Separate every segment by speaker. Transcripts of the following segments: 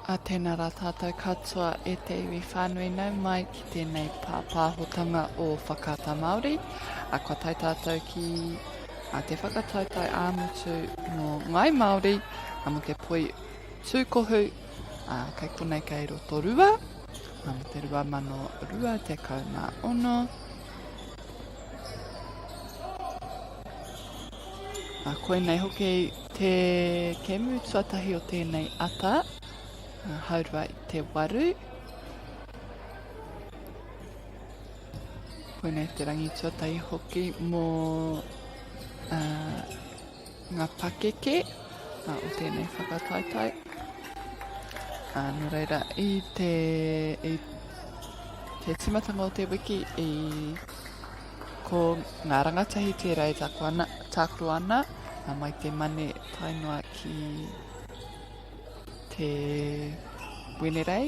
Speaker 1: A tēnā rā tātou katoa e te iwi whānui nau mai ki tēnei pāpāhotanga o whakata Māori. A kua tai tātou ki te whakatautai āmutu no ngai Māori, mo te Poitūkohu, kei konei kei Rotorua, mo te 2026. Koe nei hoki te kemu tuatahi o tēnei ata, haurua i te waru. Koe nei te rangi tuatahi hoki mō ngā pakeke o tēnei whakataitai. Nō reira, i te timatanga o te wiki ko ngā rangatahi te rei tākuru ana, mai te mane tainua ki te wenerei.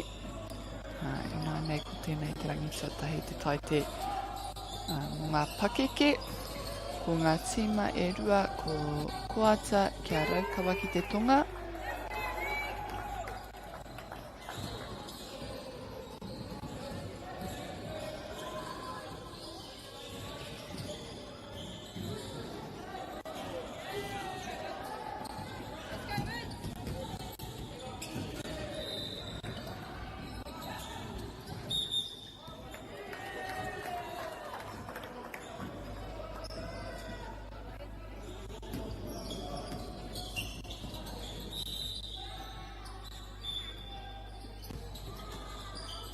Speaker 1: Ina nei ko tēnei te rangi tuatahi te tai te ngā pakeke, ko ngā tima e rua, ko koata kia raukawa ki te tonga.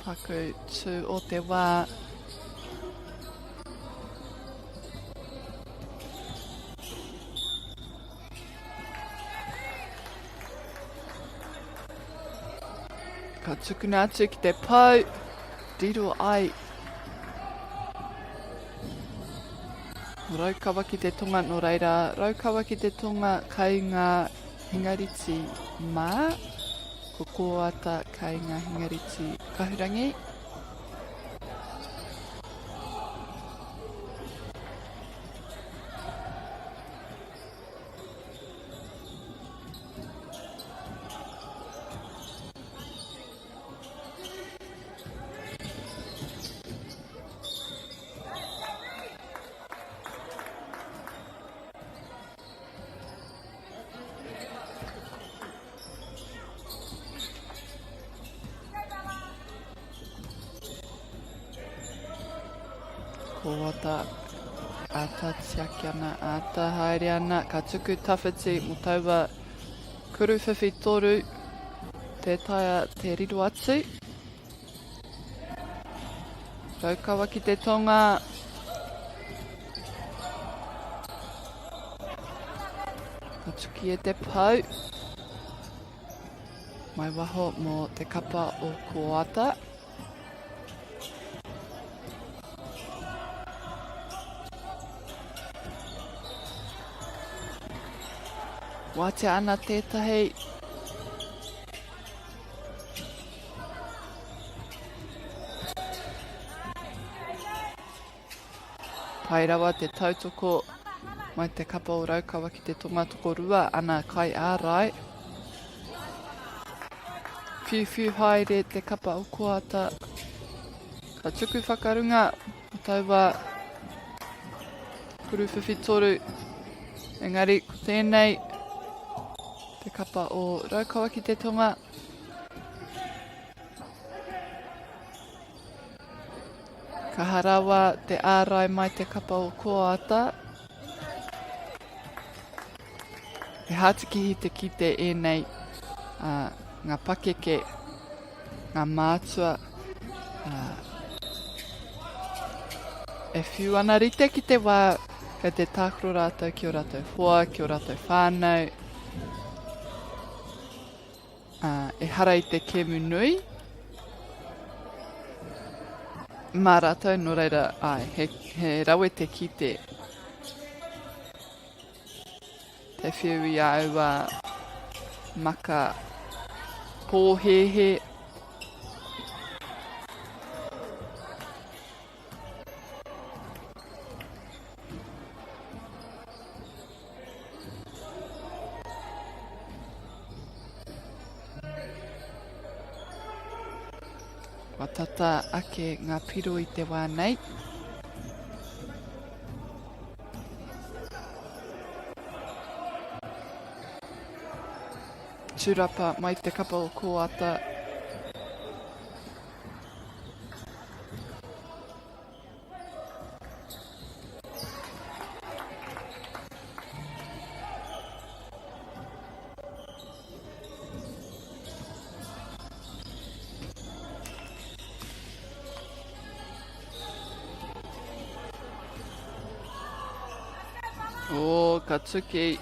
Speaker 1: Paku tū o te wā. Ka tukuna atu ki te pau, riro ai. Raukawa ki te tonga no reira, raukawa ki te tonga kai ngā hingariti mā. Ko koata kai ngā hingariti kahurangi. Koata, ata tiaki ana, ata haere ana, ka tuku tawhiti mo taua kuruwhiwhi toru, te taia te riro atu. Raukawa ki te tonga. Ka tuki e te pau. Mai waho mo te kapa o koata. Wātea ana tētahi. Pai rawa te tautoko mai te kapa o raukawa ki te tonga toko rua ana kai ārai. Whiu haere te kapa o koata. Ka tuku whakarunga o taua kuruwhiwhi toru. Engari, ko tēnei te kapa o raukawa ki te tonga. Ka harawa te ārai mai te kapa o koata. He hātikihi te kite e nei ngā pakeke, ngā mātua. E whiu ana rite ki te wā, kei te tākuro rātou ki o rātou hoa, ki o rātou whānau. E hara i te kemu nui. Mā rātou, no reira, he rawe te kite. Te whiu i aua maka pōhehe. Wa tata ake ngā piro I te wā nei. Tūrapa mai te kapa o kōata. O, ka tuki.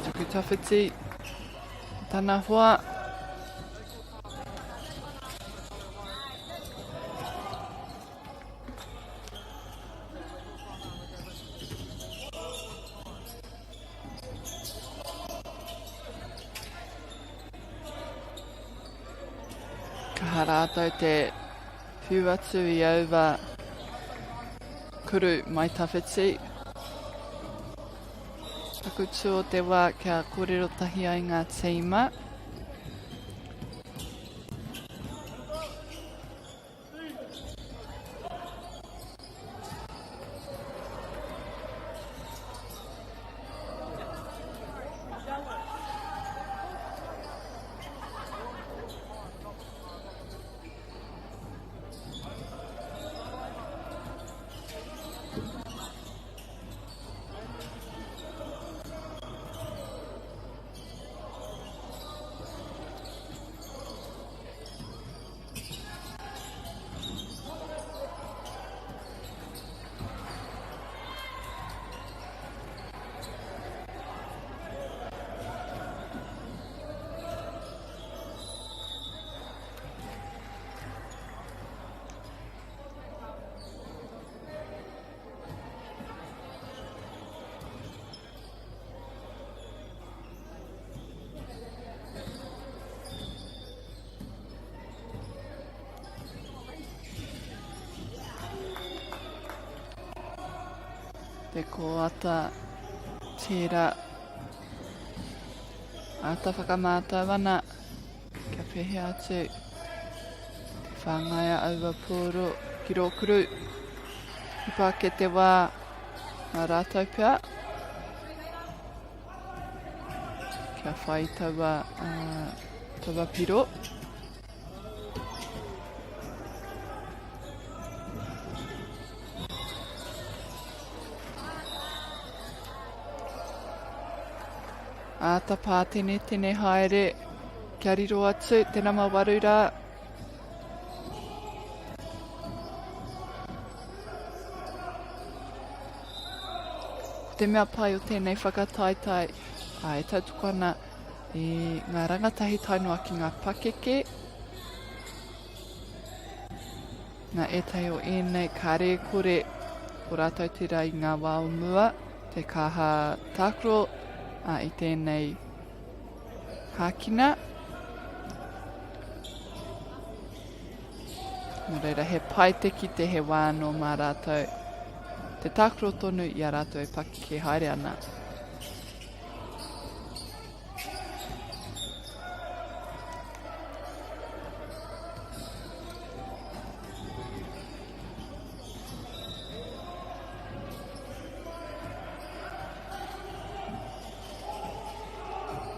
Speaker 1: Tuku tawhiti. Tana hoa. Ka harātou te whiu atu I auwa kuru mai tawhiti. Taku tū o te wā kia kōrero tahi ai ngā tīma. Te kōata tērā. Ata whakamātau ana. Kia pehe atu. Te whāngaia aua pōro ki rōkuru. I pāke te wā ngā rātou pia. Kia whai taua piro. Ata pātene tene haere, kia riro atu, tēnā mawaru rā. Te mea pai o tēnei whakataitai, e tautuku ana I ngā rangatahi tainua ki ngā pakeke. Nā etai o ēnei kāre kore, o rātou tira I ngā wā o mua, te kaha tākuro, I tēnei hākina. Nō reira he paiteki te he wāno mā rātou. Te tākuro tonu I a rātou e pakeke haere ana.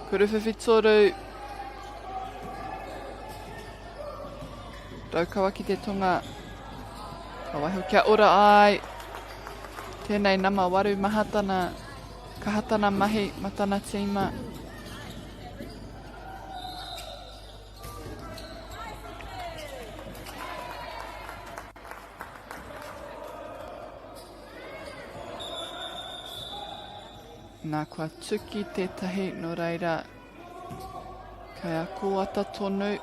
Speaker 1: Kuruwhiwhi toru. Raukawa ki te tonga. Ka waiho kia ora ai. Tēnei nama waru mahatana. Kahatana mahi matana tīma. Nā kua tuki tētahi no reira. Kai a kōata tonu.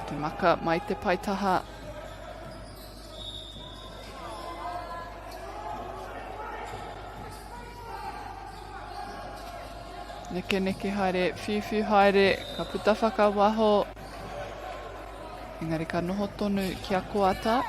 Speaker 1: Te maka mai te paitaha. Neke neke haere, whiwhi haere, ka puta whakawaho. Engari ka noho tonu ki a koata.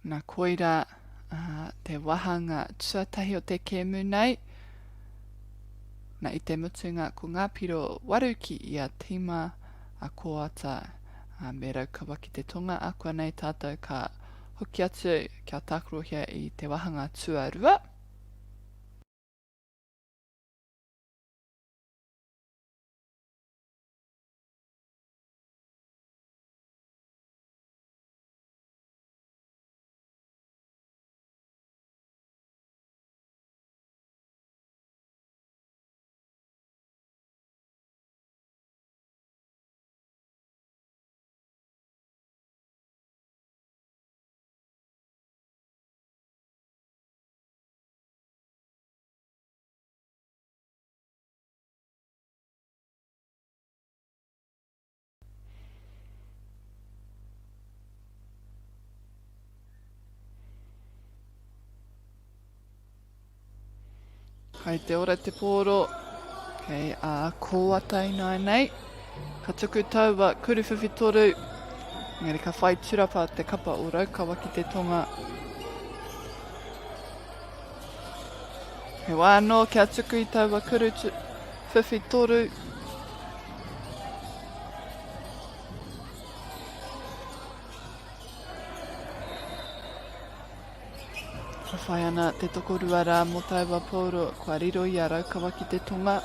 Speaker 1: Nā koira te wahanga tuatahi o te kēmu nei. Nā i te mutunga ko ngā piro waruki i a tima a koata me raukawa ki te tonga a kua nei tātou ka hoki atu kia tākorohia i te wahanga tuarua. Kai te ora te pōro, kei a kōatai nai nei. Ka tuku taua kuruwhiwhi toru, ngari ka whai turapa te kapa o raukawa ki te tonga. He wāno kia tuku i taua kuruwhiwhi toru. Ka whai ana te tokorua rā mō taua pōro, kua riro i a raukawa ki te tonga.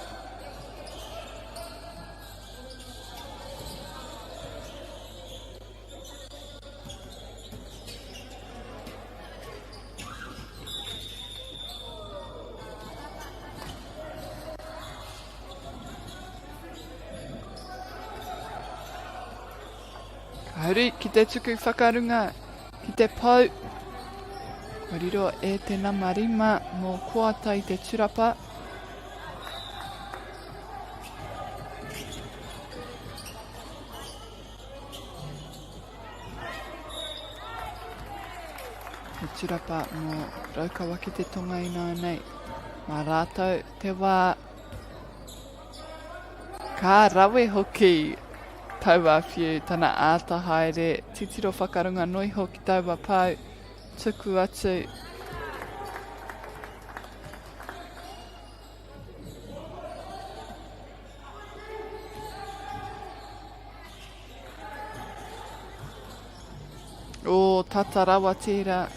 Speaker 1: Ka huri ki te tuku whakarunga, ki te pau. Kua riro e te namarima mō koata i te turapa. Te turapa mō raukawa ki te tonga ina nei. Mā rātou te wā. Ka rawe hoki taua whiu tana āta haere. Titiro whakarunga noi hoki taua pau. Tuku atu. O tata rawa tira.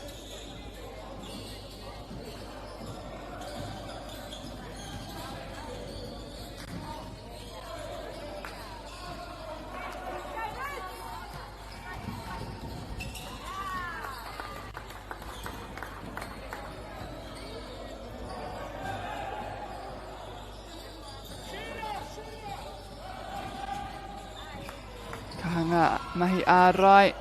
Speaker 1: Ka hanga mahi ārai.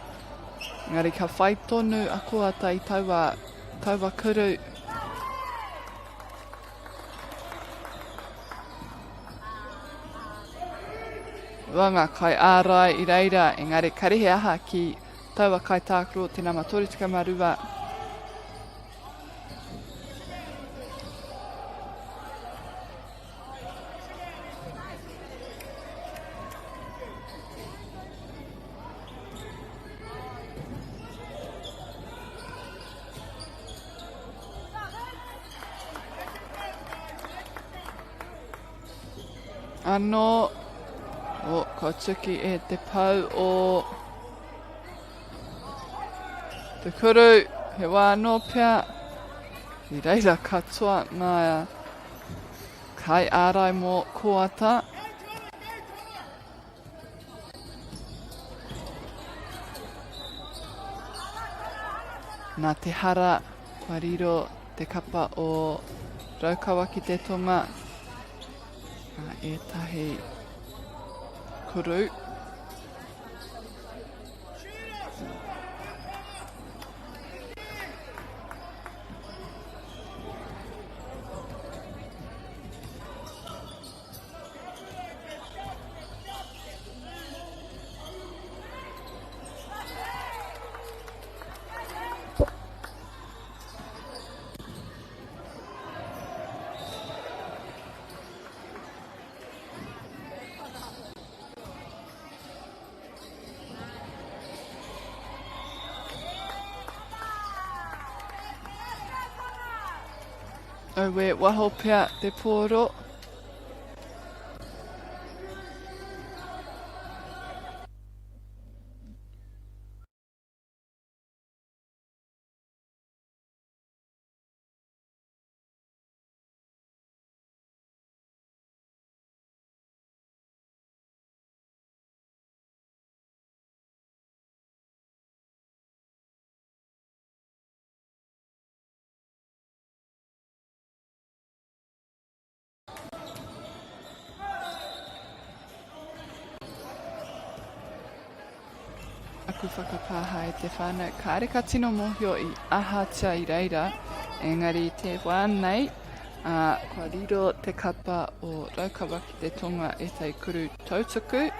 Speaker 1: Ngari ka whai tonu a koata i taua kuru. Wanga kai ārai i reira, engari karihe aha ki taua kai tākuro te nama toritika marua. Anō, ka tuki e te pau o te kuru, he wānō pia. I reira katoa ngā kai ārai mō koata. Nā te hara, kua riro te kapa o Raukawa ki te tonga. Ētahi kuru. Oe waho pia te pōro. Aku whakapāha e te whānau, ka are ka tino mōhio I ahatia I reira, engari te wānei, kua riro te kapa o Raukawa ki te tonga e tei kuru tautuku.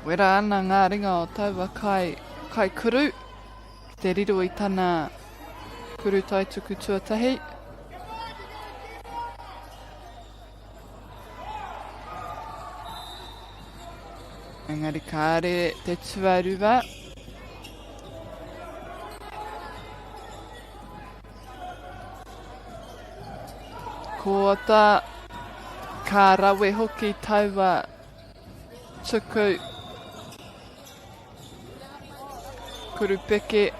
Speaker 1: Wera ana ngā ringa o taua kai kuru, ki te riro I tana kuru taituku tuatahi. Engari ka are te tuarua. Ko ata ka rawe hoki taua tuku kuru peke.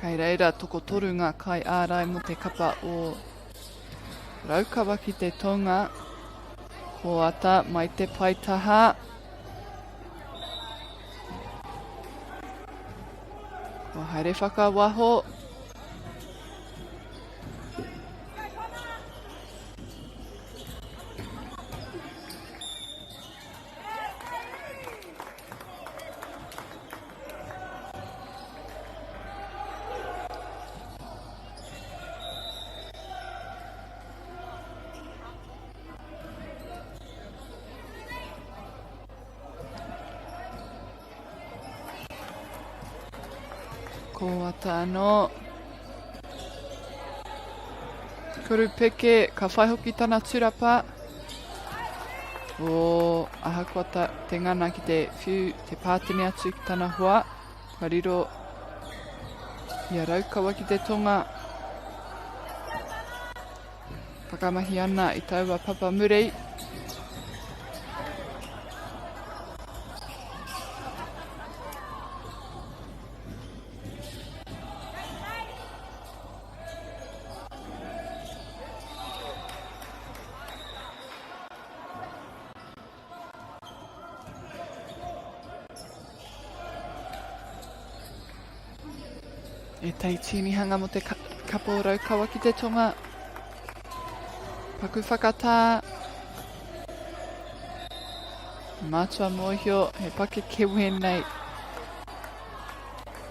Speaker 1: Kei reira toko toru ngā kai ārai mo te kapa o Raukawa ki te tonga. Ko ata mai te paitaha. Ko haere whakawaho. Ko ata anō. Kuru peke, ka whai hoki tana turapa. O ahakoata te ngana ki te whiu, te pātene atu ki tana hoa. Kua riro I a Raukawa ki te tonga. Whakamahi ana I taua papa muri. E tei tīmihanga mo te kapa o Raukawa ki te tonga. Paku whakatā. Mātua mōhio, he pake kewe nei.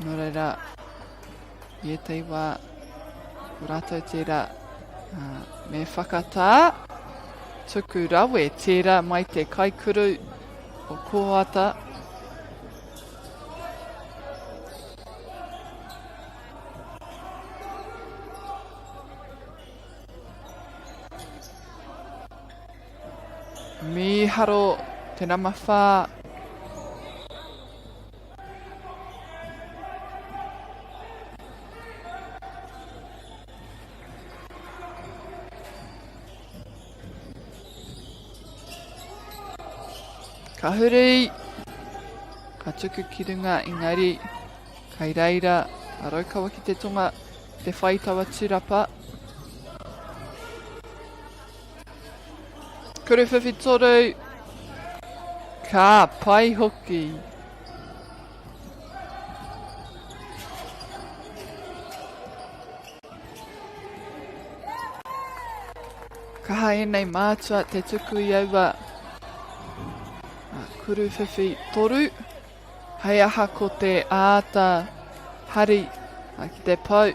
Speaker 1: Nō reira, I tei wā, ko rātou tērā, me whakatā. Tuku rawe tērā mai te kaikuru o Koata. Miharo te ramawhā. Ka huri, ka tuku ki runga engari, kai reira, araukawa ki te tonga, te whaitawa tūrapa. Kuruwhiwhi toru, ka pai hoki. Kaha enei mātua te tuku i aua. Kuruwhiwhi toru, hei aha ko te āta hari ki te pau.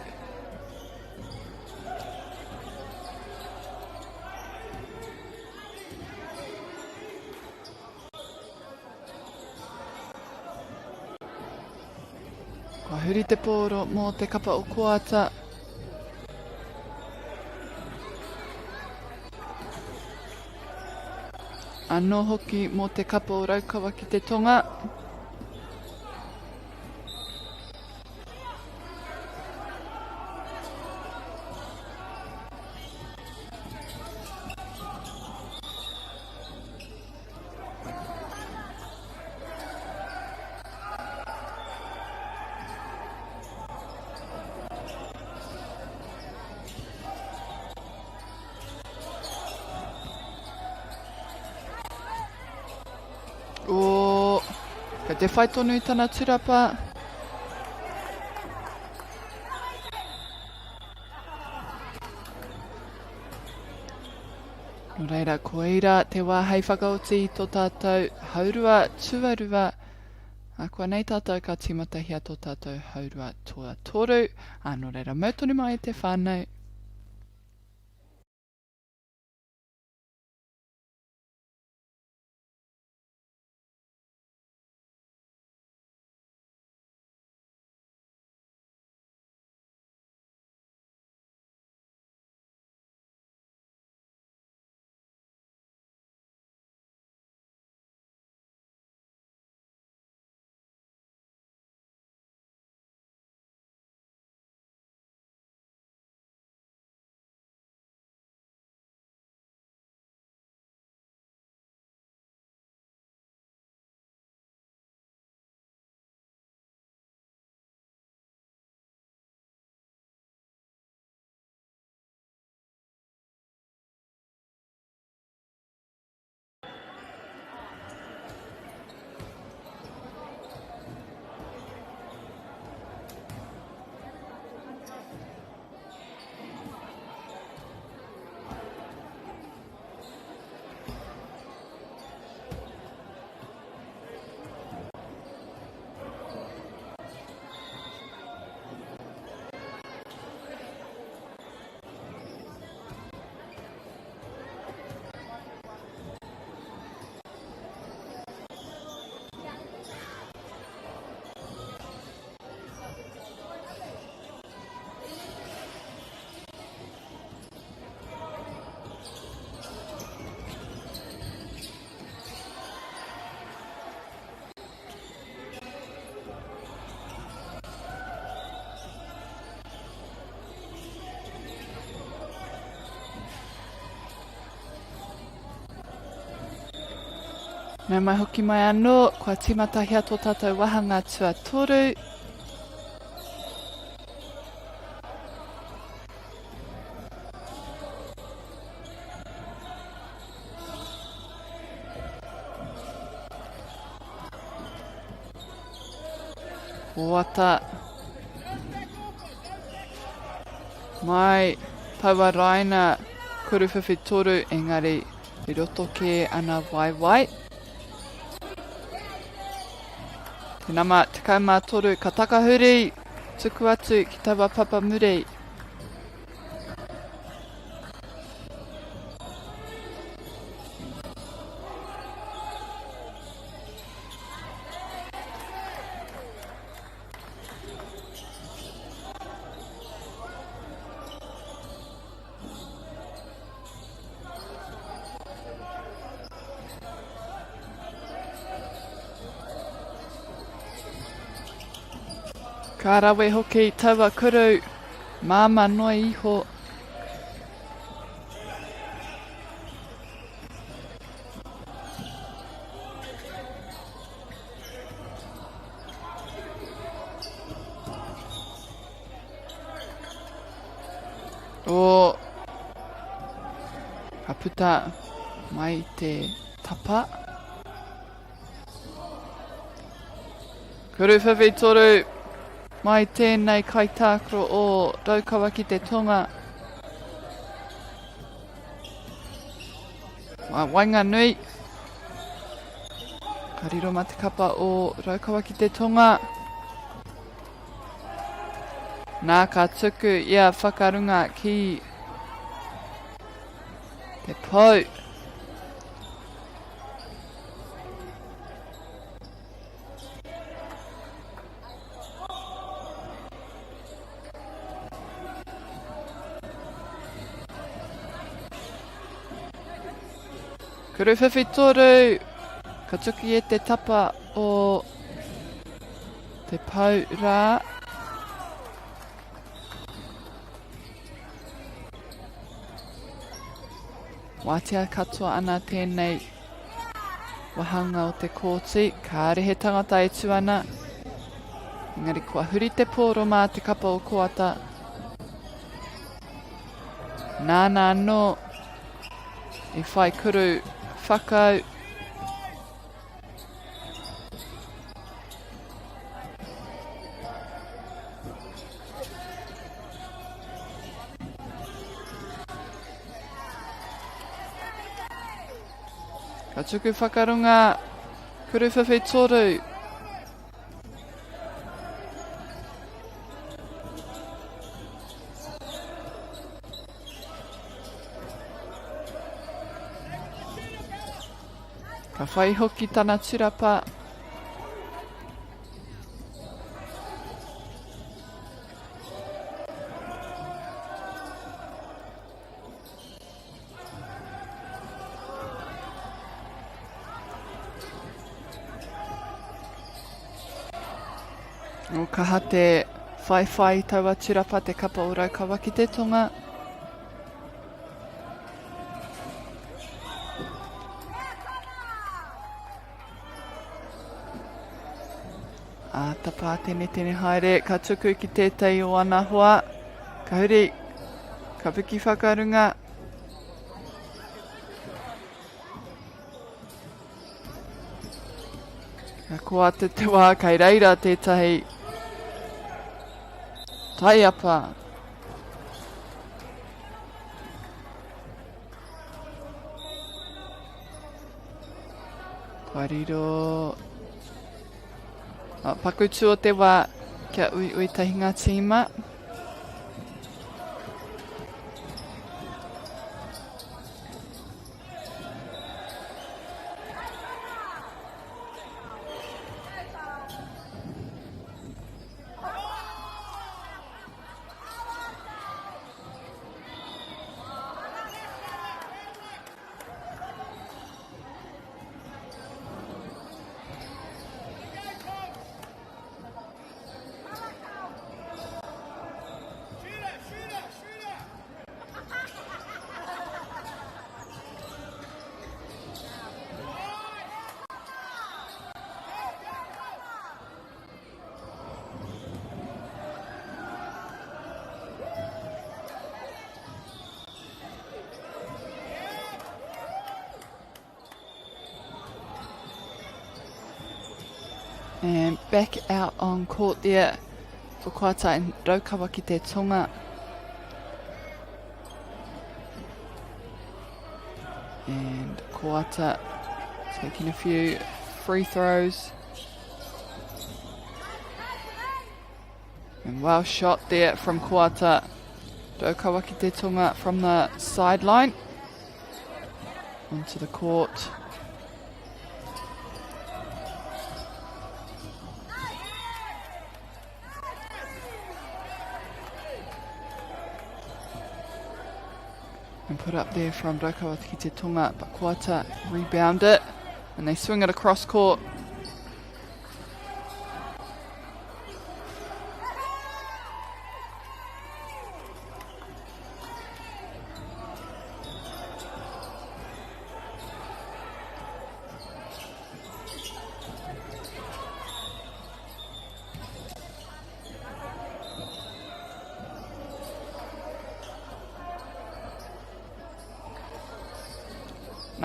Speaker 1: Ka huri te pōro mō te kapa o koata. Anō hoki mō te kapa o raukawa ki te tonga. O, ka te whai tonu i tana tūrapa. No reira, ko eira te wā hei whakaoti i tō tātou haurua tuarua. Kua nei tātou ka timatahia tō tātou haurua tua toru. No reira, mau tonu mai te whānau. Nau mai hoki mai anō, kua timatahia tō tātou wahanga tua toru. Oata. Mai, taua raina, kuruwhiwhi toru, engari, i roto ke ana waiwai. Te nama, te kaumā toru, ka takahuri, tuku atu ki taua papa muri. Ka rawe hoki taua kuru, māma noa iho. O ka puta mai te tapa. Kuru whiwhi toru mai tēnei kaitākro o Raukawa ki te tonga. Wainga nui. Ka riro ma te kapa o Raukawa ki te tonga. Nā ka tuku ia whakarunga ki te pou. Kuru whiwhi toru, ka tuku e te tapa o te pou rā. Wātea katoa ana tēnei wahanga o te kōti, ka rehe tangata e tuana. Engari kua huri te pōro mā te kapa o koata. Nāna no, i whai kuru whakau. Ka tuku whakarunga, kuru whiwhi toru. Ka whai hoki tana tirapa. O kaha te whai taua tirapa te kapa o Raukawa ki te tonga. Tapa tēne haere, ka tuku ki tētai o ana hoa. Ka huri, ka puki whakarunga. Ka koata te wā, kai reira tētahi tai apa. Pariro. Pakutu o te wā, kia ui tahinga tīma. And back out on court there for Koata and Raukawa ki te tonga. And Koata taking a few free throws. And well shot there from Koata. Raukawa ki te tonga from the sideline onto the court. And put up there from Raukawa ki te tonga, but Koata rebound it, and they swing it across court.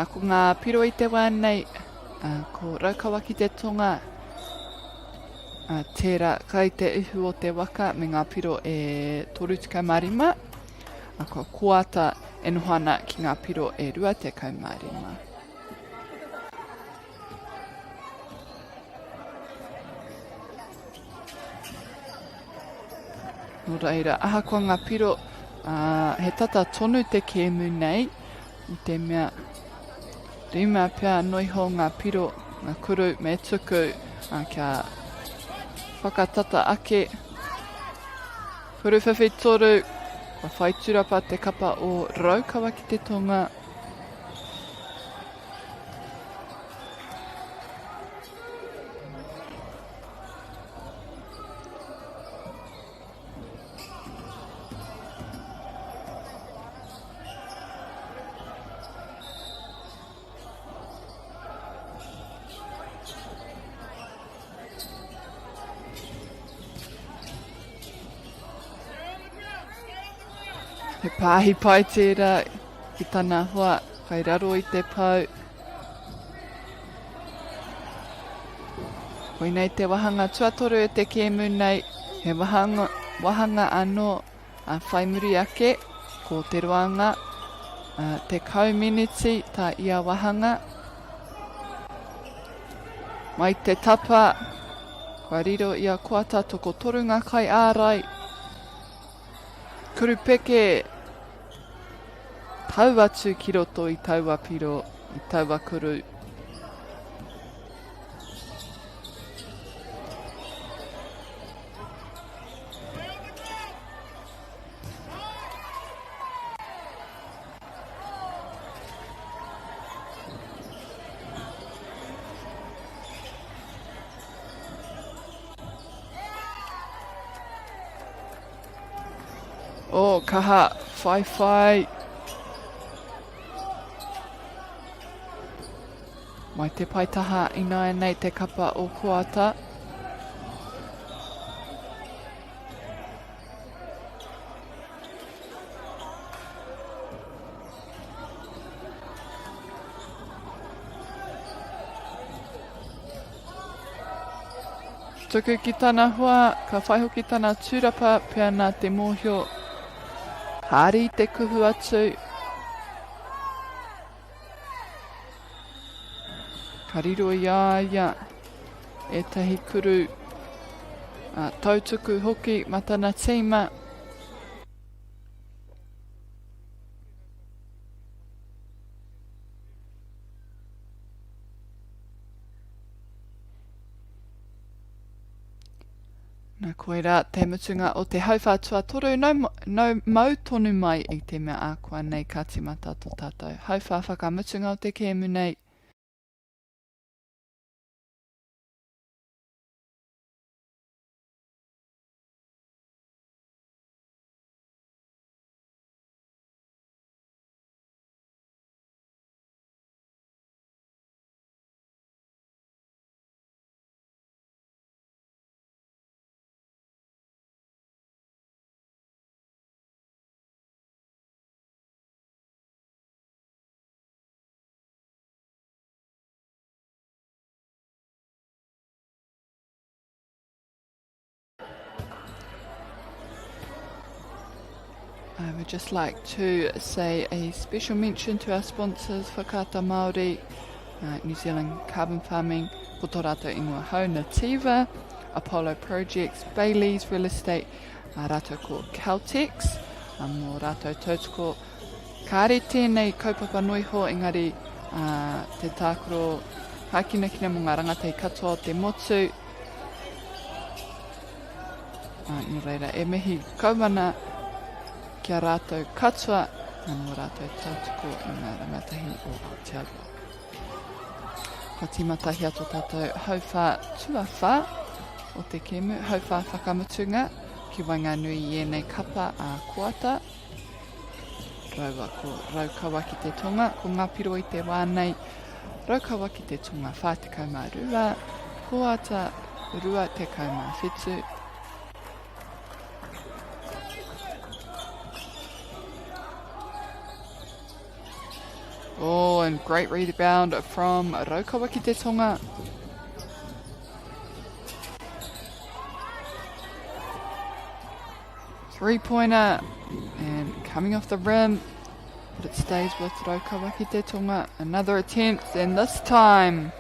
Speaker 1: Nā ko ngā piro I te wānei, ko raukawa ki te tonga, tērā kai te ihu o te waka me ngā piro e 35, ko kuata e nohana ki ngā piro e 25. Nō reira, aha kua ngā piro, he tata tonu te kēmu nei, I te mea rima pia noiho ngā piro, ngā kuru me tuku, kia whakatata ake. Kuru whiwhi toru, ka whai turapa te kapa o raukawa ki te tonga. He pāhi pai tērā ki tāna hoa, kai raro I te pau. Koinei te wahanga tuatoru e te kēmu nei, he wahanga anō whai muri ake, ko te roanga, te community tā ia wahanga. Mai te tapa, kua riro ia kuata toko torunga kai ārai. Kuru peke tau atu ki roto I taua piro, I taua kuru. O, kaha, whai. Mai te paitaha ina nei te kapa o kuata. Tuku ki tāna hua, ka whaihoki tāna tūrapa pia nā te mōhio. Hari te kuhu atu. Ka riro ia, etahi kuru. Tautuku hoki matana tīma. Nā koera te mutunga o te hauwhātua toru nau mau tonu mai I te mea ākua nei ka timata tō tātou. Hauwha whakamutunga o te kēmu nei. I would just like to say a special mention to our sponsors, Whakaata Māori, New Zealand Carbon Farming, ko tō rātou ingoa hau, Nativa, Apollo Projects, Bailey's Real Estate, rātou ko Caltex, mō rātou tautoko. Ka are tēnei kaupapa noiho, engari te tākoro hākinakina mō ngā rangata I katoa o te motu. Nō reira, e mihi kaumana kia rātou katoa, nō rātou tautoko I ngā rangatahi o Aotearoa. Ka tīmatahi ato tātou hauwha tuawha o te kēmu, hauwha whakamutunga, ki wainga nui I nei kapa a kuata. Raua ko raukawa ki te tonga, ko ngā piro I te wānei, raukawa ki te tonga 42, kuata 27. O Oh, and great rebound from Rotorua ki te tonga. Three-pointer, and coming off the rim, but it stays with Rotorua ki te tonga. Another attempt, and this time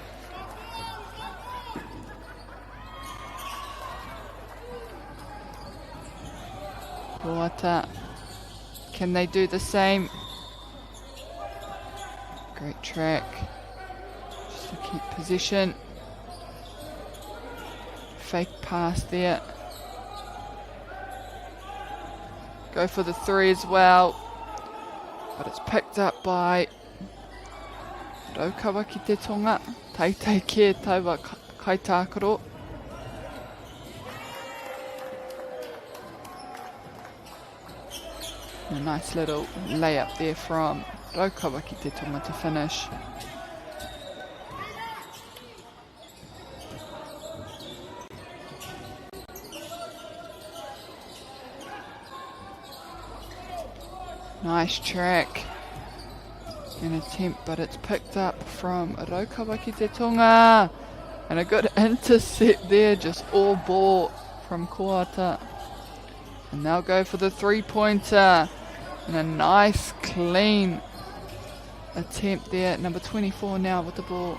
Speaker 1: Koata, can they do the same? Great track, just to keep position. Fake pass there. Go for the three as well, but it's picked up by Rotorua ki te tonga. Teitei kia taua kaitākaro. A nice little layup there from Rotorua ki te tonga to finish. Nice track. An attempt, but it's picked up from Rotorua ki te tonga. And a good intercept there, just all ball from Koata. And they'll go for the three-pointer. And a nice, clean attempt there. Number 24 now with the ball.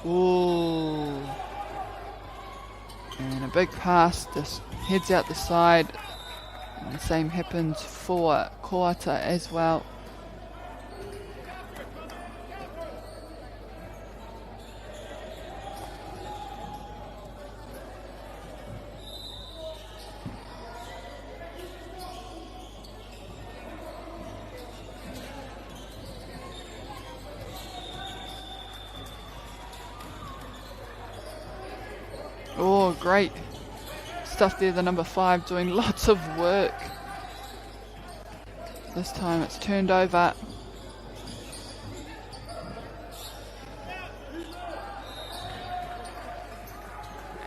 Speaker 1: Ooh. And a big pass, just heads out the side. And the same happens for Koata as well. Oh, great stuff there, the number 5 doing lots of work. This time it's turned over.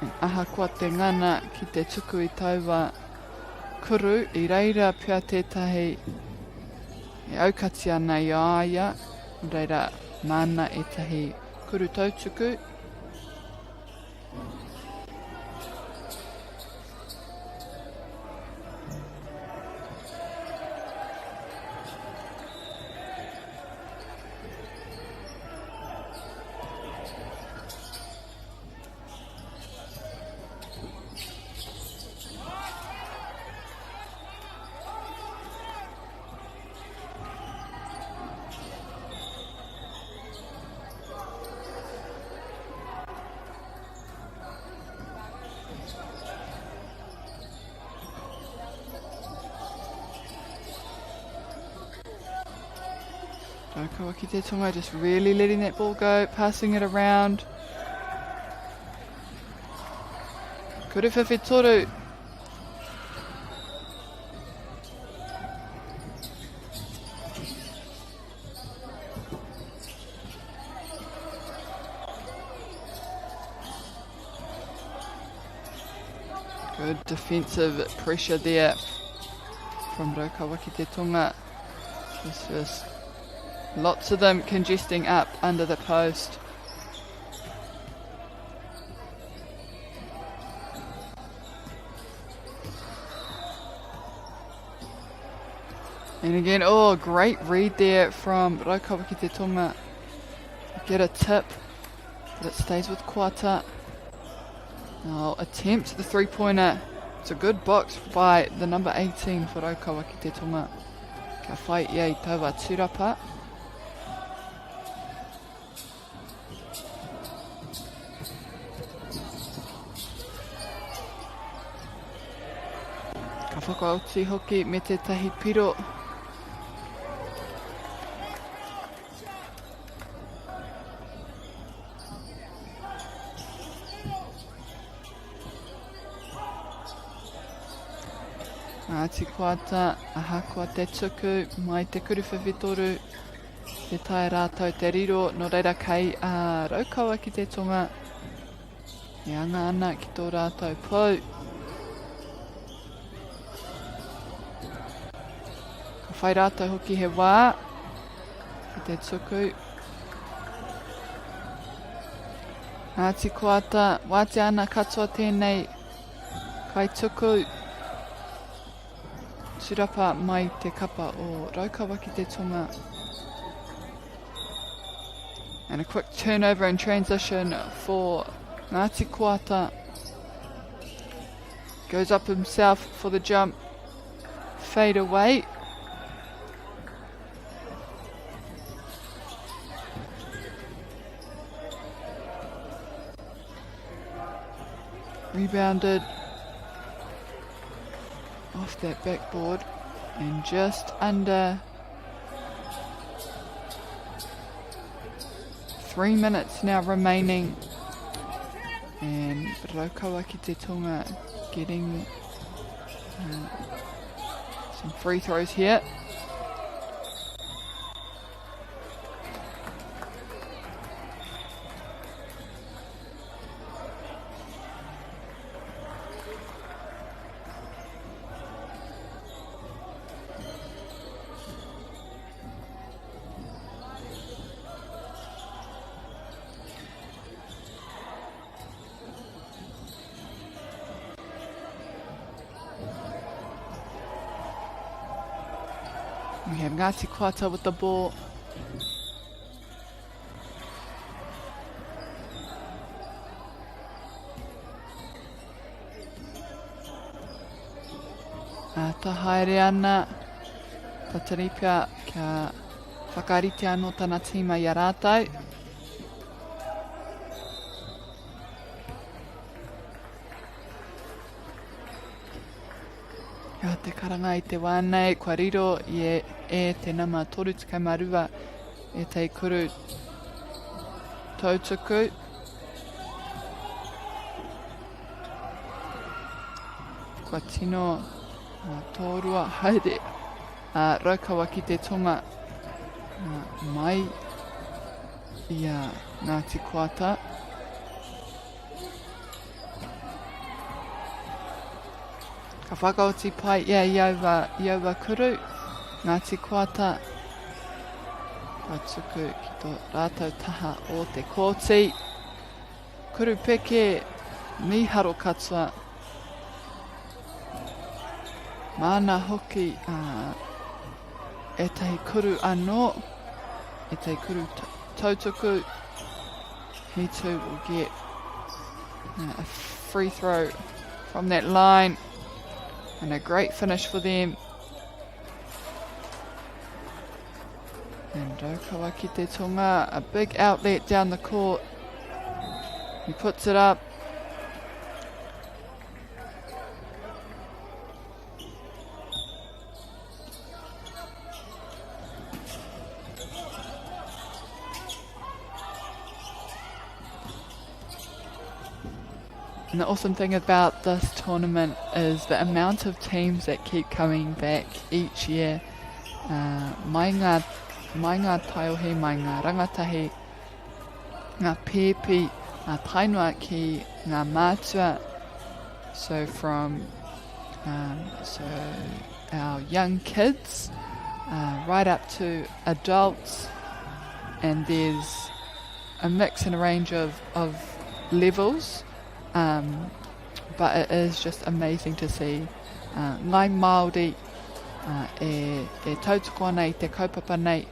Speaker 1: And ahakoa te ngana ki te tuku I taua kuru I reira pia tētahi e aukati ana I aia, reira mana e tahi kuru tautuku. Rotorua ki te tonga just really letting that ball go, passing it around. Kuru whiwhi toru. Good defensive pressure there from Rotorua ki te tonga. It's just lots of them congesting up under the post. And again, oh, great read there from Rotorua ki te tonga. Get a tip, but it stays with Koata. Now attempt the three-pointer. It's a good box by the number 18 for Rotorua ki te tonga. Ka whai ia I taua tūrapa. Ka whakaoti hoki me te tahi piro. Āti Koata, ahakoa te tuku, mai te kuruwhiwhi toru, te tae rātou te riro, no reira kei a Rotorua ki te tonga. E anga ana ki tō rātou pou. Ka whai rātou hoki he wā, ki te tuku. Ngāti koata, wāte ana katoa tēnei, kai tuku. Surapa mai te kapa o Raukawa ki te tonga. And a quick turnover and transition for Ngāti Koata. Goes up himself for the jump. Fade away. Rebounded off that backboard. And just under 3 minutes now remaining. And Raukawa ki te tonga getting some free throws here. We have Ngāti Koata with the ball. Ta haere ana, ta taripia kia whakarite anō tana tīma i a rātou. Kia te karanga i te wānei, kua riro i te nama toru te kaimarua e te kuru tautuku. Kua tino tōrua haere Raukawa ki te tonga mai i a Ngāti Koata. Ka whakaoti pai ia iauwa kuru, Ngāti Koata. Ka tuku ki tō rātou taha o te kōti. Kuru peke, miharo katoa. Mana hoki e tehi kuru anō, e tehi kuru tautuku. He too will get a free throw from that line. And a great finish for them. And Raukawa ki te tonga, a big outlet down the court. He puts it up. And the awesome thing about this tournament is the amount of teams that keep coming back each year. Mai ngā taiohe, mai ngā rangatahi, ngā pēpi, ngā tainua ki ngā mātua. So from our young kids right up to adults, and there's a mix and a range of levels. But it is just amazing to see ngai Māori e tautoko ana i te kaupapa nei.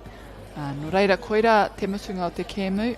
Speaker 1: No reira koira te mutunga o te kēmu.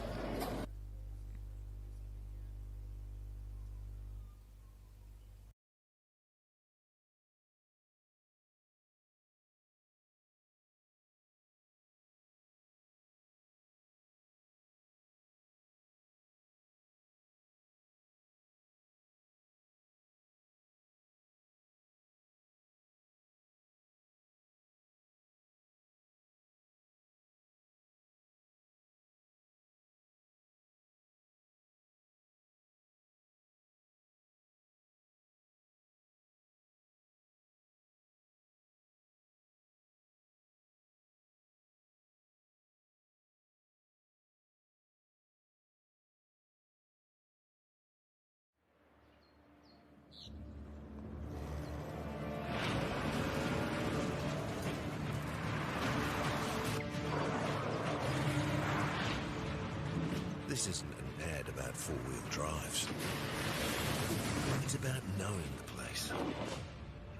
Speaker 2: This isn't an ad about four-wheel drives. It's about knowing the place,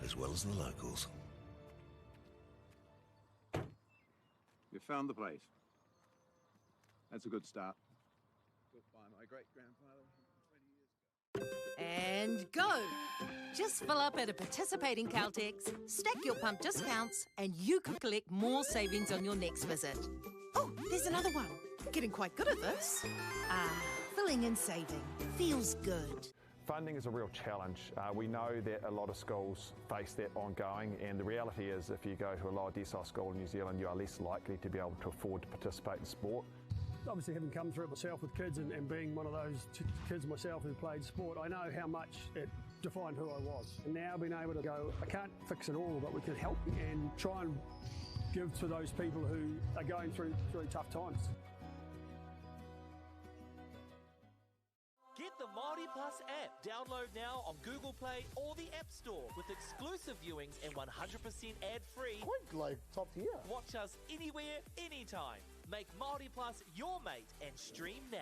Speaker 2: as well as the locals.
Speaker 3: You found the place. That's a good start. Built by my great-grandfather 20 years ago.
Speaker 4: And go! Just fill up at a participating Caltex, stack your pump discounts, and you could collect more savings on your next visit. Oh, there's another one. Getting quite good at this. Filling and saving. Feels good.
Speaker 5: Funding is a real challenge. We know that a lot of schools face that ongoing, and the reality is if you go to a lower decile school in New Zealand, you are less likely to be able to afford to participate in sport.
Speaker 6: Obviously, having come through it myself with kids and being one of those kids myself who played sport, I know how much it defined who I was. And now being able to go, I can't fix it all, but we can help and try and give to those people who are going through really tough times.
Speaker 7: Get the Māori Plus app. Download now on Google Play or the App Store with exclusive viewings and 100% ad-free.
Speaker 8: Quite like top tier.
Speaker 7: Watch us anywhere, anytime. Make Māori Plus your mate and stream now.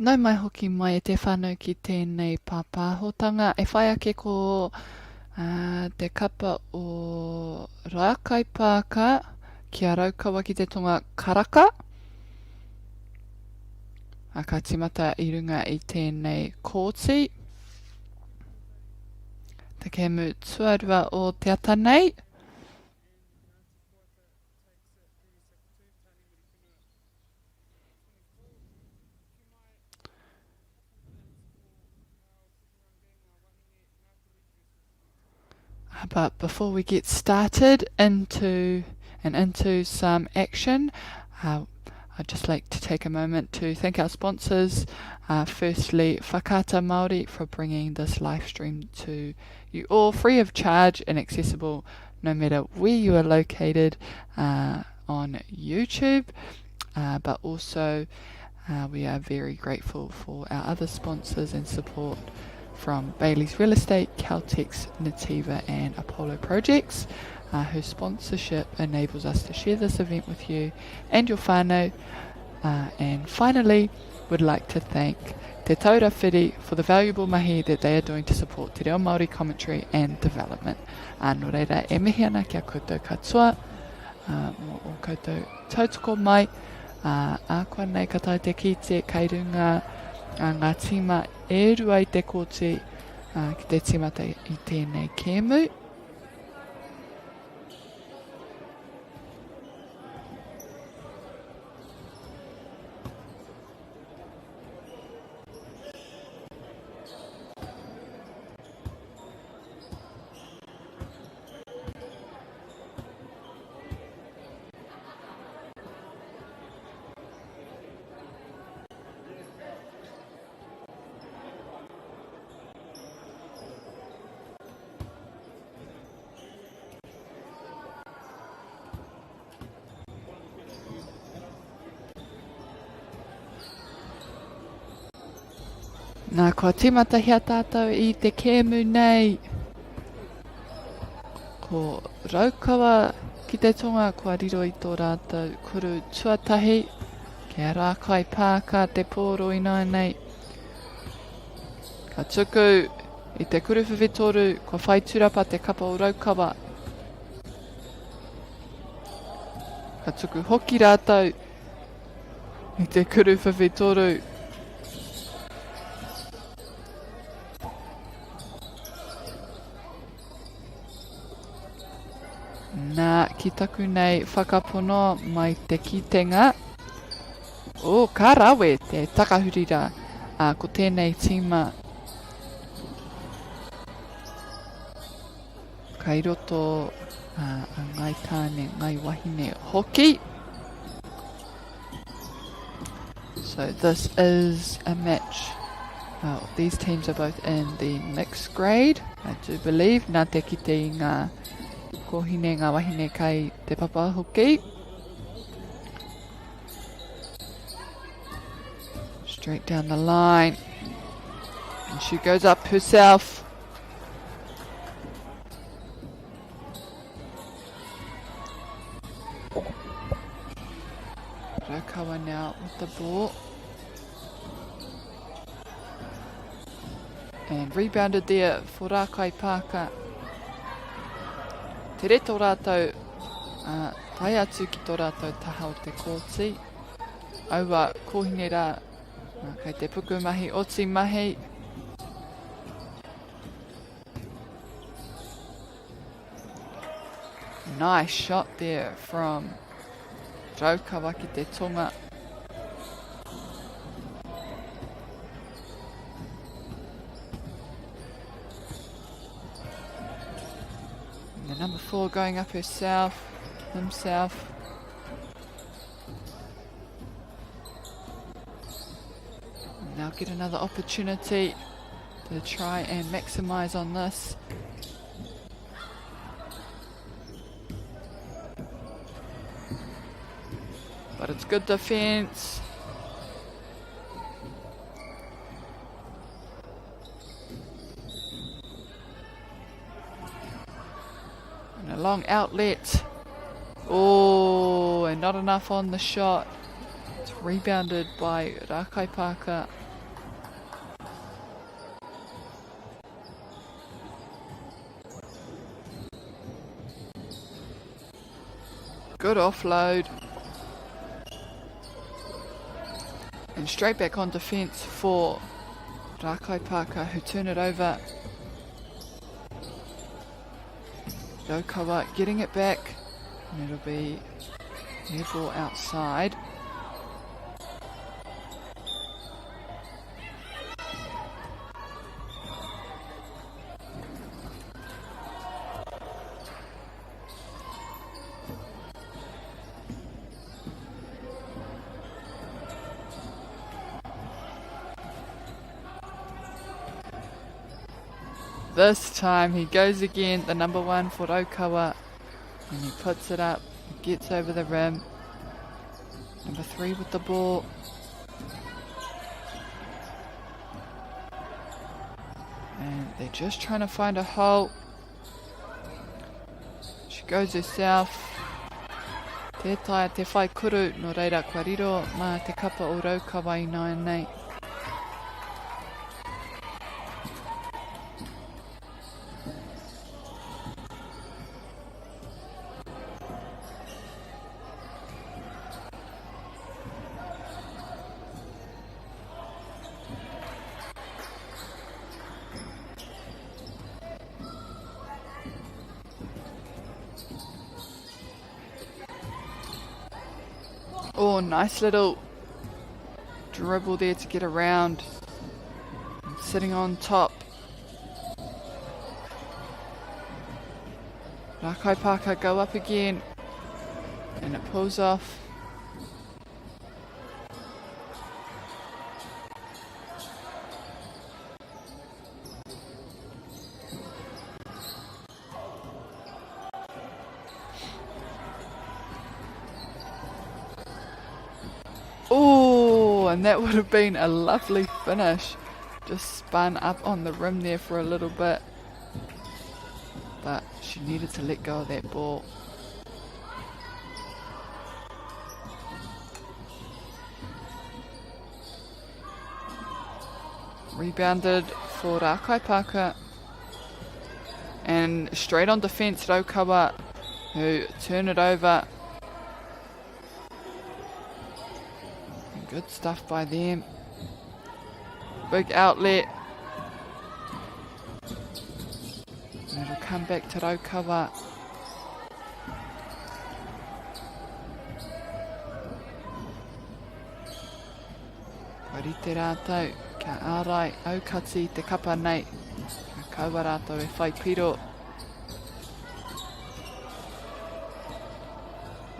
Speaker 1: Nau mai hoki mai e te whānau ki tēnei pāpāhotanga. E whai ake ko te kapa o Rākai Pāka kia raukawa ki te tonga karaka. Ka timata I runga I tēnei kōti. Te kēmu tuarua o te ata nei. But before we get started into some action, I'd just like to take a moment to thank our sponsors. Firstly, Whakaata Māori for bringing this live stream to you all free of charge and accessible no matter where you are located on YouTube. But also we are very grateful for our other sponsors and support from Bailey's Real Estate, Caltex, Nativa and Apollo Projects, whose sponsorship enables us to share this event with you and your whānau. And finally, would like to thank Te Taura Whiri for the valuable mahi that they are doing to support Te Reo Māori commentary and development. Nō reira, e mihi ana kia koutou katoa, mō o koutou tautoko mai, ākua nei ka tai te kite kai runga ngā tima e rua I te kōti ki te timata I tēnei kēmu. Nā kua timata hea tātou I te kēmu nei. Ko raukawa ki te tonga kua riro I tō rātou kuru tuatahi. Kia Rākai Pāka te pōro ina nei. Ka tuku I te kuru whiwhitoru kua whai turapa te kapa o raukawa. Ka tuku hoki rātou I te kuru whiwhitoru. Nā ki taku nei whakapono mai te kitenga. Ka rawe te takahurira ko tēnei tima. Kai roto a ngai tāne, ngai wahine hoki. So this is a match. These teams are both in the mixed grade, I do believe. Nā te kite I ngā kohine ngā wahine kai te papa hoki. Straight down the line. And she goes up herself. Raukawa now with the ball. And rebounded there for Rākai Pāka. Te reto rātou, tai atu ki tō rātou taha o te kōti. Aua kohine rā, kei te puku mahi, oti mahi. Nice shot there from Raukawa ki te tonga. And number 4 going up himself. And now get another opportunity to try and maximise on this. But it's good defence. And a long outlet. Oh, and not enough on the shot. It's rebounded by Rākai Pāka. Good offload. And straight back on defence for Rakaipaka, who turn it over. Raukawa getting it back. And it'll be air ball outside. This time he goes again, the number 1 for Raukawa, and he puts it up, he gets over the rim. Number 3 with the ball. And they're just trying to find a hole. She goes herself. Tētai te whai kuru no reira kua riro mā te kapa o Raukawa I nai nei. Oh, nice little dribble there to get around. And sitting on top. Rakaipaka go up again. And it pulls off. Oh, and that would have been a lovely finish. Just spun up on the rim there for a little bit. But she needed to let go of that ball. Rebounded for Rakaipaka. And straight on defence, Raukawa, who turn it over. Good stuff by them. Big outlet. And it'll come back to Raukawa. Warite rātou, ka ārai aukati te kapa nei. Ka kaua rātou e whai piro.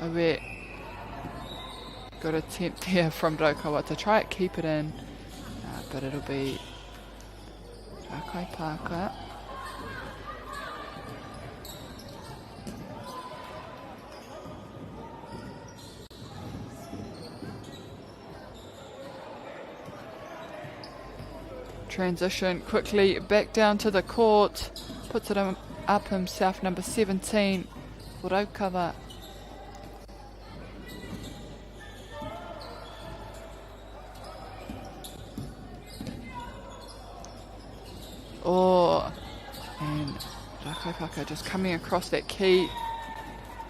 Speaker 1: Awe. Good attempt here from Raukawa to try it, keep it in, but it'll be Rakaipaka. Transition quickly back down to the court, puts it up himself, number 17 for Raukawa. Oh, and Rakaipaka just coming across that key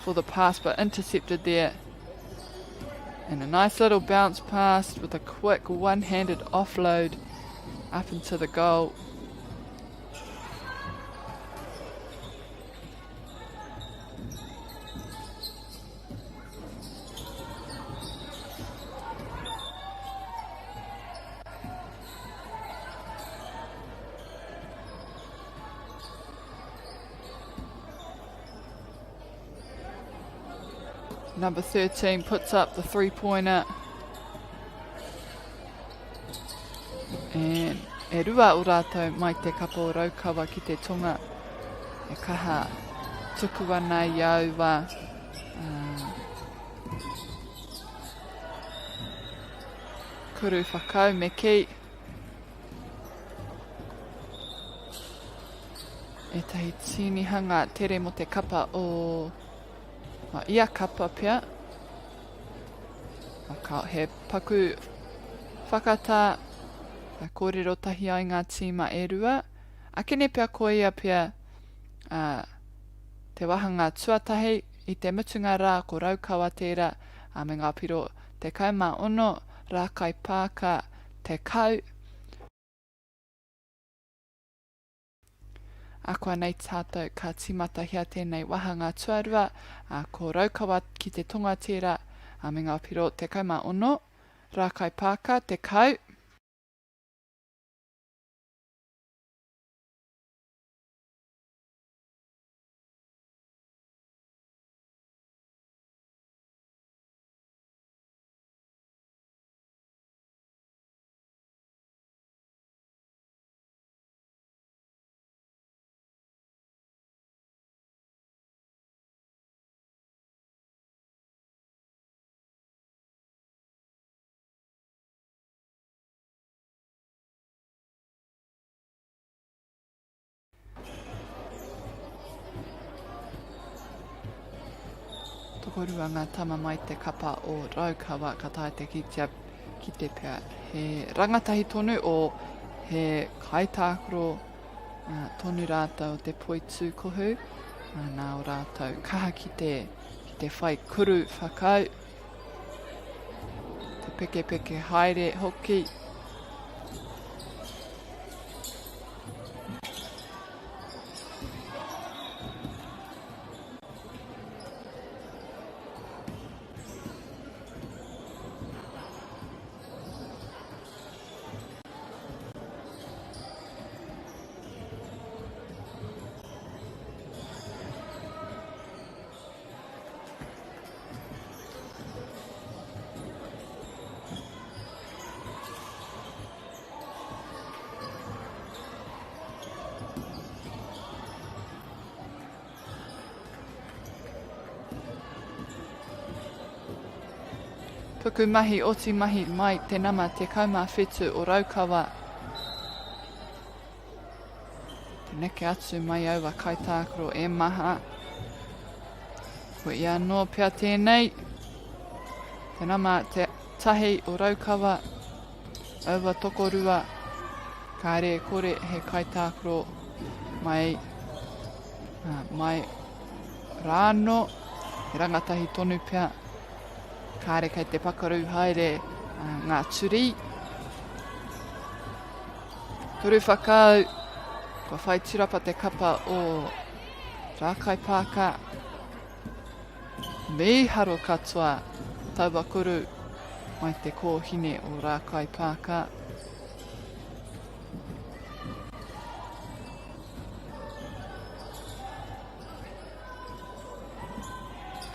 Speaker 1: for the pass, but intercepted there. And a nice little bounce pass with a quick one-handed offload up into the goal. Number 13 puts up the three-pointer. And e rua o rātou mai te kapa o Raukawa ki te tonga. E kaha tuku ana i auwa. Kuru whakau me ki. E tahi tinihanga tere mo te kapa o ia kapa pia. He paku whakata a kōrero tahi ai ngā tīma e rua. Akene pia ko ia pia te wahanga tuatahi I te mutunga rā ko raukawa tērā, me ngā piro te kauma ono, rā kai pāka te kau. A koa nei tātou ka timata hia tēnei wahanga tuarua, ko raukawa ki te tonga tērā, me ngā piro te kauma ono, rā kai pāka te kau. Tokorua ngā tama mai te kapa o raukawa ka tae te ki te pia. He rangatahi tonu o he kaitākoro tonu rātou te Poitūkohu. Nā o rātou kaha ki te whai kuru whakau. Te peke peke haere hoki. Puku mahi oti mahi mai te nama te kauma whetu o raukawa. Te neke atu mai aua kaitākoro e maha. Ko ia no pia tēnei. Te nama te tahi o raukawa. Aua tokorua. Kāre kore he kaitākoro mai rāno. He rangatahi tonu pia. Kāre kei te pakaru haere ngā turi. Turu whakau, kua whai tirapa te kapa o rākai pāka. Meharo katoa taua kuru mai te kōhine o rākai pāka.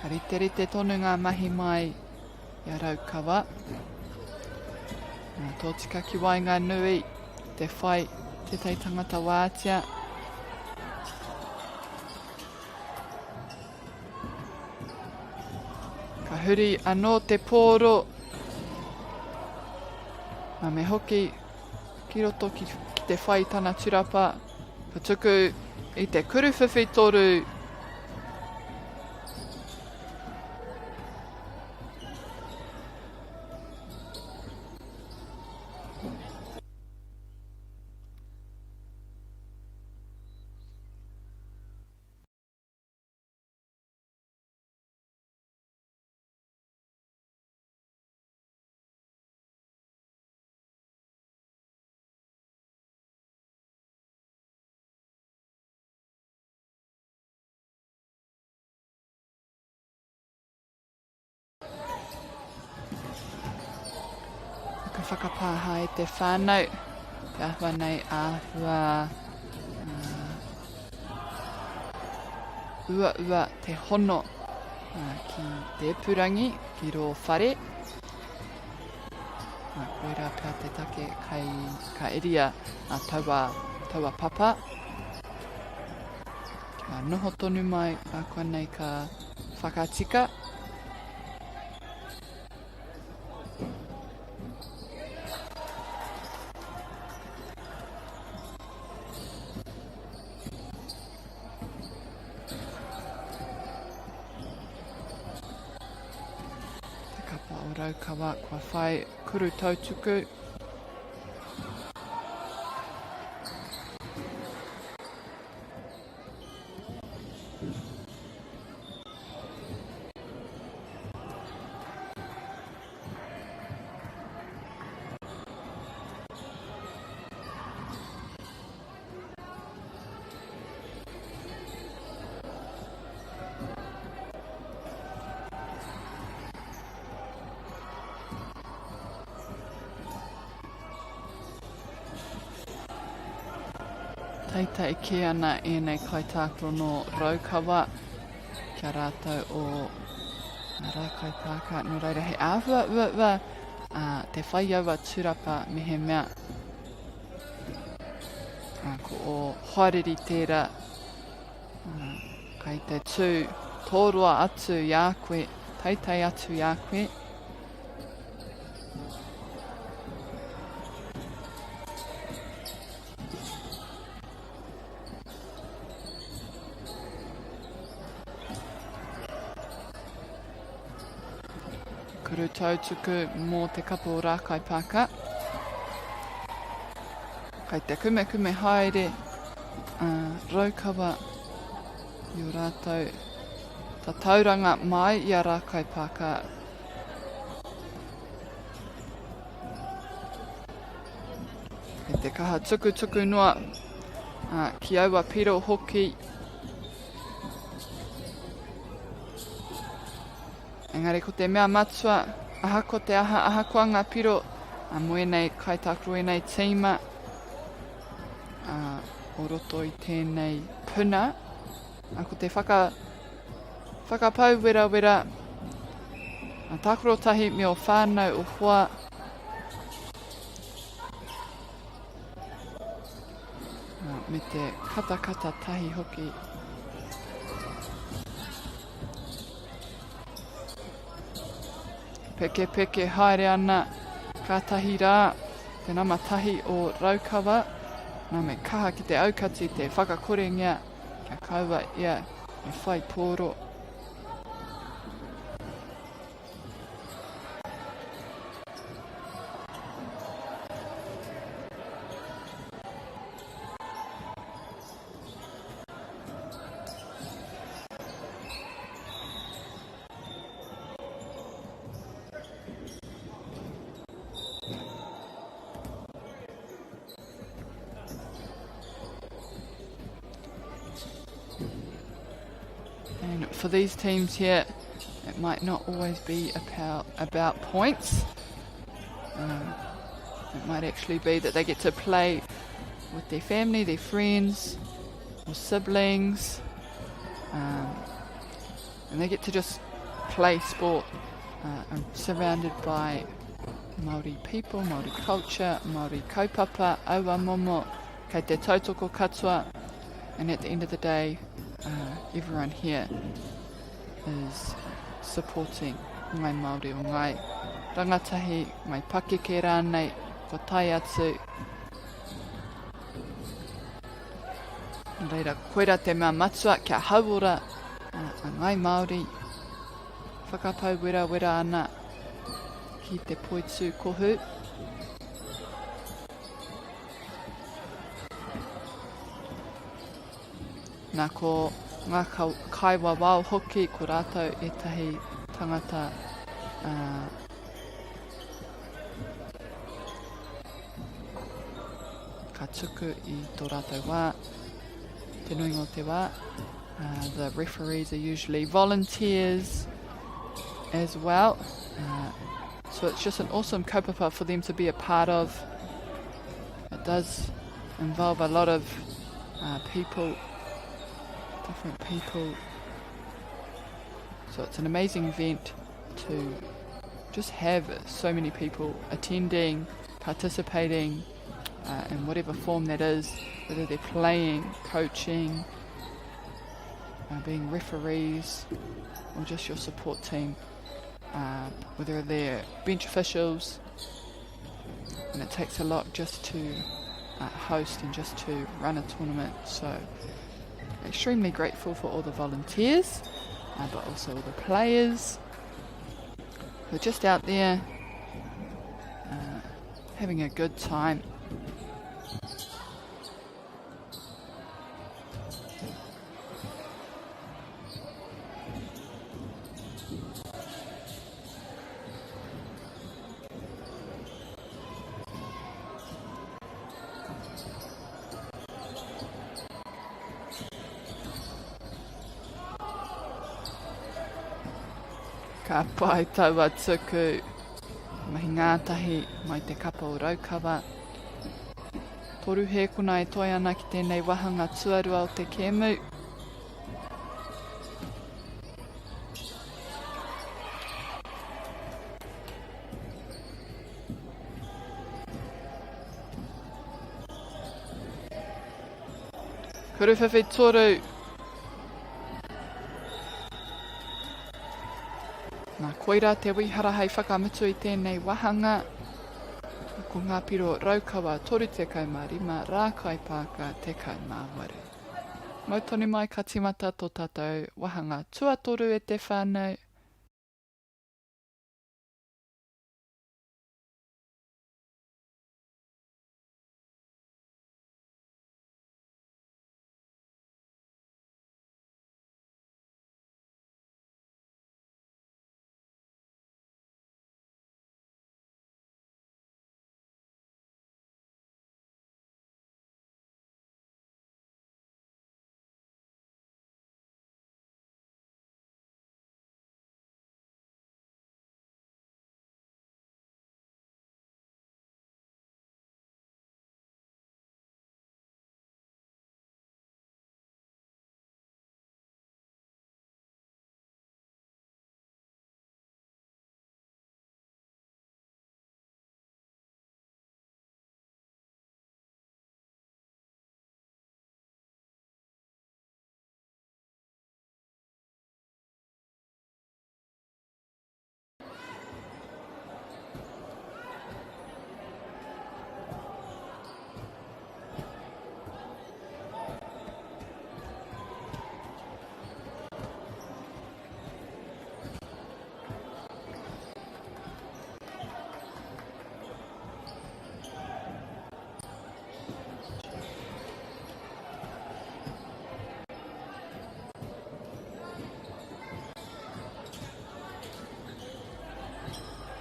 Speaker 1: Ka rite tonu ngā mahi mai ia raukawa. Nā tōtika ki wainga nui, te whai, te tei tangata wātia. Ka huri anō te pōro. Nā me hoki ki roto ki te whai tana tirapa. Ka tuku i te kuruwhiwhi toru. Ka whakapāha e te whānau. Te ahua nei āhua ua te hono ki te epurangi, ki rō whare. Koira pia te take ka eria taua papa. Kia noho tonu mai a koa nei ka whakatika. Raukawa kua whai kuru tautuku. Teita e ke ana e nei kaitākaro no raukawa kia rātou o ngā rā kaipāka. No reira he āwha te whai aua tūrapa me he mea. Ko o haereri tērā kai te tū tōrua atu i a koe, teitei atu i a koe. Kuru tautuku mō te kapa o rā kaipāka. Kai te kume haere raukawa i o rātou ta tauranga mai i a rā kaipāka. Kei te kaha tukutuku noa ki aua piro hoki. Engari ko te mea matua, aha ko te aha kua ngā piro, moenei kaitākaro e nei tīma. O roto i tēnei puna. Ko te whakapau wera. Tākaro tahi me o whānau o hoa. Me te kata tahi hoki. Peke haere ana ka tahi rā. Te nama tahi o raukawa. Nā me kaha ki te aukati te whakakorengia kia kaua ia me whai pōro. And for these teams here, it might not always be about points. It might actually be that they get to play with their family, their friends, or siblings, and they get to just play sport surrounded by Māori people, Māori culture, Māori kaupapa, aua momo, kei te tautoko katoa, and at the end of the day, everyone here is supporting ngai Māori o ngai rangatahi, ngai pakeke rānei, ko tai atu. Reira, koera te mea matua kia hauora a ngai Māori, whakapau wera ana ki te Poitūkohu. Nā ko ngā kaiwa wao hoki ko rātou e tahi tangata ka tuku i tō rātou wā, te nui ngō te wā. The referees are usually volunteers as well. So it's just an awesome kaupapa for them to be a part of. It does involve a lot of people, different people. So it's an amazing event to just have so many people attending, participating in whatever form that is, whether they're playing, coaching, being referees, or just your support team, whether they're bench officials. And it takes a lot just to host and just to run a tournament. So extremely grateful for all the volunteers, but also all the players who are just out there having a good time. Ka pai taua tuku mahi ngātahi mai te kapa o raukawa. Poru he kona e toi ana ki tēnei wahanga tuarua o te kēmu. Kuruwhiwhi toru. Nā koira te wihara hei whakamutu i tēnei wahanga. Ko ngā piro raukawa toru te kaumārima, rā kai pāka te kaumāwaru. Mautoni mai ka timata tō tātou wahanga tuatoru e te whānau.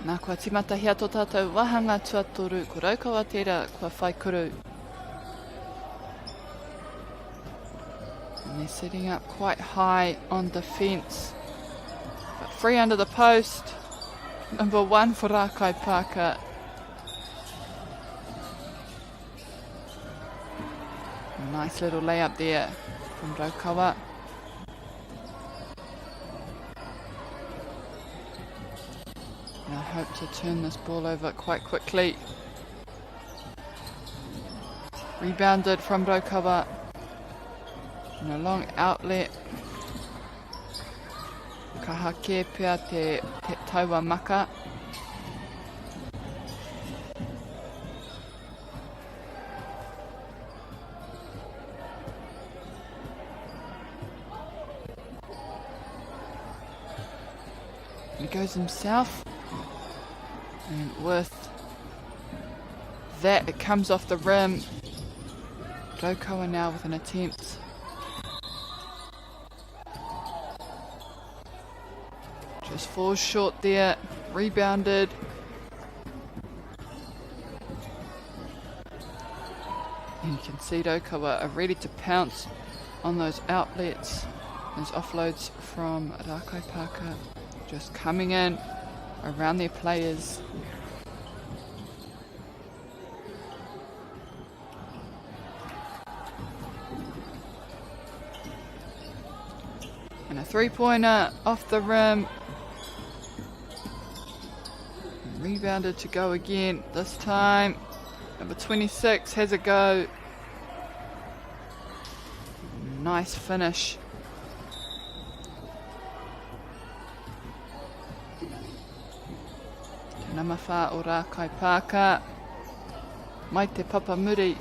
Speaker 1: Nā kua timata hea tō tātou wahanga tuatoru, ko raukawa tērā kua whaikuru. And they're setting up quite high on defence. But free under the post. Number 1 for Rākai Pāka. Nice little layup there from Raukawa. And I hope to turn this ball over quite quickly. Rebounded from Raukawa. And a long outlet. Ka hake pia te taua maka. He goes himself. And with that, it comes off the rim. Raukawa now with an attempt. Just falls short there. Rebounded. And you can see Raukawa are ready to pounce on those outlets. Those offloads from Rākai Pāka just coming in around their players. And a three-pointer off the rim. And rebounded to go again. This time, number 26 has a go. Nice finish. Namawha o Rākai Pāka. Mai te papa muri.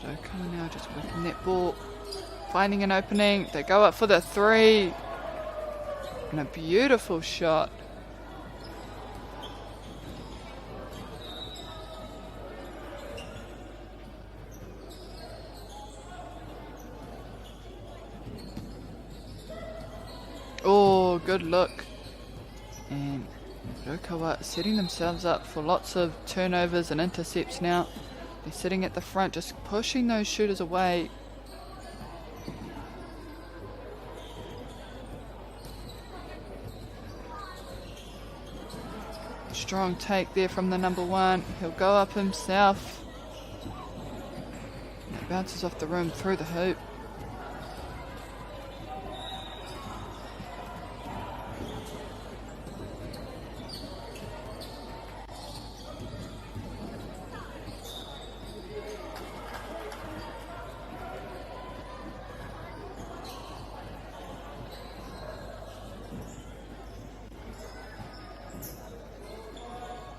Speaker 1: Raukawa now just working that ball. Finding an opening. They go up for the three. And a beautiful shot. Oh, good look. And Raukawa setting themselves up for lots of turnovers and intercepts now. They're sitting at the front, just pushing those shooters away. Strong take there from the number 1. He'll go up himself. It bounces off the rim through the hoop.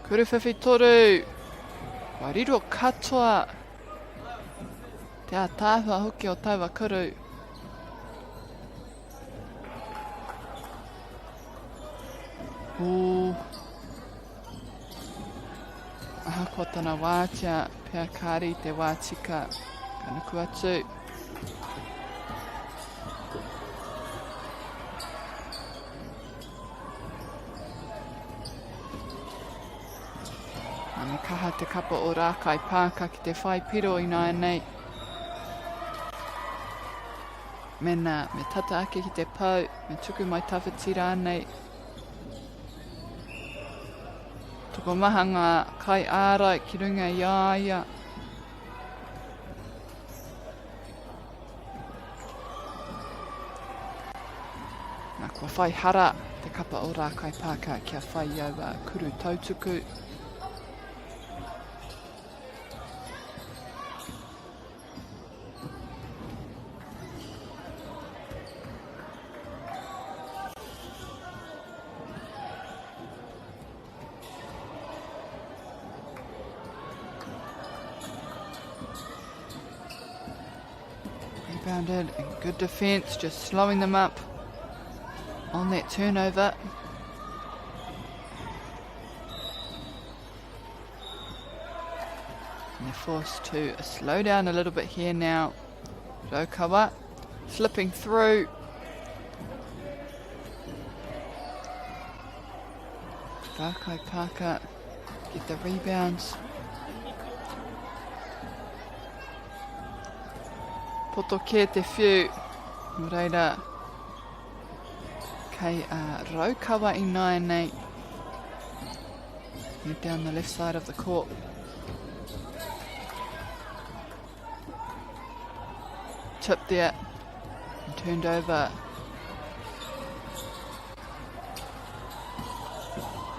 Speaker 1: Kuruwhiwhi toru. Wariro katoa. Te a tāhua hoki o taua kuru. Aha ko tana wātia. Pea kāri te wātika. Ka nuku atu. Me kaha te kapa o rākai pāka ki te whai piro i nei. Mena, me tata ake ki te pau, me tuku mai tawhiti rānei. Toko maha ngā kai ārai ki runga i āia. Nā kua whai hara te kapa o rākai pāka kia whai au kuru tautuku. Rebounded and good defence, just slowing them up on that turnover. And they're forced to slow down a little bit here now. Rokawa slipping through. Rākai Pāka get the rebounds. Poto ke te whiu. Reira. Kei Raukawa i nei. Head down the left side of the court. Tip there. And turned over.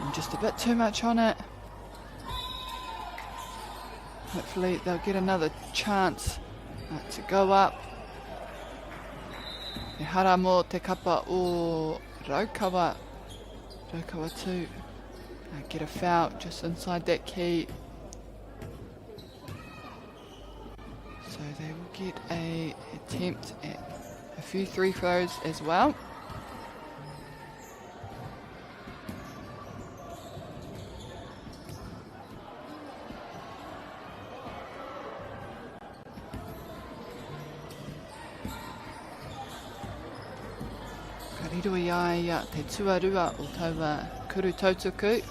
Speaker 1: And just a bit too much on it. Hopefully they'll get another chance to go up. E hara mō te kapa o Raukawa. Raukawa too. Get a foul just inside that key. So they will get a attempt at a few free throws as well. Kariroi ai te tuarua o taua kuru tautuku.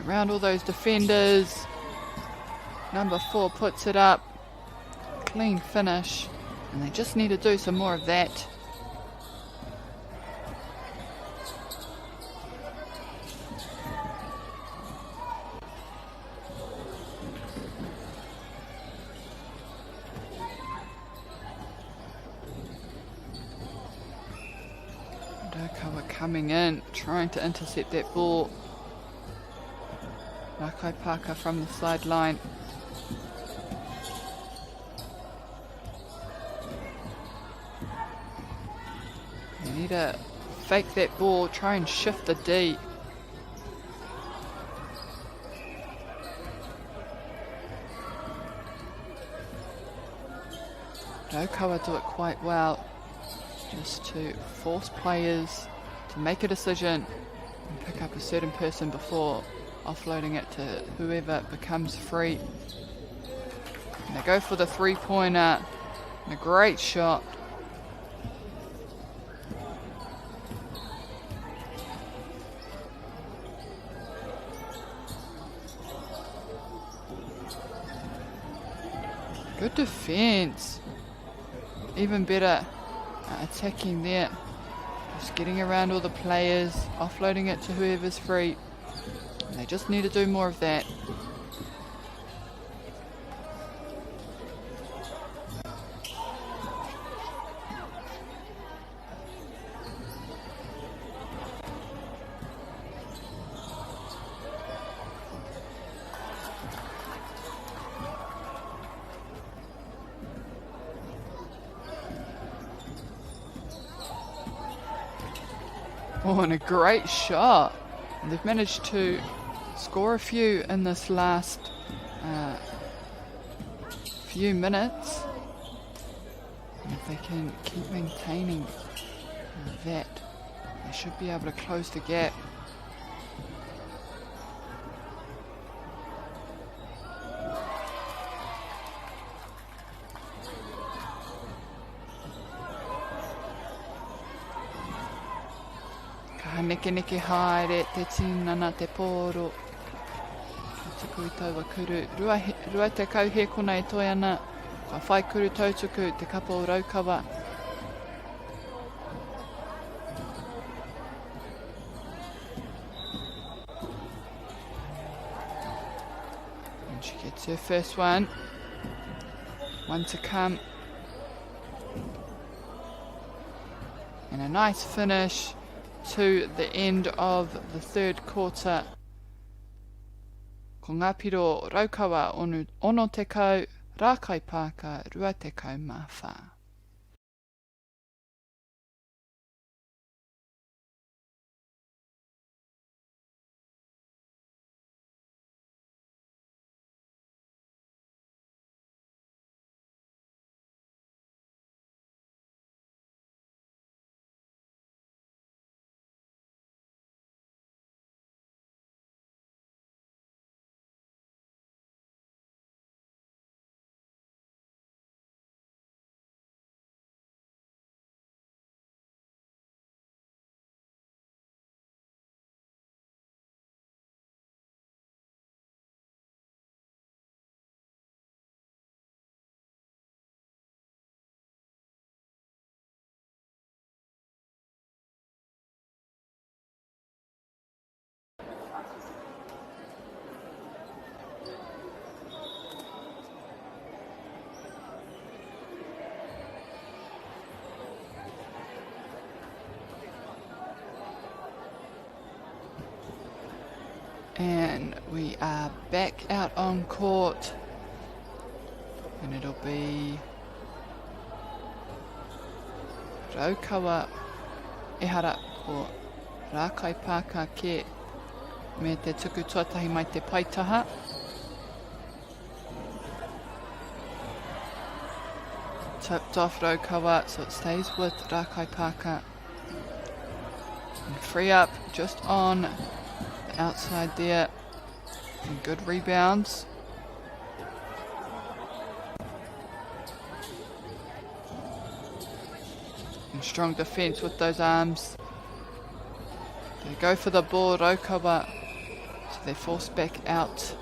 Speaker 1: Around all those defenders. Number 4 puts it up. Clean finish. And they just need to do some more of that. Raukawa coming in, trying to intercept that ball. Rākai Pāka from the sideline. You need to fake that ball, try and shift the D. Raukawa do it quite well, just to force players to make a decision and pick up a certain person before offloading it to whoever becomes free. And they go for the three-pointer. And a great shot. Good defense. Even better attacking there. Just getting around all the players, offloading it to whoever's free. And they just need to do more of that. Oh, and a great shot. And they've managed to score a few in this last few minutes. And if they can keep maintaining that, they should be able to close the gap. Neke haere te tinana te pōro. Te kui tau wa kuru. Rua te kau he kona e toi ana. Ka whai kuru tautuku te kapa o raukawa. And she gets her first one. One to come. And a nice finish to the end of the third quarter. Ko ngā piro raukawa ono te kau, rākai pāka, rua te kau mā whā. And we are back out on court. And it'll be Raukawa Ehara ko Rākai Pāka ke me te tuku tuatahi mai te paitaha. Tipped off Raukawa, so it stays with Rākai Pāka. And free up just on outside there, and good rebounds. And strong defense with those arms. They go for the ball, Raukawa, so they're forced back out.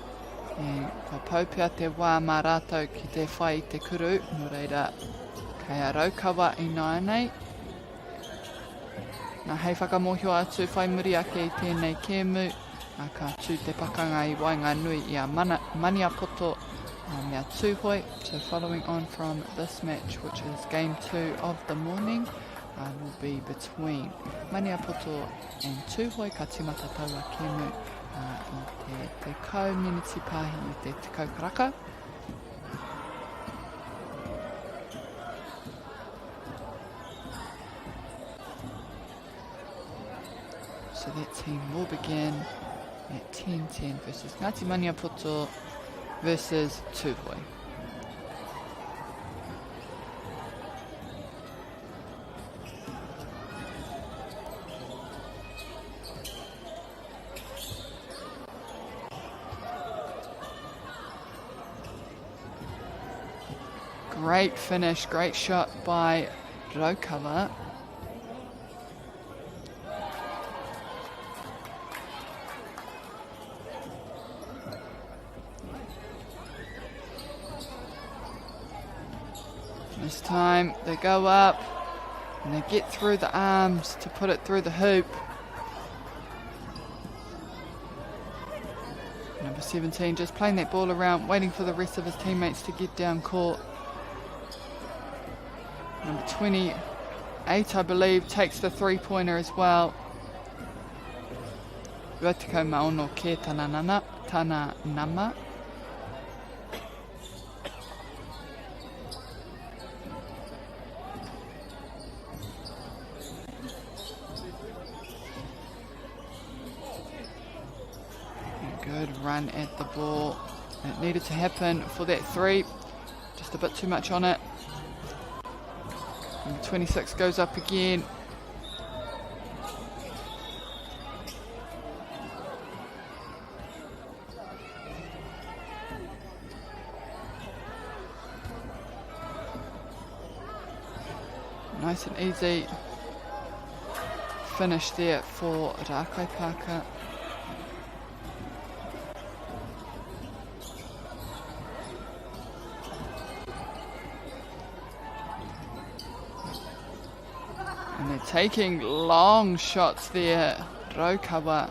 Speaker 1: And ka paupea te wā mā rātou ki te whai te kuru, no reira, kei a Raukawa I nānei. Nā hei whakamohio atu whai muri ake I tēnei kēmu, a ka tū te pakanga I wainga nui I a mania poto mea tūhoi. So following on from this match, which is game 2 of the morning, will be between mania poto and tūhoi ka timata taua kēmu I te kau miniti pahi I te kau karaka. So that team will begin at 10-10 versus Ngāti Maniapoto versus Tūhoi. Great finish, great shot by Raukawa. This time they go up and they get through the arms to put it through the hoop. Number 17 just playing that ball around, waiting for the rest of his teammates to get down court. Number 28, I believe, takes the three-pointer as well. Poitūkohu Māori ke tana nama. Good run at the ball. It needed to happen for that three. Just a bit too much on it. Number 26 goes up again. Nice and easy finish there for Rakaipaka. And they're taking long shots there, Rokawa.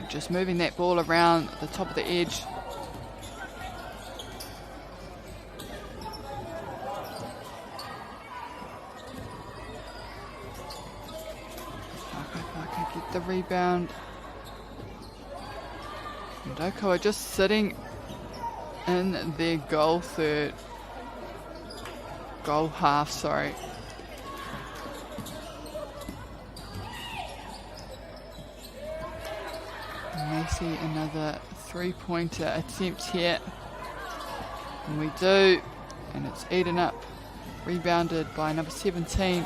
Speaker 1: Just moving that ball around the top of the edge. Get the rebound. And Rotorua just sitting in their goal half, sorry. And they see another three-pointer attempt here. And we do. And it's eaten up. Rebounded by number 17.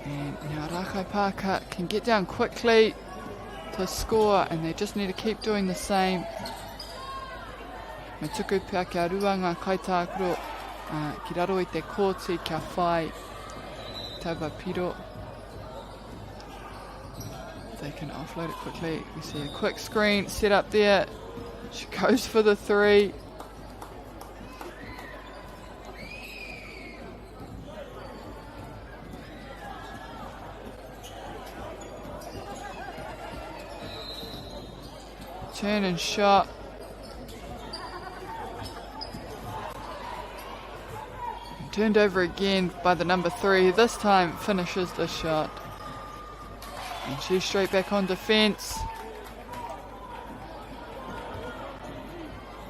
Speaker 1: And now Rakaipaka can get down quickly to score, and they just need to keep doing the same. Me tuku pia kia rua ngā kaitākuro ki raro I te kōti kia whai tauwa piro. They can offload it quickly. We see a quick screen set up there. She goes for the three. Turn and shot. Turned over again by the number 3. This time finishes the shot. And she's straight back on defense.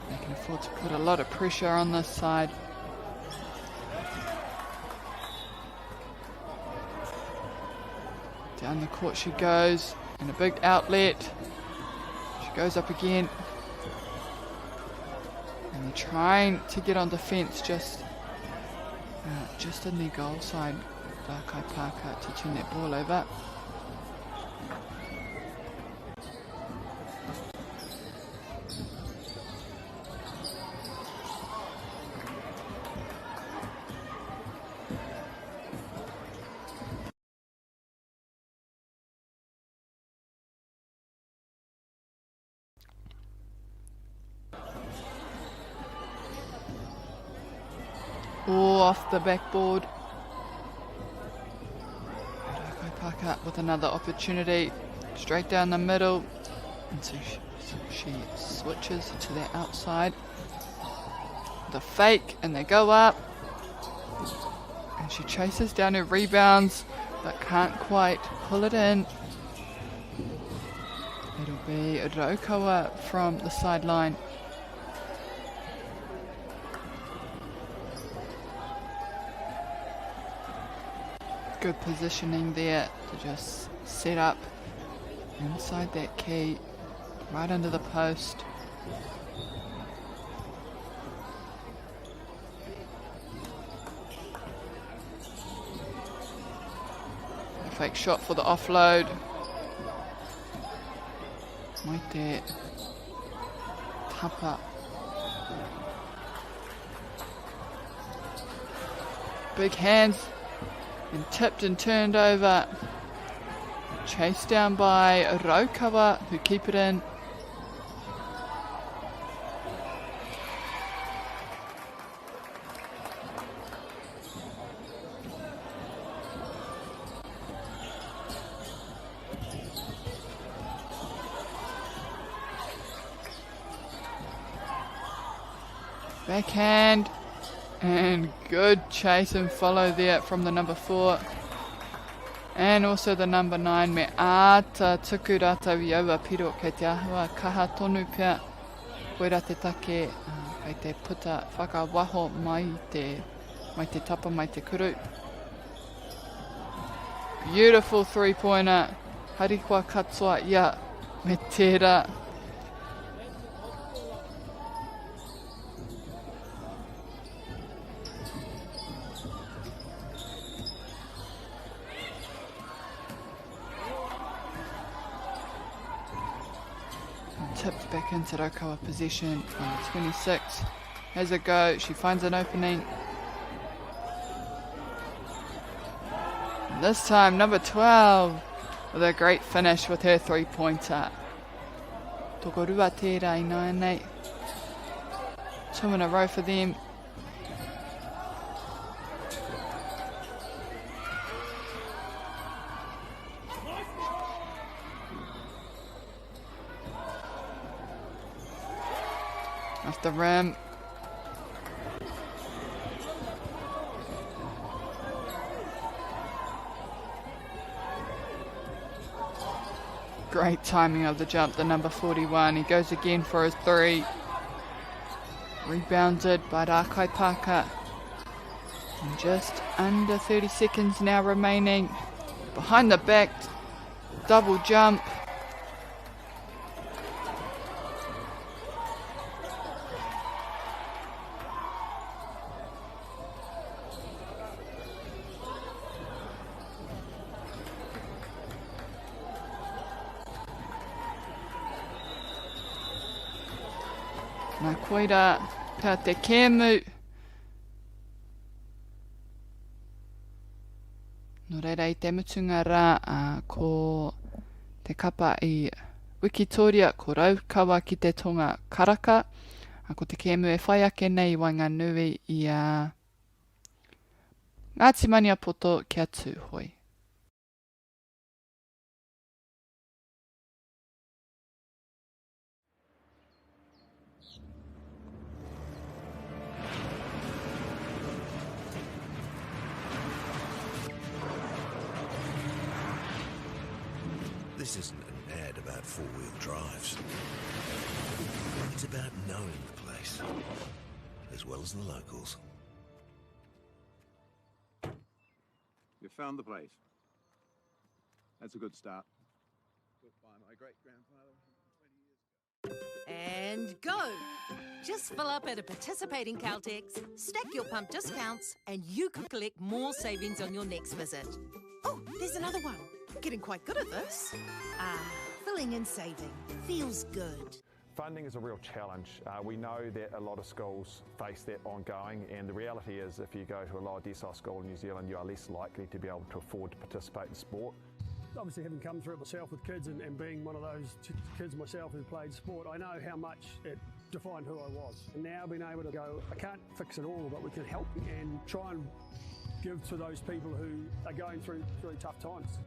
Speaker 1: They can afford to put a lot of pressure on this side. Down the court she goes, and a big outlet. She goes up again. And they're trying to get on defense just in the goal side. Rakaipaka to turn that ball over. Oh, off the backboard. Rakaipaka with another opportunity. Straight down the middle. And so she switches to the outside. The fake, and they go up. And she chases down her rebounds, but can't quite pull it in. It'll be Rotorua from the sideline. Good positioning there to just set up inside that key, right under the post. Fake shot for the offload. Mai te tapa. Big hands and tipped and turned over. Chased down by Rotorua, who keep it in. Backhand and good chase and follow there from the number 4 and also the number 9 me āta tuku rātau I aua piro kei te ahua kaha tonu pia koera te take kei te puta whakawaho mai te tapa mai te kuru. Beautiful 3-pointer harikwa katoa ia me tērā. Tipped back into Rotorua possession. Number 26 has a go. She finds an opening. And this time, number 12 with a great finish with her 3-pointer. Tokorua tērā I nānei. 2 in a row for them. Off the rim. Great timing of the jump, the number 41. He goes again for his 3. Rebounded by Rakai Paka. And just under 30 seconds now remaining. Behind the back, double jump. Nā koira, pia te kēmu. No reira I te mutunga rā, ko te kapa I Wikitoria, ko Raukawa ki te tonga karaka. Ko te kēmu e whai ake nei I wainga nui I Ngāti Mania poto kia tūhoi.
Speaker 2: This isn't an ad about four-wheel drives. It's about knowing the place, as well as the locals.
Speaker 3: You found the place. That's a good start. Built by my great-grandfather 20 years ago.
Speaker 4: And go! Just fill up at a participating Caltex, stack your pump discounts, and you could collect more savings on your next visit. Oh, there's another one. Getting quite good at this. Filling and saving. Feels good.
Speaker 5: Funding is a real challenge. We know that a lot of schools face that ongoing, and the reality is if you go to a lower decile school in New Zealand, you are less likely to be able to afford to participate in sport.
Speaker 6: Obviously, having come through it myself with kids and being one of those kids myself who played sport, I know how much it defined who I was. And now being able to go, I can't fix it all, but we can help and try and give to those people who are going through really tough times.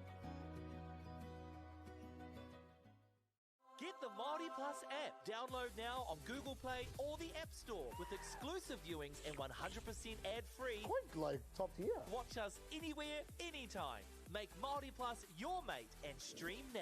Speaker 7: Get the Māori Plus app. Download now on Google Play or the App Store with exclusive viewings and 100% ad-free.
Speaker 8: Quite like top tier.
Speaker 7: Watch us anywhere, anytime. Make Māori Plus your mate and stream now.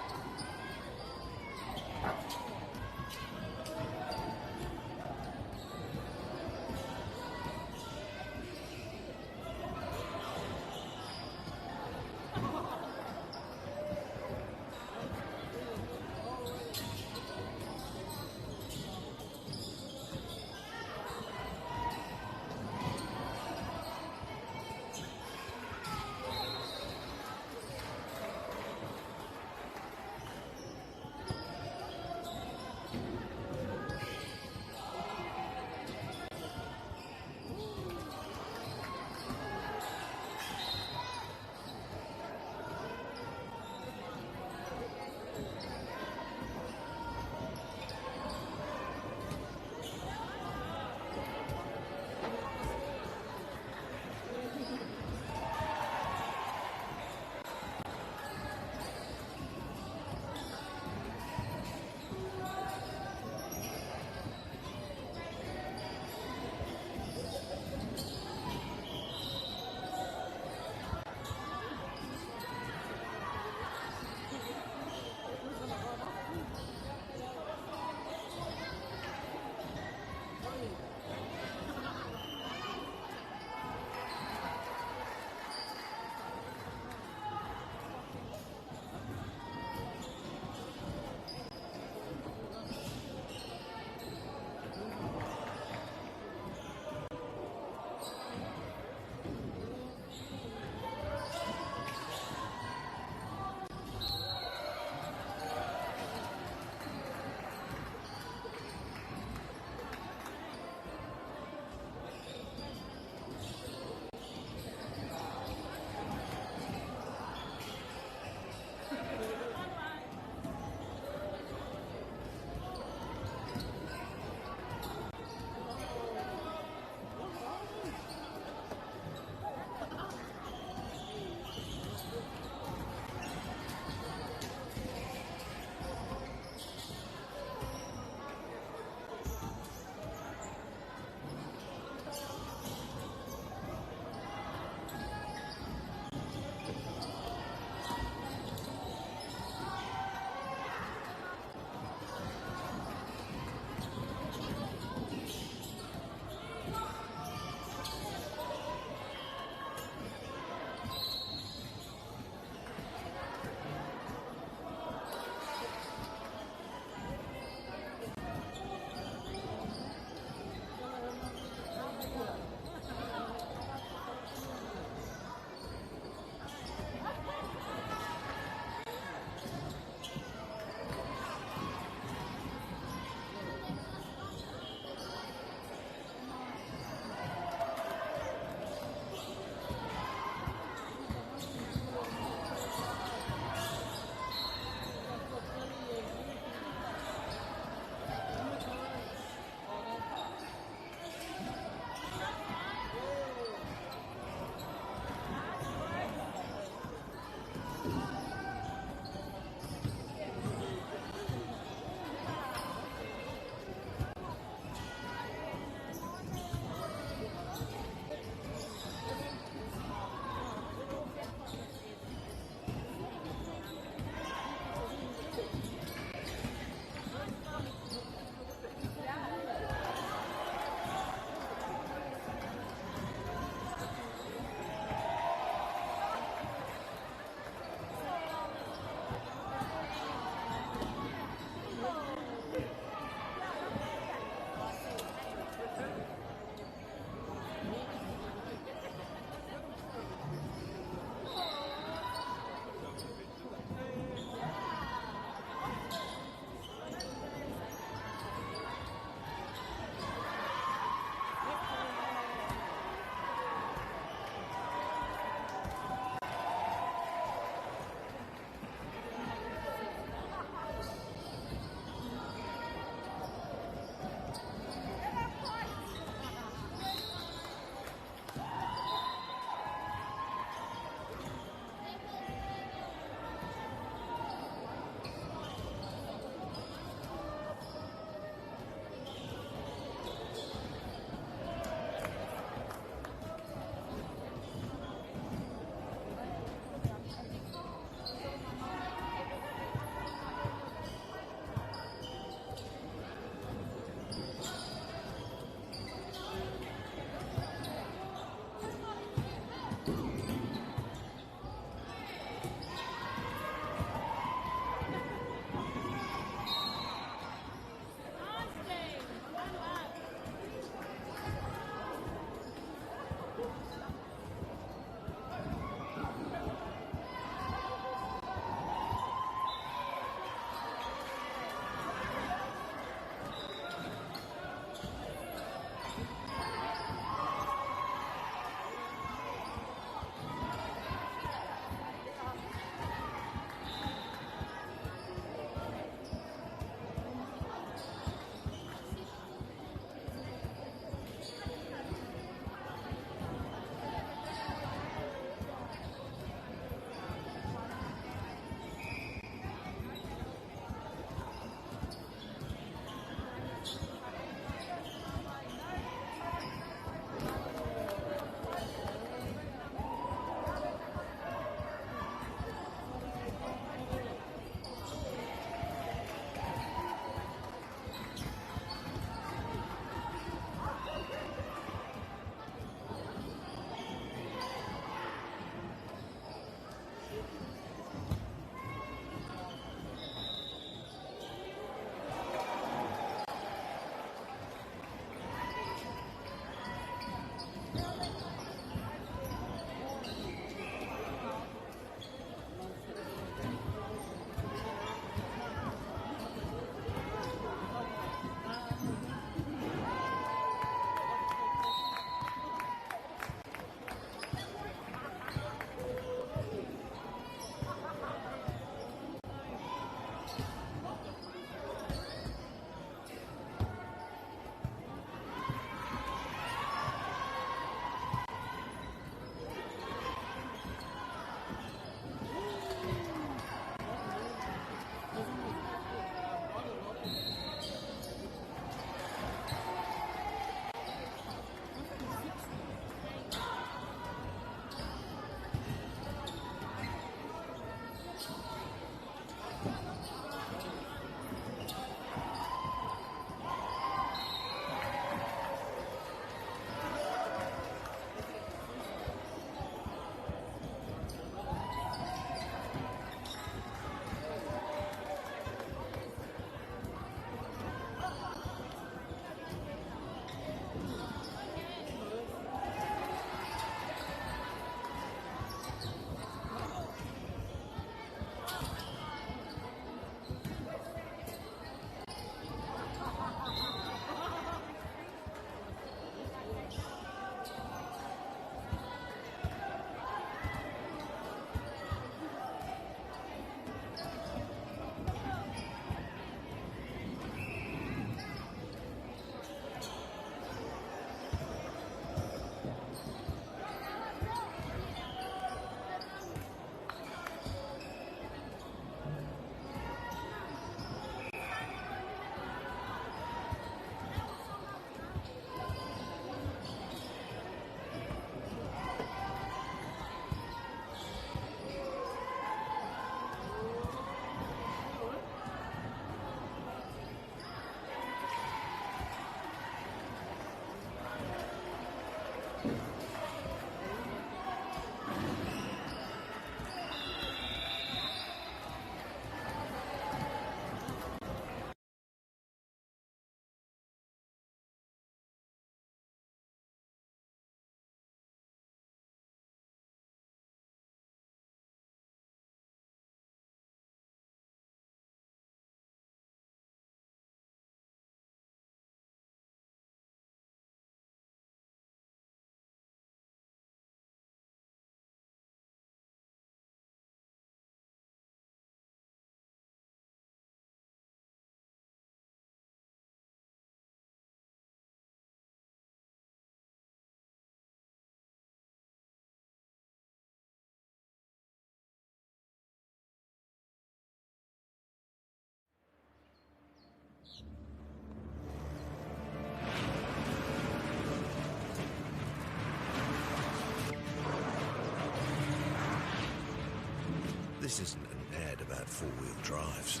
Speaker 2: This isn't an ad about four-wheel drives.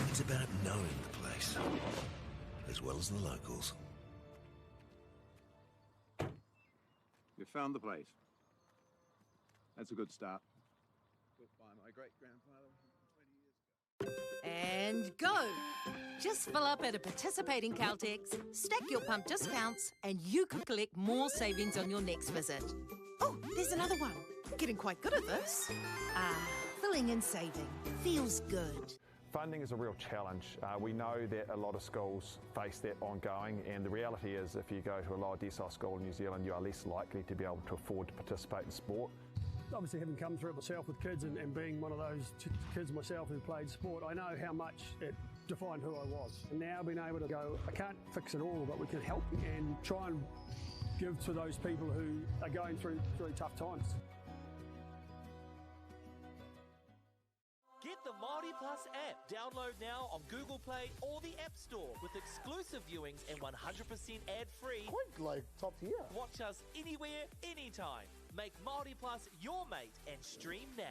Speaker 2: It's about knowing the place, as well as the locals.
Speaker 3: You found the place. That's a good start. Built by my great-grandfather 20 years ago.
Speaker 4: And go! Just fill up at a participating Caltex, stack your pump discounts, and you could collect more savings on your next visit. Oh, there's another one. Getting quite good at this. Filling and saving. Feels good.
Speaker 5: Funding is a real challenge. We know that a lot of schools face that ongoing, and the reality is if you go to a lower decile school in New Zealand, you are less likely to be able to afford to participate in sport.
Speaker 6: Obviously, having come through it myself with kids and being one of those kids myself who played sport, I know how much it defined who I was. And now being able to go, I can't fix it all, but we can help and try and give to those people who are going through really tough times.
Speaker 7: Get the Māori Plus app. Download now on Google Play or the App Store with exclusive viewings and 100% ad-free.
Speaker 8: Quite like top tier.
Speaker 7: Watch us anywhere, anytime. Make Māori Plus your mate and stream now.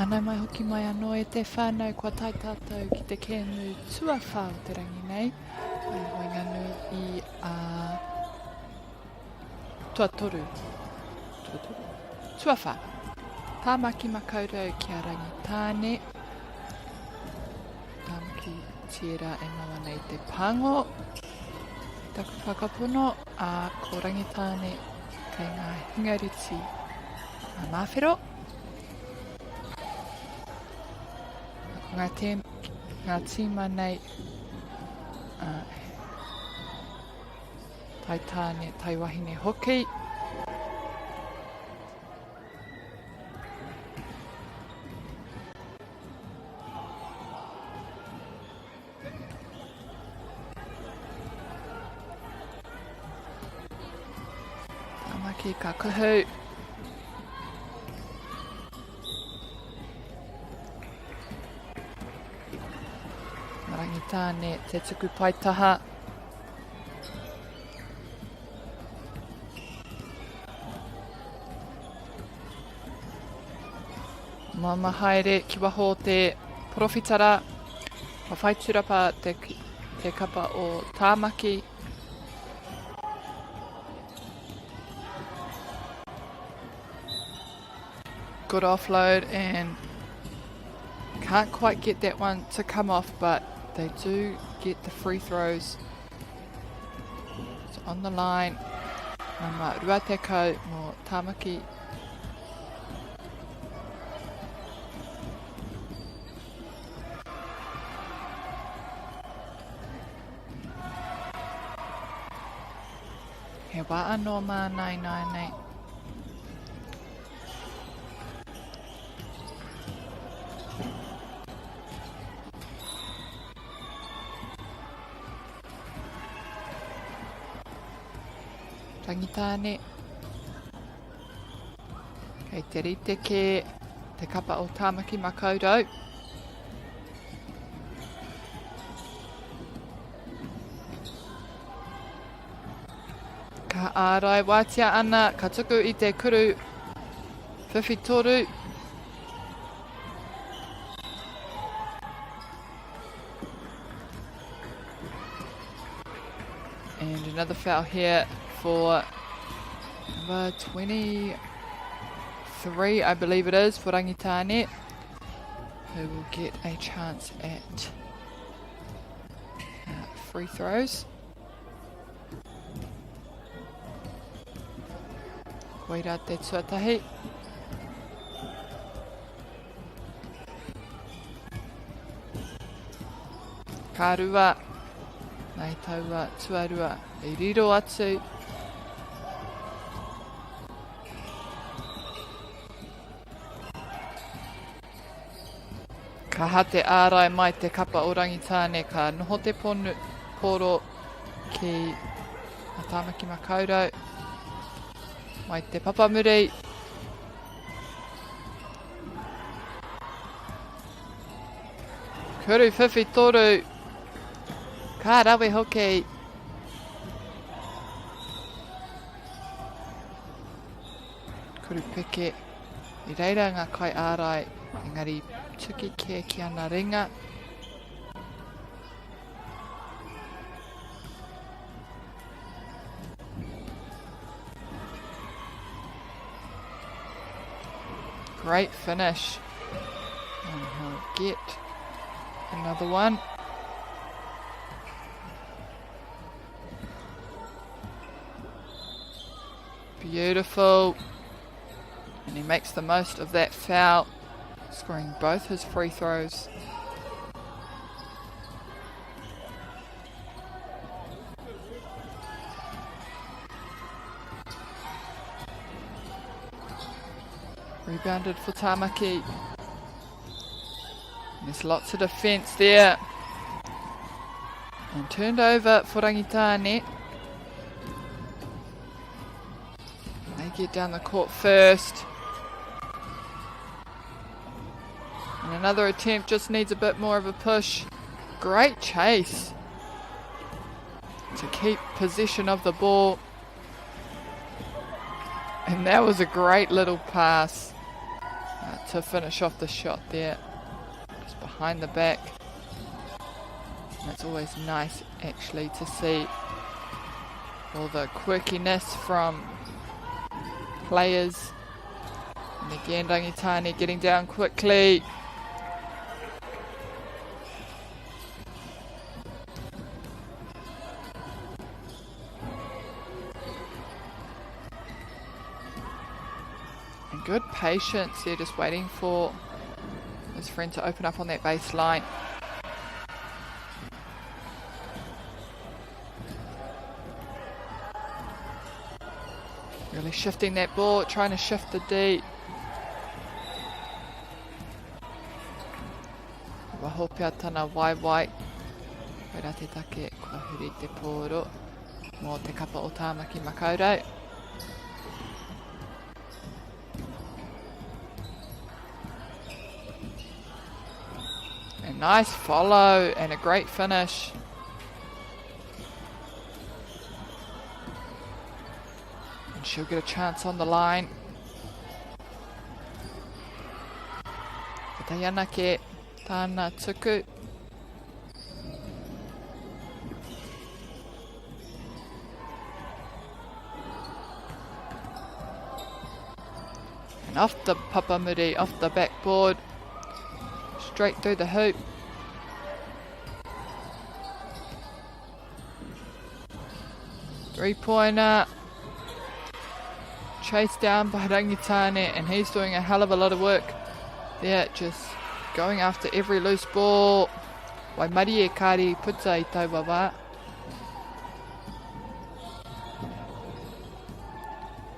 Speaker 1: Ana mai hoki mai anō e te whānau kua tai tātou ki te kēmu tuawha o te rangi nei. Ai hoi nganu I a tuatoru. Tuawha. Tāmaki makaurau ki a rangi tāne. Tāmaki tiera e mawa nei te pango. Taku whakapono a ko rangi tāne kei ngā hingariti a mawhero. Ngā tīma nei tai tāne, tai wahine hoki. Tamaki ka kuhu. Marangi tāne, te tuku paitaha. Mama haere ki waho te profitara. Ka whaiturapa te kapa o tāmaki. Good offload and can't quite get that one to come off, but they do get the free throws. It's on the line. Mama ruateko mo tāmaki. He wā anō mānai nei. Rangi tāne. Kei te rite ke te kapa o tāmaki makaurau. Ka ārai wātia ana, ka tuku I te kuru whiwhitoru. And another foul here for number 23, I believe it is, for Rangitane, who will get a chance at free throws. Koira te tuatahi. Ka rua, nei taua tuarua, I riro atu. Ka hate ārai mai te kapa o Rangitane, ka noho te poro ki a tāmaki makaurau. Mai te papamuri. Kuru whiwhitoru. Ka rawe hoki. Kuru peke. I reira ngā kai ārai. Engari tuki ke ki ana ringa. Great finish. And he'll get another one. Beautiful. And he makes the most of that foul, scoring both his free throws. Rebounded for Tamaki. There's lots of defence there. And turned over for Rangitane. They get down the court first. And another attempt, just needs a bit more of a push. Great chase to keep possession of the ball. And that was a great little pass. to finish off the shot there, just behind the back. And it's always nice actually to see all the quirkiness from players. And again, Rangitane getting down quickly. And good patience here, just waiting for his friend to open up on that baseline. Really shifting that ball, trying to shift the D. Wahopia tana waiwai. Wera te take kua huri te pōro mō te kapa o Tāmaki Makaurau. A nice follow and a great finish. And she'll get a chance on the line. Tayanake Tāna tuku. And off the Papamuri, off the backboard. Straight through the hoop. Three-pointer. Chased down by Rangitane, and he's doing a hell of a lot of work there, just going after every loose ball. Wai mari e kari puta I taua wā.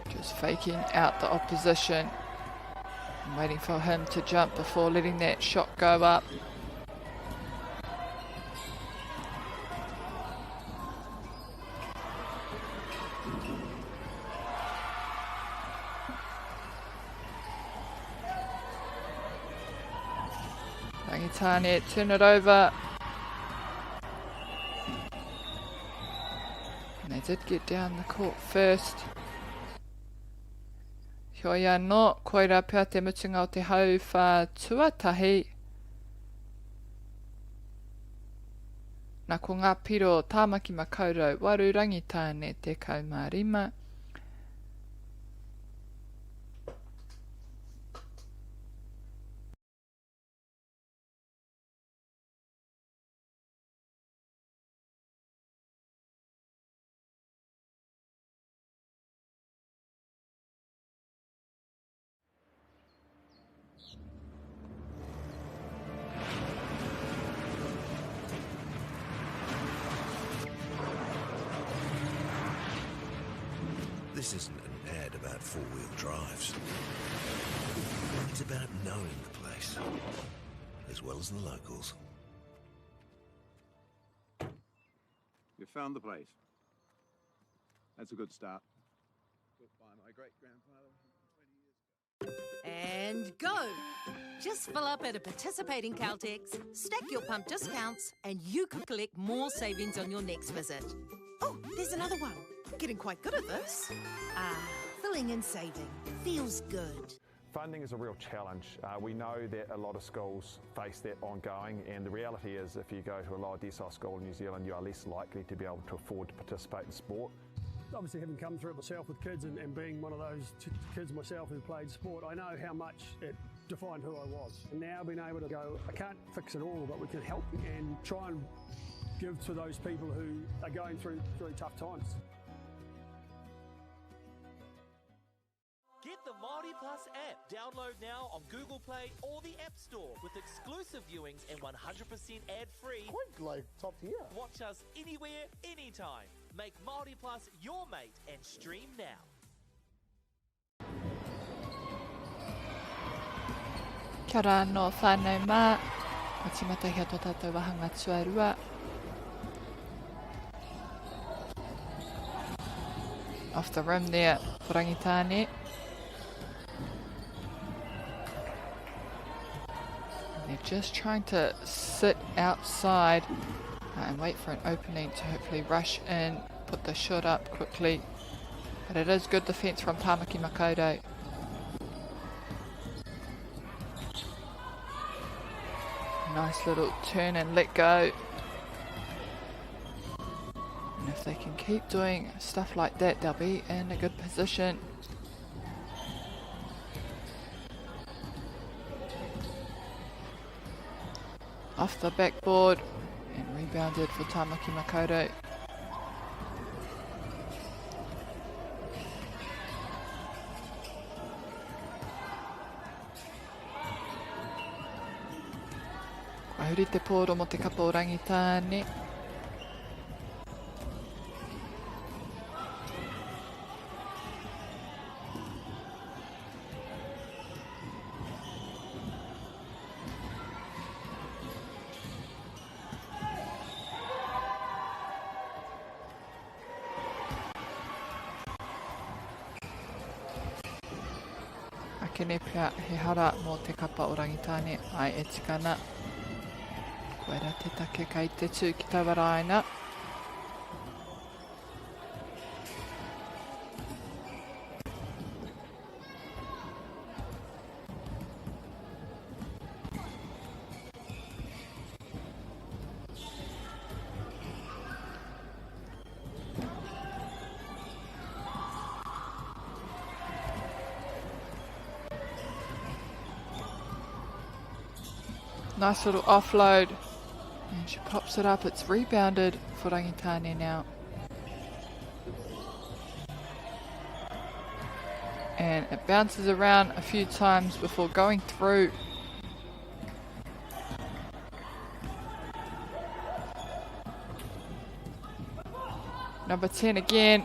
Speaker 1: Just faking out the opposition. I'm waiting for him to jump before letting that shot go up. Rangitane, turn it over. And they did get down the court first. Hioia no, koira pia te mutunga o te hau wha tuatahi. Nā ko ngā piro Tāmaki Makaurau, waru Rangitane te kaumārima.
Speaker 2: This isn't an ad about four-wheel drives. It's about knowing the place, as well as the locals.
Speaker 3: You found the place. That's a good start. Built by my great-grandfather 20 years ago.
Speaker 4: And go! Just fill up at a participating Caltex, stack your pump discounts, and you could collect more savings on your next visit. Oh, there's another one. Getting quite good at this. Filling and saving. Feels good.
Speaker 5: Funding is a real challenge. We know that a lot of schools face that ongoing, and the reality is if you go to a lower decile school in New Zealand, you are less likely to be able to afford to participate in sport.
Speaker 6: Obviously, having come through it myself with kids and being one of those kids myself who played sport, I know how much it defined who I was. And now being able to go, I can't fix it all, but we can help and try and give to those people who are going through really tough times.
Speaker 7: Get the Māori Plus app. Download now on Google Play or the App Store with exclusive viewings and 100% ad-free.
Speaker 8: Quite like top tier.
Speaker 7: Watch us anywhere, anytime. Make Māori Plus your mate and stream now.
Speaker 1: Kia ora no whānau mā. O timata hea tō tātou wahanga tuarua. Off the rim there for Rangitane. They're just trying to sit outside and wait for an opening to hopefully rush in, put the shot up quickly. But it is good defence from Tāmaki Makaurau. Nice little turn and let go. And if they can keep doing stuff like that, they'll be in a good position. Off the backboard and rebounded for Tamaki Makaurau. Huri te pōro mo te kapa o rangitāne. Akene pia he hara mo te kapa o rangitāne ai e tikana. Koera te take kai te tū ki tawaraina. Nice little offload. And she pops it up. It's rebounded for Rangitane now. And it bounces around a few times before going through. Number 10 again.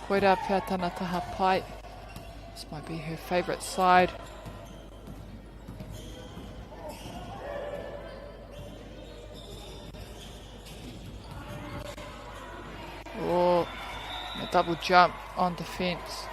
Speaker 1: Koera pia tana taha pai. This might be her favourite side. Oh, a double jump on defence.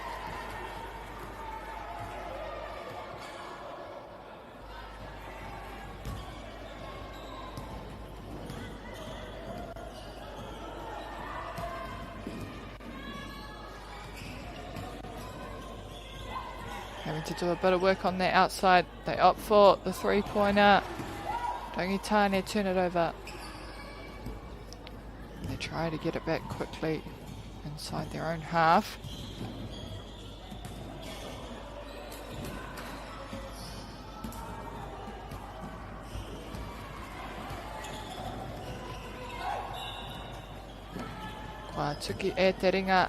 Speaker 1: Having to do a bit of work on their outside. They opt for the three-pointer. Rangitane turn it over. They try to get it back quickly inside their own half. Kua tuki e te ringa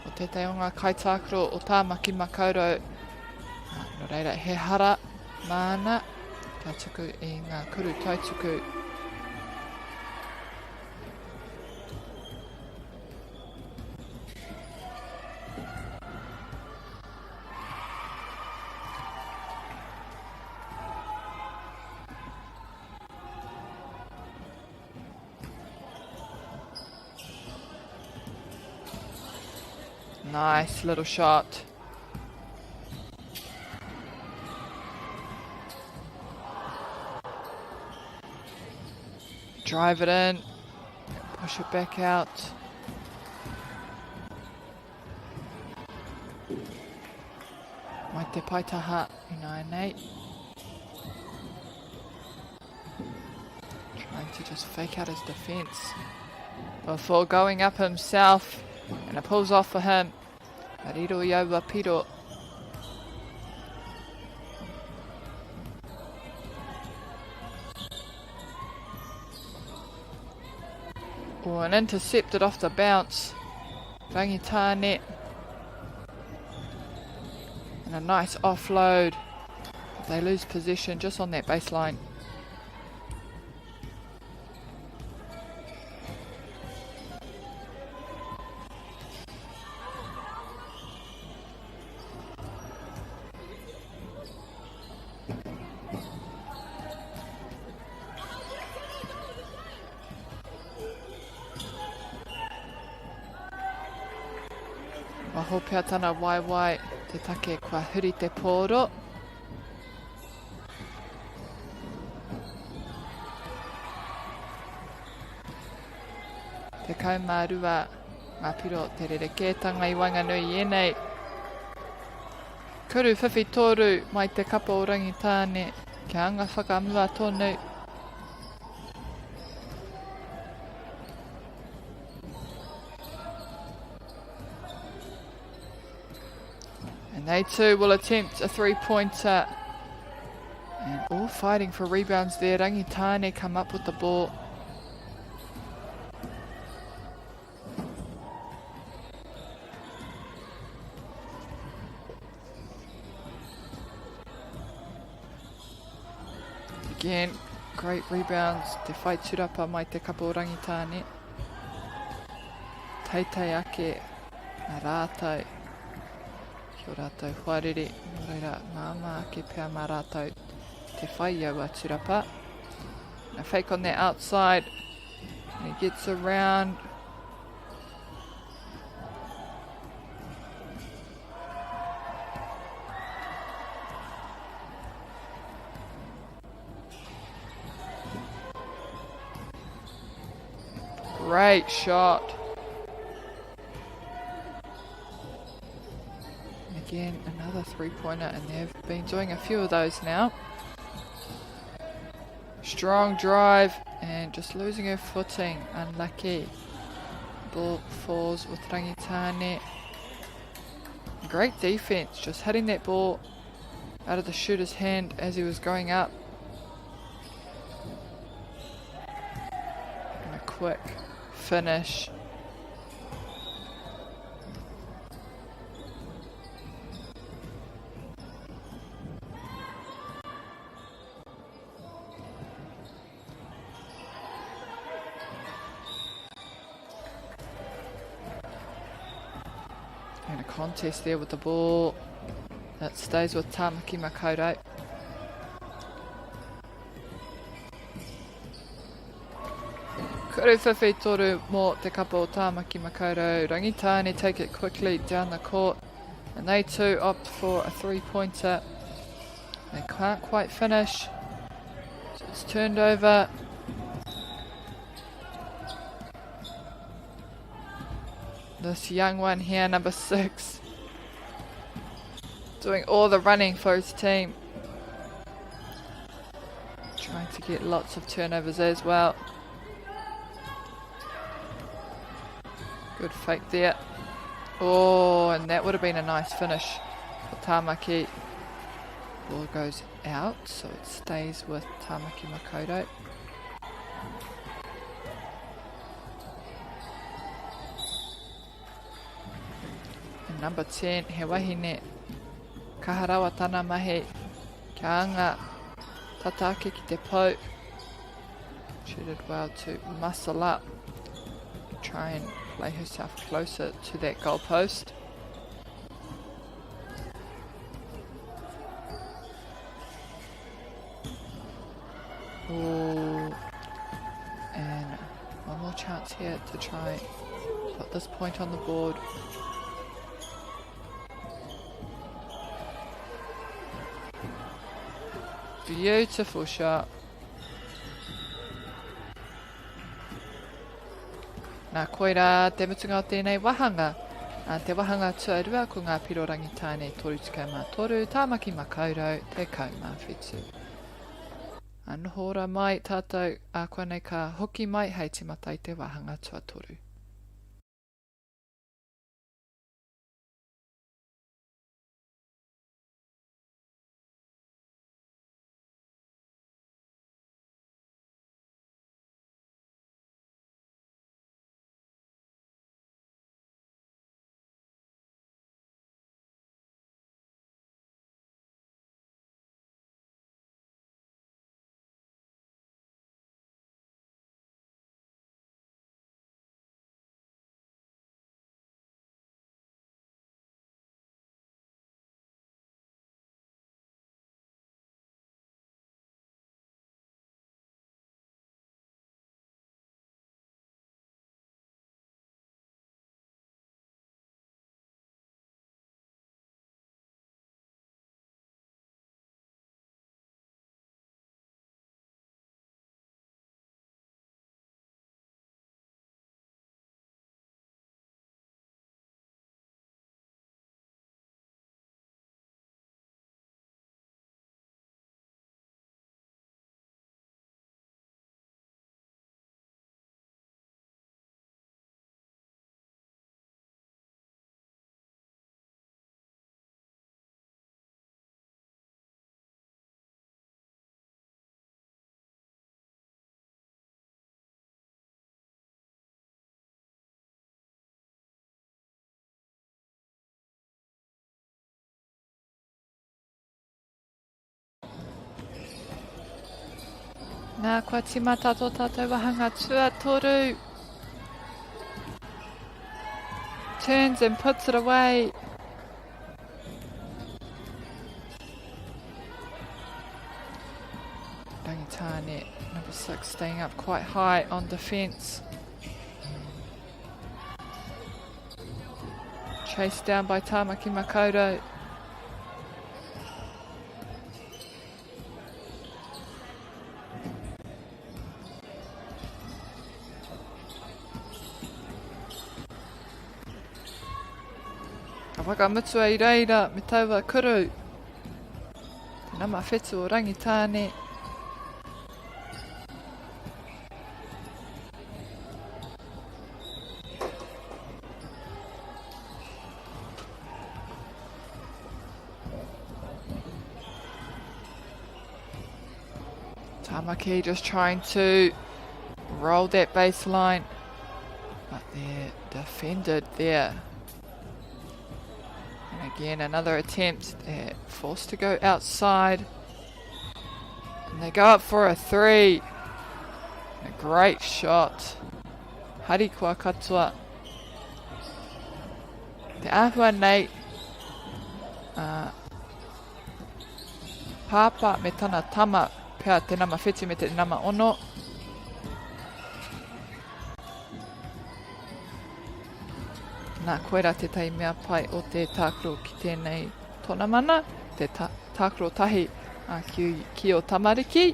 Speaker 1: o te taonga kaitākaro o Tāmaki Makaurau. No reira he hara mana ka tuku i ngā kuru taituku. Nice little shot. Drive it in. Push it back out. Mai te paitaha I 9-8. Trying to just fake out his defence before going up himself. And it pulls off for him. Ariro Iaua Piro. Oh, and intercepted off the bounce. Rangitane. And a nice offload. They lose possession just on that baseline. Waho pia tana waiwai te take kua huri te pōro. Te kaumārua ngā piro te rerekētanga I Wanganui ienei. Kuru whiwhi tōru mai te kapa o Rangitāne. Kia anga whakamua tonu. And they too will attempt a three-pointer. And all fighting for rebounds there. Rangitane come up with the ball. Again, great rebounds. Te whai turapa mai te kapo Rangitane. Teitei ake a rātou. Kia rātou wharere. Nō reira, māma ake pēr mā rātou. Te whai au a turapa. A fake on the outside. And he gets around. Great shot. And again, another three-pointer, and they've been doing a few of those now. Strong drive, and just losing her footing. Unlucky. Ball falls with Rangitane. Great defense, just hitting that ball out of the shooter's hand as he was going up. And a quick finish. And a contest there with the ball. That stays with Tamaki Makaurau. Kuruwhiwhi toru mō te kapa o Tāmaki Makaurau. Rangitane take it quickly down the court. And they too opt for a three-pointer. They can't quite finish. So it's turned over. This young one here, number 6. Doing all the running for his team. Trying to get lots of turnovers as well. Good fake there. Oh, and that would have been a nice finish for Tāmaki. Ball goes out, so it stays with Tāmaki Makaurau. And number 10, he wahine. Kaharawa tana mahi. Kia anga tatake ki te pou. She did well to muscle up. Try and play herself closer to that goalpost. Ooh. And one more chance here to try and put this point on the board. Beautiful shot. Nā koera te mutunga o tēnei wahanga. Te wahanga tuarua ko ngā piro Rangitane 33, Tāmaki Makaurau te kaumāwhitu. Anohora mai tātou a koe nei ka hoki mai hei te matai te wahanga tuatoru. Nā kua tīmata tō tātou wahanga tua toru. Turns and puts it away. Rangitane, number 6, staying up quite high on defence. Chased down by Tāmaki Makaurau. Ka whakamutua I reira me taua kuru. Te nama whetu o Rangitane. Tamaki just trying to roll that baseline, but they're defended there. And again, another attempt. They're forced to go outside, and they go up for a 3. A great shot. Hari kua katoa. Te āhua nei pāpā me tana tama pēr te nama whetu me te nama ono. Nā koera te tai mea pai o te tākro ki tēnei tōna mana, te tākro tahi ki o tamariki.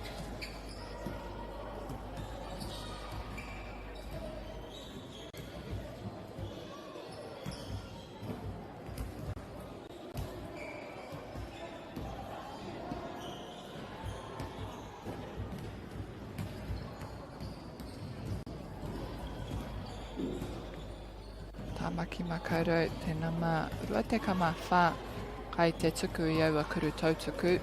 Speaker 1: Tāmaki Makaurau, te nama rua te kamawha, kai te tuku I aua kuru tautuku.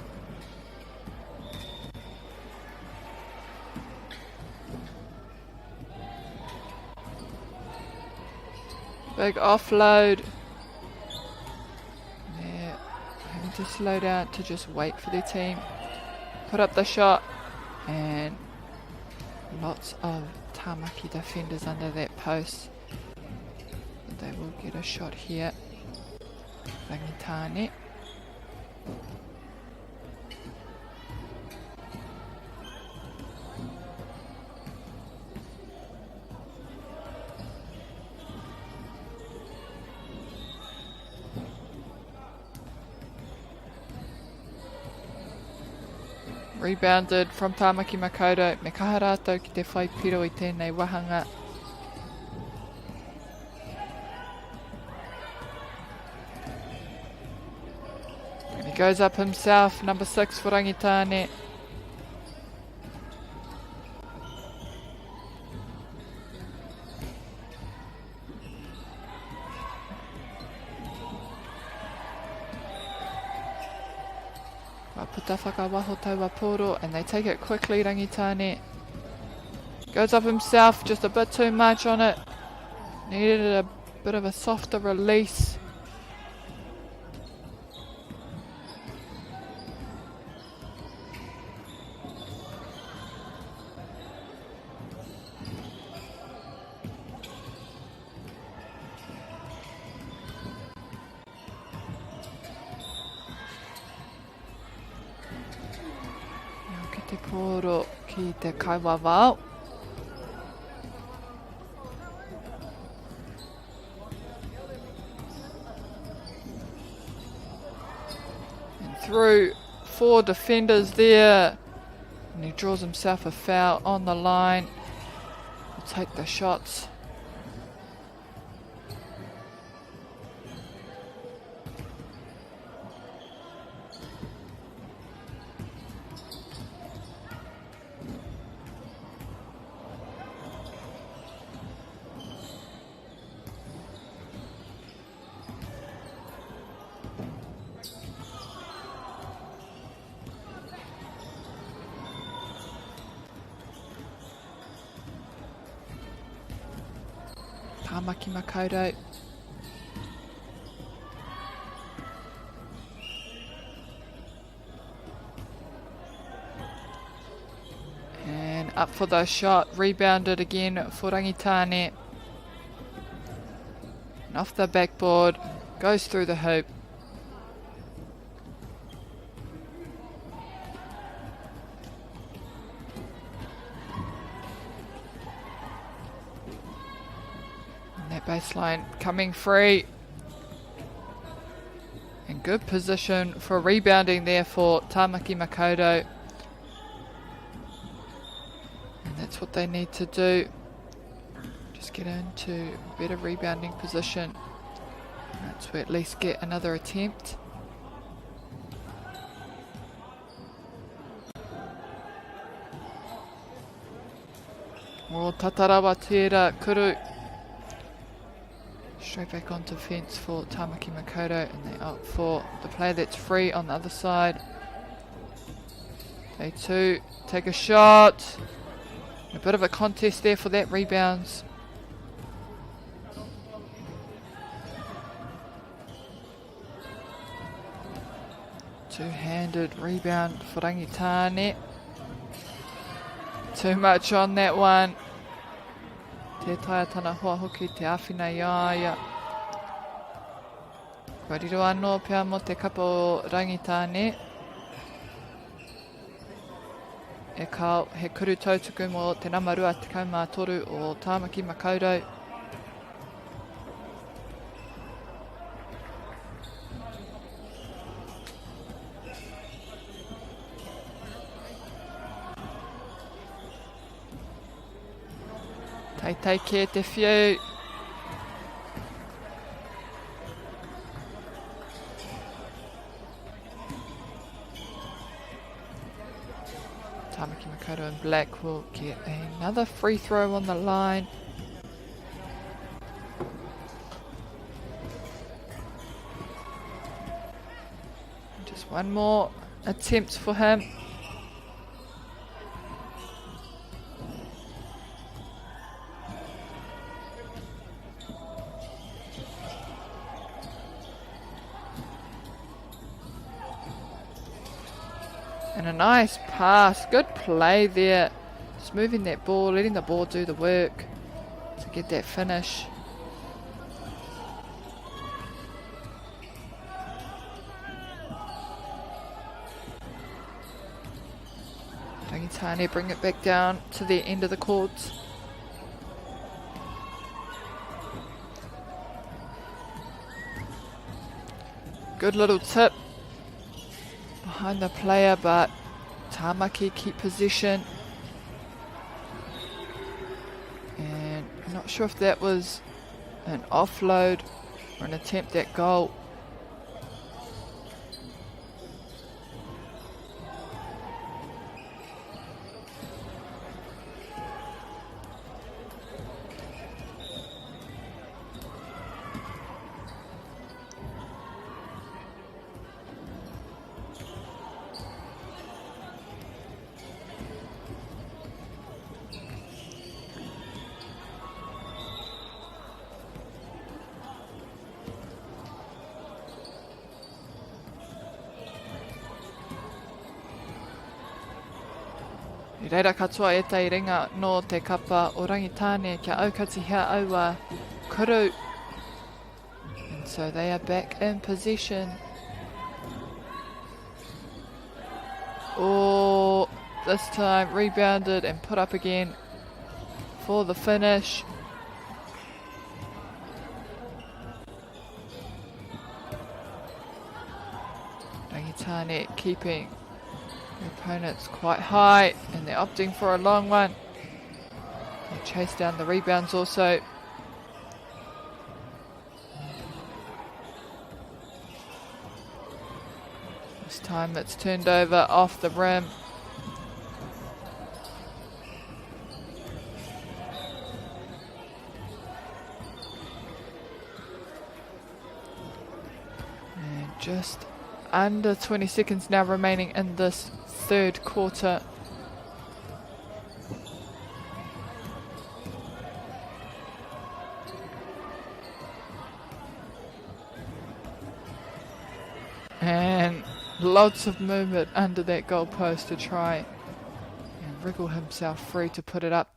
Speaker 1: Big offload. They're having to slow down to just wait for their team. Put up the shot, and lots of Tāmaki defenders under that post. They will get a shot here. Rangitane. Rebounded from Tāmaki Makaurau. Me kaha rātou ki te whai piro I tēnei wahanga. He goes up himself, number 6 for Rangitane. Puta whakawaho taua poro, and they take it quickly, Rangitane. Goes up himself, just a bit too much on it. Needed a bit of a softer release. Te poro ki te kaiwawao. And through 4 defenders there. And he draws himself a foul on the line. He'll take the shots. Tāmaki Makaurau. And Up for the shot, rebounded again for Rangitane. And off the backboard, goes through the hoop. And that baseline coming free. And good position for rebounding there for Tamaki Makaurau. And that's what they need to do. Just get into better rebounding position. That's where at least get another attempt. Oh, Tatarawa Tera Kuru. Straight back onto fence for Tamaki Makaurau, and they opt for the player that's free on the other side. They too take a shot. A bit of a contest there for that rebounds. Two-handed rebound for Rangitane. Too much on that one. Te taia tana hoa hoki te awhina iaia. Kua riro anō pia mo te kapa o Rangitane. E kao he kuru tautuku mo te namarua te kaumātoru o Tamaki Makaurau. Tei ke te whiu. Tamaki Makaurau in black will get another free throw on the line. Just one more attempt for him. And a nice pass, good play there. Just moving that ball, letting the ball do the work to get that finish. Rangitane bring it back down to the end of the court. Good little tip behind the player, but Tamaki keep possession. And I'm not sure if that was an offload or an attempt at goal. I reira katoa e tei ringa no te kapa o Rangitane kia aukati hea aua kuru. And so they are back in possession. Oh, this time rebounded and put up again for the finish. Rangitane keeping the opponents quite high, and they're opting for a long one. They chase down the rebounds also. This time it's turned over off the rim. And just under 20 seconds now remaining in this third quarter. And lots of movement under that goalpost to try and wriggle himself free to put it up.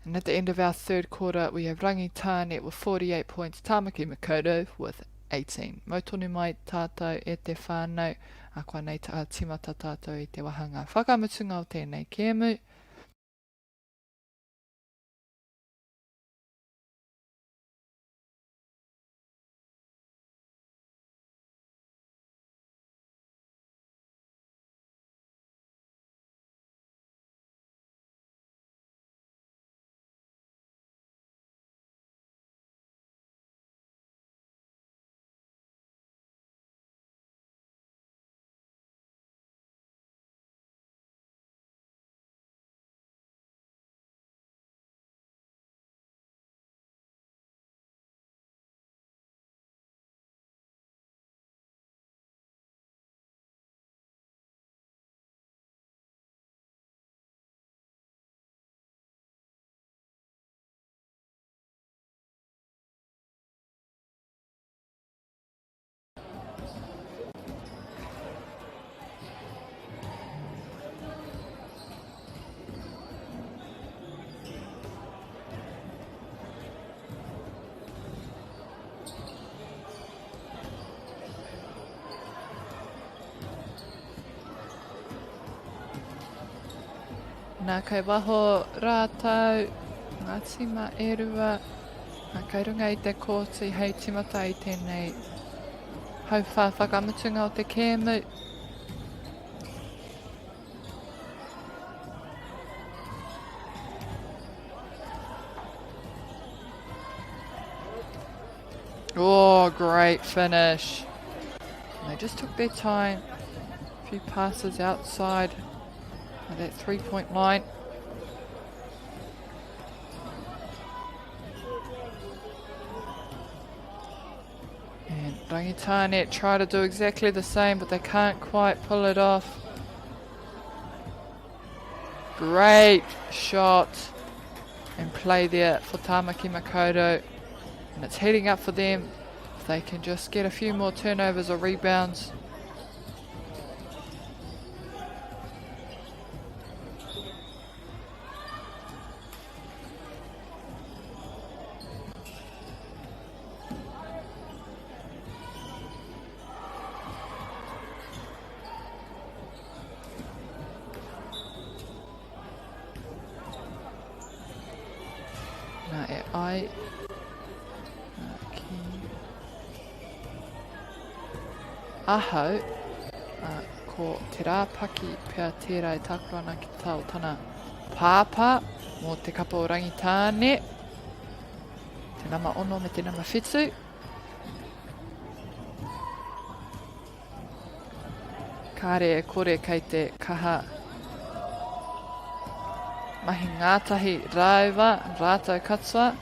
Speaker 1: And at the end of our third quarter, we have Rangitane with 48 points, Tamaki Makaurau with 18. Mautonu mai tātou e te whānau, a kua nei ta timata tātou i te wahanga. Whakamutunga o tēnei kēmu. Nā kai waho rātau, ngā tima e rua, nā kai runga i te kōti hei timata i tēnei hauwha whakamutunga o te kēmu. Oh, great finish. And they just took their time. A few passes outside at that 3-point line. And Rangitane try to do exactly the same, but they can't quite pull it off. Great shot and play there for Tamaki Makaurau. And it's heating up for them if they can just get a few more turnovers or rebounds. Ahau, ko te rāpaki pia tērā e tākura ana ki tau tana pāpā mō te kapa o Rangitane. Te nama ono me te nama whetū. Kāre e kore kei te kaha mahi ngātahi rāua, rātau katua.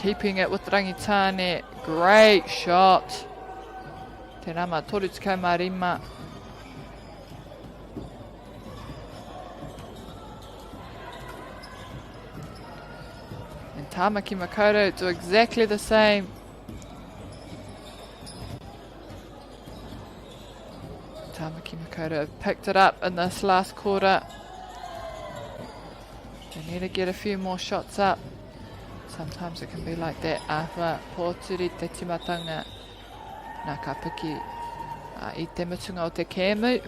Speaker 1: Keeping it with Rangitane, great shot. Te rama torutukau marima. And Tamaki Makaurau do exactly the same. Tamaki Makaurau have picked it up in this last quarter. They need to get a few more shots up. Sometimes it can be like that. Ahua, pōturi te timatanga. Nā ka piki i te mutunga o te kēmu.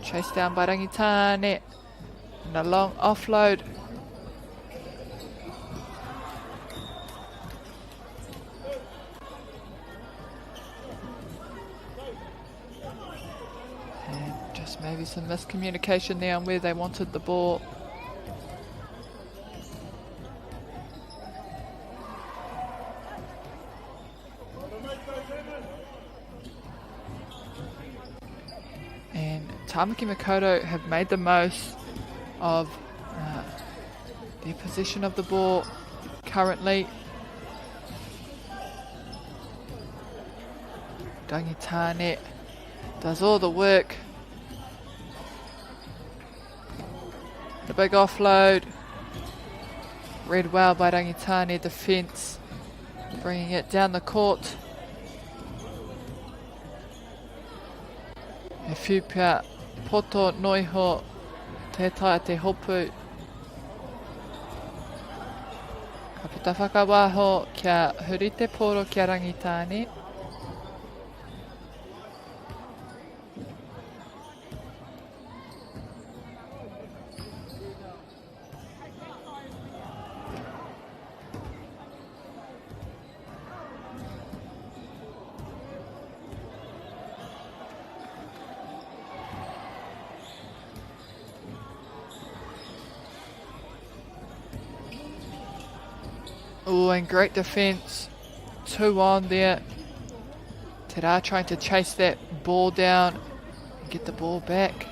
Speaker 1: Chased down by Rangitane. And a long offload. And just maybe some miscommunication there on where they wanted the ball. Tamaki Makaurau have made the most of their possession of the ball currently. Rangitane does all the work. The big offload. Read well by Rangitane, defence. Bringing it down the court. E whiupia poto noiho te tae te hopu. Ka puta whakawaho kia hurite poro kia Rangitane. Oh, and great defence. 2 on there. Te Rā trying to chase that ball down and get the ball back.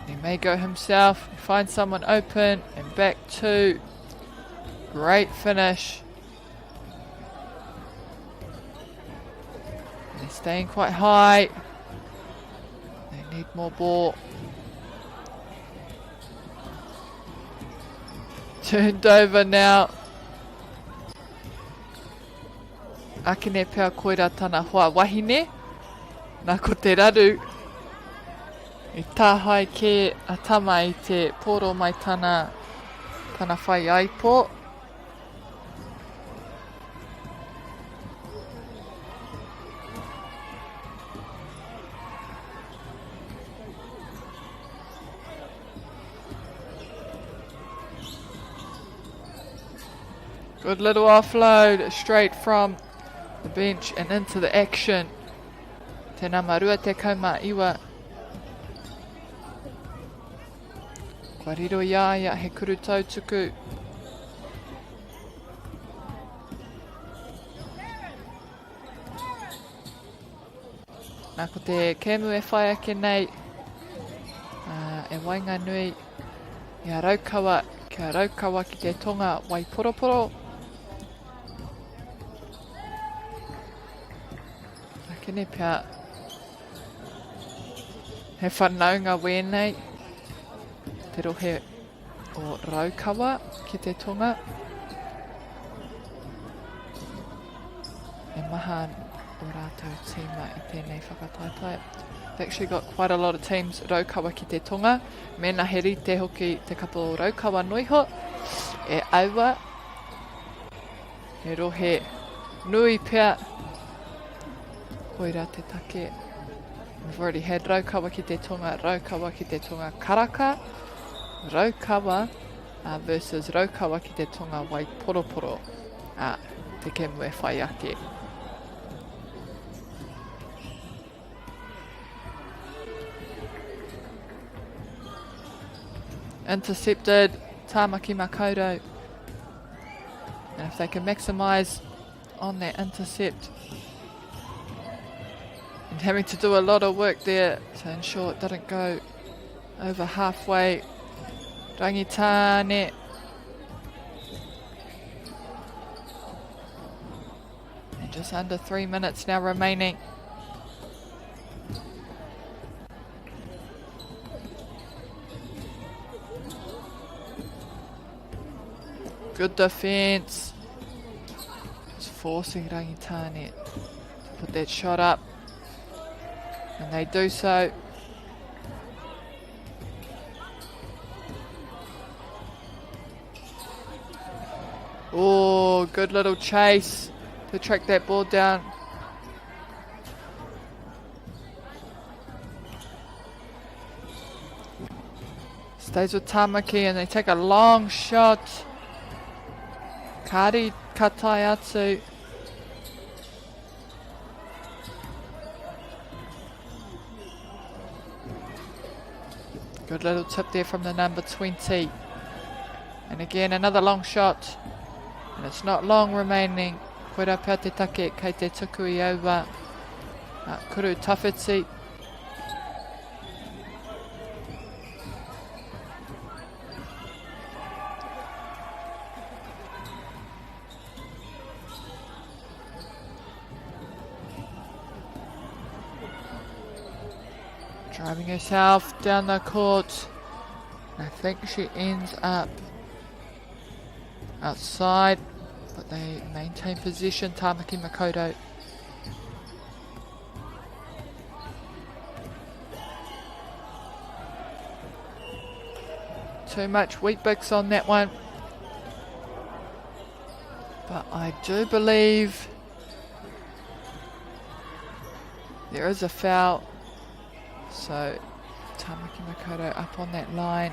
Speaker 1: He may go himself, find someone open, and back 2. Great finish. And they're staying quite high. They need more ball. Turned over now. Akine pea koira tana hoa wahine. Nā ko te raru. I tāhai ke atama i te poro mai tana whai aipo. Good little offload straight from the bench and into the action. Tēnā marua te kaumā iwa. Kua riro iaia he kuru tautuku. Nā ko te kēmu e whai ake nei. E wainga nui. Ia raukawa, kia raukawa ki te tonga wai poroporo. Kene pia he whanaunga wēnei te rohe o raukawa ki te tonga. E maha o rātou tīma i tēnei whakataetai. They've actually got quite a lot of teams raukawa ki te tonga. Mena he rite hoki te kapo o raukawa noiho. E aua. E rohe nui pia. Koira te take. We've already had raukawa ki te tonga, raukawa ki te tonga karaka, raukawa versus raukawa ki te tonga wai poroporo. Te kemu e whai ake. Intercepted, Tāmaki Makaurau. And if they can maximise on that intercept, and having to do a lot of work there to ensure it doesn't go over halfway. Rangitane. And just under 3 minutes now remaining. Good defence. Just forcing Rangitane to put that shot up. And they do so. Oh, good little chase to track that ball down. Stays with Tāmaki and they take a long shot. Kari Kataiatsu. Good little tip there from the number 20. And again, another long shot. And it's not long remaining. Koera pia te take kei te tuku I aua Kuru Tawhiti. Driving herself down the court. I think she ends up outside, but they maintain position. Tamaki Makaurau. Too much wheat bix on that one. But I do believe there is a foul. So Tamaki Makaurau up on that line.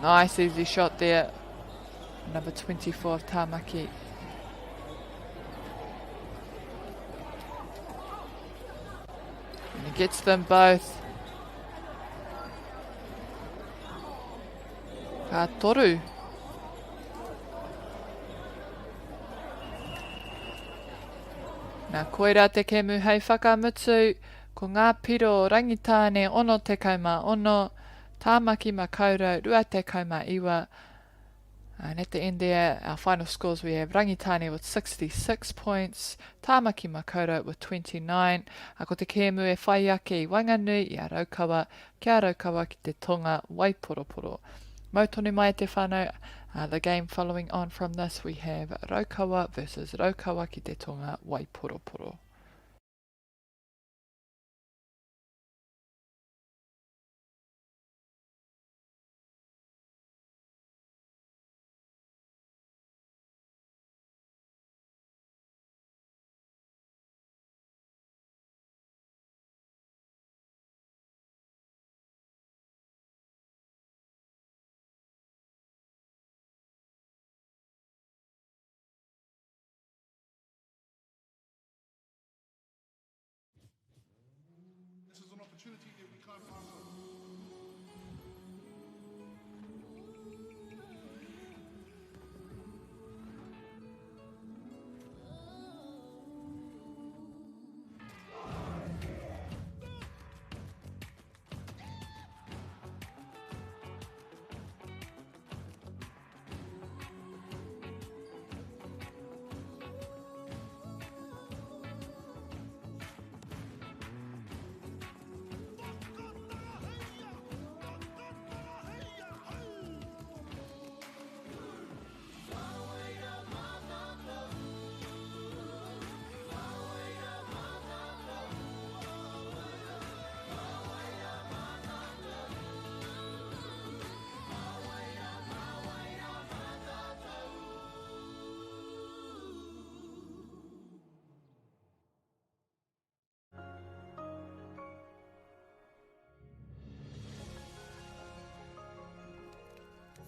Speaker 1: Nice easy shot there. Number 24 of Tamaki. And he gets them both. Ka toru. Nā koera te kemu hei whakamutu ko ngā piro rangitāne ono te kauma ono. Tāmaki Makaurau, rua te kauma iwa. And at the end there, our final scores, we have Rangitane with 66 points, Tāmaki Makaurau with 29. Ko te kēmu e whai ake I Wanganui, I a Raukawa, kia Raukawa ki te tonga Waiporoporo. Mautonu mai te whanau, the game following on from this, we have Raukawa versus Raukawa ki te tonga Waiporoporo.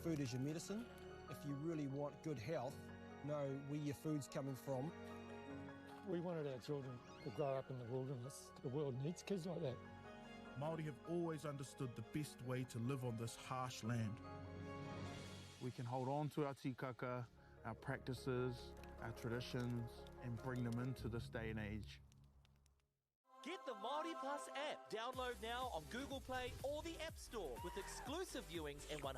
Speaker 8: Food is your medicine. If you really want good health, know where your food's coming from.
Speaker 9: We wanted our children to grow up in the wilderness. The world needs kids like that.
Speaker 10: Māori have always understood the best way to live on this harsh land. We can hold on to our tikaka, our practices, our traditions, and bring them into this day and age.
Speaker 7: Get the Māori Plus app. Download now on Google Play or the App Store with exclusive viewings and 100%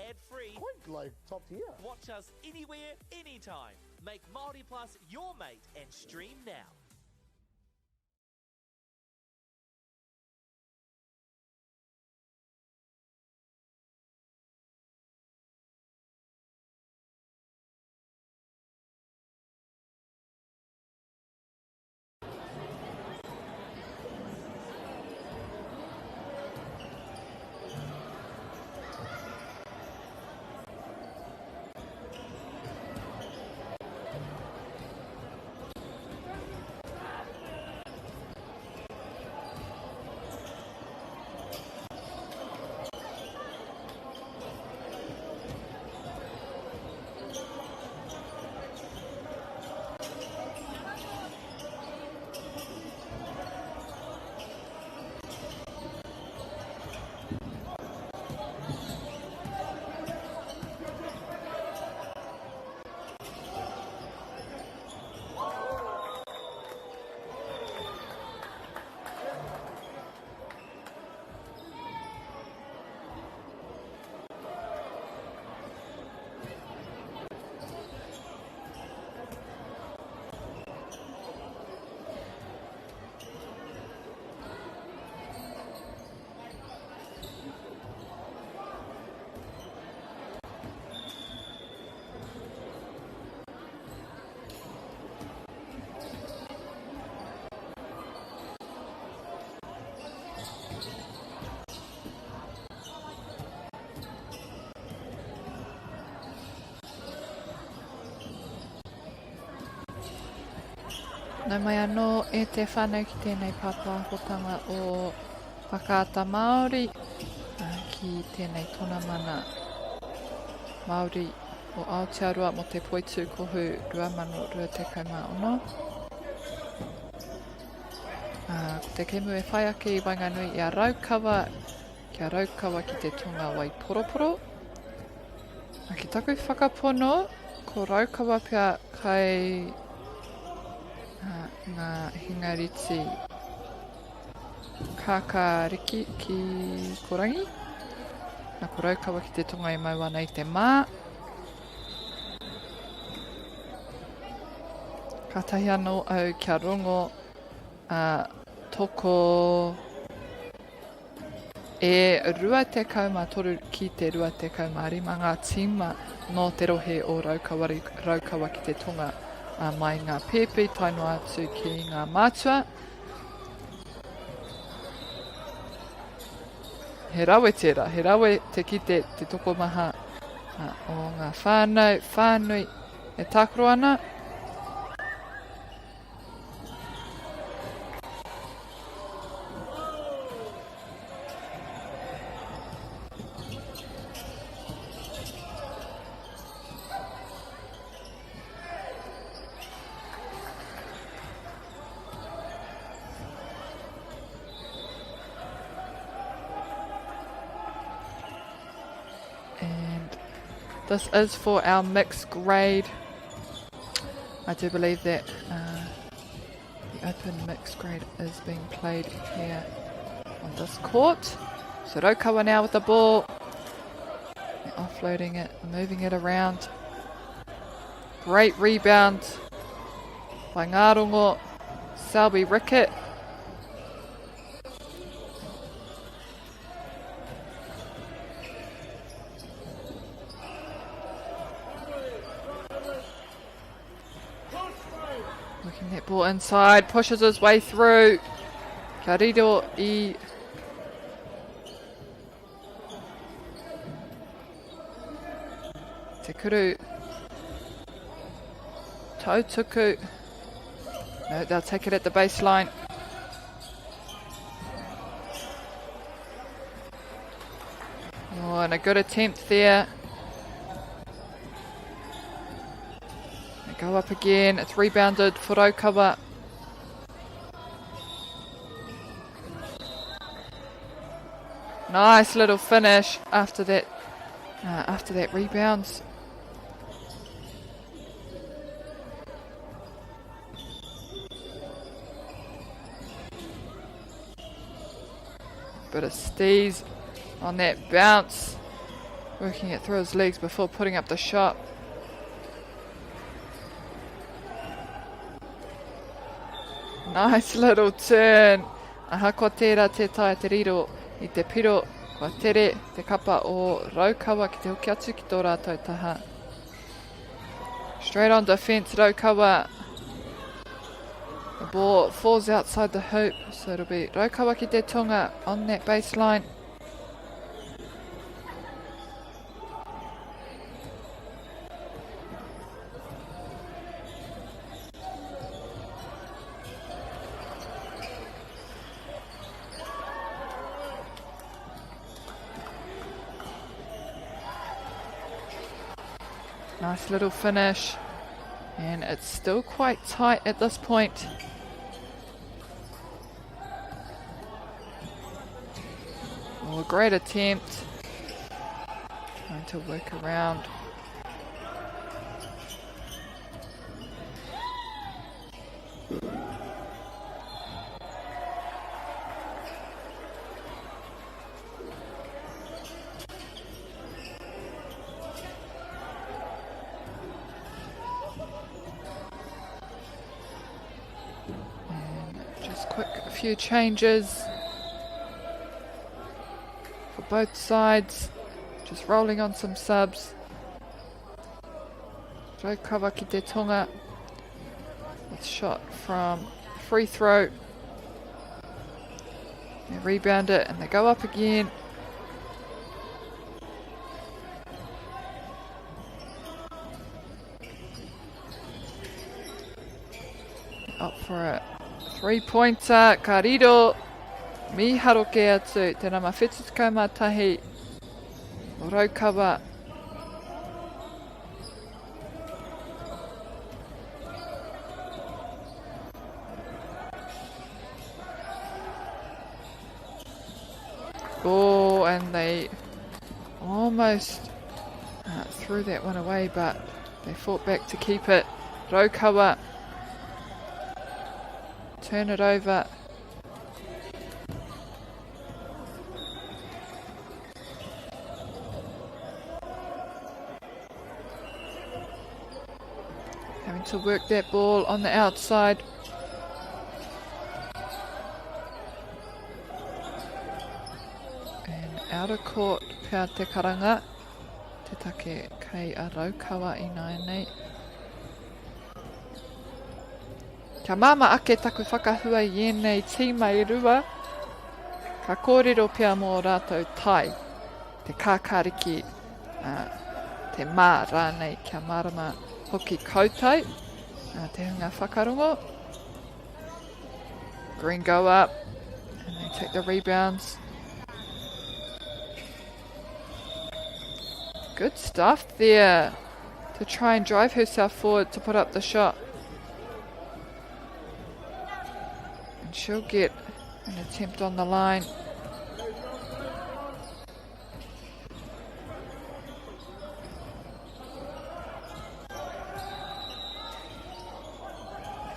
Speaker 7: ad-free.
Speaker 11: Quite like top tier.
Speaker 7: Watch us anywhere, anytime. Make Māori Plus your mate and stream now.
Speaker 1: Nau mai anō e te whānau ki tēnei pāpāhotanga o whakaata Māori ki tēnei tona mana Māori o Aotearoa mo te Poitūkohu 2020. Ko te kemu e whai ake i Wainganui i a raukawa, kia raukawa ki te tonga wai poroporo. Ki taku whakapono, ko raukawa pia kai ngā hingariti kākāriki ki korangi. Nā ko raukawa ki te tonga i maua nei te mā. Ka tahi anō au kia rongo toko e rua te kaumatoru ki te rua te kaumarima ngā tima no te rohe o raukawa ki te tonga mai ngā pēpi taino atu ki ngā mātua. He rawe tērā, he rawe te kite te toko maha o ngā whānui e tākoro ana. This is for our mixed grade. I do believe that the open mixed grade is being played here on this court. So Raukawa now with the ball. They're offloading it, moving it around. Great rebound by Ngārongo, Selby Rickett. That ball inside, pushes his way through. Karido I Te Kuru Tautuku. No, they'll take it at the baseline. Oh, and a good attempt there. Go up again, it's rebounded for Raukawa. Nice little finish after that rebound. Bit of steez on that bounce, working it through his legs before putting up the shot. Nice little turn. Aha kua tērā te tae te riro I te piro. Kua tere te kapa o Raukawa ki te hoki atu ki tō rātou taha. Straight on defence, Raukawa. The ball falls outside the hoop, so it'll be Raukawa ki te tonga on that baseline. Nice little finish, and it's still quite tight at this point. Oh, a great attempt, trying to work around. Few changes for both sides, just rolling on some subs. Raukawa ki te tonga with shot from free throw. They rebound it and they go up again. Up for a 3-pointer. Ka riro. Miharo ke atu. Tēnā ma whetutukau mātahi. O Raukawa. Oh, and they almost threw that one away, but they fought back to keep it. Raukawa. Turn it over. Having to work that ball on the outside. And out of court, pia te karanga. Te take kei a Raukawa I nei. Kia mama ake taku whakahua I ēnei tīma I rua. Ka kōrero pia mō rātou tai. Te kākāriki, te mā rānei kia marama hoki koutou. Te hunga whakarongo. Green go up. And they take the rebounds. Good stuff there. To try and drive herself forward to put up the shot. And she'll get an attempt on the line.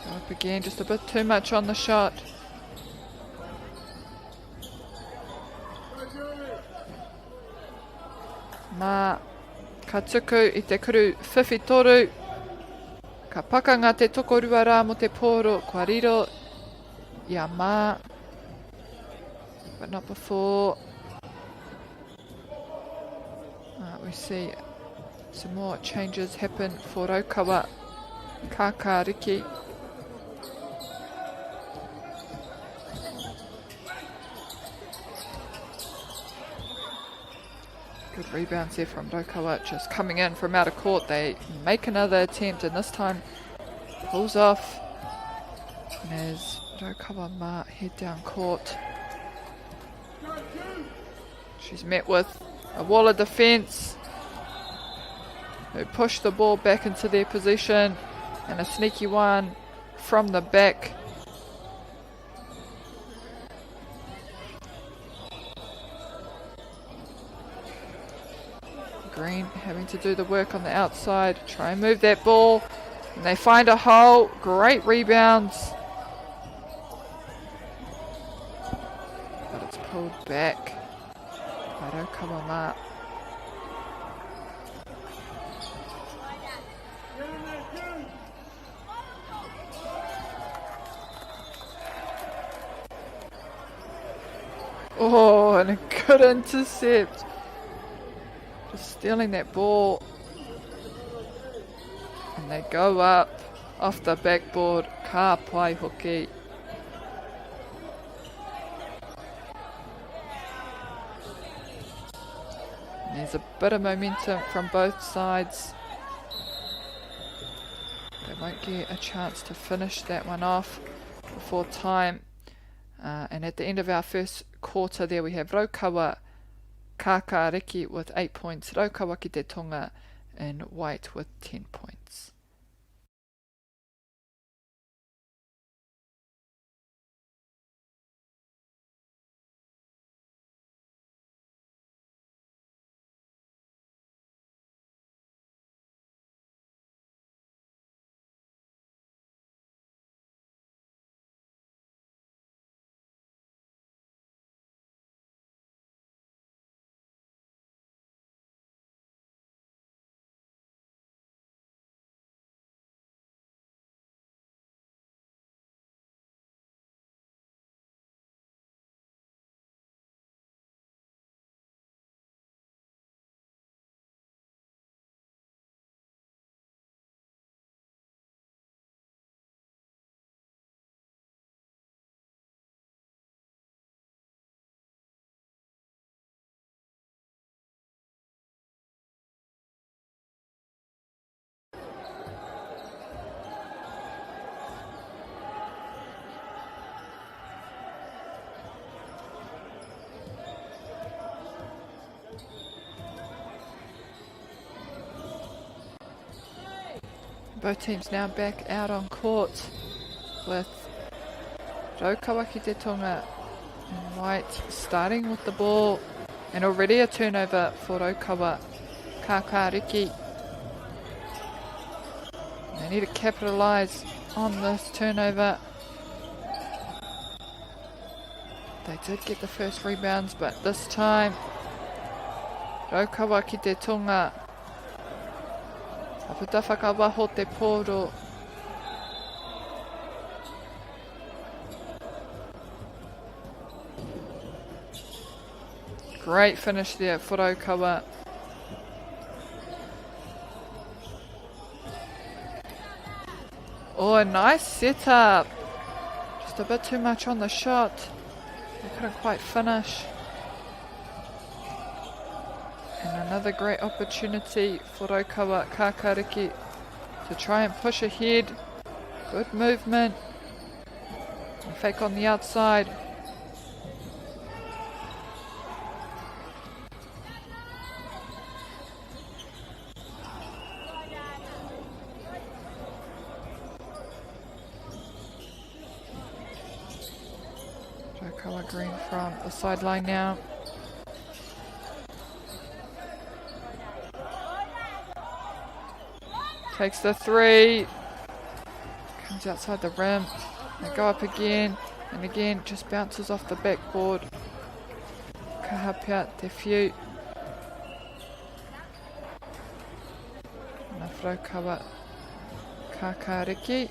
Speaker 1: Up again, just a bit too much on the shot. Mā ka tuku I te kuru whiwhitoru. Ka pakanga te tokorua rā mo te pōro kua riro. Ia mā. But not before. We see some more changes happen for Raukawa. Kākāriki. Good rebounds there from Raukawa, just coming in from out of court. They make another attempt and this time pulls off. And as Raukawa Ma head down court, she's met with a wall of defence who push the ball back into their position and a sneaky one from the back. Green having to do the work on the outside, try and move that ball, and they find a hole. Great rebounds, but it's pulled back by Raukawa Ma. Oh, and a good intercept. Stealing that ball, and they go up off the backboard. Ka pai hoki. And there's a bit of momentum from both sides. They won't get a chance to finish that one off before time. And at the end of our first quarter there we have Raukawa Kākāriki with 8 points, Raukawa ki te Tonga and White with 10 points. Both teams now back out on court with Rotorua ki te Tonga and White starting with the ball, and already a turnover for Rotorua Kakariki. They need to capitalise on this turnover. They did get the first rebounds, but this time Rotorua ki te Tonga a puta whakawaho te pōro. Great finish there for Rotorua. Oh, a nice setup. Just a bit too much on the shot. They couldn't quite finish. And another great opportunity for Rotorua Kakariki to try and push ahead. Good movement. And fake on the outside. Rotorua Green from the sideline now. Takes the three. Comes outside the rim. They go up again. And again, just bounces off the backboard. Kahapia te whiu. Enough Rotorua Kakariki.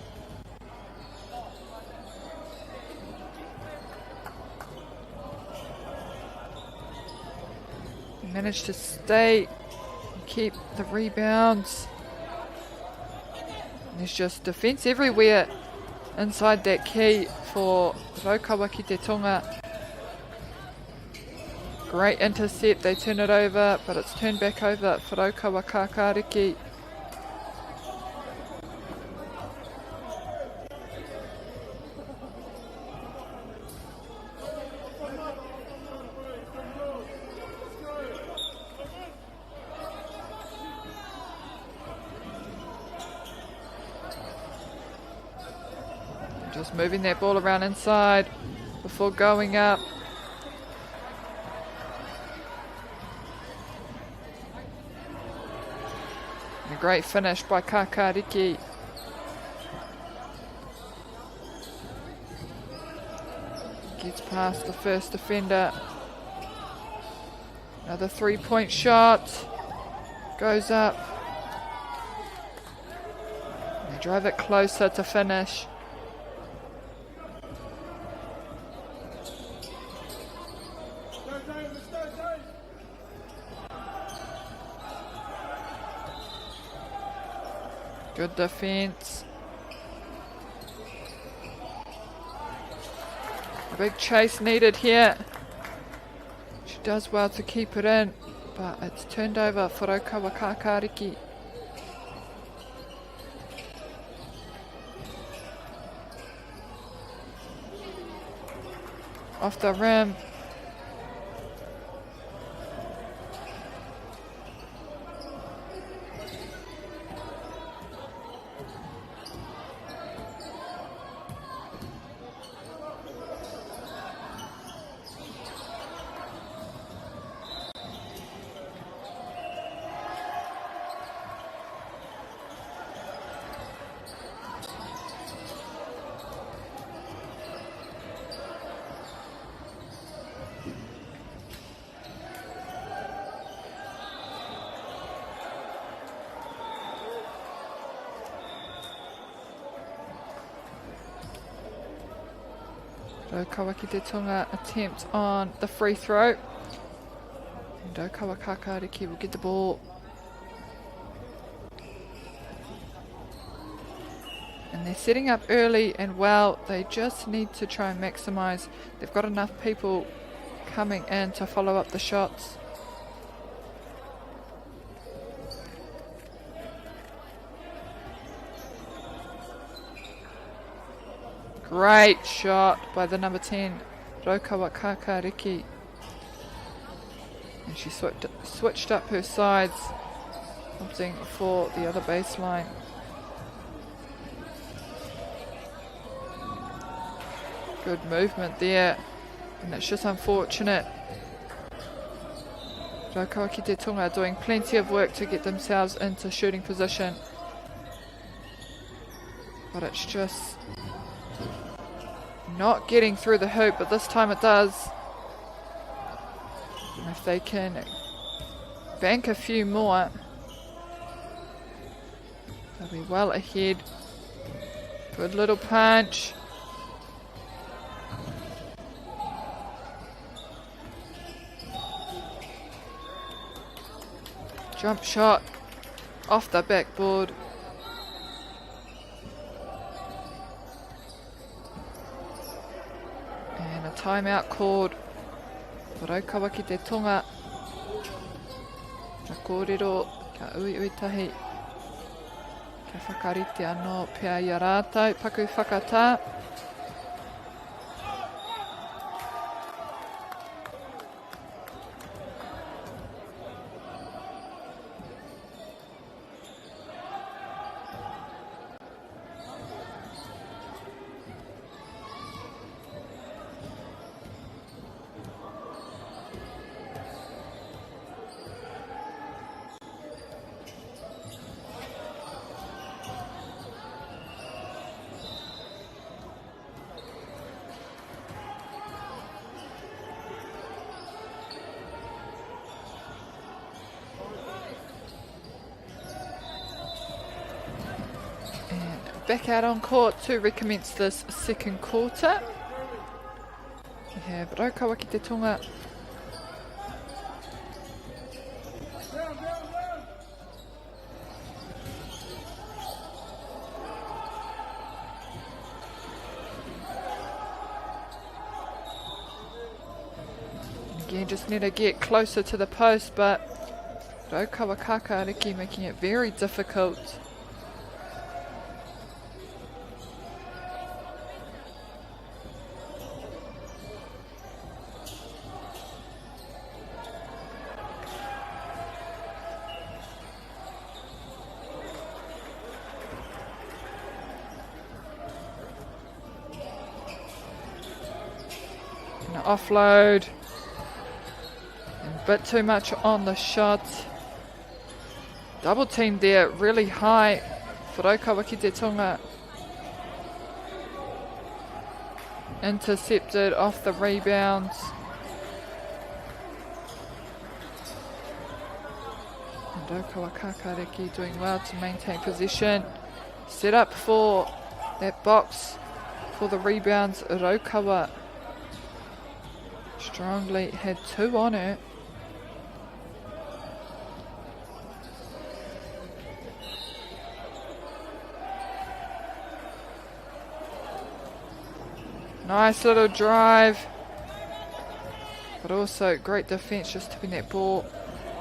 Speaker 1: Managed to stay and keep the rebounds. And there's just defence everywhere inside that key for Rotorua ki te Tonga. Great intercept, they turn it over, but it's turned back over for Rotorua Kakariki. Just moving that ball around inside before going up. A great finish by Kakariki. Gets past the first defender. Another 3-point shot. Goes up. They drive it closer to finish. Good defence. A big chase needed here. She does well to keep it in, but it's turned over for Rotorua Kakariki. Off the rim. Rotorua ki te Tonga attempt on the free throw. And Rotorua Kakariki will get the ball. And they're setting up early and well. They just need to try and maximise. They've got enough people coming in to follow up the shots. Great shot by the number 10, Rotorua Kakariki. And she switched up her sides, opting for the other baseline. Good movement there, and it's just unfortunate. Raukawa ki te Tonga doing plenty of work to get themselves into shooting position. But it's just not getting through the hoop, but this time it does. And if they can bank a few more, they'll be well ahead. Good little punch. Jump shot off the backboard. And a timeout called for Raukawa ki te Tonga. Ka kōrero, ka ui tahi. Ka whakarite anō pēa I a rātou, paku whakatā. Back out on court to recommence this second quarter. We have Raukawa ki te Tonga. Again, just need to get closer to the post, but Raukawa Kakariki making it very difficult. Offload, a bit too much on the shot. Double team there, really high for Raukawa ki te Tonga. Intercepted off the rebounds. And Raukawa Kakariki doing well to maintain possession. Set up for that box for the rebounds. Raukawa strongly had two on it. Nice little drive, but also great defense, just tipping that ball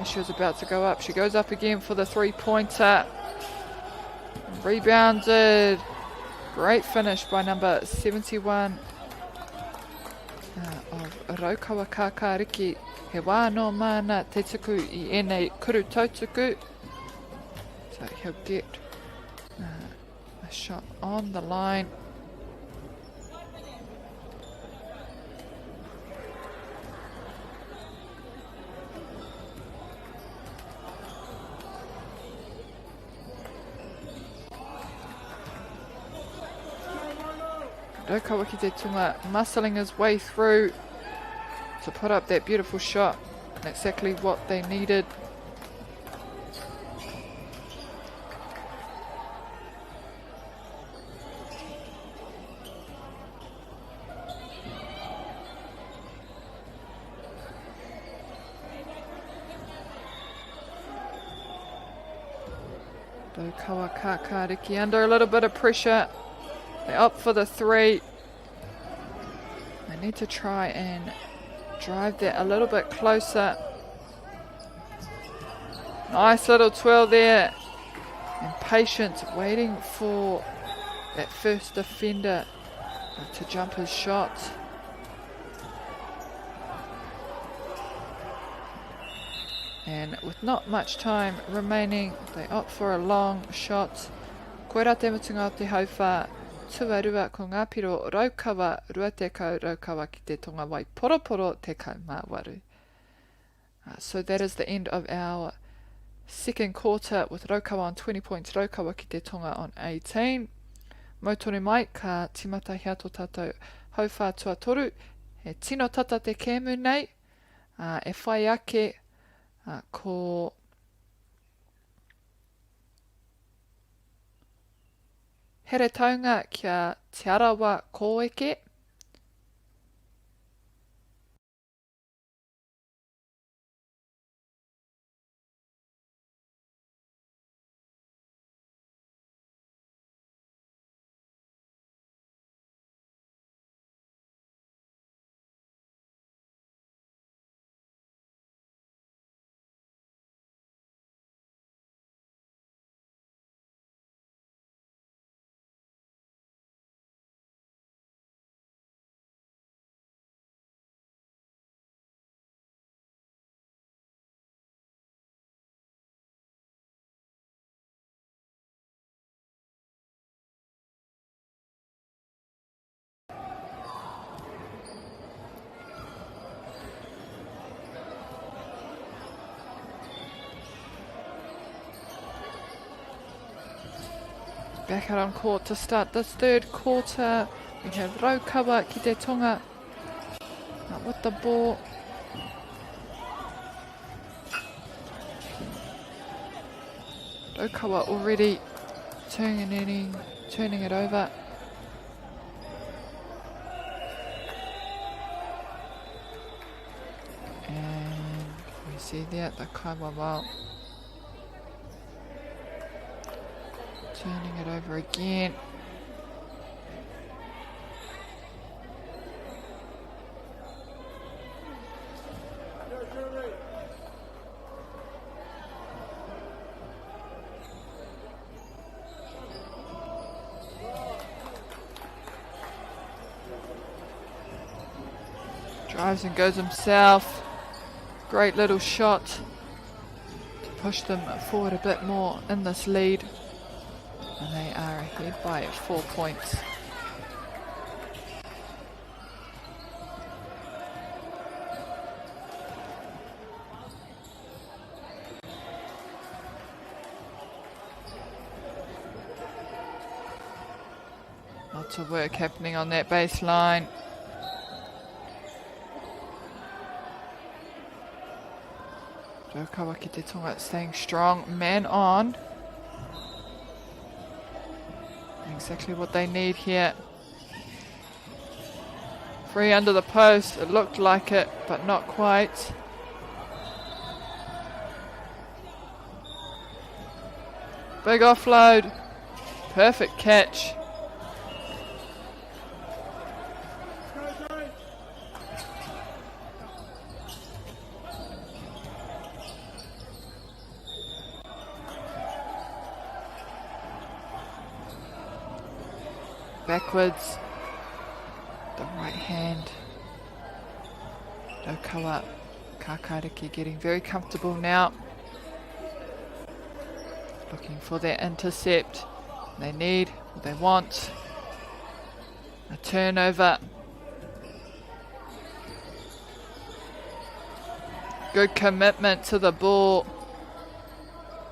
Speaker 1: as she was about to go up. She goes up again for the three-pointer. Rebounded. Great finish by number 71 of Raukawa Kakariki. He wāno mana te tuku I ēnei kuru tautuku. So he'll get a shot on the line. Raukawa ki te Tonga muscling his way through to put up that beautiful shot. Exactly what they needed. Raukawa Kakariki under a little bit of pressure. They opt for the three. They need to try and drive that a little bit closer. Nice little twirl there. And Patience waiting for that first defender to jump his shot. And with not much time remaining, they opt for a long shot. Koera te mutunga o te hauwha tuarua ko ngā piro raukawa rua tekau raukawa ki te tonga wai poroporo tekau mā waru. So that is the end of our second quarter with raukawa on 20 points, raukawa ki te tonga on 18. Mautore mai ka timata hea tō tātou hauwha tuatoru. He tino tata te kēmu nei, e whai ake ko here taunga kia te arawa kōeke. Back out on court to start this third quarter. We have Raukawa ki te tonga with the ball. Raukawa already turning it over. And we see there the Kaiwawao turning it over again. Drives and goes himself. Great little shot to push them forward a bit more in this lead. And they are ahead by 4 points. Lots of work happening on that baseline. Raukawa ki te tonga staying strong. Man on. Exactly what they need here. Free under the post. It looked like it, but not quite. Big offload. Perfect catch. Backwards, the right hand. Raukawa Kakariki getting very comfortable now. Looking for their intercept. They need, they want a turnover. Good commitment to the ball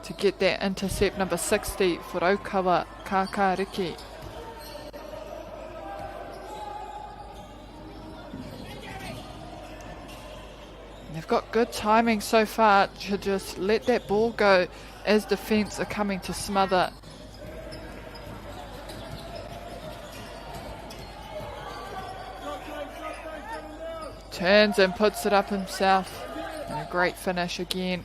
Speaker 1: to get that intercept, number 60 for Raukawa Kakariki. They've got good timing so far to just let that ball go as defence are coming to smother. Turns and puts it up himself. And a great finish again.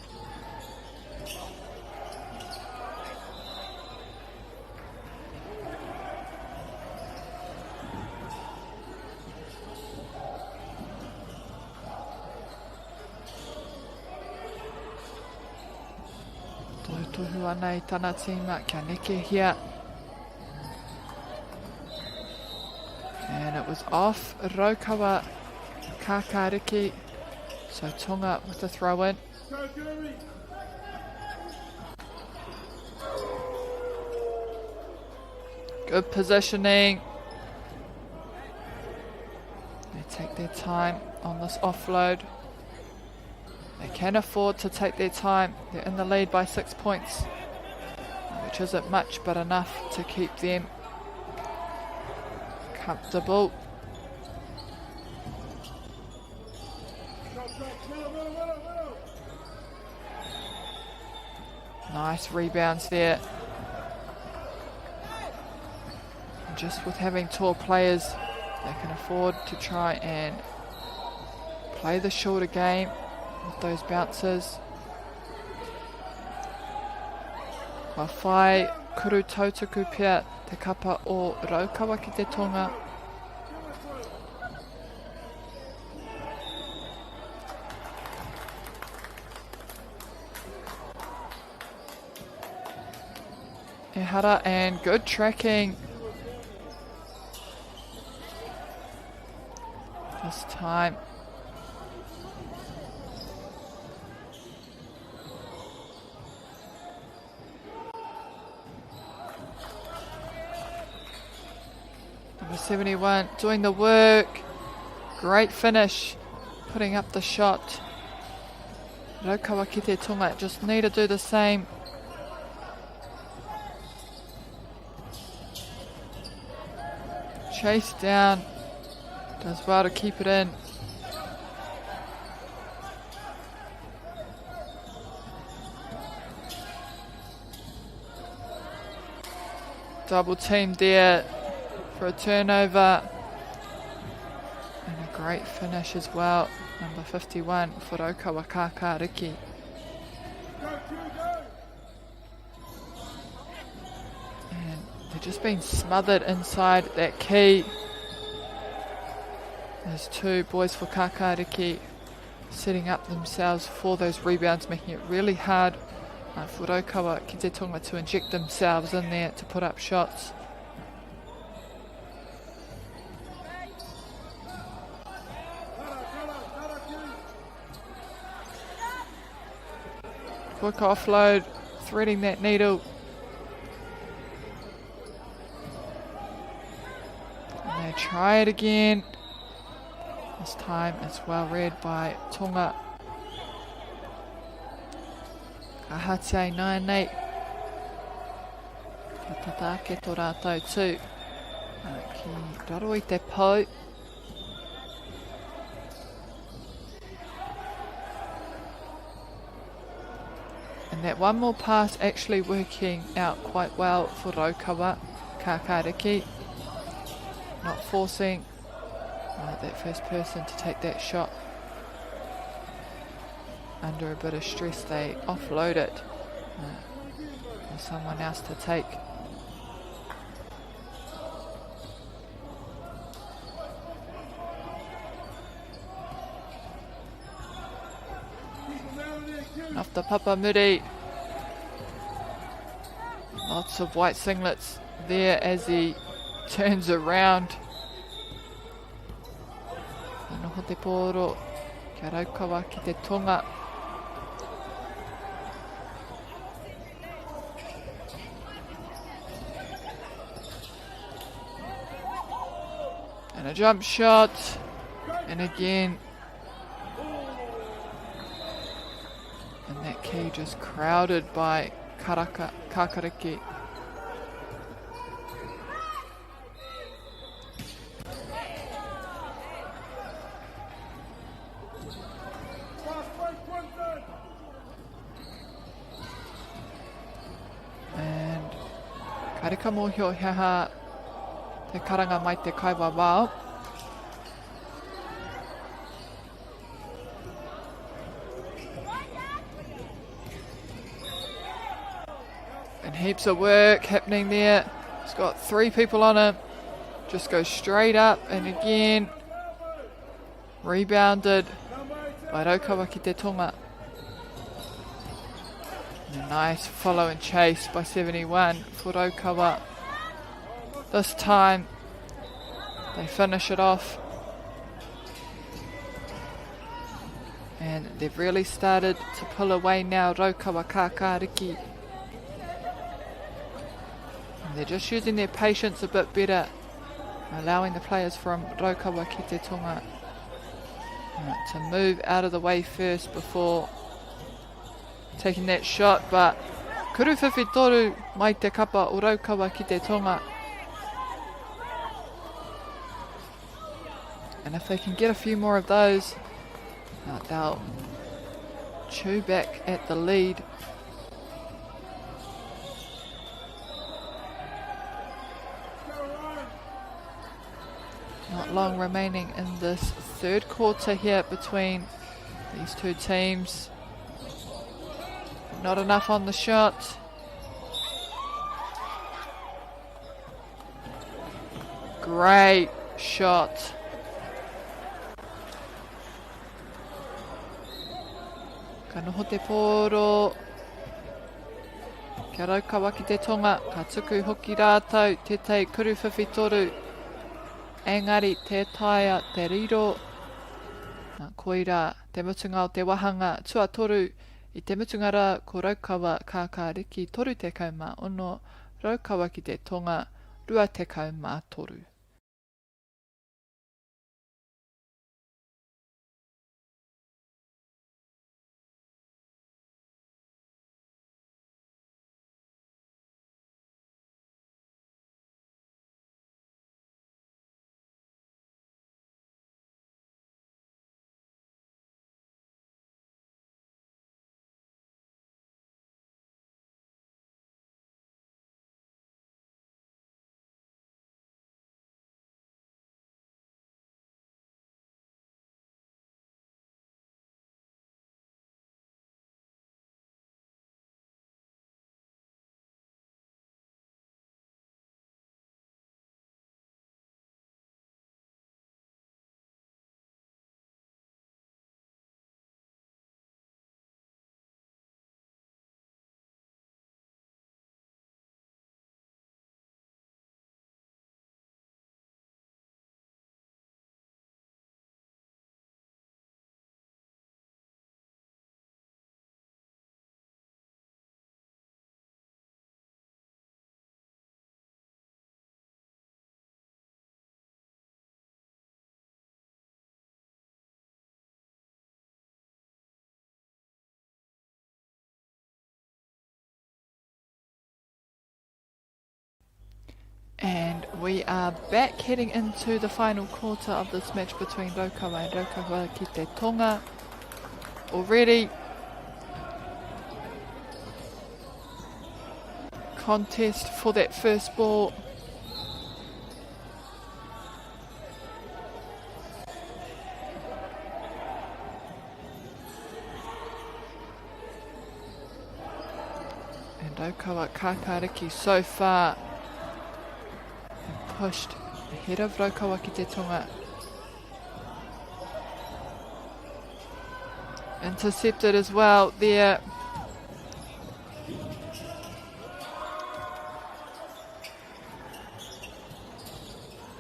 Speaker 1: Tohu ana I tana tīma kia neke here. And it was off Raukawa Kakariki. So Tonga with the throw in. Good positioning. They take their time on this offload. They can afford to take their time. They're in the lead by 6 points, which isn't much, but enough to keep them comfortable. Nice rebounds there. Just with having tall players, they can afford to try and play the shorter game with those bounces. Ka whai kuru tautaku pia te kapa o Raukawa ki te tonga. Ehara, and good tracking. This time. Number 71 doing the work. Great finish. Putting up the shot. Raukawa ki te tonga just need to do the same. Chase down. Does well to keep it in. Double team there for a turnover. And a great finish as well. Number 51 for Raukawa Kakariki. And they're just being smothered inside that key. There's two boys for Kakariki setting up themselves for those rebounds, making it really hard for Raukawa ki te tonga to inject themselves in there to put up shots. Quick offload, threading that needle. And they try it again. This time it's well read by Tonga. Kahatia 9-8. Ka tatake tō rātou tū. Ki raro I te pou. And that one more pass actually working out quite well for Raukawa Kakariki. Not forcing that first person to take that shot. Under a bit of stress, they offload it for someone else to take. Off the Papa Muri. Lots of white singlets there as he turns around. Noho te pōro kia Raukawa ki te tonga. And a jump shot. And again. And that key just crowded by Kakariki. Karika mōhio heha te karanga mai te kaiwa wao. And heaps of work happening there. He's got 3 people on him. Just goes straight up and again. Rebounded by Raukawa ki te tonga. A nice follow and chase by 71 for Raukawa. This time they finish it off. And they've really started to pull away now, Raukawa Kakariki. They're just using their patience a bit better, allowing the players from Raukawa ki te Tonga to move out of the way first before taking that shot, but kuru whiwhi toru mai te kapa o Raukawa ki te Tonga. And if they can get a few more of those, they'll chew back at the lead. Not long remaining in this third quarter here between these two teams. Not enough on the shot. Great shot. Ka noho te pōro. Kia Raukawa ki te Tonga. Ka tuku hoki rātou te tei kuru whiwhi toru. Engari te taia te riro. Koira te mutunga o te wahanga tua toru. I te mutunga rā ko Raukawa kākāriki toru te kaumā ono. Raukawa ki te Tonga rua te kaumā toru. And we are back heading into the final quarter of this match between Raukawa and Raukawa ki te Tonga. Already contest for that first ball. And Raukawa kākāriki so far pushed ahead of Raukawa ki te Tonga. Intercepted as well there.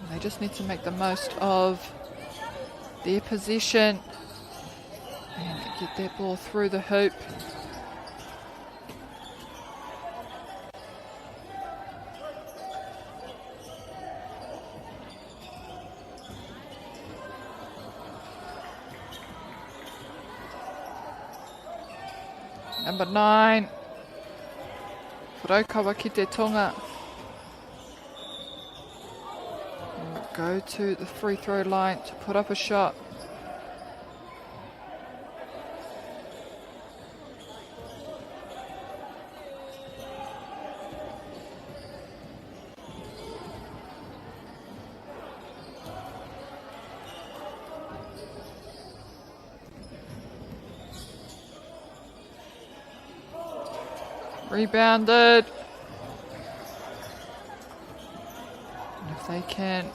Speaker 1: They just need to make the most of their possession and get that ball through the hoop. Number 9, Raukawa ki te Tonga. Will go to the free throw line to put up a shot. Rebounded. And if they can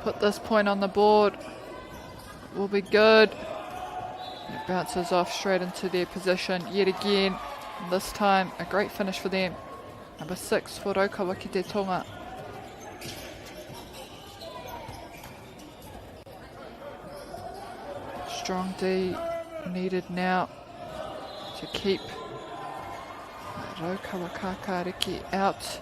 Speaker 1: put this point on the board, it will be good. And it bounces off straight into their position yet again. And this time, a great finish for them. Number 6 for Raukawa ki te Tonga. Strong D needed now to keep Raukawa kākāriki out.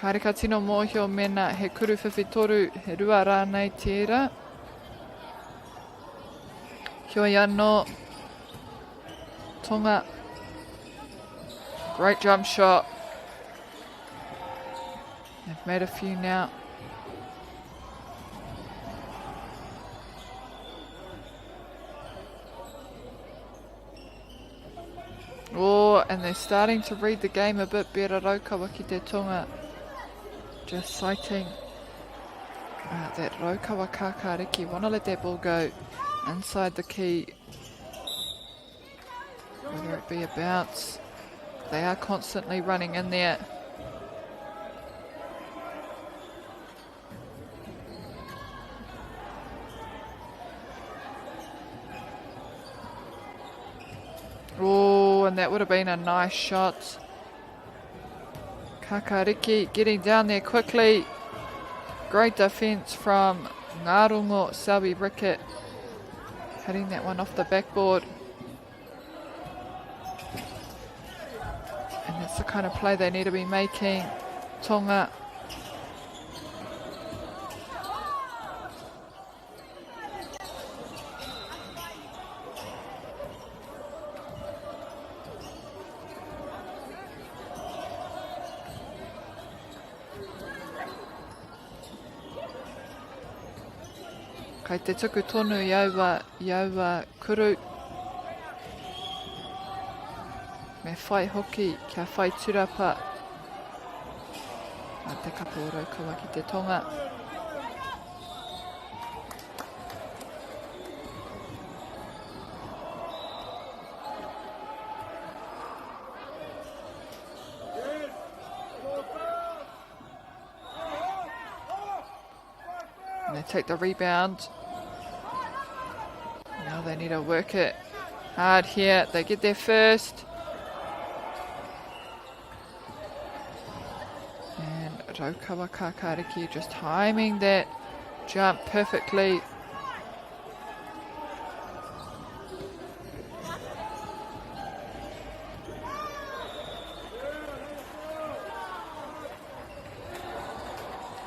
Speaker 1: Kareka tino mōhio mena he kuru whiwhitoru he rua rānei tērā. Hioi anō. Tonga. Great jump shot. They've made a few now. Oh, and they're starting to read the game a bit better. Raukawa ki te Tonga. Just sighting that Raukawa Kakariki. Want to let that ball go inside the key. Whether it be a bounce. They are constantly running in there. Oh, and that would have been a nice shot. Kakariki getting down there quickly. Great defence from Ngarongo Sabi Rickett. Hitting that one off the backboard. And that's the kind of play they need to be making. Tonga. Kei te tuku tonu iaua kuru. Me whai hoki kia whai turapa. A te kapo o Raukawa ki te Tonga. And they take the rebound. Now they need to work it hard here. They get there first. And Raukawa Kakariki just timing that jump perfectly.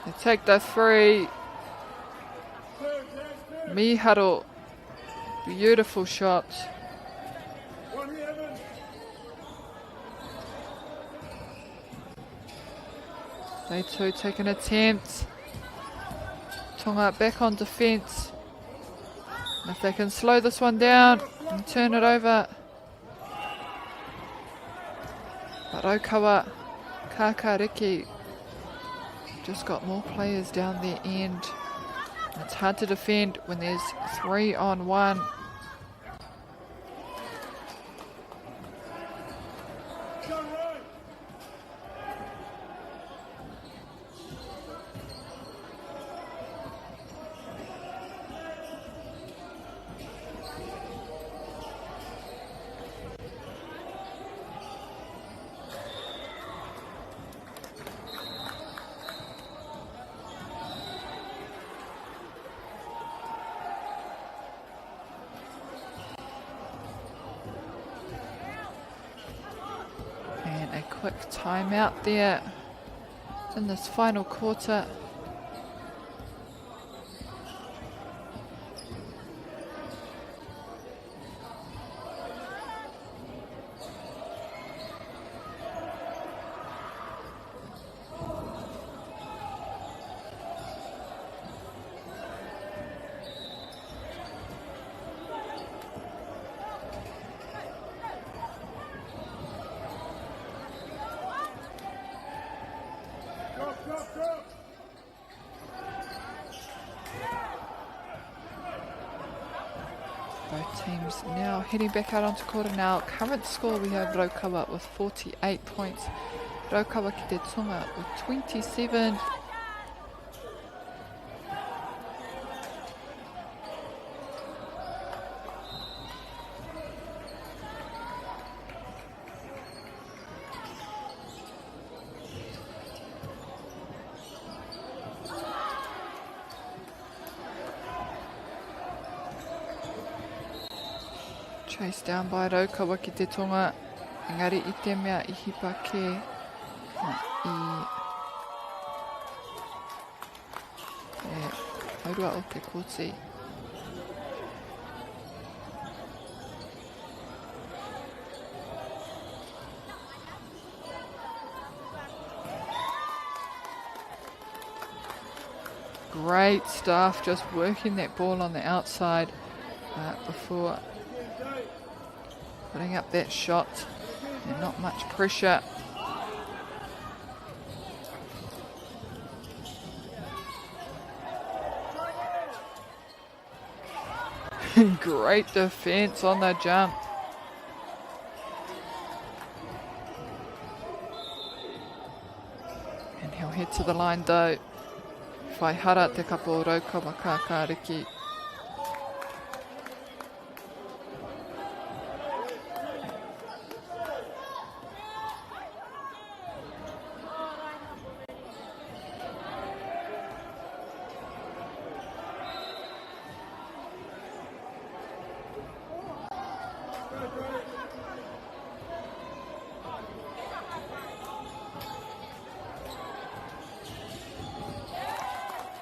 Speaker 1: They take the three. Miharo. Beautiful shot. They too take an attempt. Tonga back on defence. If they can slow this one down and turn it over. But Raukawa Kakariki just got more players down their end. It's hard to defend when there's 3-on-1. Quick timeout there in this final quarter. Both teams now heading back out onto quarter now. Current score, we have Raukawa with 48 points. Raukawa ki te Tonga with 27. Chased down by Raukawa ki te Tonga. Engari I te mea I hipake. I Taurua o te koti. Great stuff, just working that ball on the outside before putting up that shot, and not much pressure. Great defense on the jump. And he'll head to the line though. Whaihara te kapo Raukawa Kākāriki.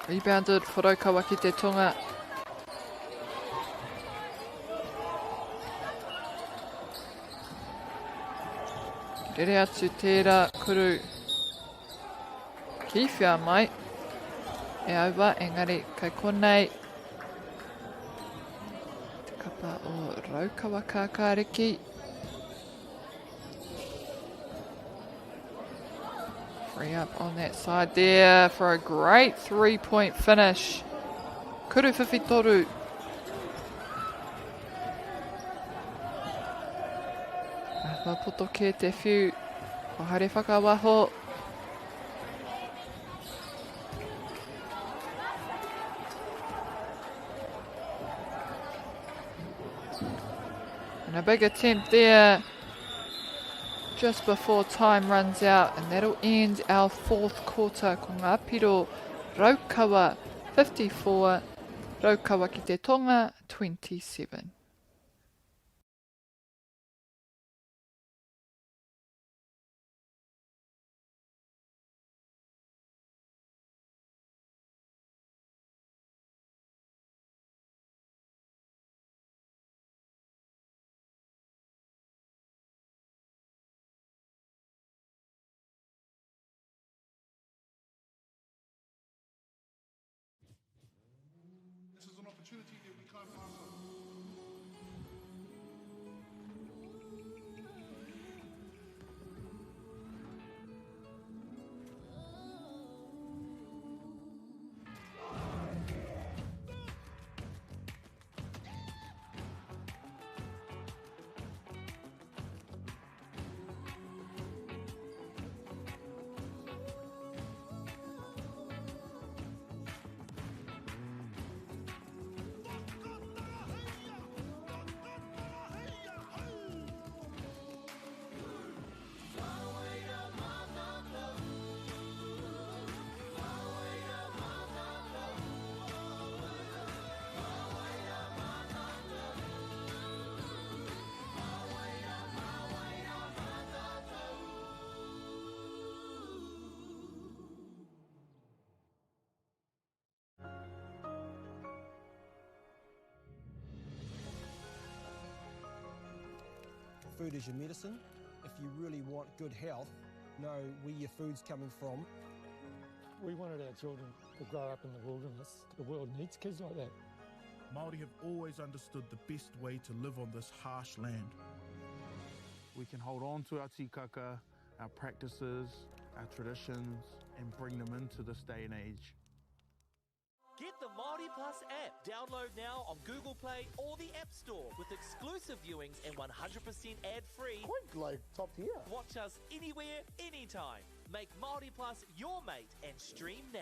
Speaker 1: Rebounded for Raukawa ki te tonga. Rere atu tērā kuru ki whia mai. E aua, engari kai konei. Te kapa o Raukawa Kākāriki. Free up on that side there for a great 3-point finish. Kuru whiwhitoru. Poto ke te whiu. O hare whakawaho. And a big attempt there. Just before time runs out, and that'll end our fourth quarter. Ko ngā piro Raukawa 54, Raukawa ki te tonga 27.
Speaker 10: This is an opportunity that we can't pass on.
Speaker 8: Food is your medicine. If you really want good health, know where your food's coming from.
Speaker 9: We wanted our children to grow up in the wilderness. The world needs kids like that.
Speaker 10: Māori have always understood the best way to live on this harsh land. We can hold on to our tikaka, our practices, our traditions, and bring them into this day and age.
Speaker 7: Get the Māori Plus app. Download now on Google Play or the App Store with exclusive viewings and 100% ad-free.
Speaker 11: Quite like top tier.
Speaker 7: Watch us anywhere, anytime. Make Māori Plus your mate and stream now.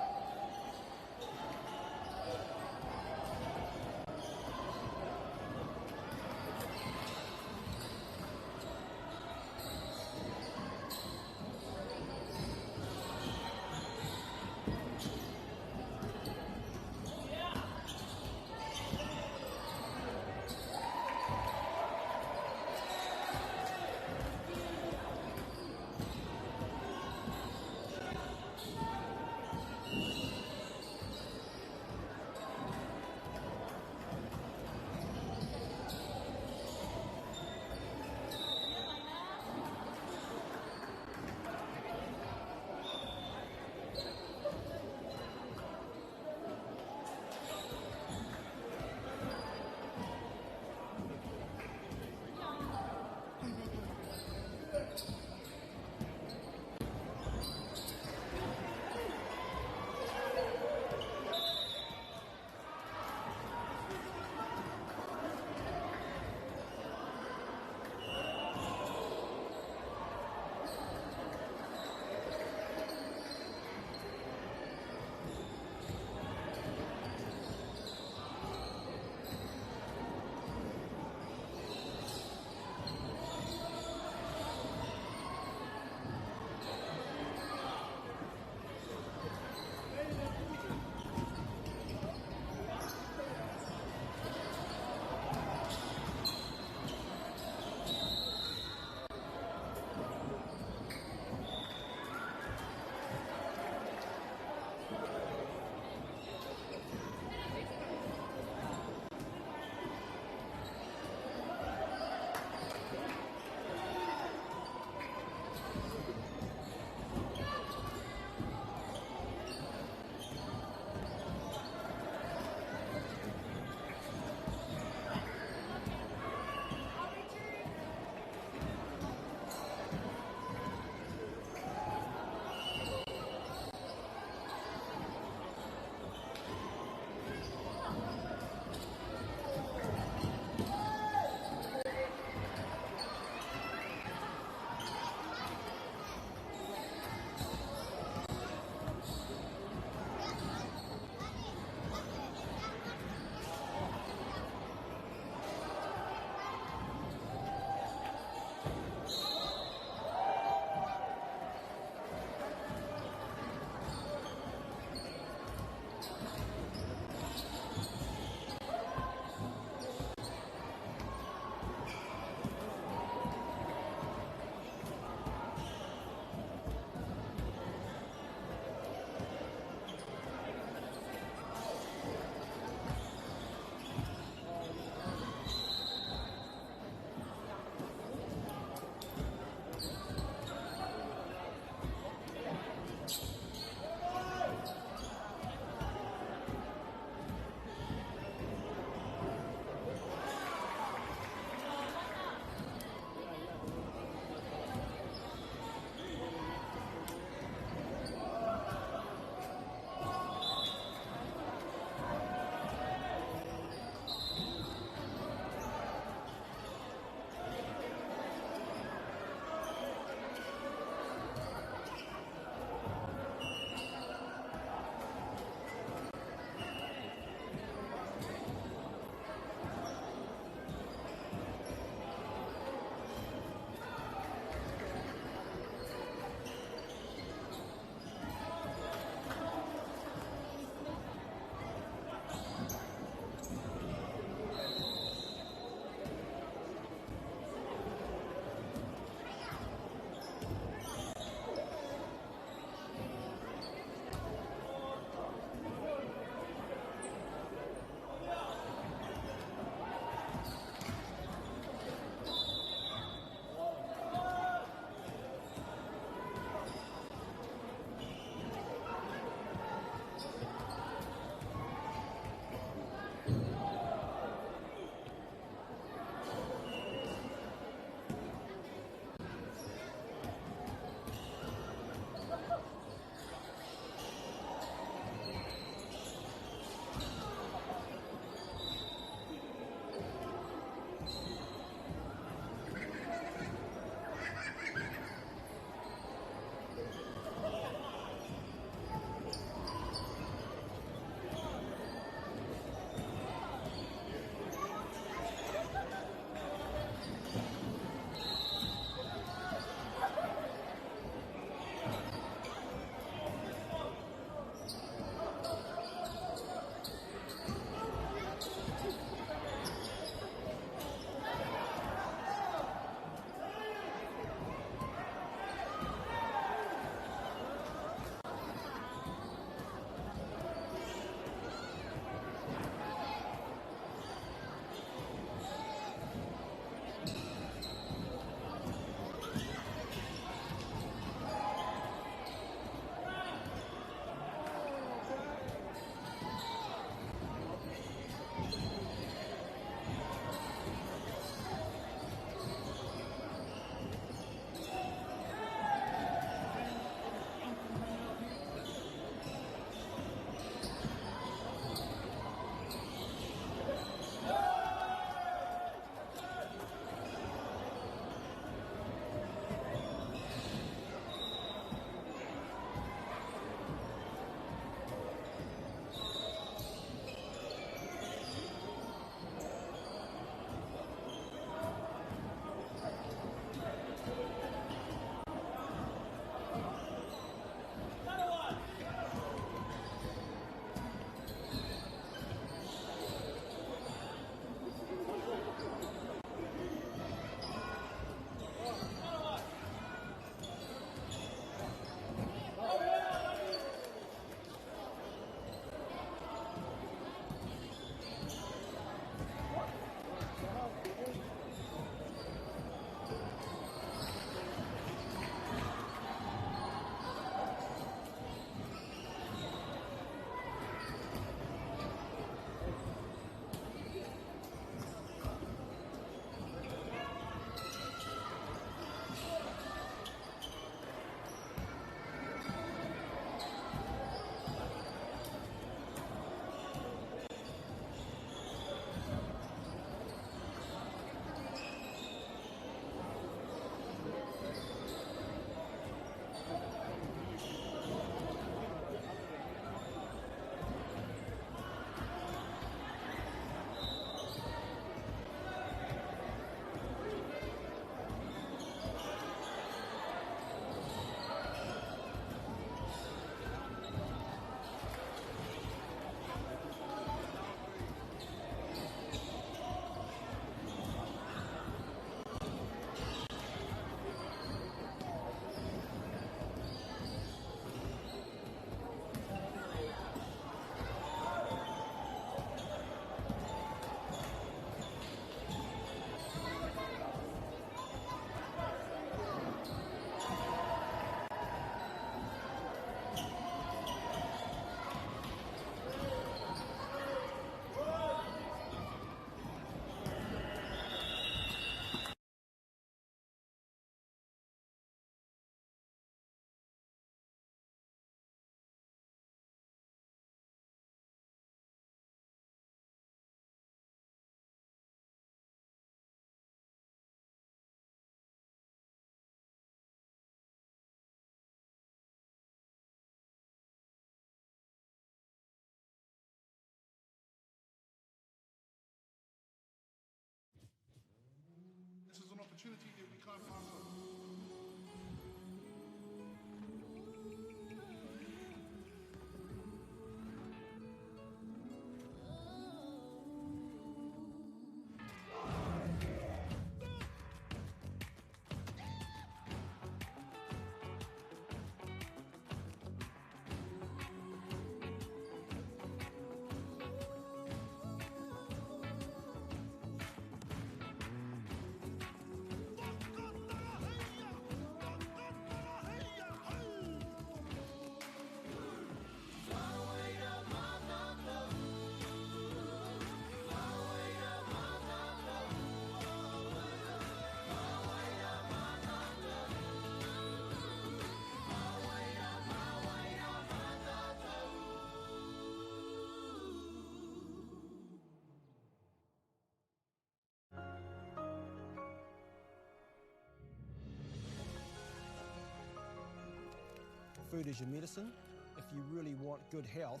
Speaker 8: food is your medicine. If you really want good health,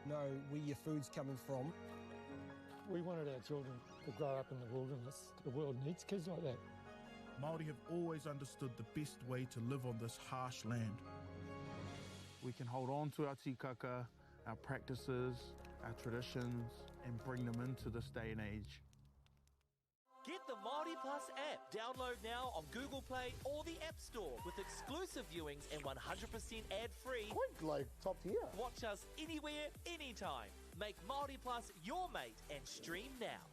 Speaker 8: know where your food's coming from.
Speaker 9: We wanted our children to grow up in the wilderness. The world needs kids like that.
Speaker 10: Māori have always understood the best way to live on this harsh land. We can hold on to our tikaka, our practices, our traditions, and bring them into this day and age.
Speaker 7: Get the Māori Plus app. Download now on Google Play or the App Store with exclusive viewings and 100% ad-free.
Speaker 11: Quite like top tier.
Speaker 7: Watch us anywhere, anytime. Make Māori Plus your mate and stream now.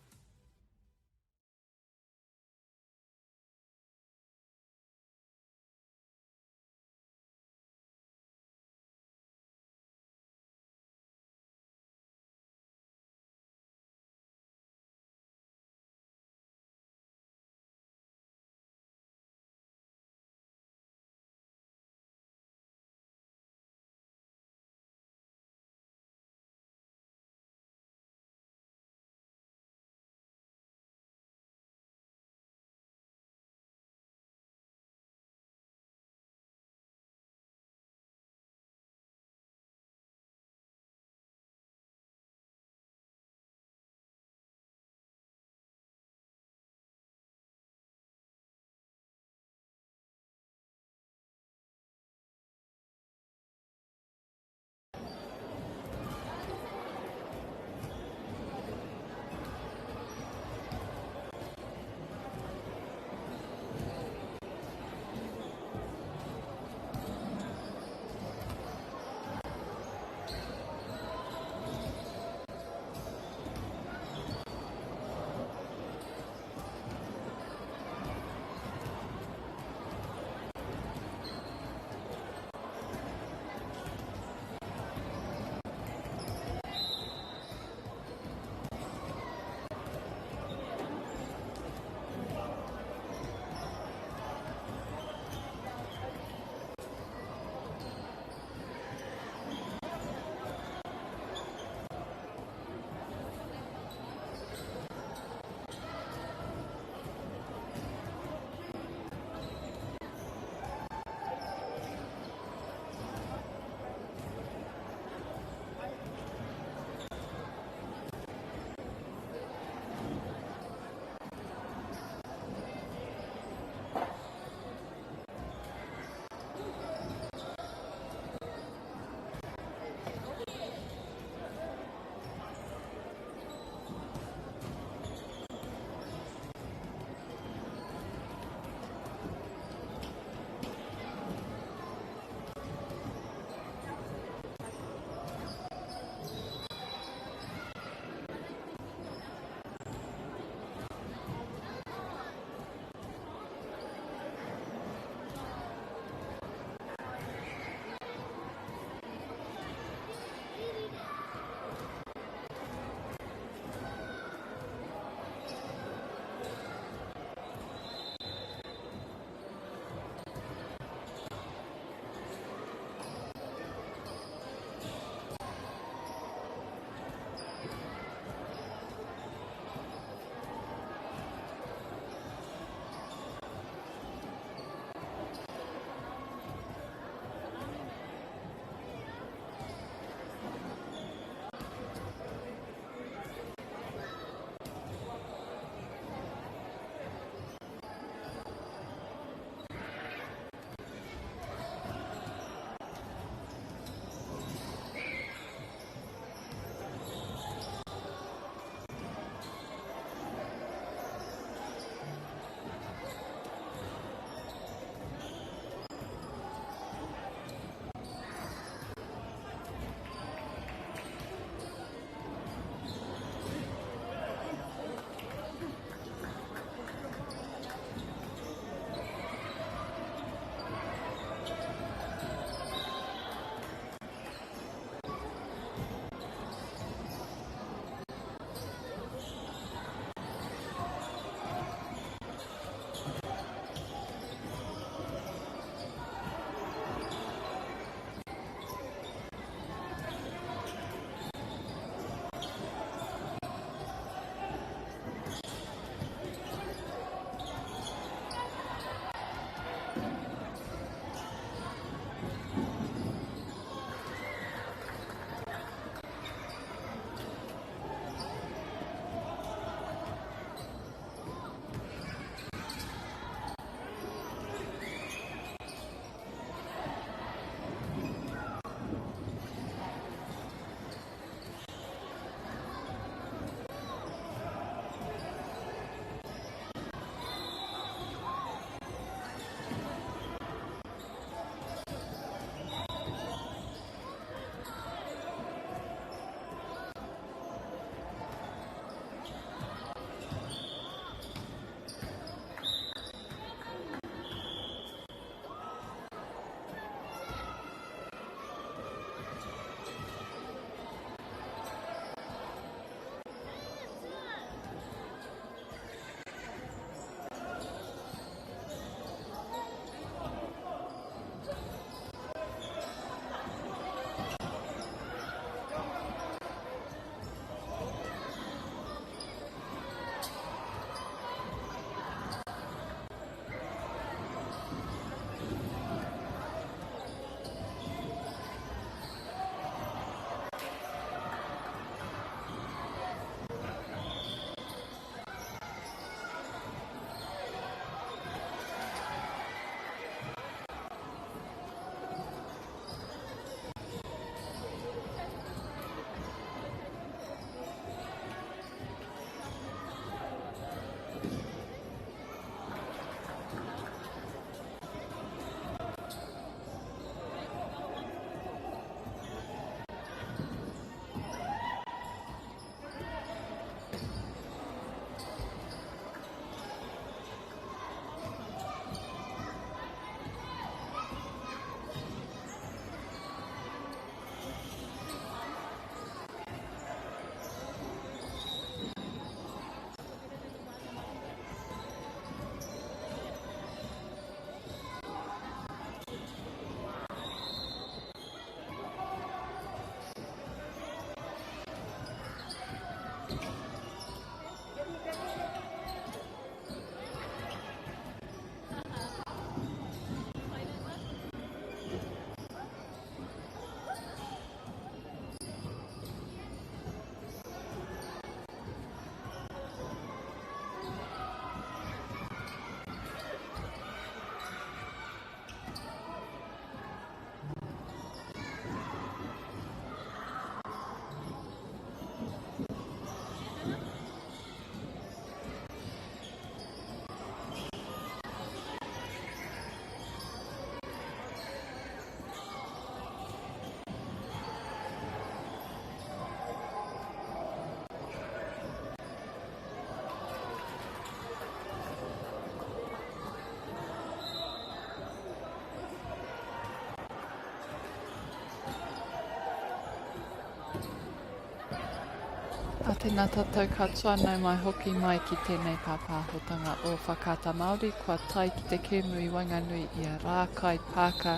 Speaker 1: tēnā tātou katoa nau mai hoki mai ki tēnei pāpāhotanga o whakata Māori, kua tai ki te kēmu I Wainganui I a Rākai Pāka,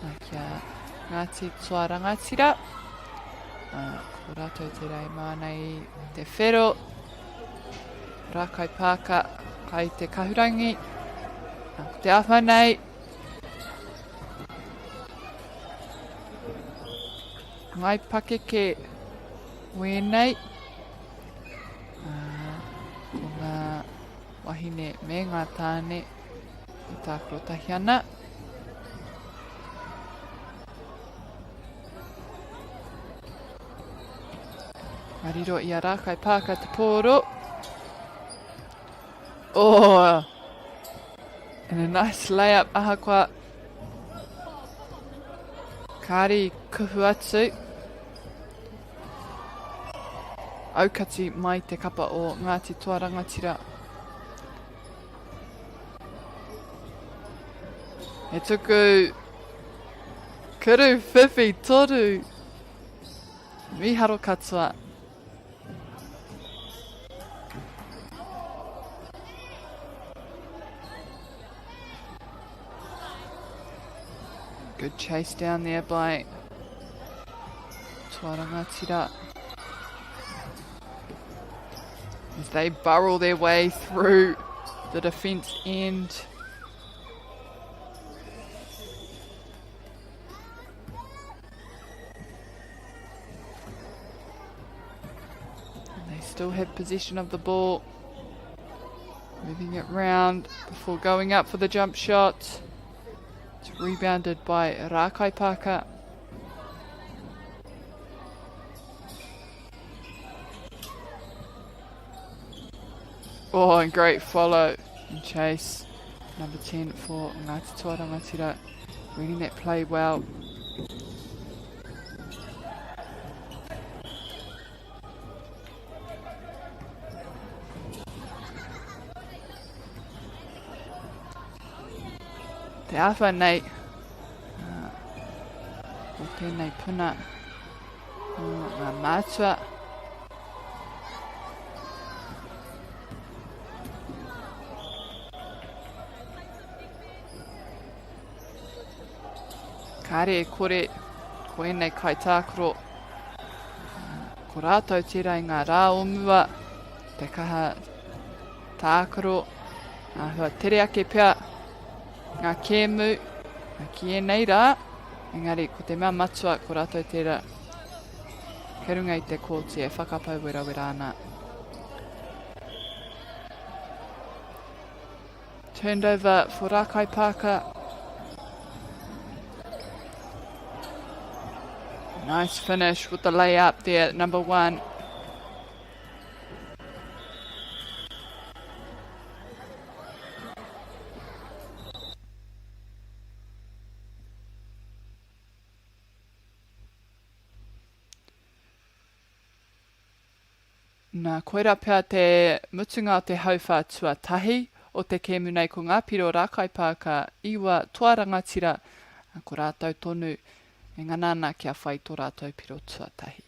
Speaker 1: nā kia Ngāti Toa Rangatira. Ko rātou te rei mānei te whero, Rākai Pāka, kai te kahurangi, ko te awhanei, ngai pakeke wēnei, ko ngā wahine me ngā tāne I tākoro tahi ana. Mariro I a Rākai Pāka te pōro. Oh, and a nice layup ahakoa. Kāri kuhu atu. Aukati mai te kapa o Ngāti Toa Rangatira. E tuku kuru whiwhi toru. Miharo katoa. Good chase down there by Toa Rangatira. As they burrow their way through the defence end. And they still have possession of the ball. Moving it round before going up for the jump shot. It's rebounded by Rākai Pāka. Oh, and great follow and chase. Number 10 for Ngāti Toa Rangatira. Reading that play well. Te awhanei. O tēnei puna. Ngā mātua. Kāre e kore, ko enei kai tākoro. Ko rātou tērā I ngā rā omua, te kaha tākoro, hua tere ake pia, ngā kēmu, ki enei rā, engari ko te mea matua ko rātou tērā. Kei runga I te kōti e whakapau wera ana. Turned over for Rākai Pāka. Nice finish with the layup there, number 1. Nā koera pia te mutunga o te hauwha tuatahi o te kēmu nei ko ngā piro Rākai Pāka iwa Toa Rangatira ko rātou tonu. E ngana ana kia whai tō rātou piro tuatahi.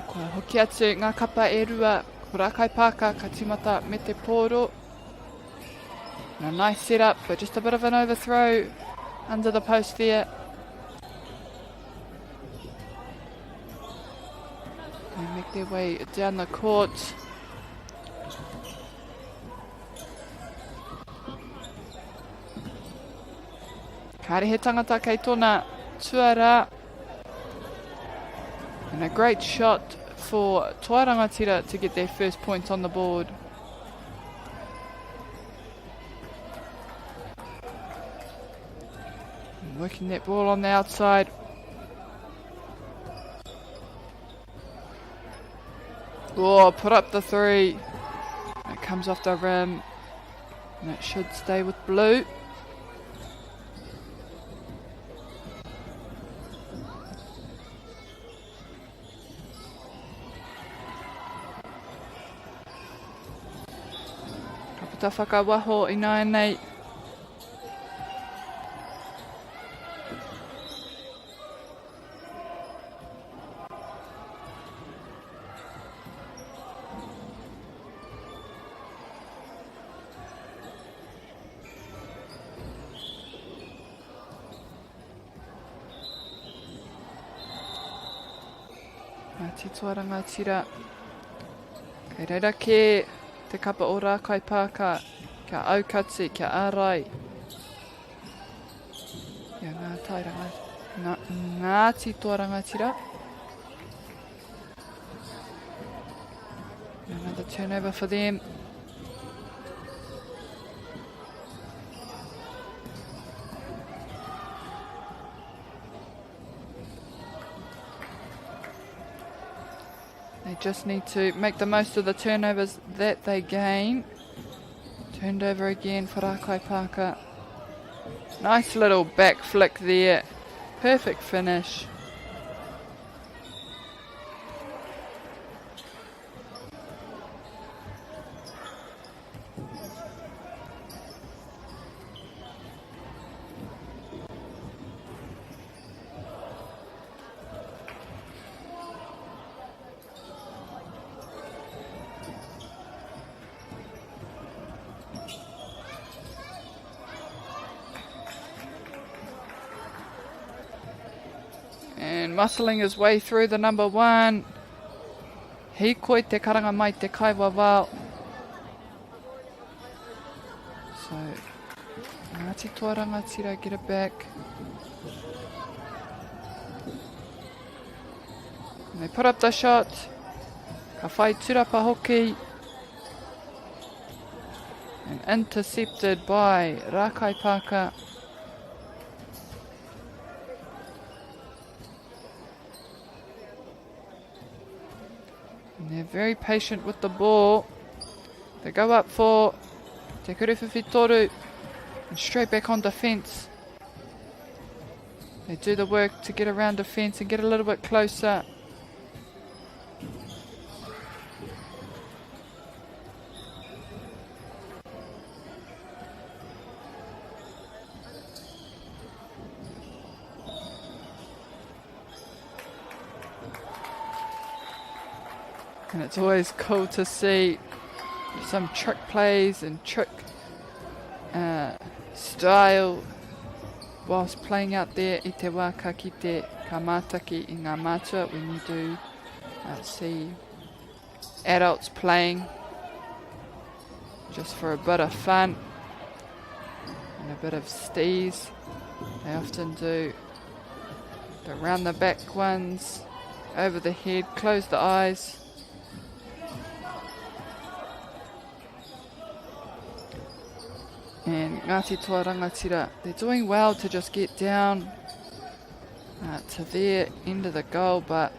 Speaker 1: Kua hoki atu ngā kapa e rua, ko Rākai Pāka ka timata me te pōro. And a nice setup, but just a bit of an overthrow under the post there. make their way down the court. Kāre he tangata kei tōna tuara. And a great shot for Toa Rangatira to get their first point on the board. Working that ball on the outside. Oh, put up the three. It comes off the rim. And it should stay with blue. Kapita whakawaho I nei. Te Toa Rangatira. Kei reira ke te kapa o rā kaipāka, kia aukati, kia ārai. Ia ngā tai Ngāti Toa Rangatira. Another turnover for them. They just need to make the most of the turnovers that they gain. Turned over again for Rakai Parker. Nice little back flick there. Perfect finish. And muscling his way through the number one. Hikoi te karanga mai te kaiwa wao. So, Ngāti Toa Rangatira get it back. And they put up the shot. Ka whai turapa hoki. And intercepted by Rakai Parker. And they're very patient with the ball. They go up for Te Kurewhiwhi Toru and straight back on defence. They do the work to get around defence and get a little bit closer. And it's always cool to see some trick plays and trick style whilst playing out there I te wā ka ki te kamataki I ngā mātua when you do see adults playing just for a bit of fun and a bit of steeze. They often do the round the back ones, over the head, close the eyes. And Ngāti Toa Rangatira, they're doing well to just get down to their end of the goal, but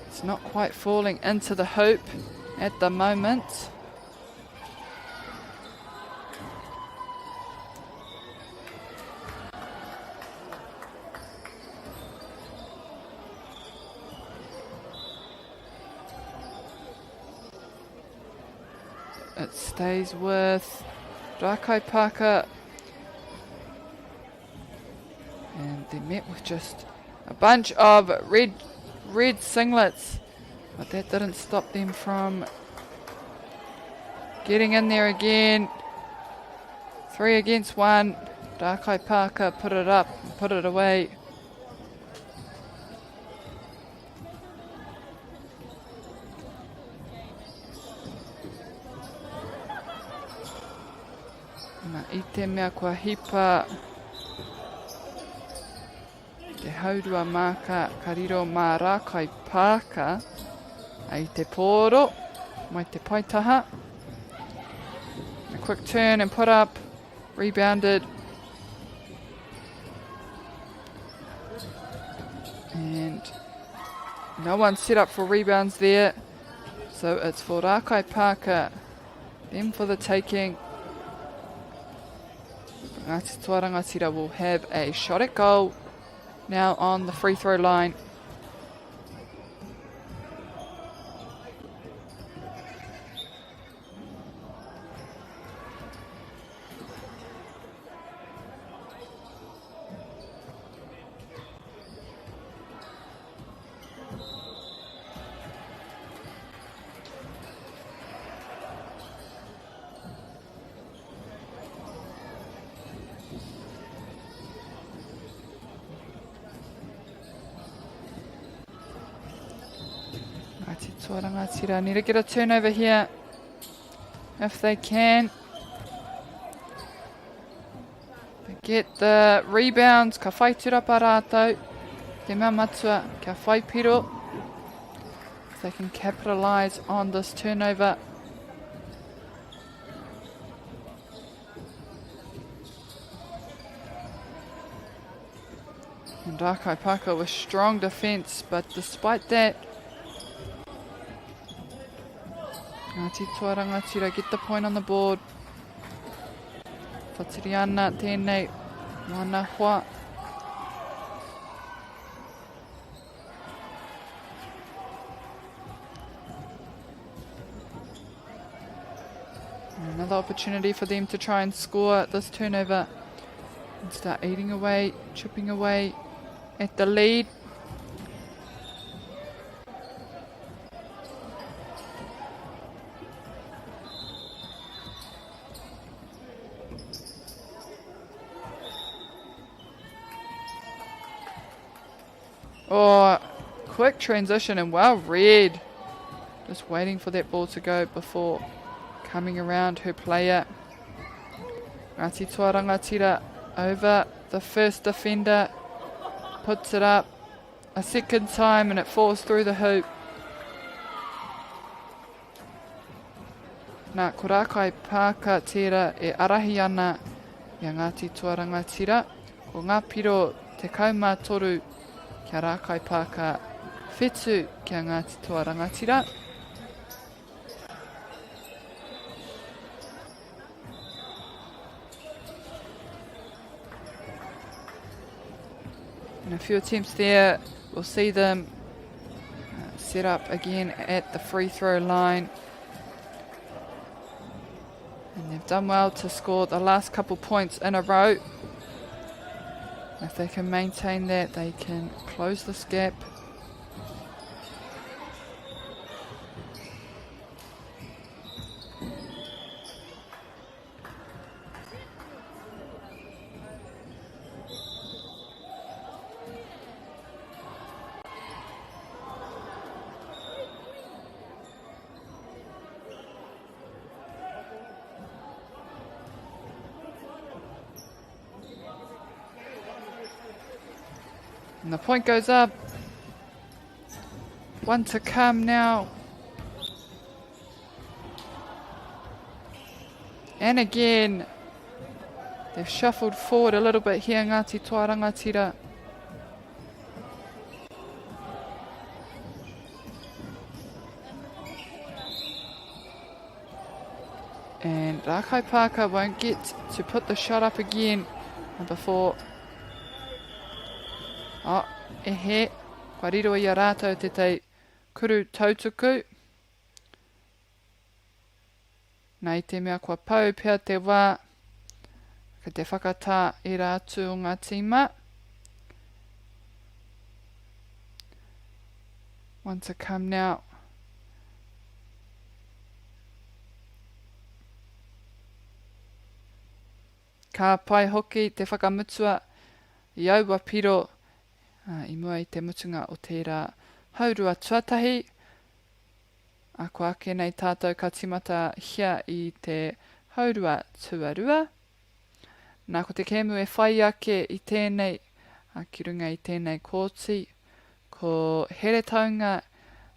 Speaker 1: it's not quite falling into the hoop at the moment. It stays with Rakai Parker, and they're met with just a bunch of red singlets, but that didn't stop them from getting in there again. 3 against 1. Rakai Parker put it up and put it away. I te mea kua hipa te haurua māka ka riro mā rākai pāka ai te pōro mai te paitaha. A quick turn and put up, rebounded. And no one set up for rebounds there. So it's for Rākai Pāka, them for the taking. Ngāti Tuarangatira will have a shot at goal now on the free throw line. Tuarangatira need to get a turnover here if they can. They get the rebounds, ka whai turapa rātou, te mea matua, ka whai piro. If they can capitalise on this turnover. And Rākai Pāka with strong defence, but despite that, Ngāti Tuarangatira get the point on the board. Whatiri ana tēnei, mana hoa. Another opportunity for them to try and score this turnover and start eating away, chipping away at the lead. Oh, quick transition and well read. Just waiting for that ball to go before coming around her player. Ngāti Tuarangatira over the first defender. Puts it up a second time and it falls through the hoop. Nā ko Rākai Pāka tērā e arahi ana i a Ngāti Tuarangatira. Ko ngā piro te kaumā toru kia Rākai Pāka whetū kia Ngāti Tuarangatira. And a few attempts there, we'll see them set up again at the free throw line. And they've done well to score the last couple points in a row. If they can maintain that, they can close this gap. And the point goes up. One to come now. And again, they've shuffled forward a little bit here, Ngāti Tuarangatira. And Rākai Pāka won't get to put the shot up again before. Oh, ehe, kua riro i a rātou te te kuru tautuku. Nei te mea kua pau pia te wā, ka te whakatā i rātu o ngā tīma. One to come now. Ka pai hoki te whakamutua i aua piro. I mua i te mutunga o tērā haurua tuatahi. A ko ake nei tātou ka timata hia i te haurua tuarua. Nā ko te kēmu e whai ake I tēnei, ki runga I tēnei kōti, ko here taunga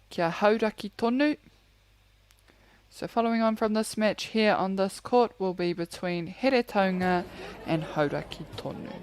Speaker 1: kia hauraki tonu. So following on from this match here on this court will be between here taunga and hauraki tonu.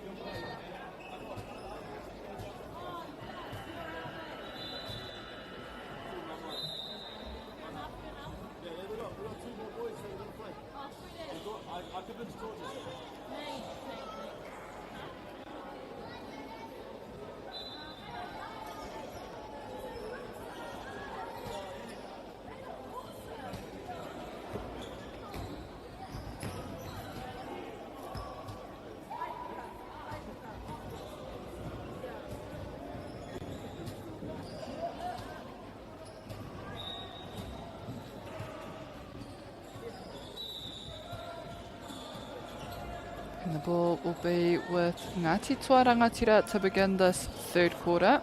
Speaker 1: And the ball will be with Ngāti Toa Rangatira to begin this third quarter.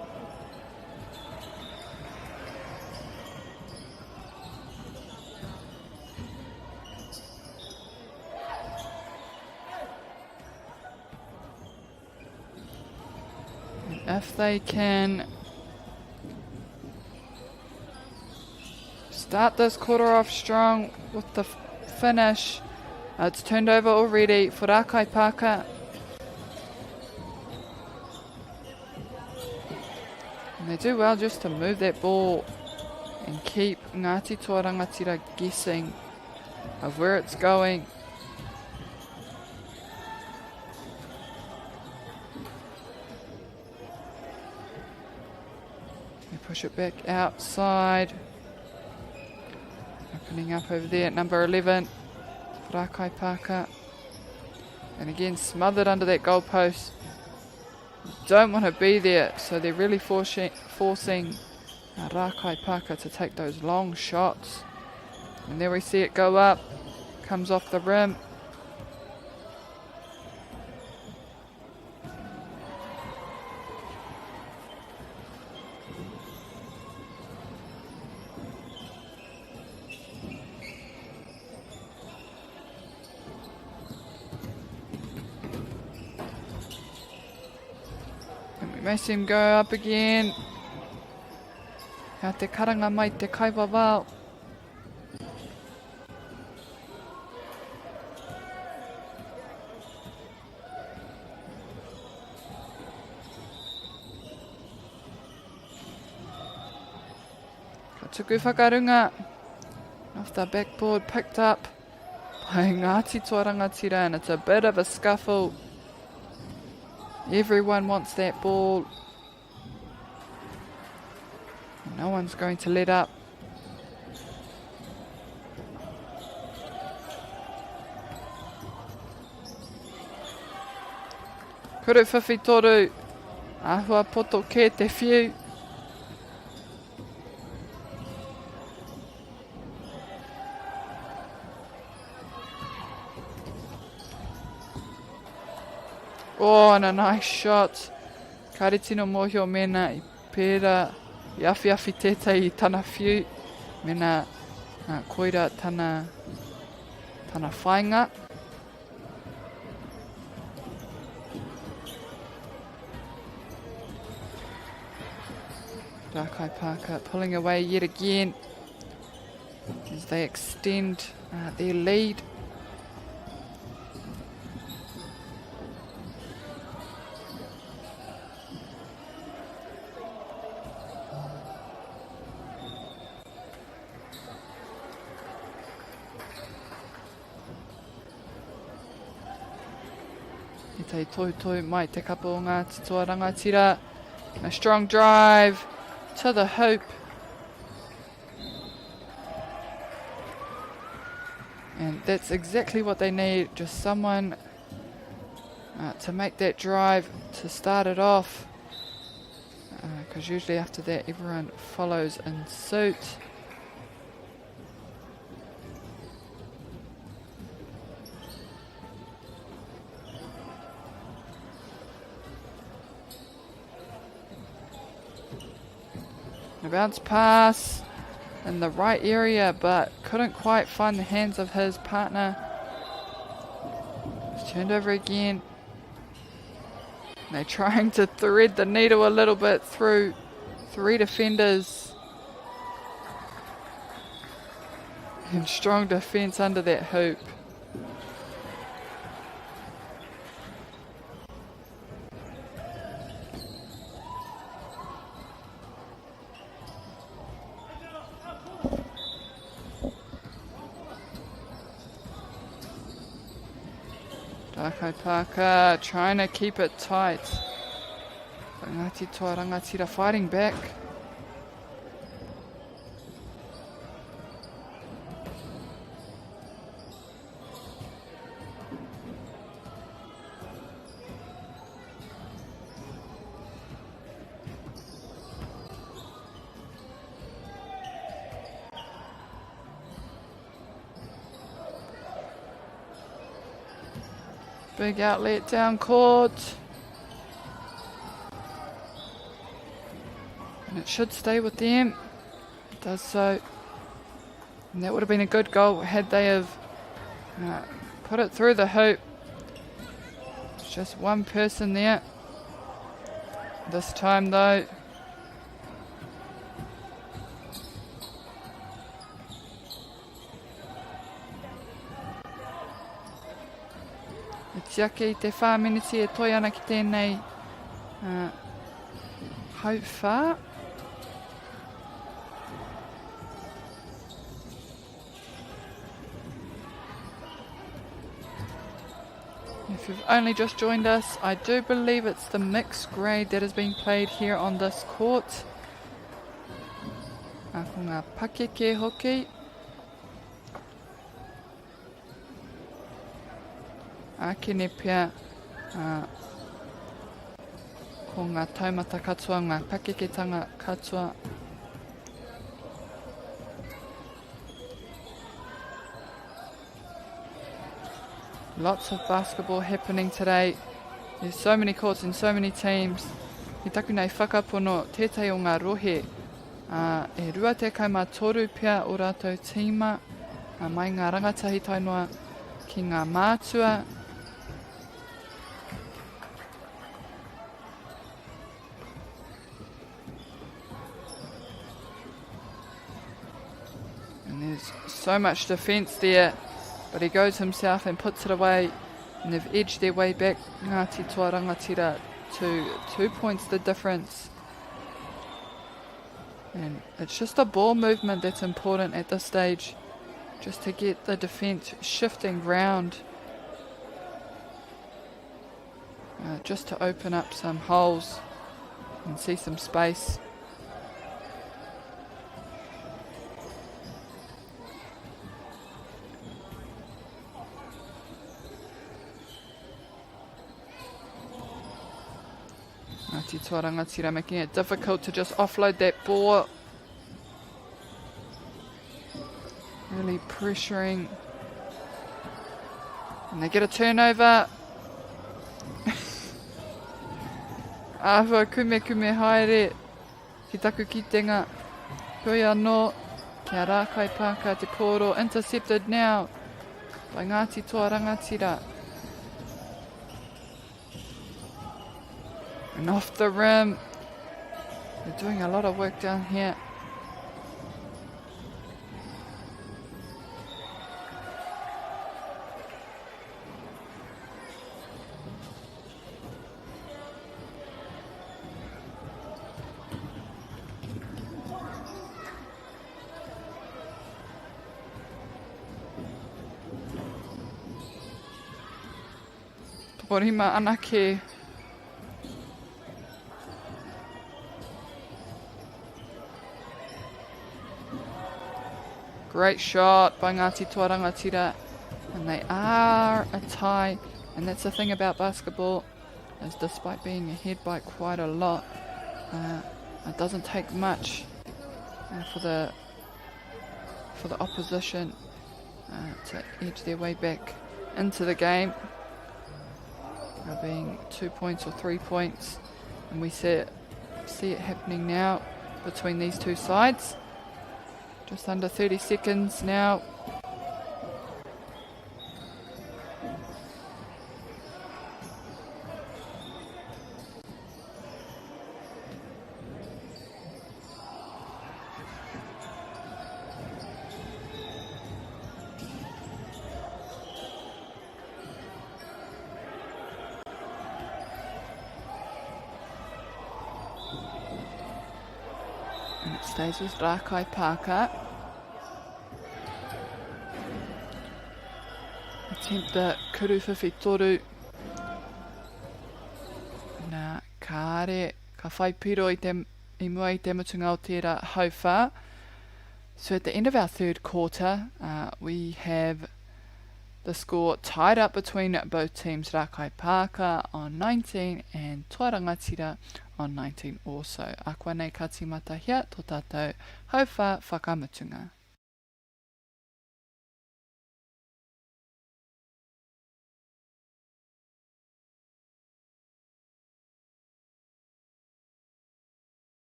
Speaker 1: And if they can start this quarter off strong with the finish. It's turned over already for Rakai Pāka. And they do well just to move that ball and keep Ngāti Toa Rangatira guessing of where it's going. They push it back outside. Opening up over there at number 11. Rakai Pāka, and again smothered under that goalpost. Don't want to be there, so they're really forcing Rakai Pāka to take those long shots. And there we see it go up, comes off the rim. May see him go up again. Hea te karanga mai te kaiwawao. Ka tuku whakarunga off the backboard, picked up by Ngāti Toa Rangatira, and it's a bit of a scuffle. Everyone wants that ball. No one's going to let up. Kuru whiwhi toru. Ahua poto ke te whiu. Oh, and a nice shot. Karitino mohio mena I pēra I awhi tētai I tana whiu. Mena koira tana whainga. Rakai Pāka pulling away yet again as they extend their lead. Te toitoi mai te kapo o Ngāti Toa Rangatira. A strong drive to the hoop. And that's exactly what they need. Just someone to make that drive, to start it off. Because usually after that everyone follows in suit. A bounce pass in the right area, but couldn't quite find the hands of his partner. Turned over again. They're trying to thread the needle a little bit through 3 defenders. And strong defence under that hoop. Tākai Pāka trying to keep it tight. Ngāti Toa Rangatira fighting back. Big outlet down court. And it should stay with them. It does so. And that would have been a good goal had they have put it through the hoop. It's just one person there. This time though, Tiake te whāmeneti e toi ana ki tēnei hau whā. If you've only just joined us, I do believe it's the mixed grade that is being played here on this court. Ko ngā pakeke hoki. Ākene pia ko ngā taumata katoa, ngā pakeketanga katoa. Lots of basketball happening today. There's so many courts and so many teams. He taku nei whakapono tētai o ngā rohe. E rua te kaima toru pia o rātou tīma. Mai ngā rangatahi tainoa ki ngā mātua. There's so much defence there, but he goes himself and puts it away, and they've edged their way back. Ngāti Toa Rangatira to 2 points the difference. And it's just a ball movement that's important at this stage, just to get the defence shifting round, just to open up some holes and see some space. Ngāti Toa Rangatira making it difficult to just offload that ball. Really pressuring. And they get a turnover. Ahua kume haere. Ki taku kitenga. Koe anō. Kia rākai Pāka te koro. Intercepted now by Ngāti Toa Rangatira. And off the rim. They're doing a lot of work down here. Porima anake. Great shot by Ngāti Toa Rangatira, and they are a tie. And that's the thing about basketball, is despite being ahead by quite a lot, it doesn't take much for the opposition to edge their way back into the game. Being 2 points or 3 points, and we see it happening now between these two sides. Just under 30 seconds now. stays with Rākai Pāka. Attempt the kuruwhiwhi toru. Nā kāre, ka whai piro I mua I te mutunga o tērā hauwha. So at the end of our third quarter, we have the score tied up between both teams, Rākai Pāka on 19 and Tuarangatira on 19 also. Akua nei ka tīmata hia tō tātou hauwha whakamutunga.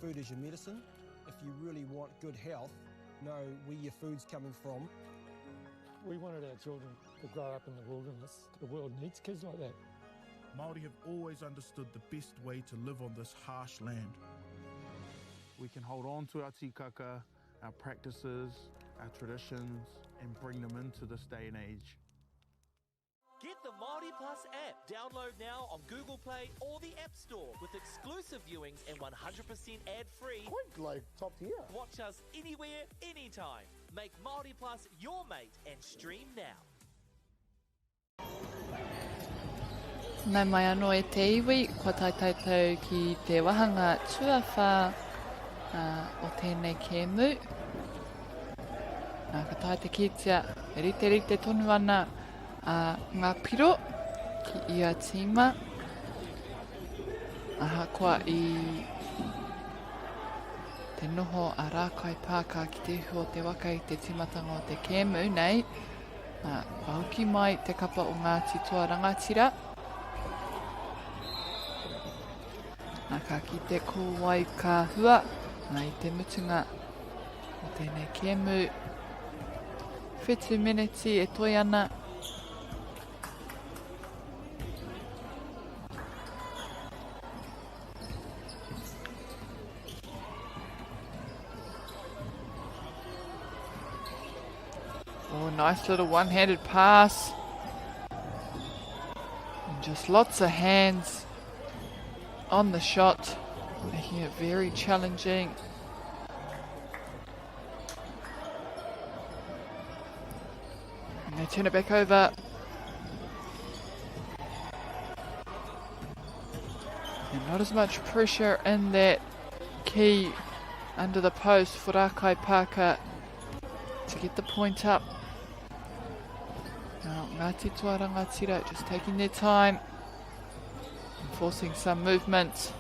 Speaker 8: Food is your medicine. If you really want good health, know where your food's coming from.
Speaker 9: We wanted our children to grow up in the wilderness. The world needs kids like that.
Speaker 10: Māori have always understood the best way to live on this harsh land. We can hold on to our tikaka, our practices, our traditions, and bring them into this day and age.
Speaker 7: Get the Māori Plus app. Download now on Google Play or the App Store with exclusive viewings and 100% ad-free.
Speaker 11: Quite like top tier.
Speaker 7: Watch us anywhere, anytime. Make Māori Plus your mate and stream now.
Speaker 1: Nau mai anō e te iwi, kua taitautau ki te wahanga tuawha o tēnei kēmu. Nā ka tai te kitia, rite tonu ana ngā piro ki ia tīma. Aha kua I te noho a Rākai Pāka ki te hu o te waka I te timatanga o te kēmu nei. Pahuki mai te kapa o Ngāti Tuarangatira. Nā ka ki te kōwai ka hua, nā I te mutunga o tēnei kēmu. Whetu miniti e toi ana. Oh, nice little one-handed pass. And just lots of hands on the shot, making it very challenging. And they turn it back over. And not as much pressure in that key under the post for Rākai Pāka to get the point up. Now Ngāti Tuarangatira just taking their time, forcing some movement.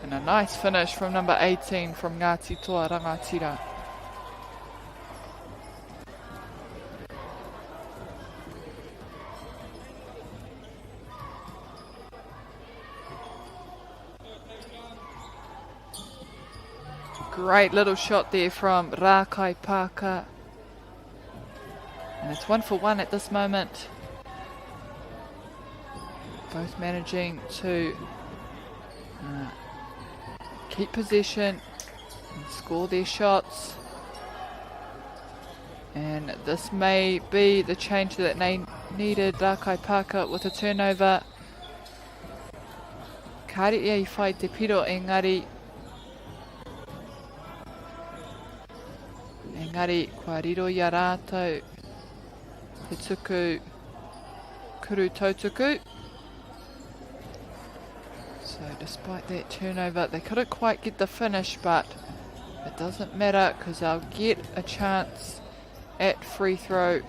Speaker 1: And a nice finish from number 18 from Ngāti Tuarangatira. Great little shot there from Rākai Pāka. And it's 1 for 1 at this moment. Both managing to keep possession and score their shots. And this may be the change that they needed. Rākai Pāka with a turnover. Kāre ia I whai te piro engari. Engari, kua riro ia rātou. Te tuku kuru tautuku. So despite that turnover, they couldn't quite get the finish, but it doesn't matter because they'll get a chance at free throw.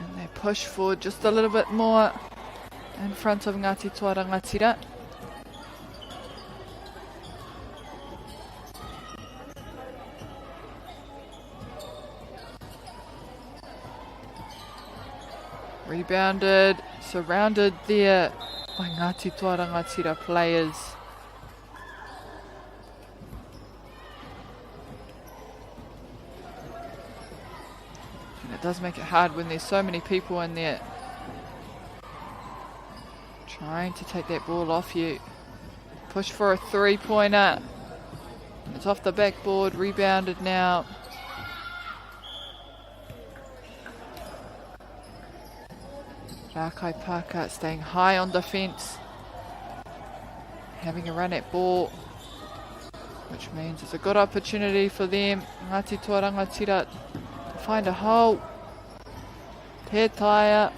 Speaker 1: And they push forward just a little bit more in front of Ngāti Toa Rangatira. Rebounded, surrounded there by Ngāti Toa Rangatira players. And it does make it hard when there's so many people in there trying to take that ball off you. Push for a three-pointer. It's off the backboard, rebounded now. Rākai Pāka staying high on defence, having a run at ball, which means it's a good opportunity for them. Ngāti Toa Rangatira to find a hole. Te taia.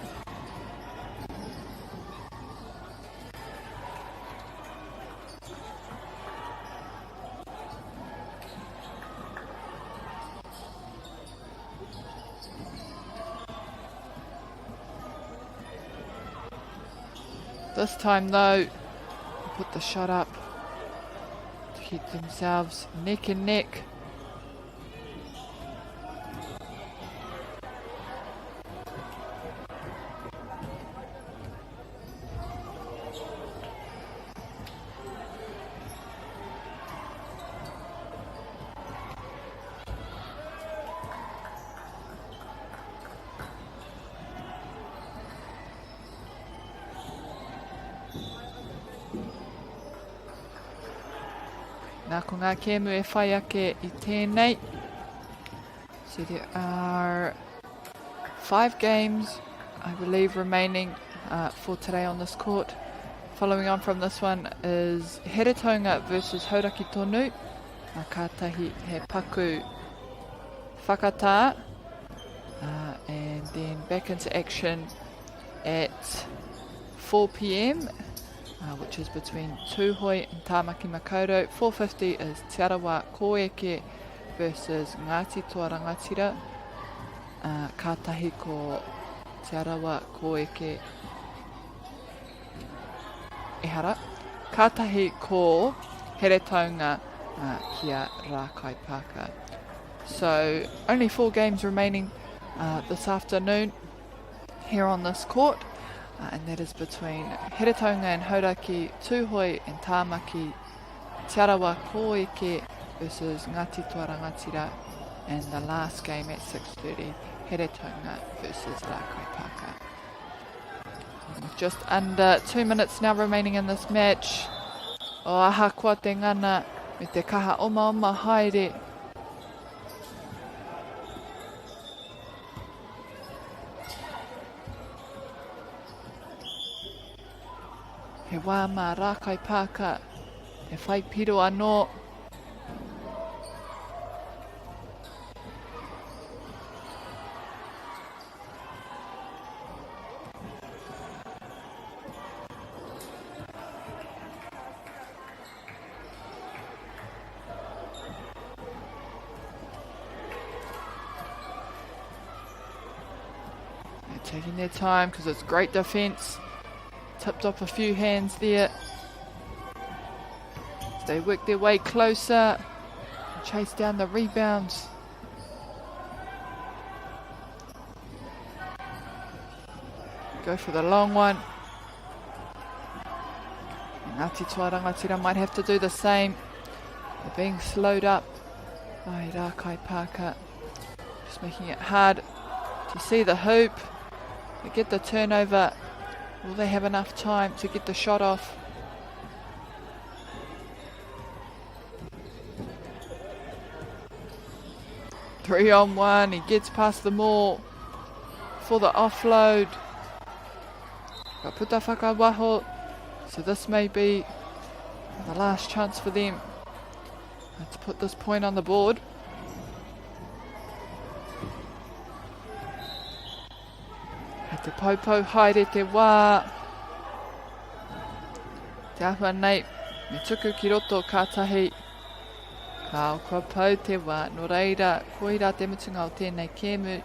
Speaker 1: This time though, they put the shot up to keep themselves neck and neck. Nā ko ngā kēmu e whai ake I tēnei. So there are 5 games, I believe, remaining for today on this court. Following on from this one is Heretaunga versus Hauraki Tonu. Nā kātahi he paku whakatā. And then back into action at 4 p.m. Which is between Tūhoi and Tāmaki Makaurau. 4:50 is Te Arawa Kōeke versus Ngāti Toa Rangatira. Kātahi ko Te Arawa Kōeke ehara. Kātahi ko Heretaunga kia Rākai Pāka. So only 4 games remaining this afternoon here on this court. And that is between Heretaunga and Hauraki, Tūhoi and Tāmaki, Te Arawa Kōeke versus Ngāti Toa Rangatira, and the last game at 6:30, Heretaunga versus Rākai Pāka. Just under 2 minutes now remaining in this match. O aha kua te ngana me te kaha oma oma haere. He wā mā Rākai Pāka, he whai piro anō. They're taking their time because it's great defence. Tipped off a few hands there. They work their way closer. chase down the rebounds. Go for the long one. Ngāti Toa Rangatira might have to do the same. They're being slowed up by Rākai Pāka. Just making it hard to see the hoop. They get the turnover. Will they have enough time to get the shot off? Three on one. He gets past them all for the offload. Ka puta whakawaho. So this may be the last chance for them. Let's put this point on the board. Hei te poupou haere te wā. Te ahua nei, me tuku ki roto kātahi. Ka o kua pau te wā, no reira, koira te mutunga o tēnei kēmu.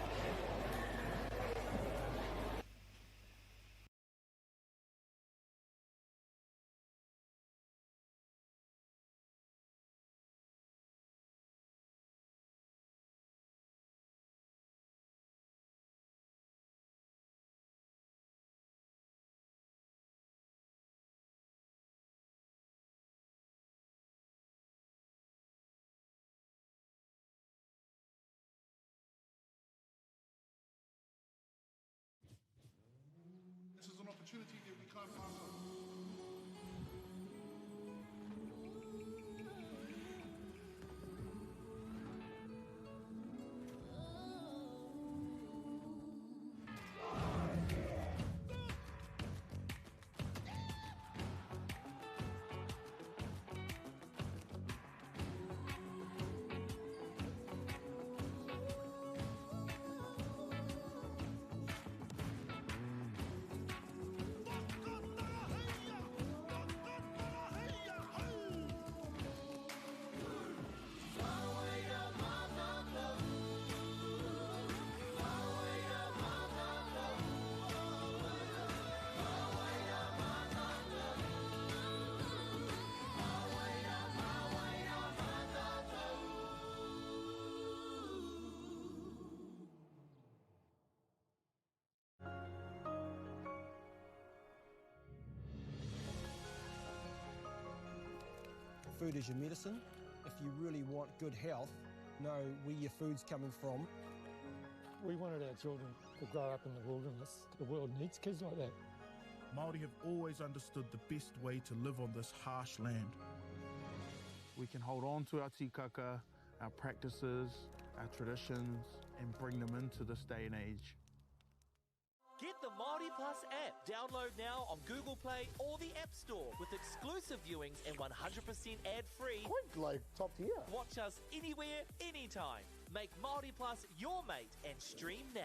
Speaker 10: This is an opportunity that we can't pass on.
Speaker 8: Food is your medicine. If you really want good health, know where your food's coming from.
Speaker 9: We wanted our children to grow up in the wilderness. The world needs kids like that.
Speaker 10: Māori have always understood the best way to live on this harsh land. We can hold on to our tikaka, our practices, our traditions, and bring them into this day and age.
Speaker 7: Get the Māori Plus app. Download now on Google Play or the App Store with exclusive viewings and 100% ad-free.
Speaker 11: Quite like top tier.
Speaker 7: Watch us anywhere, anytime. Make Māori Plus your mate and stream now.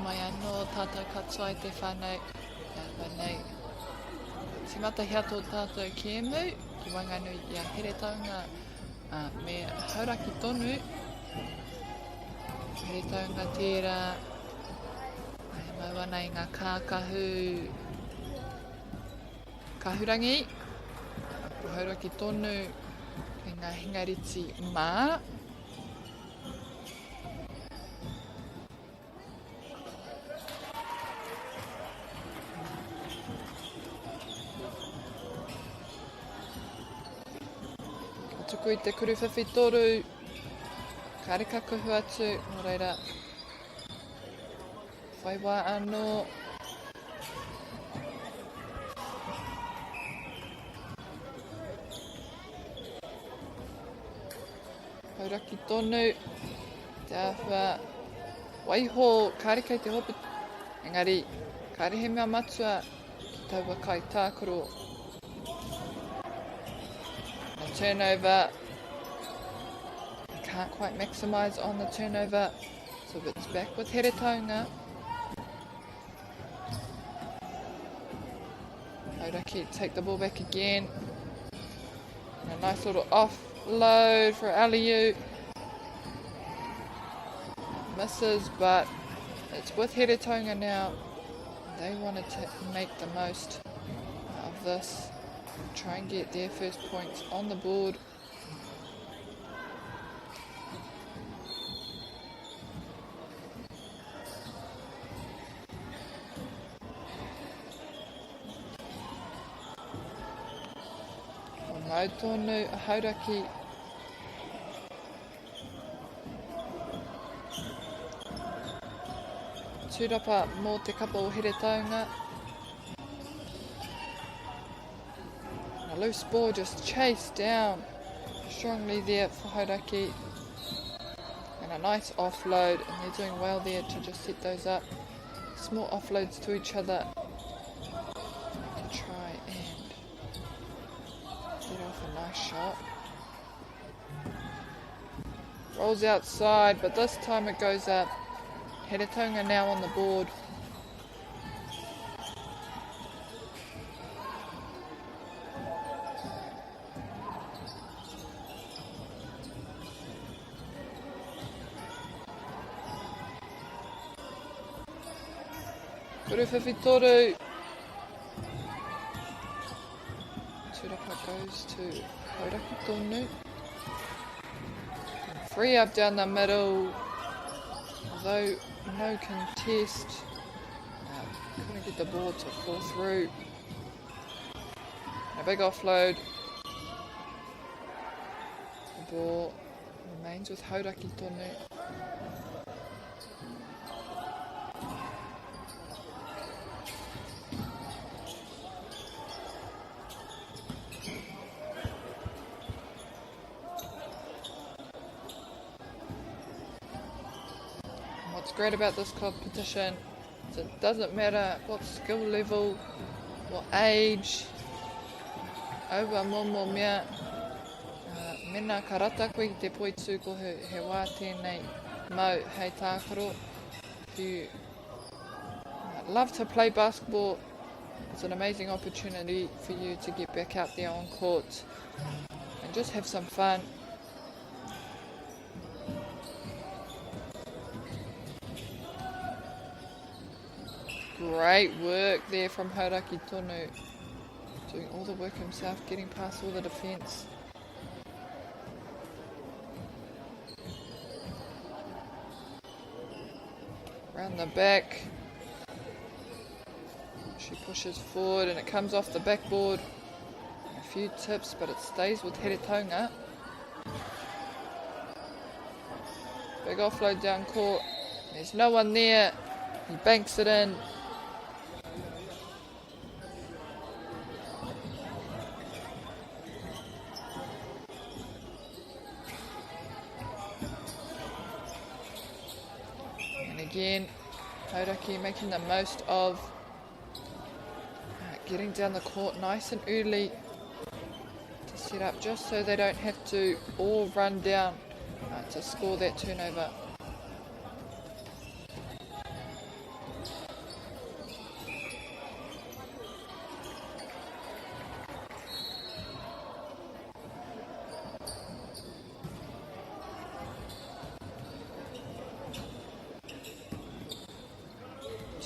Speaker 1: mai anō tātou katoa I te whānau. Whānau. Timata hea tō tātou kēmu, ki Wanganui I a here taunga me hauraki tonu. Here taunga tērā, ai maua nei ngā kākahu kahurangi. Hauraki tonu i ngā hingariti mā. Tuku I te kuruwhiwhi toru, ka reka kuhu atu, nō reira, whai wā anō. Hauraki tonu, te awha, waiho, ka reka I te hopu, engari, ka rehe mea matua, ki taua kai tākoro. Turnover, can't quite maximise on the turnover, so it's back with here taunga. Hauraki take the ball back again, and a nice little offload for alley-oop. Misses, but it's with here taunga now. They wanted to make the most of this. Try and get their first points on the board. Nau tonu hauraki. Tūrapa mō te kapa o here taunga. Loose ball just chased down strongly there for Hauraki, and a nice offload, and they're doing well there to just set those up. Small offloads to each other to try and get off a nice shot. Rolls outside, but this time it goes up. Heretaunga now on the board. Kuruwhiwhi toru. Tūrapa goes to Hauraki tonu. Free up down the middle. Although no contest. Couldn't get the ball to fall through. A big offload. The ball remains with Hauraki tonu. What's great about this competition is it doesn't matter what skill level, what age, aua momo mea, mena ka rata koe I te Poitūkohu he wā tēnei mau hei tākaro. If you love to play basketball, it's an amazing opportunity for you to get back out there on court and just have some fun. Great work there from Hauraki tonu. Doing all the work himself, getting past all the defence. Round the back. She pushes forward and it comes off the backboard. A few tips, but it stays with Heretaunga. Big offload down court. There's no one there. He banks it in. And again, Hauraki making the most of getting down the court nice and early to set up just so they don't have to all run down to score that turnover.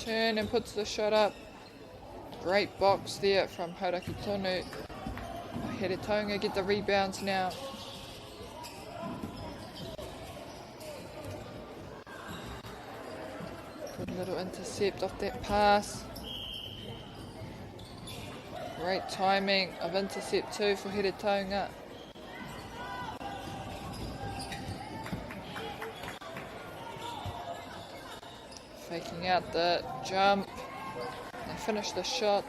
Speaker 1: turn and puts the shot up. Great box there from Hauraki Tonu. Here Tonga get the rebounds now. Good little intercept off that pass. Great timing of intercept too for Here Tonga. Faking out the jump. They finish the shot.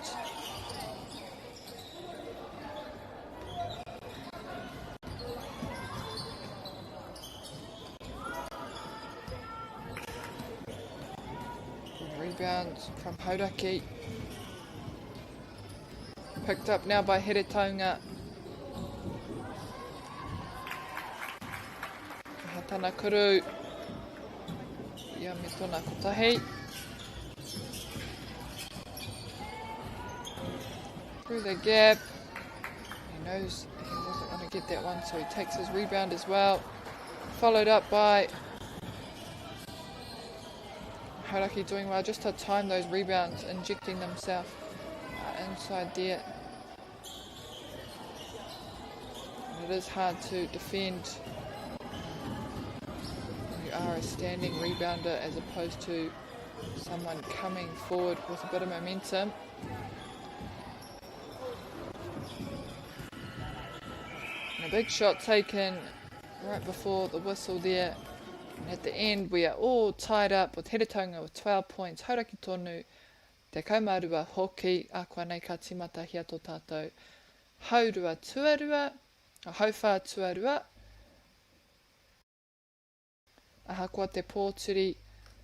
Speaker 1: Good rebound from Hauraki. Picked up now by Here Tonga. Hatana Kuru. Ia me tōna kotahi. Through the gap. He knows he wasn't going to get that one, so he takes his rebound as well. Followed up by Hauraki doing well just to time those rebounds, injecting themselves inside there. And it is hard to defend when you are a standing rebounder as opposed to someone coming forward with a bit of momentum. And a big shot taken right before the whistle there. And at the end we are all tied up with Here Tonga with 12 points. Hauraki Tonu te kaumarua hoki a koa nei ka timata hia tō tātou. Haurua tuarua, hauwha tuarua. Aha koa te pōturi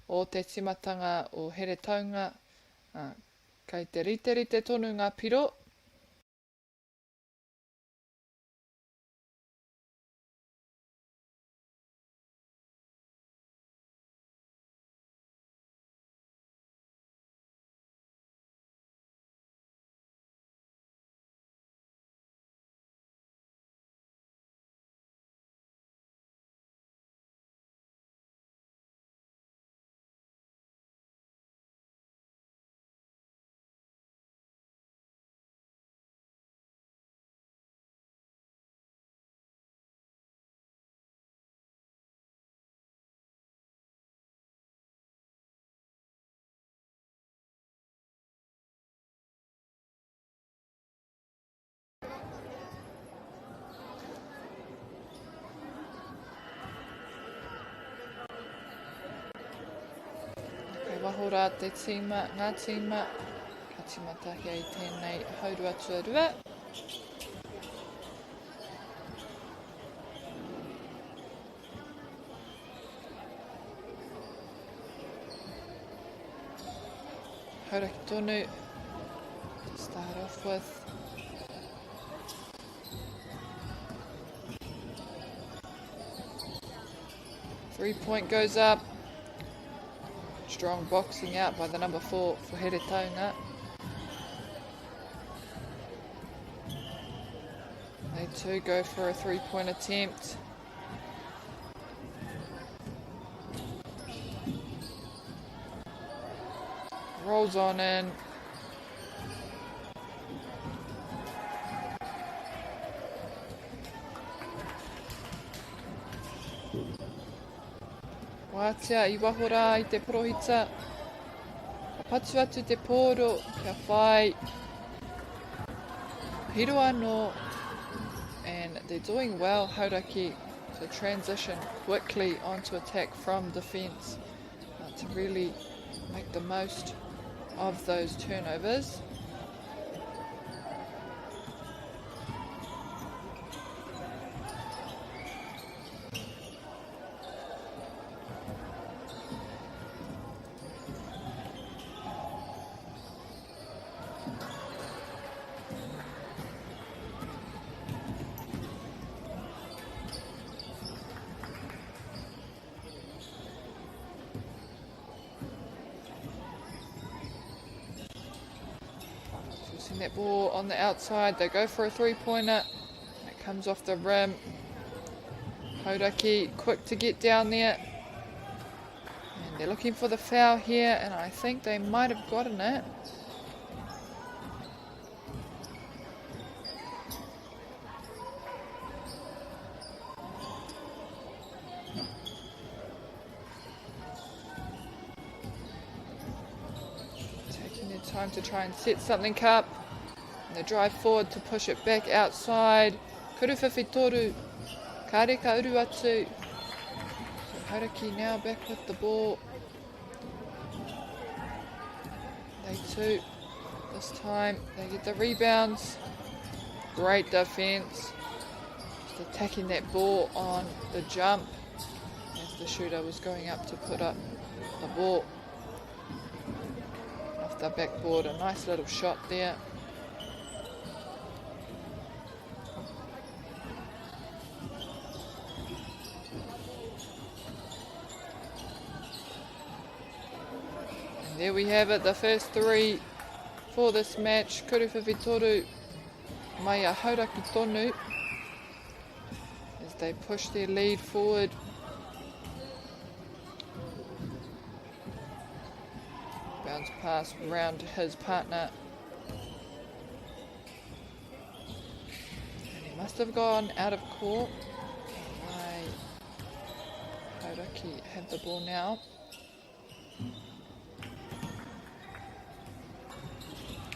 Speaker 1: o te timatanga o Here Tonga. Kei te rite tonu ngā piro. Wahora te tīma, ngā tīma, ka timatahi ai tēnei haurua tuarua. Hauraki Tonu to start off with. Three-point goes up. Strong boxing out by the number 4 for Here Tonga. They too go for a three-point attempt. Rolls on in. Wātia I wahora I te porohita. Ka patu atu te pōro, kia whai. Hiro anō. And they're doing well, Hauraki, to transition quickly onto attack from defence. To really make the most of those turnovers. That ball on the outside, they go for a three-pointer. It comes off the rim. Hauraki quick to get down there. And they're looking for the foul here, and I think they might have gotten it. Taking their time to try and set something up. And they drive forward to push it back outside. Kuruwhiwhi toru. Kareka uru atu. Hauraki now back with the ball. They too, this time they get the rebounds. Great defense. Just attacking that ball on the jump as the shooter was going up to put up the ball. Off the backboard, a nice little shot there. There we have it, the first three for this match. Kuruwhiwhi toru mai a hauraki tonu as they push their lead forward. Bounce pass round to his partner. And he must have gone out of court. Hauraki have the ball now.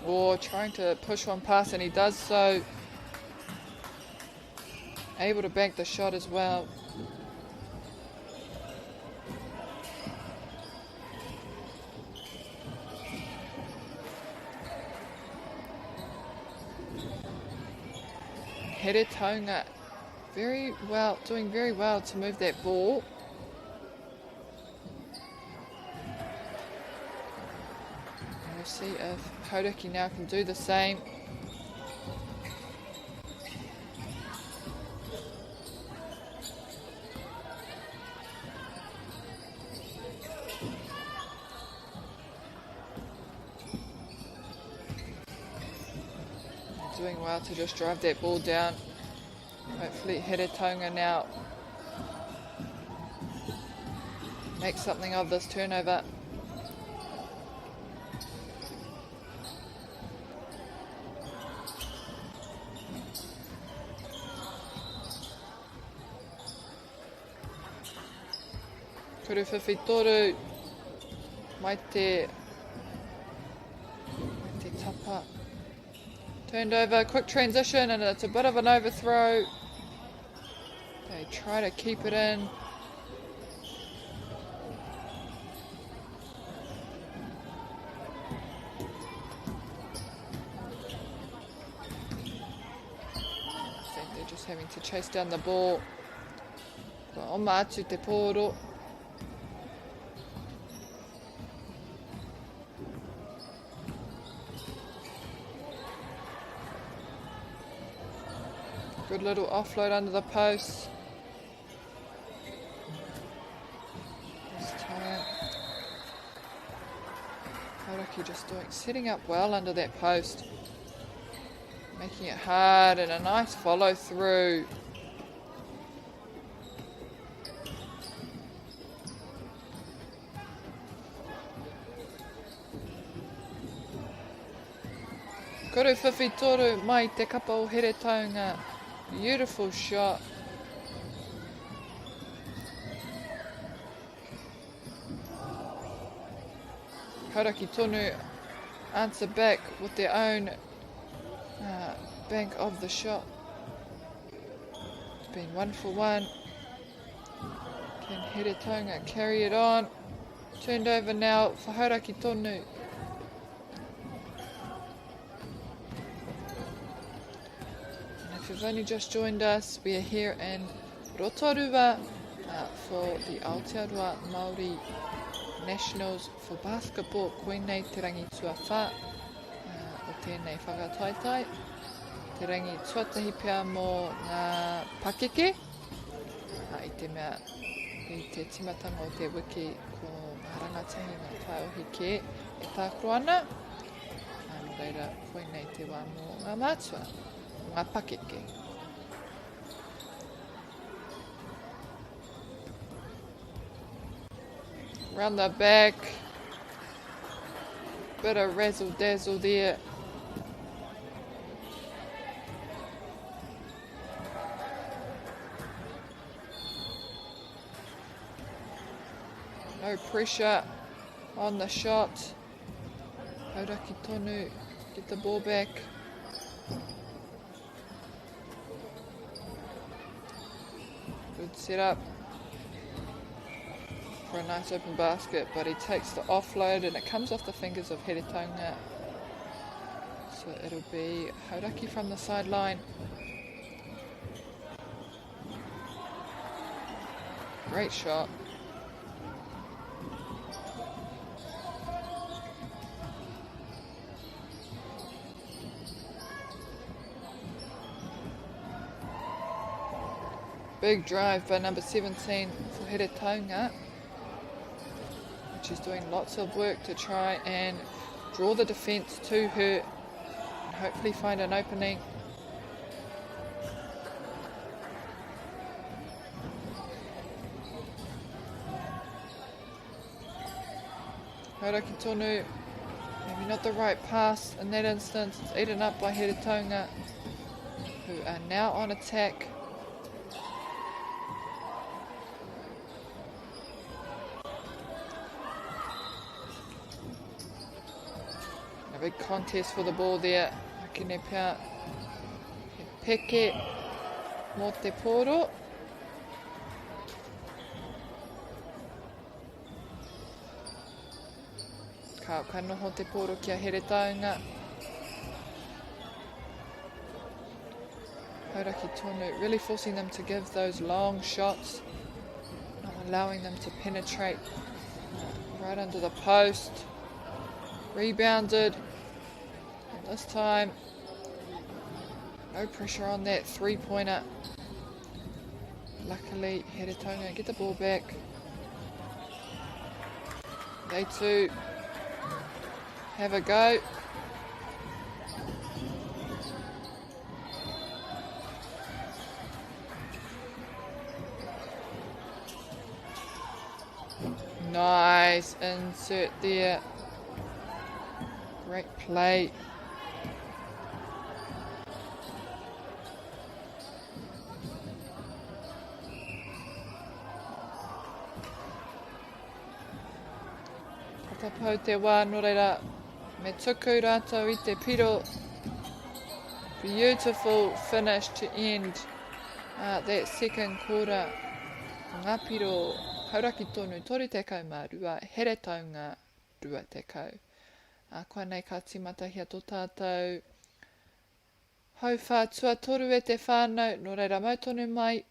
Speaker 1: Or trying to push one past, and he does so. Able to bank the shot as well. Heretaunga doing very well to move that ball. We'll see if Hauraki now can do the same. Doing well to just drive that ball down. Hopefully Heretaunga now make something of this turnover. Kuruwhiwhi toru mai te tapa. Turned over, quick transition, and it's a bit of an overthrow. They try to keep it in. I think they're just having to chase down the ball. Oma atu te pōro. Good little offload under the post. This time, Hauraki just setting up well under that post. Making it hard, and a nice follow through. Kuruwhiwhi toru mai te kapa o Heretaunga. Beautiful shot. Hauraki tonu answer back with their own bank of the shot. It's been 1 for 1. Can Heretaunga carry it on? Turned over now for Hauraki tonu. If you've only just joined us, we are here in Rotorua for the Aotearoa Māori Nationals for basketball. Koenei te rangi tuawha o tēnei whakataitai. Te rangi tuatahi pia mō ngā pakeke. I te mea, i te timatanga o te wiki ko ngā rangatahi ngā taiohi ke e tākro ana. Nō reira, koenei te wā mō ngā mātua. Ngā pakeke. Round the back. Bit of razzle dazzle there. No pressure on the shot. Hauraki tonu, get the ball back. Good setup for a nice open basket, but he takes the offload and it comes off the fingers of Heritonga. So it'll be Hauraki from the sideline. Great shot. Big drive by number 17 for Heritonga, which is doing lots of work to try and draw the defence to her and hopefully find an opening. Hauraki tonu, maybe not the right pass in that instance. It's eaten up by Heritonga, who are now on attack. A big contest for the ball there. Hakine pia peke mo te poro. Ka noho te poro kia Heritonga. Hauraki tonu, really forcing them to give those long shots, not allowing them to penetrate right under the post. Rebounded, and this time no pressure on that three-pointer. Luckily Heritonga get the ball back. They too have a go. Nice insert there. Great play. Patapau te wā no reira. Me tuku rātou I te piro. Beautiful finish to end that second quarter. Ngā piro Hauraki tonu tori tekau mā rua. Heritonga rua tekau. Koa nei ka timata hia tō tātou. Hau whātua toru e te whānau, no reira mautonu mai.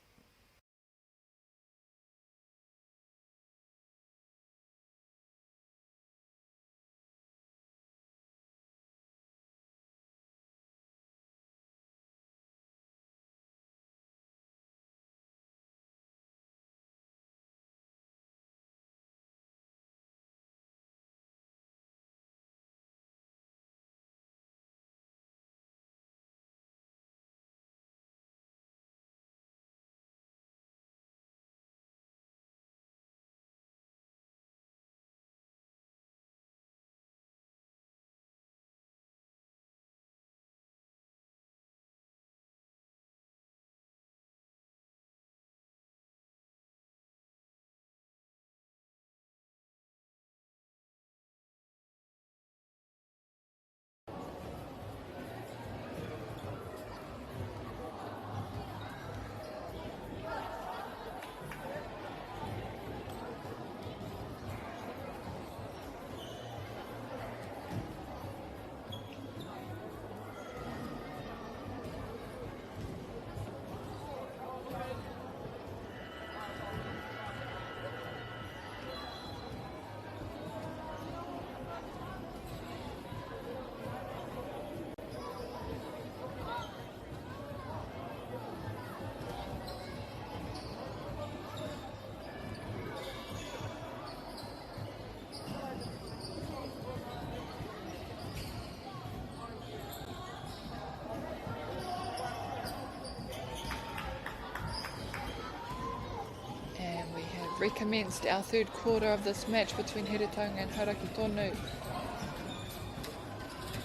Speaker 1: recommenced our third quarter of this match between Heretaunga and Hauraki Tonu.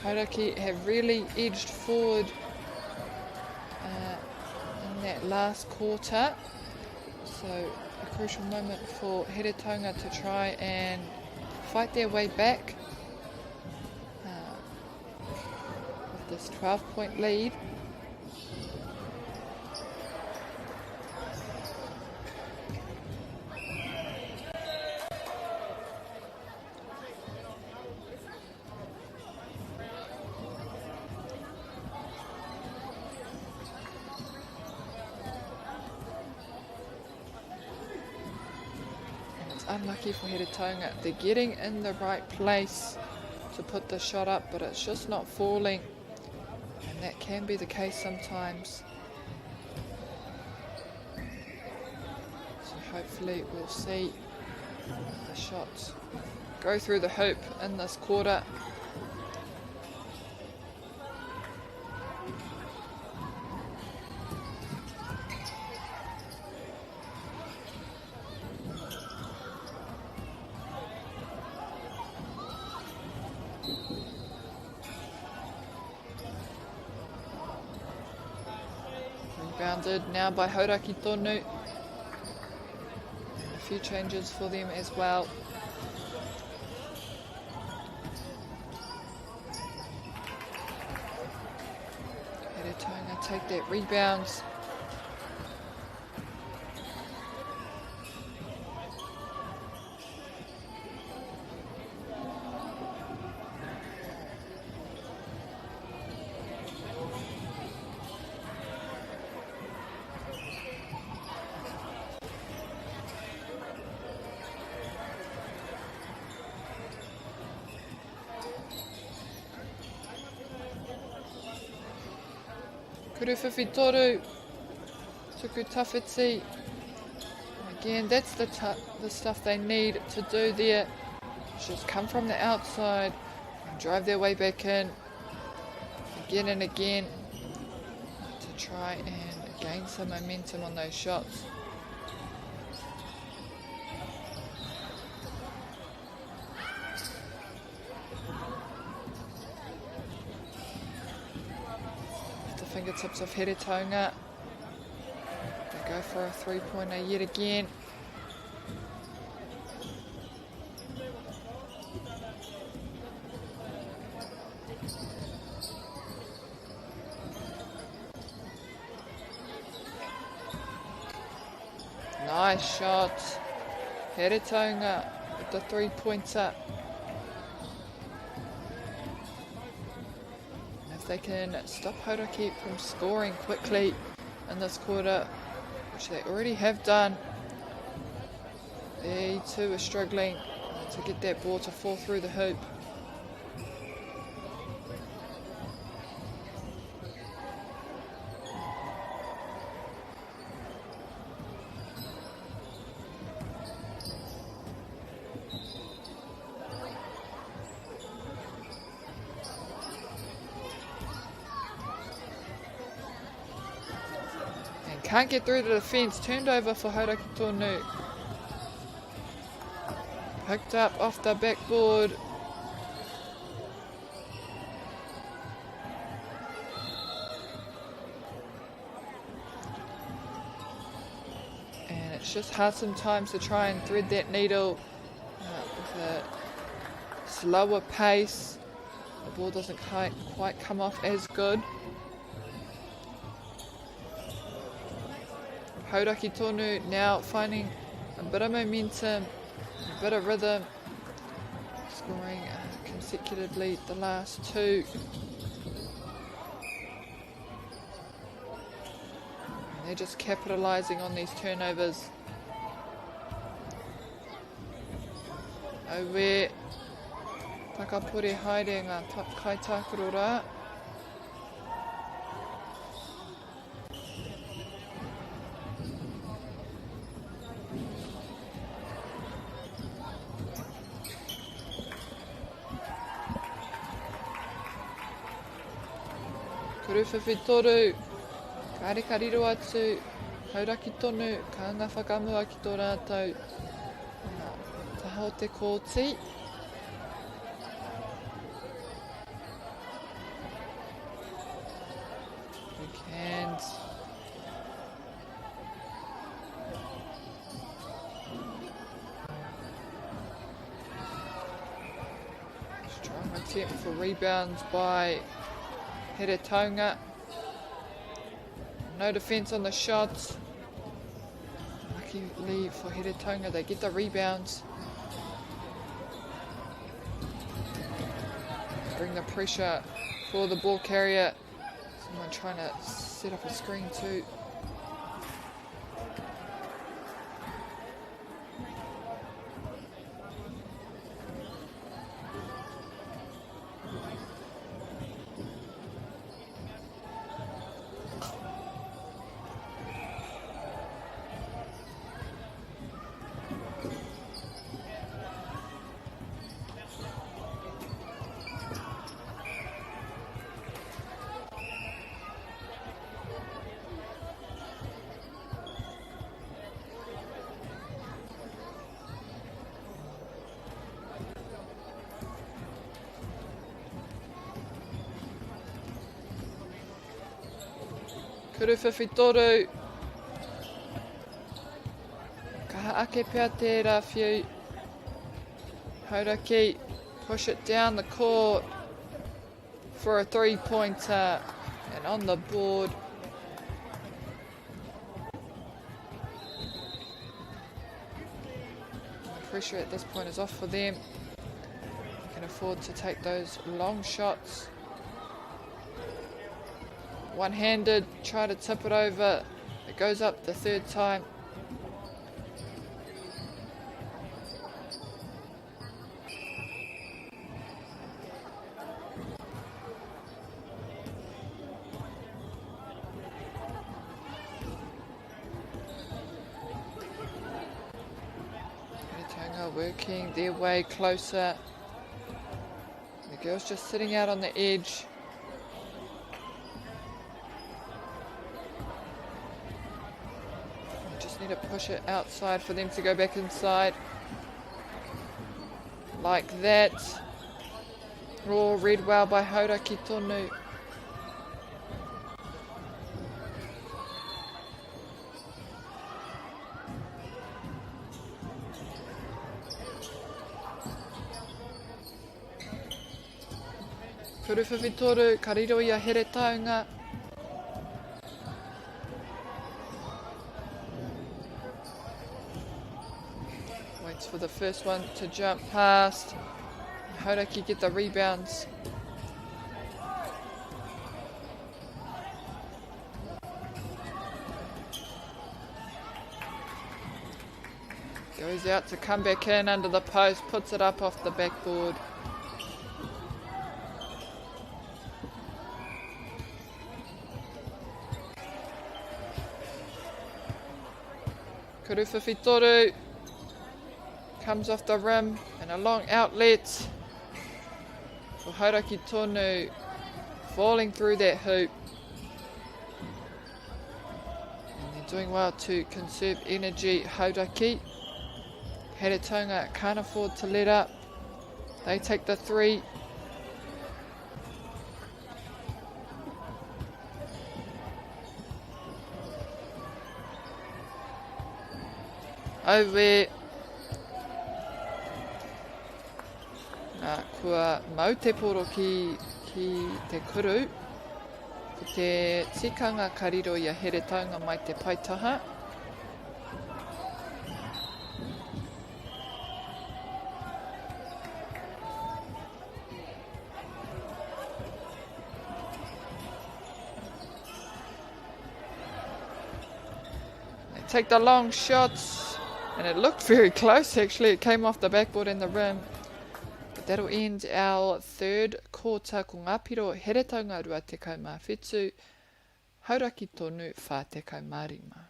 Speaker 1: Hauraki have really edged forward in that last quarter, so a crucial moment for Heretaunga to try and fight their way back with this 12-point lead. Unlucky for Heretaunga. They're getting in the right place to put the shot up, but it's just not falling, and that can be the case sometimes. So hopefully we'll see the shots go through the hoop in this quarter. Rebounded now by Hauraki Tonu. A few changes for them as well. Heretaunga take that rebounds. Kuruwhiwhi toru, tuku tawhiti. Again, that's the stuff they need to do there. Just come from the outside and drive their way back in again and again to try and gain some momentum on those shots. Fingertips of Heretaunga. They go for a three-pointer yet again. Nice shot. Heretaunga with the three-pointer. They can stop Hauraki from scoring quickly in this quarter, which they already have done. They too are struggling to get that ball to fall through the hoop. Can't get through to the fence. Turned over for Hauraki Tonu. Picked up off the backboard. And it's just hard sometimes to try and thread that needle with a slower pace. The ball doesn't quite come off as good. Hauraki Tonu now finding a bit of momentum, a bit of rhythm, scoring consecutively the last two. And they're just capitalising on these turnovers. Aue, Takapure haere ngā kaitākaro rā. Kuruwhiwhi toru, kareka riro atu, Hauraki tonu, ka anga whakamua ki tō rātou taha o te kōti. Big hands. Strong attempt for rebounds by Heretaunga. No defence on the shots. Luckily for Heretaunga, they get the rebounds. Bring the pressure for the ball carrier. Someone trying to set up a screen too. Kuru whiwhitoru. Ka ake pia tērā whiu. Hauraki push it down the court for a three-pointer and on the board. The pressure at this point is off for them. They can afford to take those long shots. One-handed, try to tip it over. It goes up the third time. Heretaunga working their way closer. The girls just sitting out on the edge. Need to push it outside for them to go back inside. Like that. Oh, read well by Hauraki tonu. Kuru whiwhitoru, ka riro ia Heretaunga. For the first one to jump past. Hauraki get the rebounds. Goes out to come back in under the post, puts it up off the backboard. Kuru whiwhitoru. Comes off the rim and a long outlet for Hauraki tonu, falling through that hoop. And they're doing well to conserve energy. Hauraki. Heretaunga can't afford to let up. They take the three. Over. Kua mau te poro ki te kuru. Ko te tikanga ka riro ia Heretaunga mai te paitaha. They take the long shots and it looked very close actually. It came off the backboard and the rim. That'll end our third quarter ko ngā piro Heretaunga rua tekau mā whetū, Hauraki tonu whā tekau mā rima.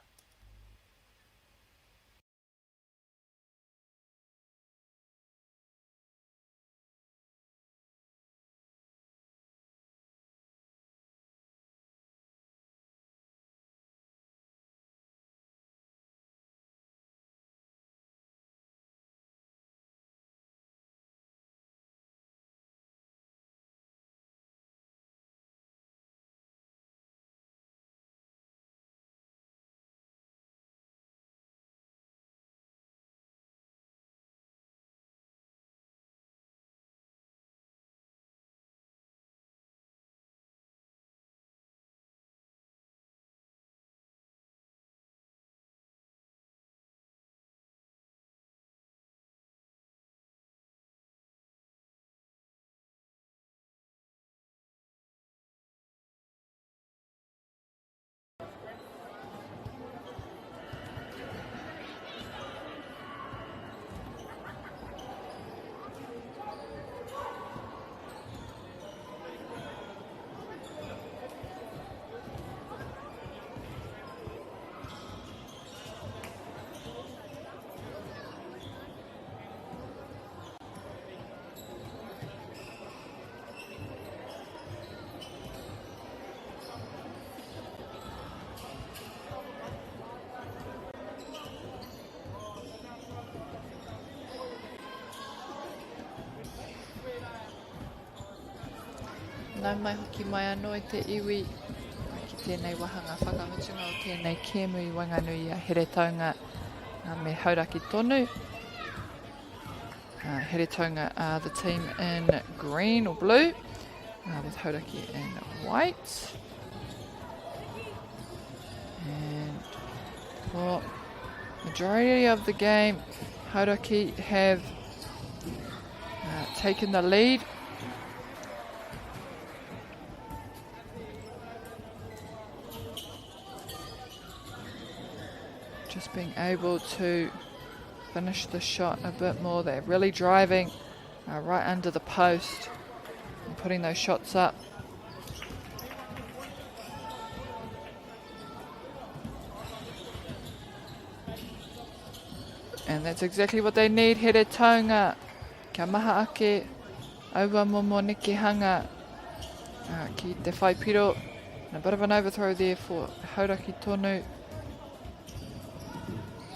Speaker 1: Nau mai hoki mai anō I te iwi. Ki tēnei wahanga whakahutunga o tēnei kēmu I Wanganui a here taunga me hauraki tonu. Here taunga are the team in green or blue with hauraki in white. And for majority of the game, hauraki have taken the lead. Just being able to finish the shot a bit more. They're really driving right under the post and putting those shots up. And that's exactly what they need. Here taunga. Kia maha ake. Aua momo neke hanga. Ki te whaipiro. And a bit of an overthrow there for hauraki tonu.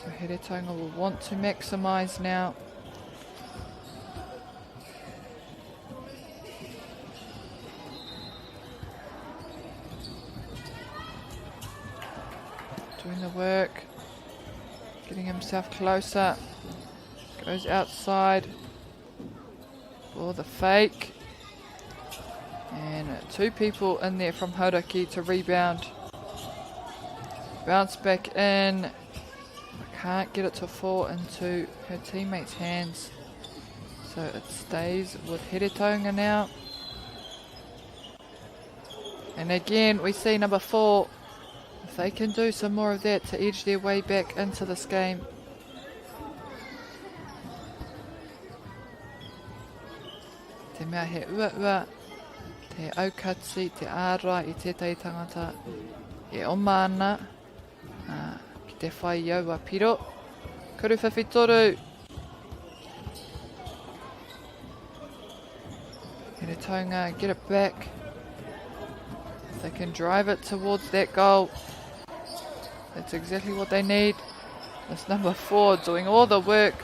Speaker 1: So here taunga will want to maximise now. Doing the work. Getting himself closer. Goes outside for the fake. And two people in there from hauraki to rebound. Bounce back in. Can't get it to fall into her teammates' hands. So it stays with here taunga now. And again, we see number 4. If they can do some more of that to edge their way back into this game. Te mea he ua, te aukatsi, te āra I tētai tangata. E oma ana, ki te whai iau a piro. Kuru whawhitoru. Here taunga, get it back. If they can drive it towards that goal. That's exactly what they need. This number 4 doing all the work.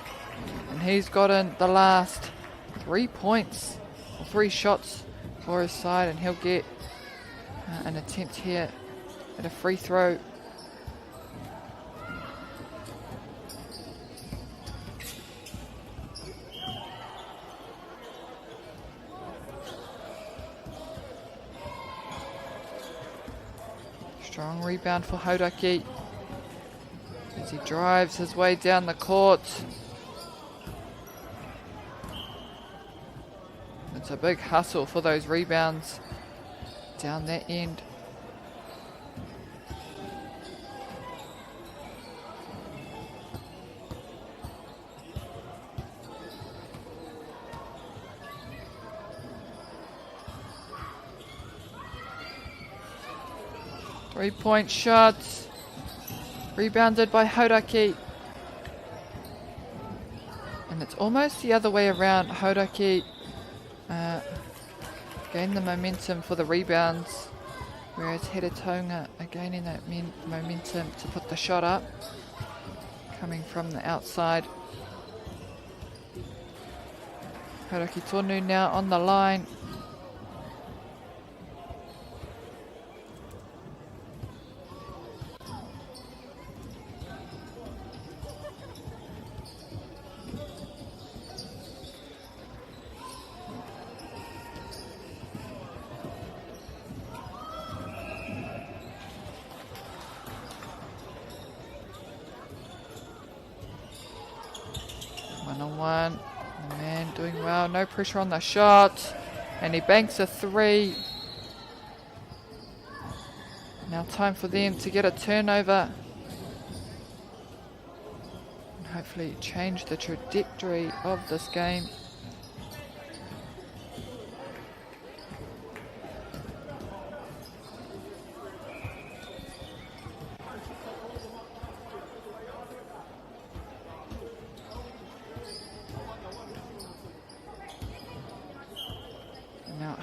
Speaker 1: And he's gotten the last 3 points. Or 3 shots for his side. And he'll get an attempt here at a free throw. Strong rebound for hauraki. As he drives his way down the court. It's a big hustle for those rebounds down that end. Three-point shots. Rebounded by hauraki. And it's almost the other way around. Hauraki gain the momentum for the rebounds. Whereas here taunga are gaining that momentum to put the shot up. Coming from the outside. Hauraki tonu now on the line. One-on-one. The man doing well. No pressure on the shot. And he banks a 3. Now time for them to get a turnover. And hopefully change the trajectory of this game.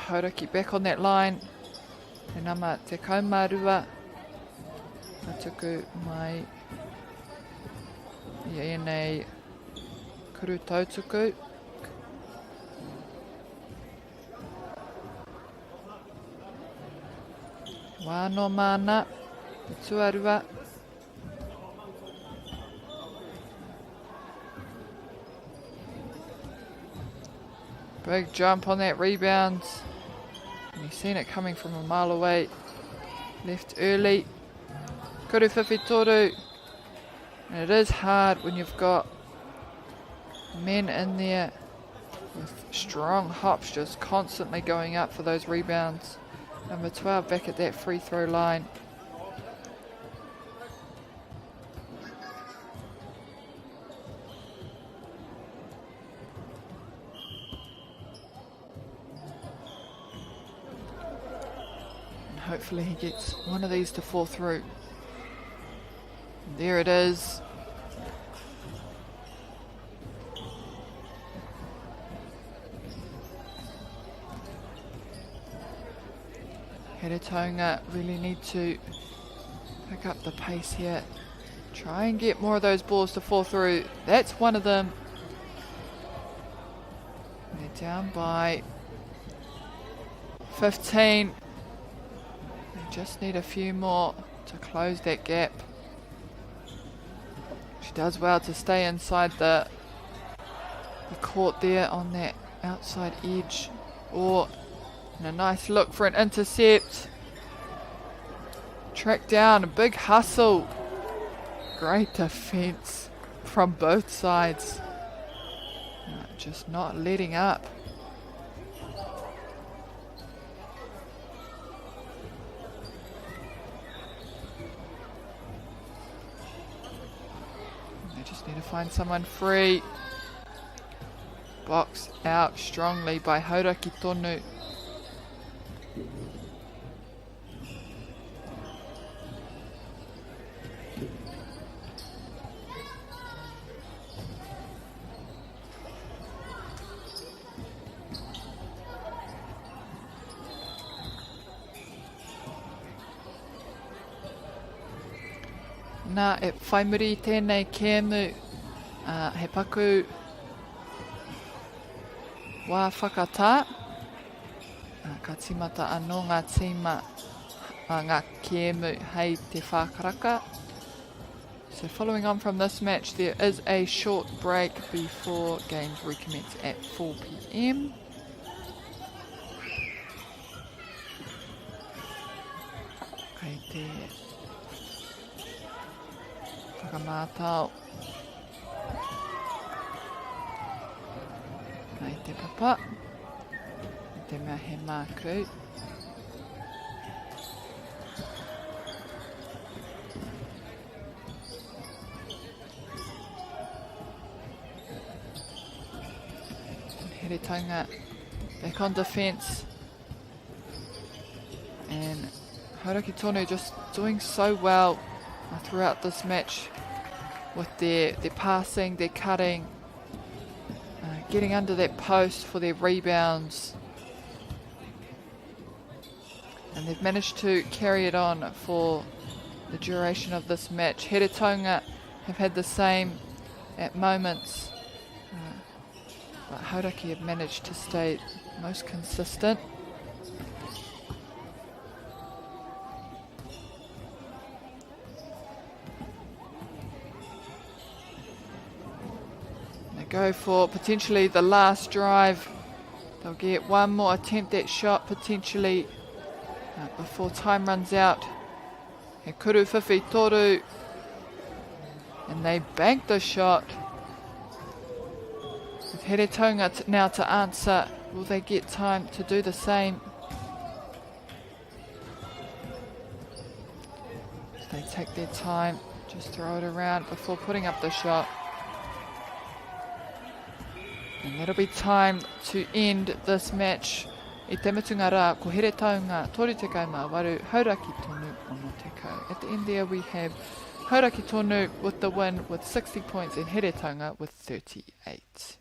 Speaker 1: Hauraki back on that line. Te nama te kaumarua. Poitūkohu mai I ēnei kuru tautuku. Wāno mana, te tuarua. Big jump on that rebound. And you've seen it coming from a mile away. Left early. Kuru whiwhi toru. And it is hard when you've got men in there with strong hops just constantly going up for those rebounds. Number 12 back at that free throw line. And hopefully he gets one of these to fall through. And there it is. Heretaunga really need to pick up the pace here. Try and get more of those balls to fall through. That's one of them. They're down by 15. They just need a few more to close that gap. She does well to stay inside the court there on that outside edge. And a nice look for an intercept. Track down, a big hustle. Great defense from both sides. Just not letting up. They just need to find someone free. Box out strongly by Hauraki Tonu. Nā e whaimuri tēnei kēmu he paku wā whakatā ka timata anō ngā tīma ngā kēmu hei te whākaraka. So following on from this match, there is a short break before games recommence at 4 p.m. Kei te whakamātau. Kei te papa. Te mea he māku. Heretaunga back on defence. And Hauraki Tonu just doing so well throughout this match with their passing, their cutting, getting under that post for their rebounds. And they've managed to carry it on for the duration of this match. Heretaunga have had the same at moments, but Hauraki have managed to stay most consistent. They go for potentially the last drive. They'll get one more attempt at shot potentially before time runs out. He kuru whiwhi toru. And they bank the shot. With Heretaunga now to answer, will they get time to do the same? They take their time, just throw it around before putting up the shot. And that'll be time to end this match. I te mutunga rā, ko Heretaunga, toru tekau mā waru, Hauraki Tonu ono tekau. At the end there we have Hauraki Tonu with the win with 60 points and Heretaunga with 38.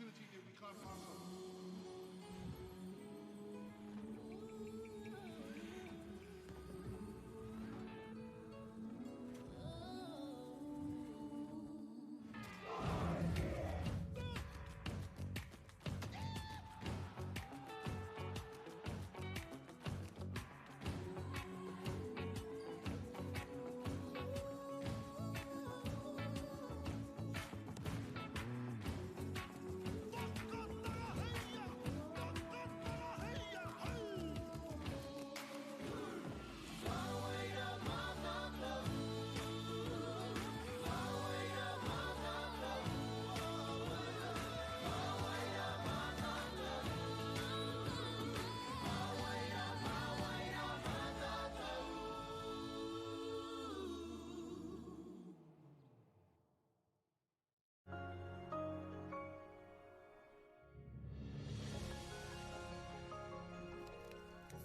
Speaker 10: opportunity that we can't pass on.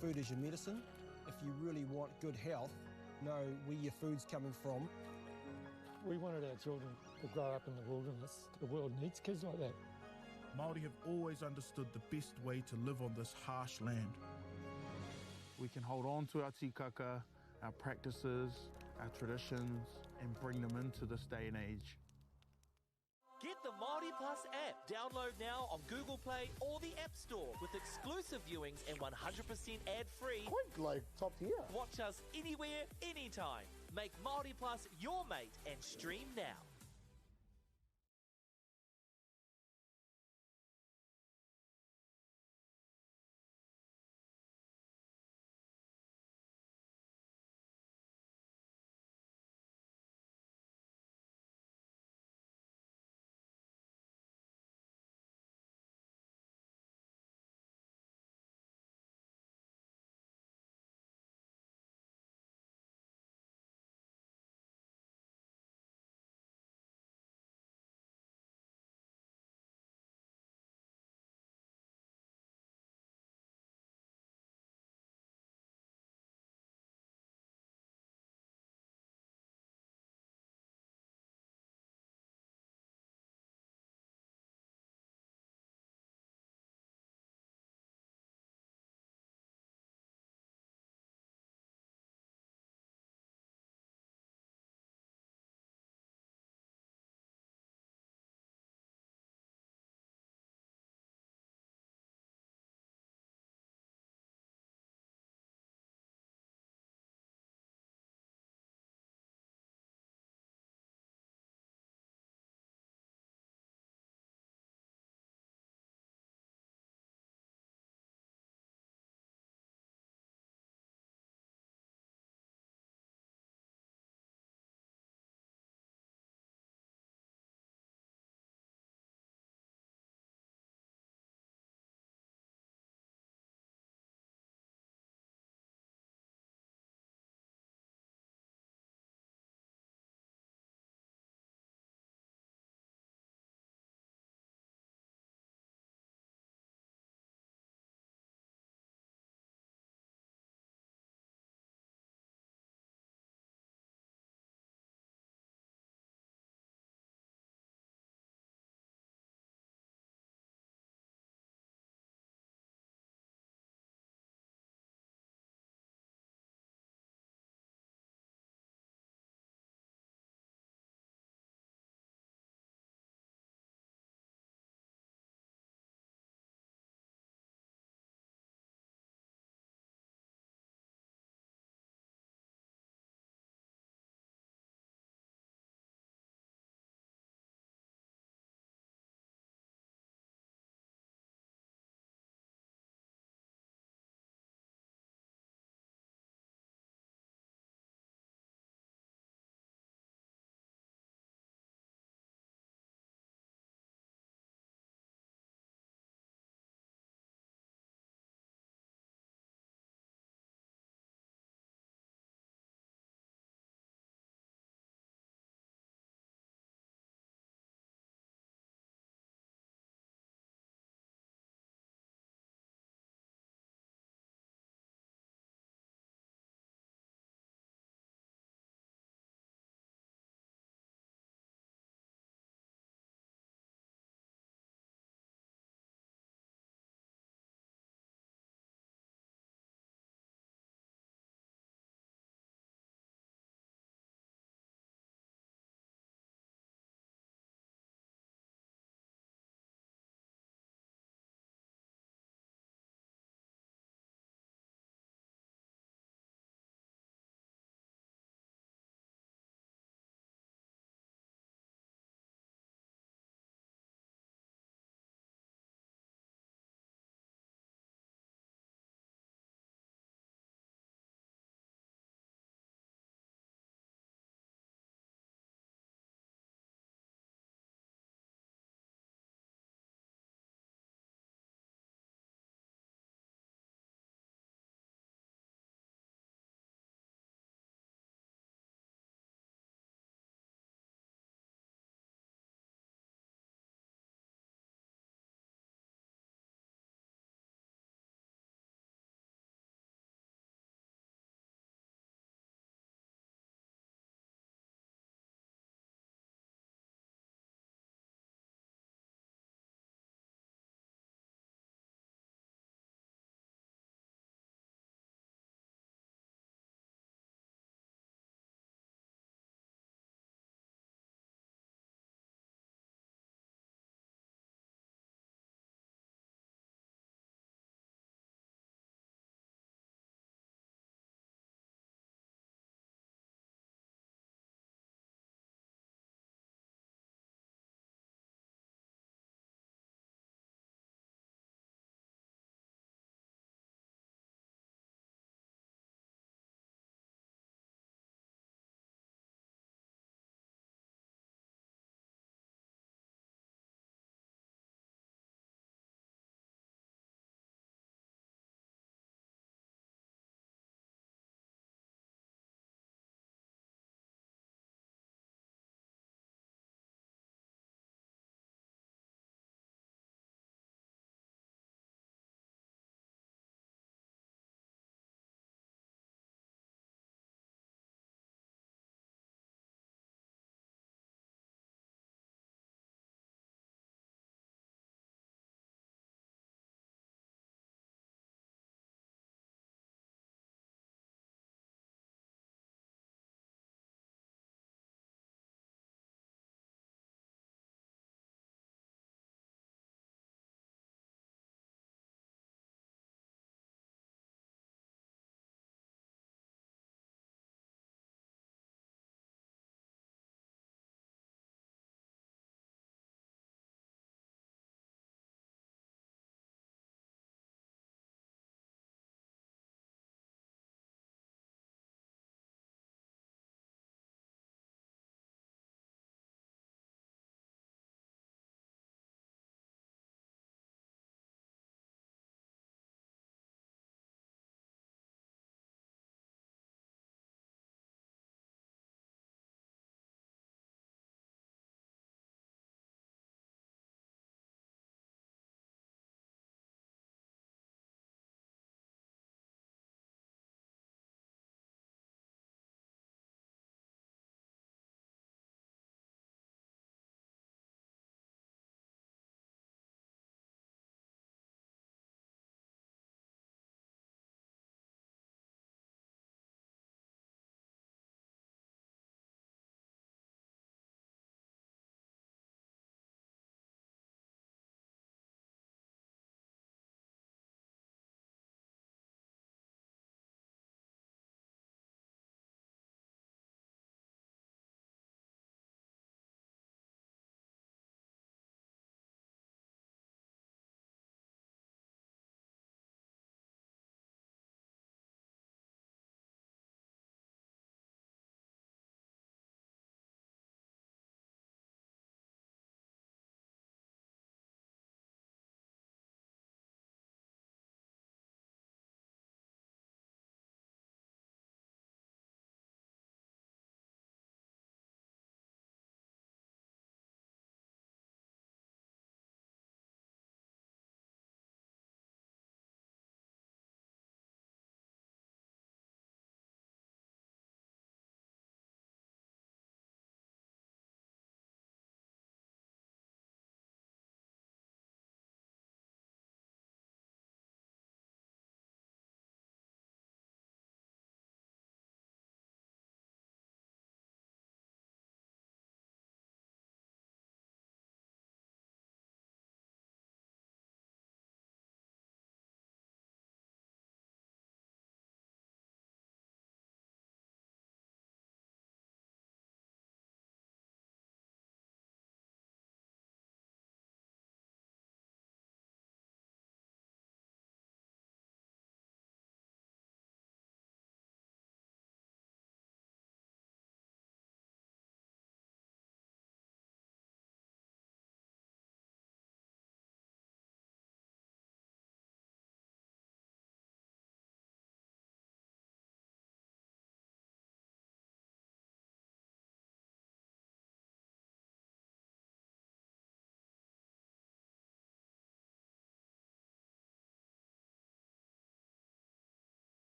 Speaker 8: Food is your medicine. If you really want good health, know where your food's coming from.
Speaker 9: We wanted our children to grow up in the wilderness. The world needs kids like that.
Speaker 10: Māori have always understood the best way to live on this harsh land. We can hold on to our tikaka, our practices, our traditions, and bring them into this day and age.
Speaker 7: Get the Māori Plus app. Download now on Google Play or the App Store with exclusive viewings and 100% ad-free.
Speaker 11: Quite like top tier.
Speaker 7: Watch us anywhere, anytime. Make Māori Plus your mate and stream now.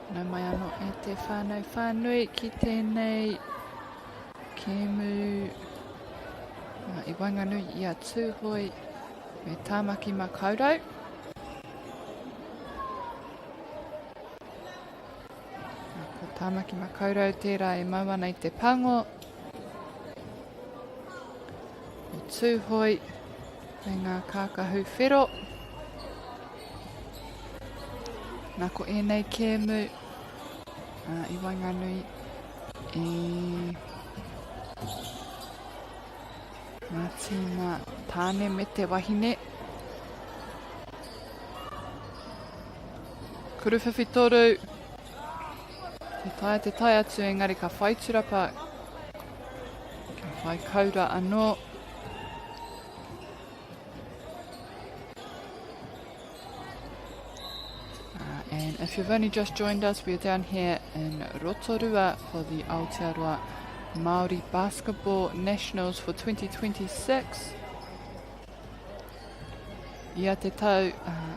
Speaker 1: Nau mai anō e te whānau whānui ki tēnei kēmu I Wainganui I a tūhoi me tāmaki makaurau. Ko tāmaki makaurau tērā e mawana I te pango. O tūhoi me ngā kākahu whero. Nā ko ēnei kēmu I Wainganui ngā tīma tāne me te wahine. Kuruwhiwhi toru. Te tai atu engari ka whai turapa. Ka whai kaura anō. And if you've only just joined us, we're down here in Rotorua for the Aotearoa Māori Basketball Nationals for 2026. Ia te tau,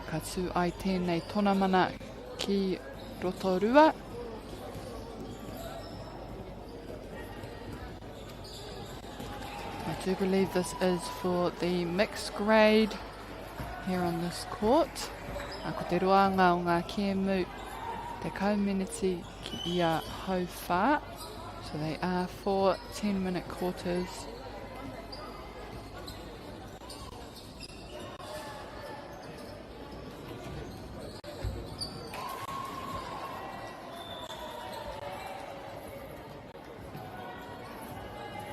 Speaker 1: ka tū ai tēnei tōna mana ki Rotorua. I do believe this is for the mixed grade here on this court. Ko te roanga o ngā kēmu, te kaumeneti ki ia hau whā. So they are 4 10-minute quarters.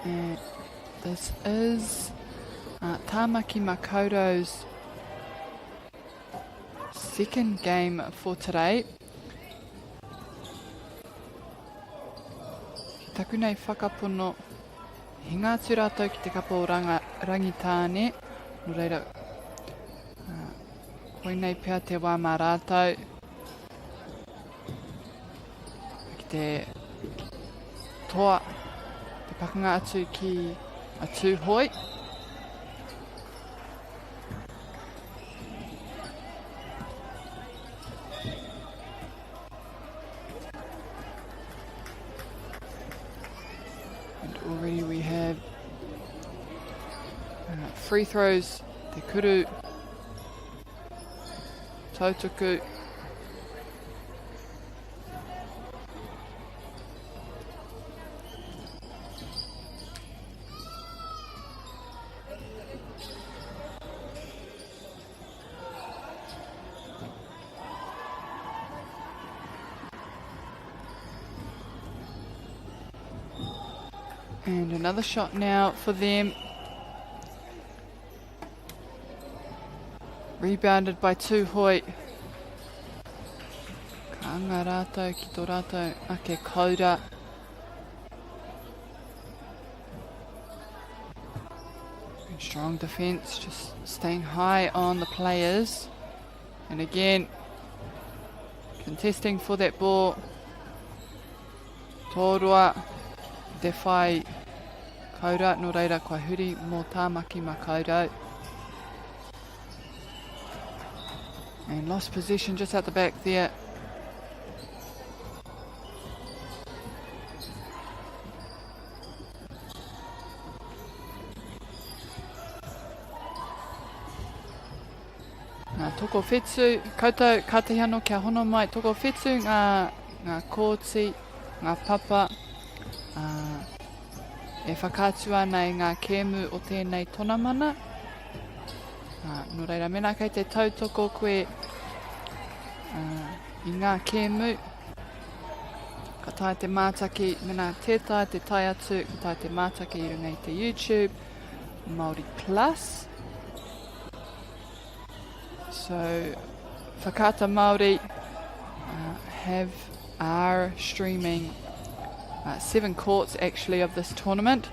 Speaker 1: And this is Tāmaki Makauro's second game for today. Taku nei whakapono hinga atu rātou ki te kapo rangi tāne. No reira, koinei pia te wā mā rātou. Ki te toa, te pakanga atu ki a tūhoi. Already we have free throws, te kuru, tautoko. And another shot now for them. Rebounded by Tūhoi. Ka anga rātou ki tō rātou ake kaura. And strong defence, just staying high on the players. And again, contesting for that ball. Tōrua, te whai kaura, no reira kua huri mō tāmaki makaurau. And lost possession just at the back there. Ngā toko whetsu, koutou ka te hano kia hono mai toko whetsu, ngā kōti, ngā papa, e whakātua nei ngā kēmu o tēnei tōna mana. No reira, mena kei te tautoko koe I ngā kēmu. Ka tae te mātaki, mena tētai te tai atu, ka tae te mātaki I runga I te YouTube, Māori Plus. So, Whakata Māori are streaming 7 courts actually of this tournament.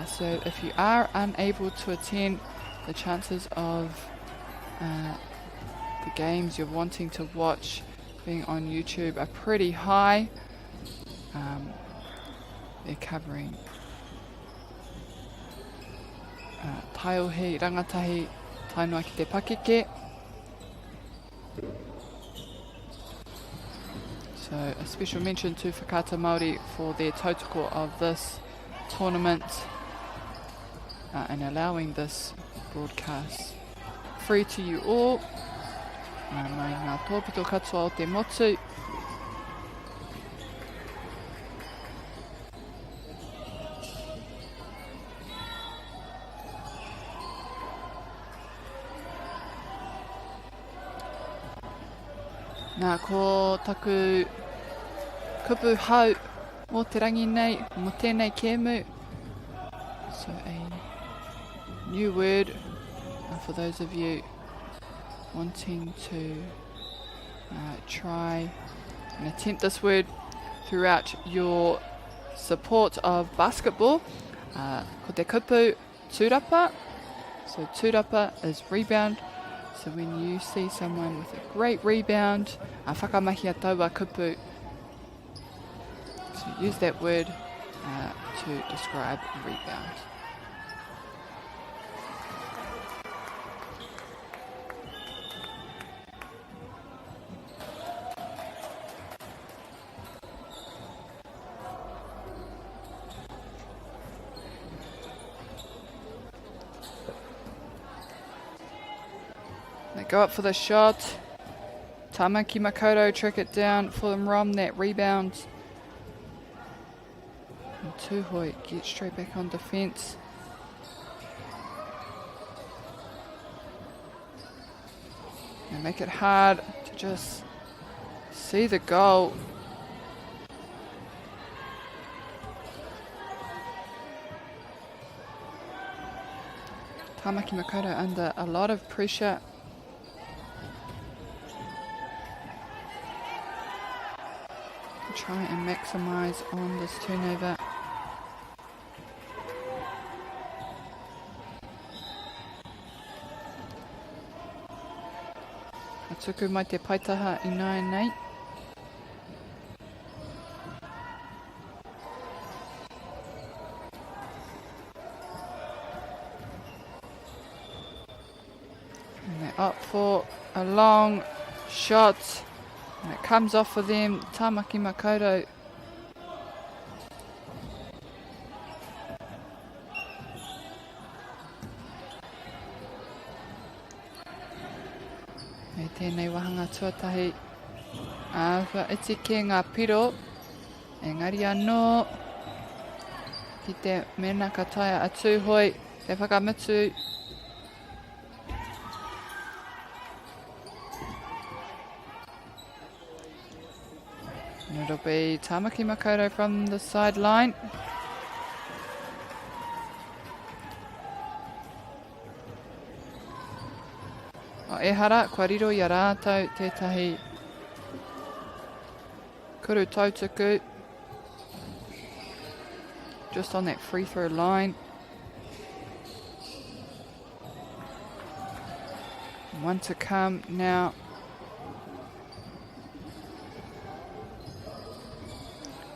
Speaker 1: So if you are unable to attend, the chances of the games you're wanting to watch being on YouTube are pretty high. They're covering Taiohi, Rangatahi, Tainua ki te Pakeke. So So a special mention to Whakaata Māori for their tautoko of this tournament and allowing this broadcast free to you all. Mai ngā tōpito katoa o te motu. Nā ko taku kupu hau o te rangi nei, mo tēnei kēmu. So a new word for those of you wanting to try and attempt this word throughout your support of basketball. Ko te kupu tūrapa. So tūrapa is rebound. So when you see someone with a great rebound, whakamahia taua kupu. So use that word to describe rebound. They go up for the shot. Tamaki Makoto track it down for them. Rom that rebound. And Tuhoi gets straight back on defence. They make it hard to just see the goal. Tamaki Makoto under a lot of pressure. Try and maximise on this turnover. Atuku mai te paitaha I nei. And they're up for a long shot. And it comes off for them, Tamaki Makoto. Hei tēnei wahanga tuatahi. Wha iti ke ngā piro. Engari anō. Ki te mena kataia a Tūhoi. Te whakamutu. It'll be Tamaki Makoto from the sideline. O ehara, kua riro I a rātou tētahi kuru tautoko. Just on that free throw line. One to come now.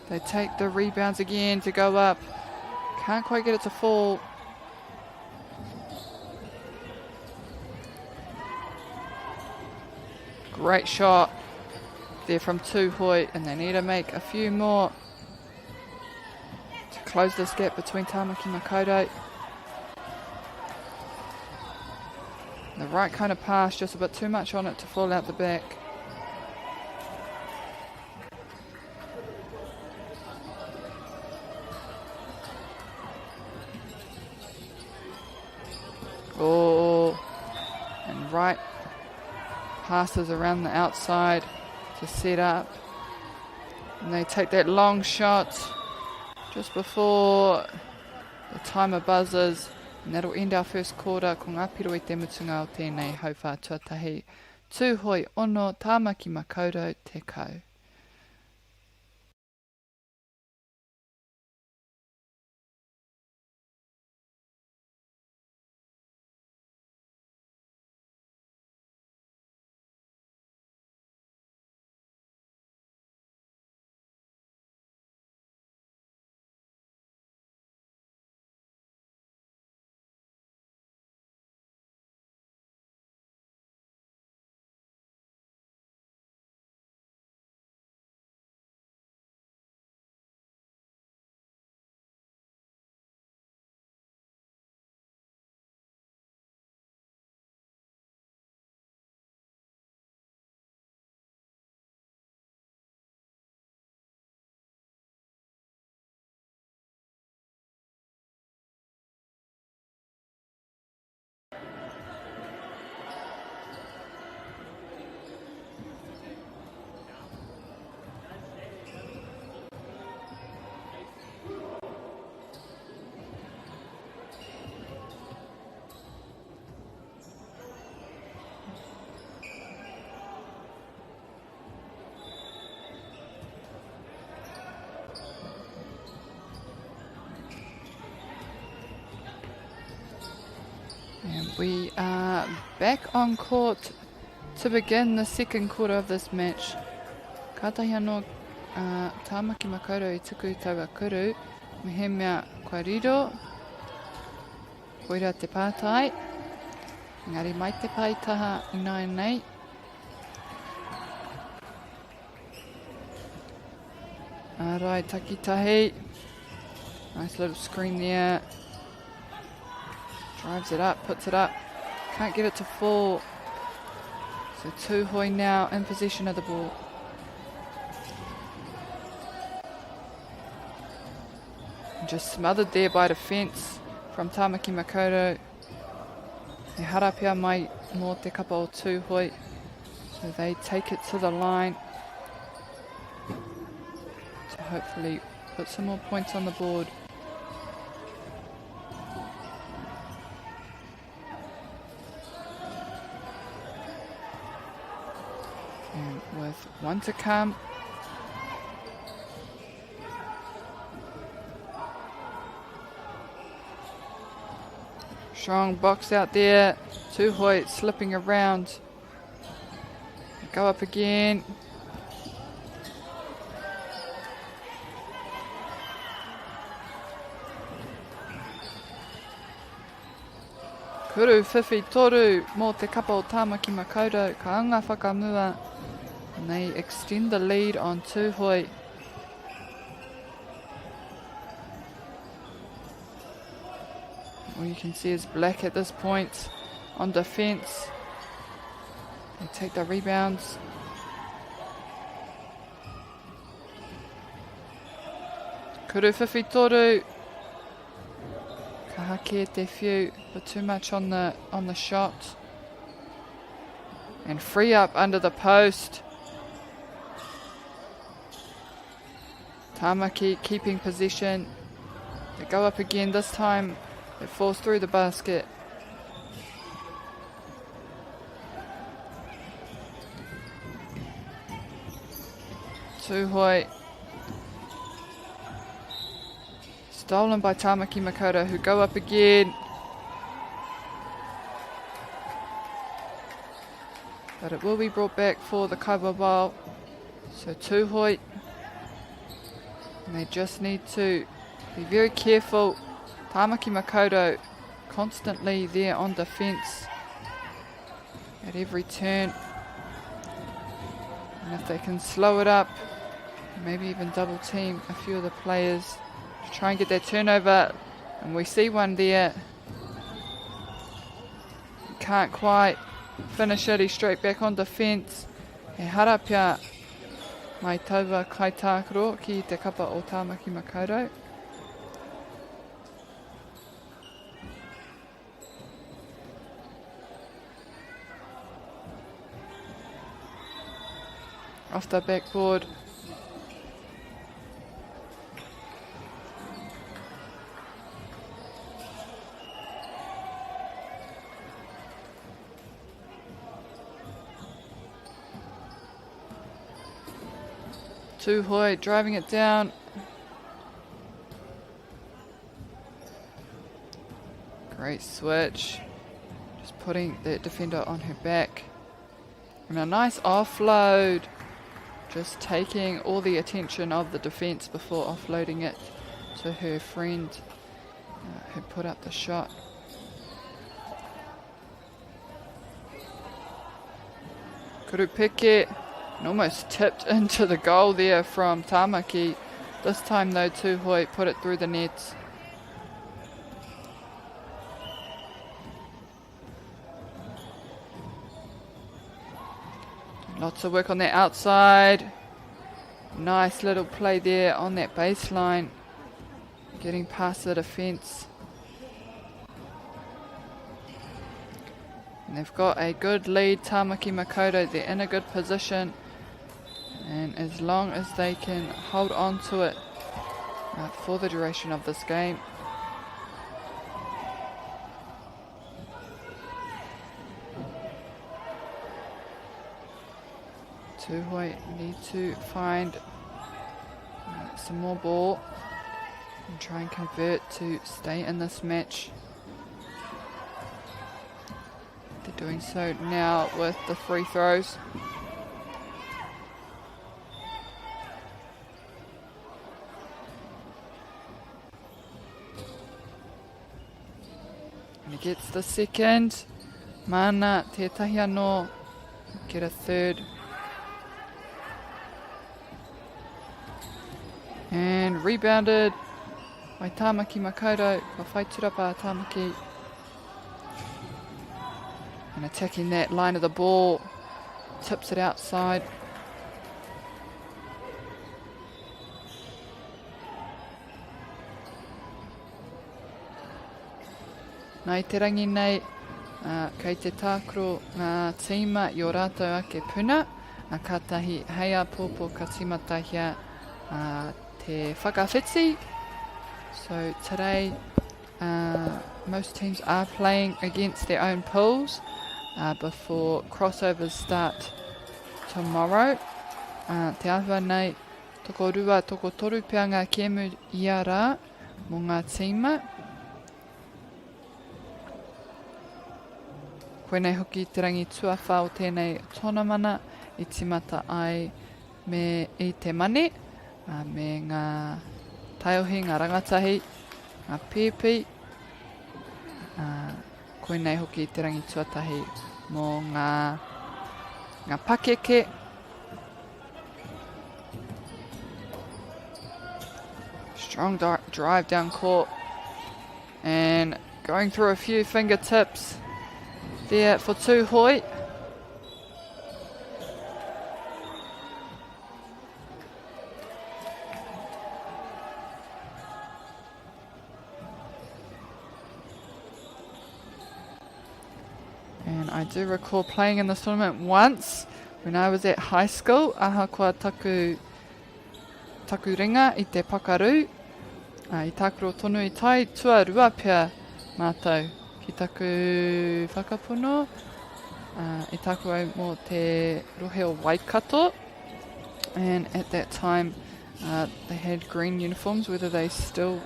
Speaker 1: They take the rebounds again to go up. Can't quite get it to fall. Great shot there from Tūhoi, and they need to make a few more to close this gap between Tamaki Makoto. The right kind of pass, just a bit too much on it to fall out the back. Oh, and right passes around the outside to set up. And they take that long shot just before the timer buzzes. And that'll end our first quarter. Ko ngā piro I te mutunga o tēnei hauwha tuatahi. Tūhoi ono Tamaki Makoto te kau. We are back on court to begin the second quarter of this match. Kātahi anō Tāmaki Makaurau I tuku taua kuru. Me he mea kua riro. Koira te pātai. Engari mai te paitaha I nai nei. Arai, takitahi. Nice little screen there. Drives it up, puts it up. Can't get it to fall. So Tūhoi now in possession of the ball. Just smothered there by defence from Tāmaki Makaurau. He harapia mai mō te kapa o Tūhoi. So they take it to the line. To hopefully put some more points on the board. And with one to come. Strong box out there. Tūhoi slipping around. Go up again. Kuru whiwhi toru mō te kapa o Tāmaki Makaurau. Ka anga whakamua. And they extend the lead on Tūhoi. All you can see is black at this point on defence. They take the rebounds. Kuru whiwhi toru. Ka hake te whiu, but too much on the shot. And free up under the post. Tāmaki keeping possession. They go up again this time. It falls through the basket. Tūhoi. Stolen by Tāmaki Makaurau, who go up again. But it will be brought back for the Kaibabao. So Tūhoi. And they just need to be very careful. Tāmaki Makaurau constantly there on defence at every turn. And if they can slow it up, maybe even double team a few of the players to try and get that turnover. And we see one there. Can't quite finish it. He's straight back on defence. He harapia mai taua kaitākaro ki te kapa o Tāmaki Makaurau. Off the backboard. Tūhoi driving it down. Great switch. Just putting the defender on her back. And a nice offload. Just taking all the attention of the defence before offloading it to her friend who put up the shot. Kurupeke, and almost tipped into the goal there from Tāmaki. This time though, Tūhoi put it through the net. Lots of work on the outside. Nice little play there on that baseline. Getting past the defence. And they've got a good lead, Tāmaki Makaurau. They're in a good position. And as long as they can hold on to it for the duration of this game. Tūhoi need to find some more ball and try and convert to stay in this match. Doing so now with the free throws. And he gets the second. Mana tētahi anō. Get a third. And rebounded by Tāmaki Makaurau. Ka whai turapa Tāmaki. And attacking that line of the ball. Tips it outside. Nai te rangi nei, kei te tākro ngā tīma i o rātou ake puna, kātahi heia pōpō ka tīmatahia te whakawhiti. So today, most teams are playing against their own pools before crossovers start tomorrow. Te ahua nei, toko rua, toko toru pia ngā kēmu ia rā mō ngā tīma. Koenei hoki te rangi tuawha o tēnei tonamana I timata ai me I te mane, me ngā taiohi, ngā rangatahi, ngā pēpi. Koenei hoki te rangi tuatahi mō ngā pakeke. Strong drive down court and going through a few fingertips. There for Tūhoi. And I do recall playing in this tournament once when I was at high school. Ahakoa taku ringa I te pakaru. I tākuro tonu I tai tua rua pia mātou. Ki taku whakapono, I tāku au mō te rohe o Waikato, and at that time they had green uniforms, whether they still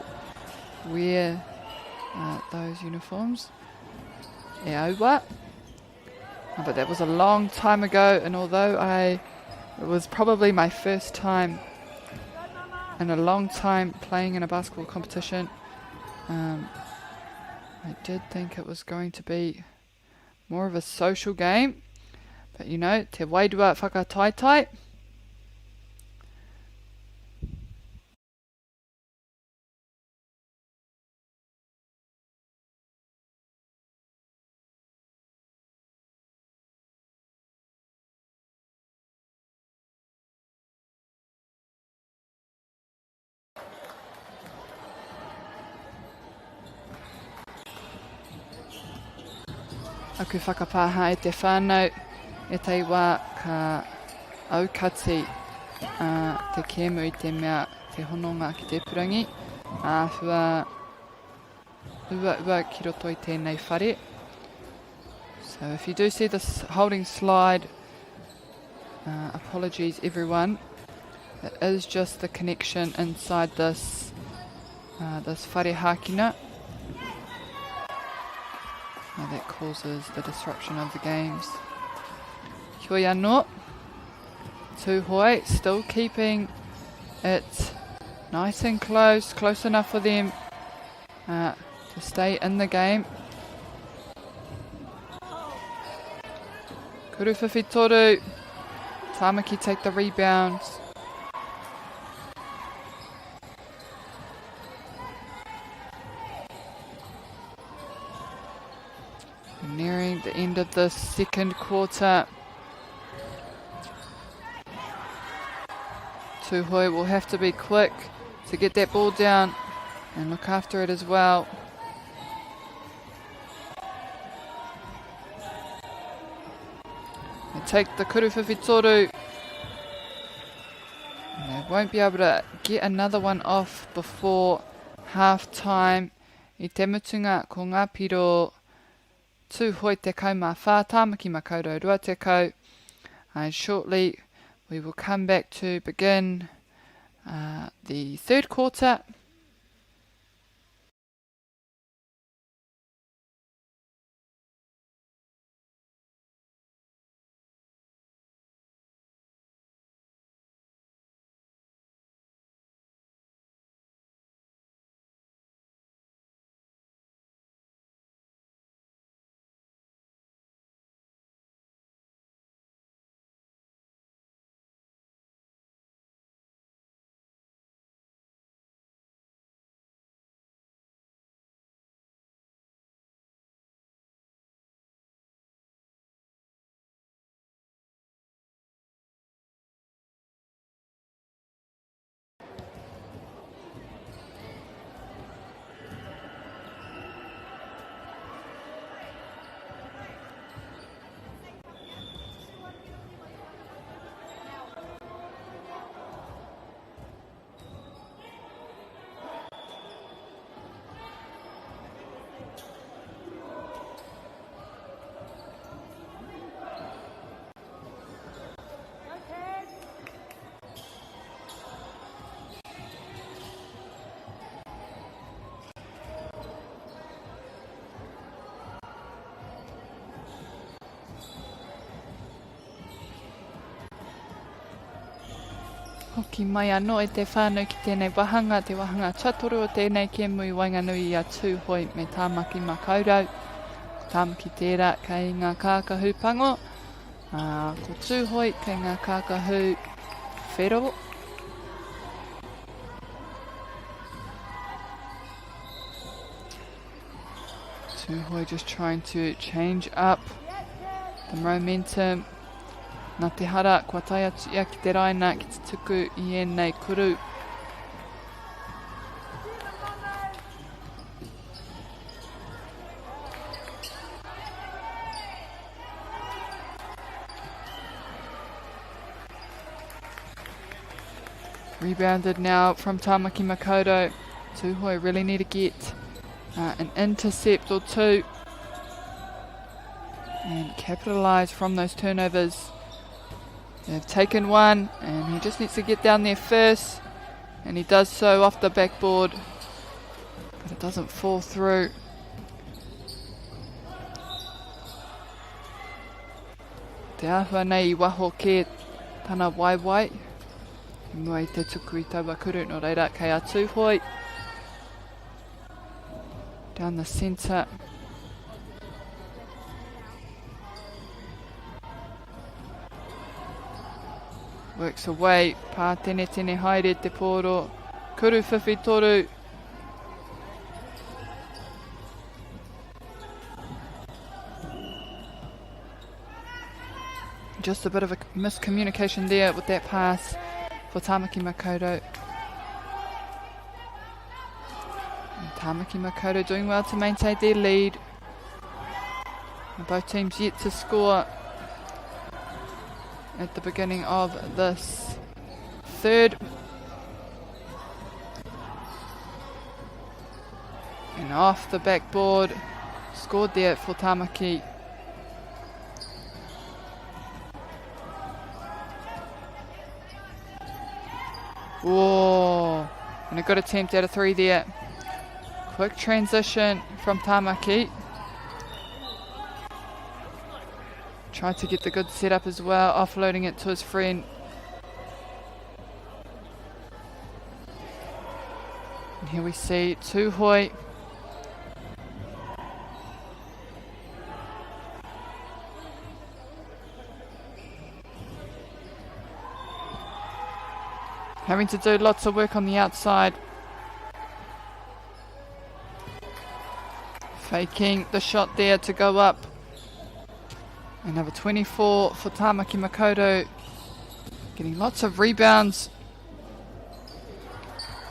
Speaker 1: wear those uniforms. E aua. But that was a long time ago, and although it was probably my first time in a long time playing in a basketball competition, I did think it was going to be more of a social game. But you know, te wairua whakataitai. Aku whakapāha e te whānau e tei wā ka aukati te kēmu I te mea te hononga ki te purangi. Ua ki roto I tēnei whare. So if you do see this holding slide, apologies everyone. It is just the connection inside this whare hākina. That causes the disruption of the games. Kia ora anō. Tūhoi still keeping it nice and close enough for them to stay in the game. Kuruwhiwhi toru. Tāmaki take the rebounds. Nearing the end of the second quarter. Tūhoi will have to be quick to get that ball down and look after it as well. They take the kuruwhiwhi toru. And they won't be able to get another one off before half time. I te mutunga ko ngā piro Tūhoi te kau mā whā, Tāmaki Makaurau rua te kau. And shortly we will come back to begin the third quarter. Hoki mai anō e te whānau ki tēnei wahanga, te wahanga tatoru o tēnei kēmui wainganui i a tūhoi me Tāmaki Makaurau. Tāmaki tērā kei ngā kākahu pango, ko tūhoi kei ngā kākahu whero. Tūhoi just trying to change up the momentum. Nā te hara, kua tai atu ia ki te raina ki te tuku i ēnei kuru. Rebounded now from Tāmaki Makaurau. Tūhoi really need to get an intercept or two and capitalise from those turnovers. They've taken one and he just needs to get down there first, and he does so off the backboard, but it doesn't fall through. Te ahua nei I waho ke tana waiwai. Mua I te tuku I taua kuru no reira kei a tūhoi. Down the centre. Works away, pā tene tene haere te pōro, kuru whiwhi toru. Just a bit of a miscommunication there with that pass for Tāmaki Makaurau. And Tāmaki Makaurau doing well to maintain their lead. And both teams yet to score at the beginning of this third. And off the backboard, scored there for Tāmaki. Whoa, and a good attempt at a three there. Quick transition from Tāmaki. Tried to get the good setup as well, offloading it to his friend. And here we see Tūhoi. Having to do lots of work on the outside. Faking the shot there to go up. And number 24 for Tāmaki Makaurau. Getting lots of rebounds.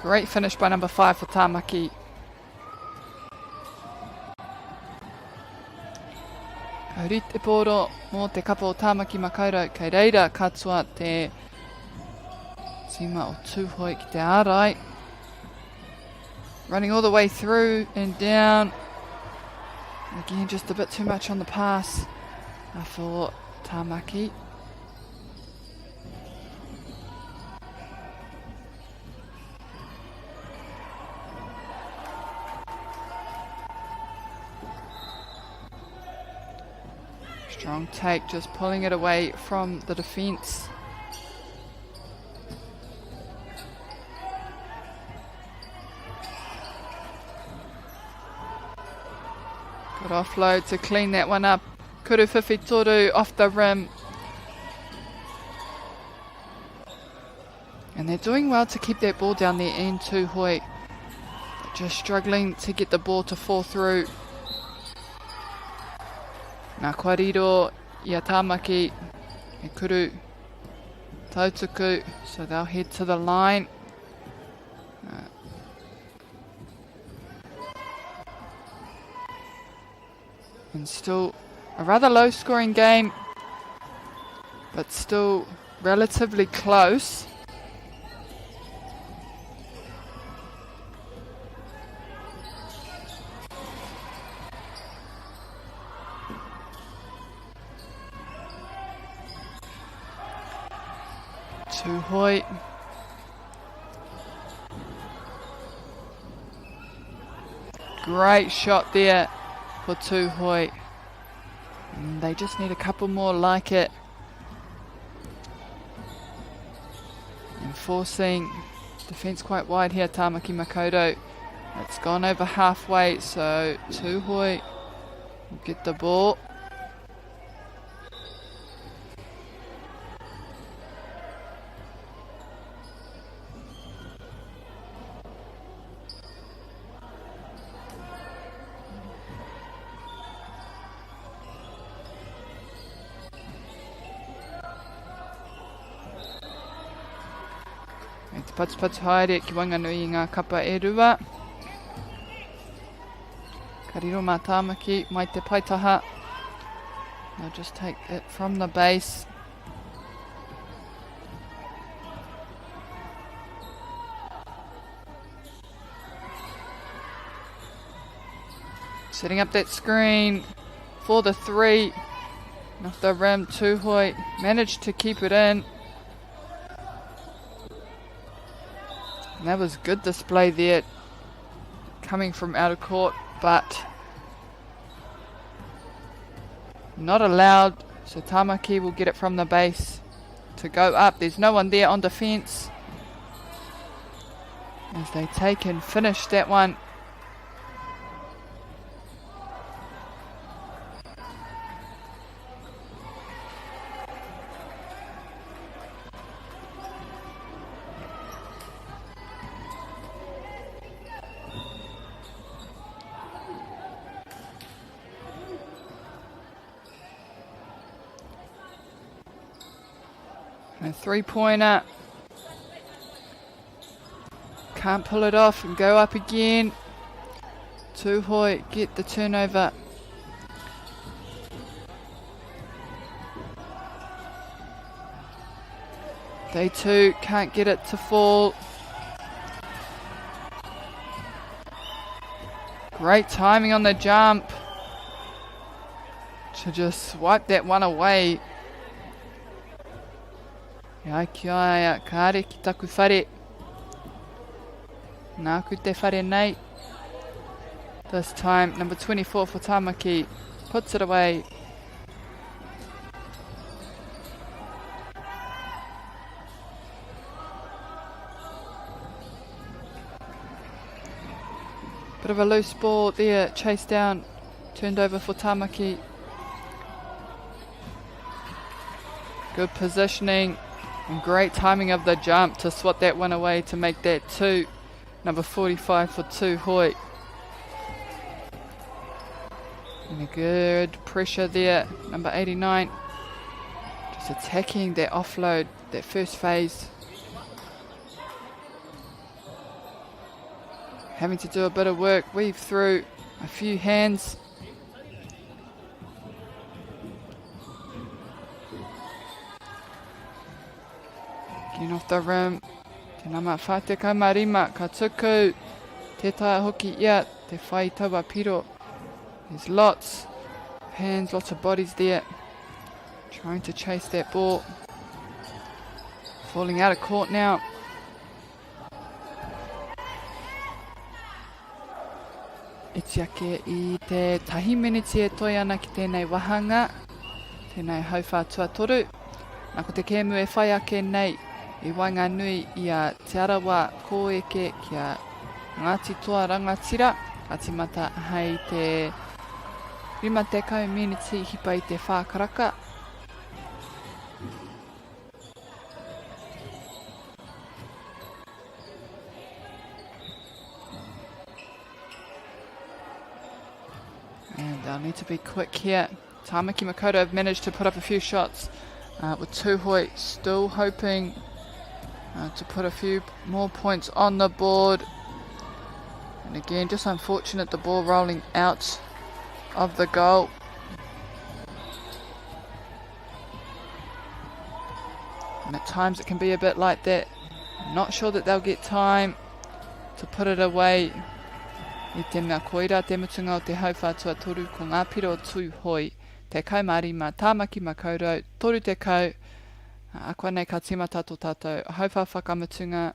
Speaker 1: Great finish by number 5 for Tāmaki. Kauri te pōro mō te kapa o Tāmaki Makaurau. Kei reira katoa te tima o Tūhoi ki te ārai. Running all the way through and down. Again, just a bit too much on the pass for Tāmaki. Strong take, just pulling it away from the defence. Good offload to clean that one up. Kuru whiwhi toru off the rim. And they're doing well to keep that ball down there in Tūhoi. Just struggling to get the ball to fall through. Nā kwariro I a Tāmaki e kuru tautuku, so they'll head to the line. And still a rather low scoring game, but still relatively close. Tūhoi. Great shot there for Tūhoi. And they just need a couple more like it. And Enforcing defence quite wide here, Tamaki Makaurau. It's gone over halfway, so Tūhoi will get the ball. Te patu haere ki Wanganui I ngā kapa e rua. Kariro mā Tāmaki, mai te paitaha. They'll just take it from the base. Setting up that screen for the 3. Off the rim, Tūhoi managed to keep it in. And that was good display there, coming from out of court, but not allowed. So Tamaki will get it from the base to go up. There's no one there on defence as they take and finish that one. A 3-pointer. Can't pull it off and go up again. Tūhoi get the turnover. They too can't get it to fall. Great timing on the jump to just wipe that one away. Ia ki aia, kāre ki taku whare. Nāku te whare nei. This time, number 24 for Tamaki. Puts it away. Bit of a loose ball there, chased down, turned over for Tamaki. Good positioning. And great timing of the jump to swat that one away to make that 2. Number 45 for Tūhoi. And a good pressure there. Number 89. Just attacking that offload, that first phase. Having to do a bit of work, weave through a few hands. Getting off the rim. Te nama whātekau marima, ka tuku. Te tae hoki ia, te whai taua piro. There's lots of hands, lots of bodies there. Trying to chase that ball. Falling out of court now. E tiake I te tahi miniti e toi ana ki tēnei wahanga. Tēnei hauwhātua toru. Nā ko te kēmu e whai ake nei. I Wainganui I a Te Arawa kōeke ki a Ngāti Toa Rangatira. Ka timata hei te 50 miniti hipa I te whākaraka. And they'll need to be quick here. Tamaki Makaurau have managed to put up a few shots. With Tūhoi still hoping to put a few more points on the board. And again, just unfortunate the ball rolling out of the goal. And at times it can be a bit like that. I'm not sure that they'll get time to put it away. I te mea koira te mutunga o te hauwhātua toru ko ngā piro o Tūhoi. Te kaumārima Tāmaki Makaurau, toru te kau. A koe nei ka timata tō tātou hauwha whakamutunga.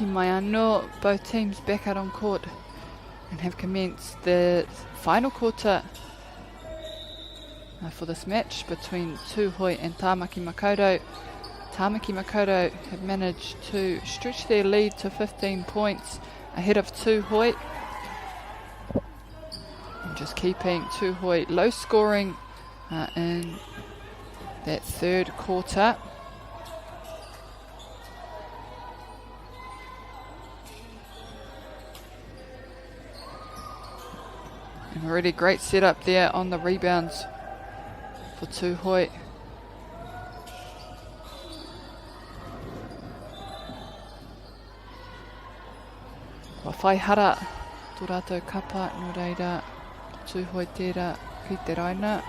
Speaker 1: Hoki mai anō, both teams back out on court and have commenced the final quarter for this match between Tūhoi and Tāmaki Makaurau. Tāmaki Makaurau have managed to stretch their lead to 15 points ahead of Tūhoi, and just keeping Tūhoi low scoring in that third quarter. And already great setup there on the rebounds for Tūhoi. Wa whai hara tō rātou kapa no reira Tūhoi tērā ki te raina.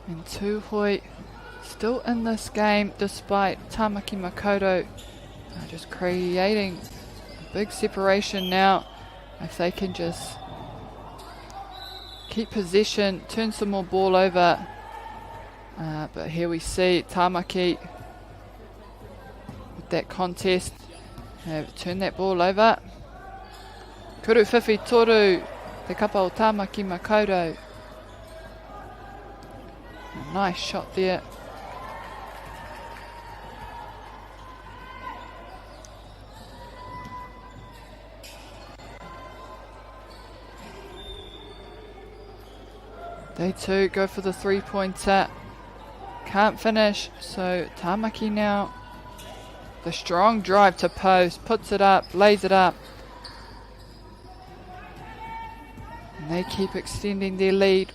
Speaker 1: And Tūhoi still in this game despite Tāmaki Makaurau just creating a big separation now. If they can just keep possession, turn some more ball over. But here we see Tāmaki with that contest have turned that ball over. Kuru whiwhi toru te kapa o Tāmaki Makaurau. A nice shot there. They too go for the three-pointer. Can't finish, so Tāmaki now. The strong drive to post, puts it up, lays it up. And they keep extending their lead.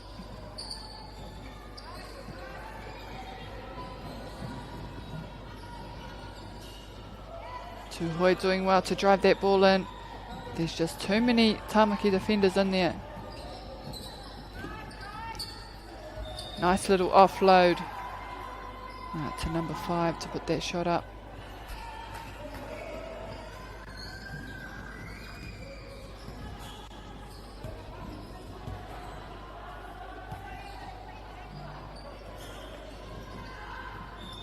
Speaker 1: Tūhoi doing well to drive that ball in. There's just too many Tāmaki defenders in there. Nice little offload to number 5 to put that shot up.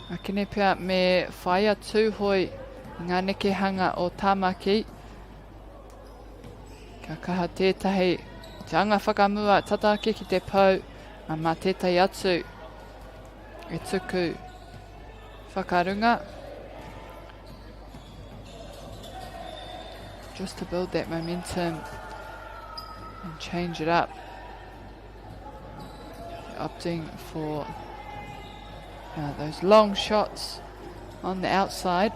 Speaker 1: Akine pia me whaia Tūhoi ngā nekehanga o Tāmaki. Ka kaha tētahi te anga whakamua tatake ki te pau a mā tētai atu e tuku whakarunga. Just to build that momentum and change it up. Opting for those long shots on the outside.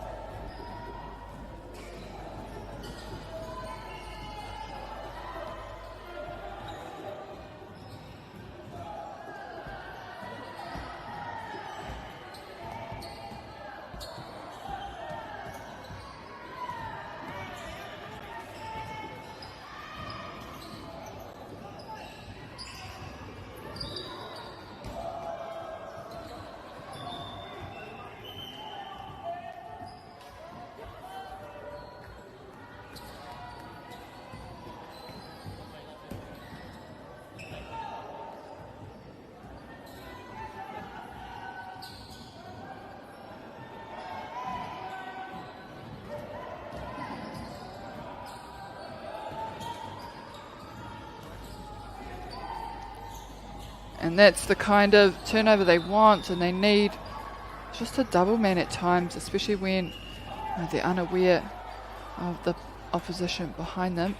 Speaker 1: And that's the kind of turnover they want, and they need just a double man at times, especially when they're unaware of the opposition behind them.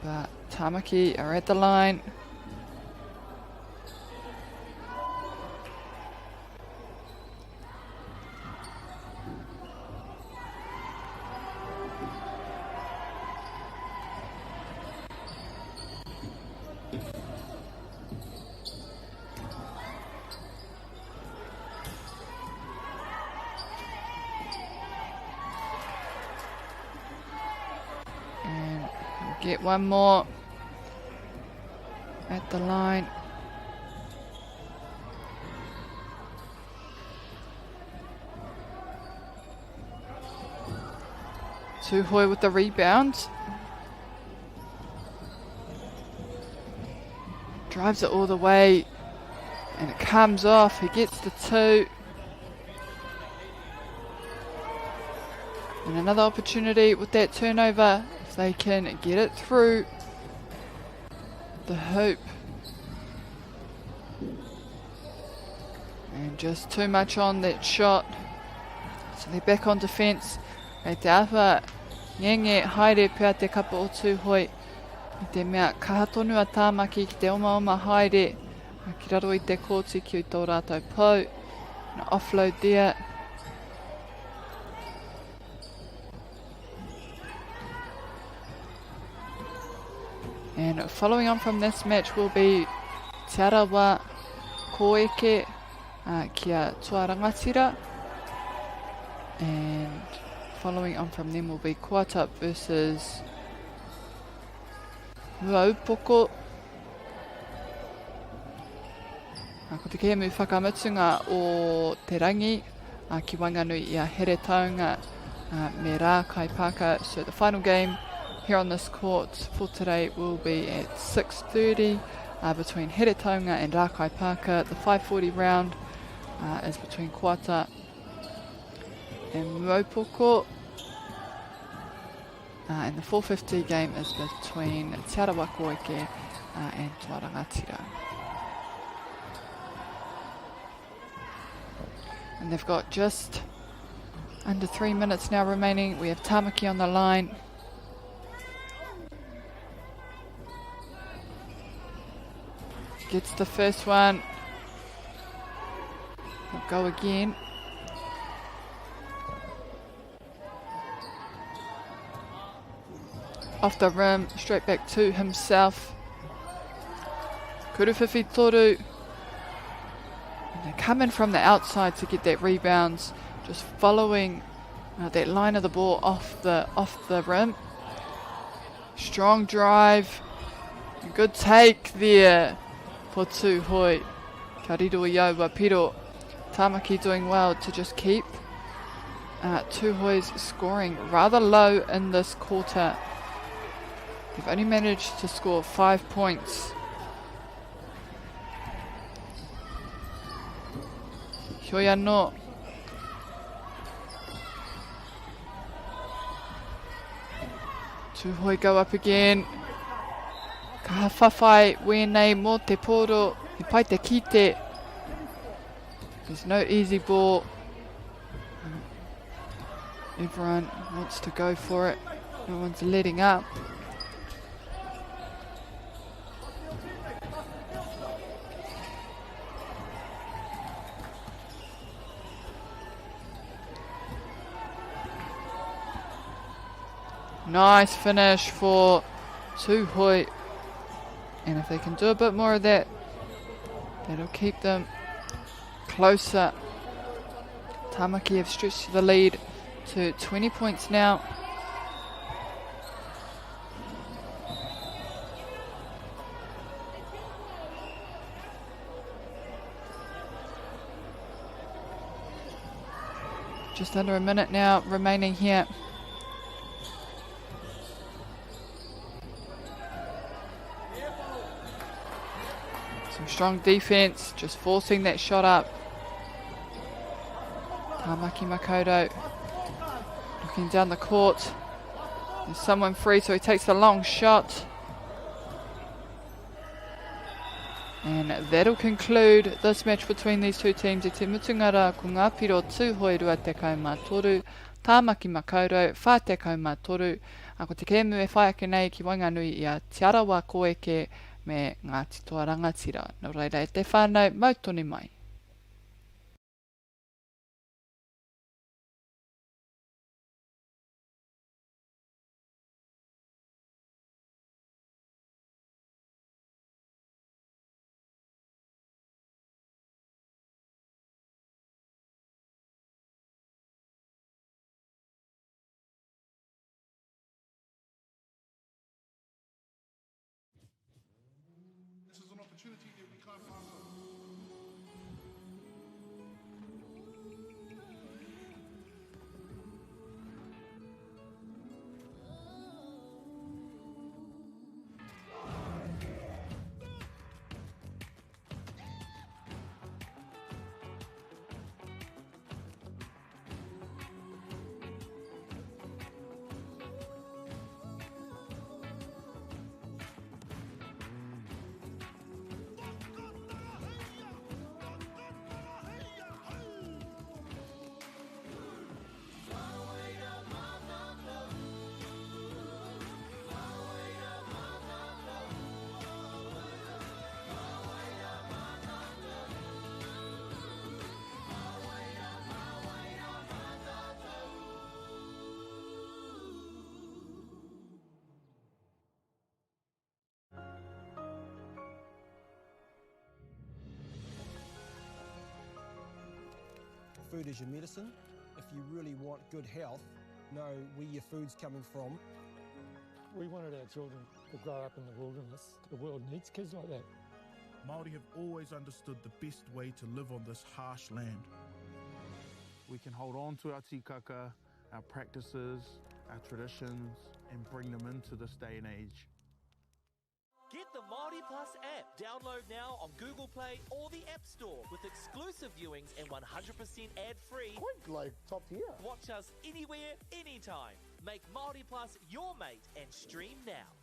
Speaker 1: But Tāmaki are at the line. Get one more at the line. Tuhoi with the rebound. Drives it all the way. And it comes off. He gets the 2. And another opportunity with that turnover. If they can get it through the hoop. And just too much on that shot. So they're back on defence. Kei te awha ngenge haere pia te kapa o Tuhoi. I te mea kahatonu a tāmaki ki te oma haere. Ki raro i te kōti ki tō rātou pou. An offload there. And following on from this match will be Te Arawa Koeke kia Tuarangatira. And following on from them will be Kuatup versus Poitūkohu. Ko te kēmu whakamutunga o te rangi ki Wanganui i a here taunga me rā kaipaka. So the final game here on this court for today will be at 6:30 between here taunga and rā kaipaka. The 5:40 round is between Kuata and Poitūkohu. And the 4:50 game is between Te Arawa Koeke and Tuarangatira. And they've got just under 3 minutes now remaining. We have Tamaki on the line. Gets the first one. He'll go again. Off the rim, straight back to himself. Kuruwhiwhi toru. And they're coming from the outside to get that rebounds, just following that line of the ball off the rim. Strong drive, good take there for Tuhoi. Ka riro i au wa piro. Tamaki doing well to just keep Tuhoi's scoring rather low in this quarter. They've only managed to score 5 points. Hioia no. Tuhoi go up again. Ka whawhai wēnei mō te poro. I pai te kite. There's no easy ball. Everyone wants to go for it. No one's letting up. Nice finish for Tuhoi. And if they can do a bit more of that, that'll keep them closer. Tamaki have stretched the lead to 20 points now. Just under a minute now remaining here. Strong defense, just forcing that shot up. Tamaki Makoto looking down the court. There's someone free, so he takes the long shot. And that'll conclude this match between these two teams. E te mutungara ko ngā piro Tuhoi rua tekau mā toru, Tamaki Makoto whā tekau mā toru. Ko te kēmu e whai ake nei ki Wanganui i a Te Arawa Koeke me Ngāti Toa Rangatira. Nō reira e te whānau, mautoni mai.
Speaker 11: opportunity that we can't pass on.
Speaker 8: Food is your medicine. If you really want good health, know where your food's coming from.
Speaker 9: We wanted our children to grow up in the wilderness. The world needs kids like that.
Speaker 10: Māori have always understood the best way to live on this harsh land. We can hold on to our tikaka, our practices, our traditions, and bring them into this day and age.
Speaker 7: Get the Māori Plus app. Download now on Google Play or the App Store with exclusive viewings and 100% ad-free.
Speaker 12: Quite like top tier.
Speaker 7: Watch us anywhere, anytime. Make Māori Plus your mate and stream now.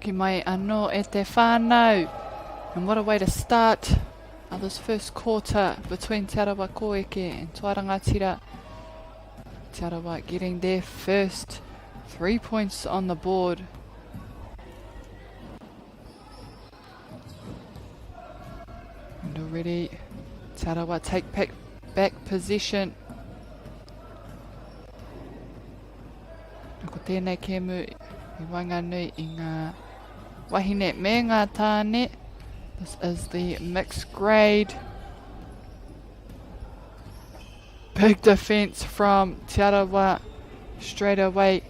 Speaker 1: Hoki mai anō e te whānau. And what a way to start this first quarter between Te Arawa Koeke and Tuarangatira. Te Arawa getting their first 3 points on the board. And already Te Arawa take back possession. Ko tēnei kēmu I Wainganui I ngā wahine me ngā tāne. This is the mixed grade. Big defense from Te Arawa straight away.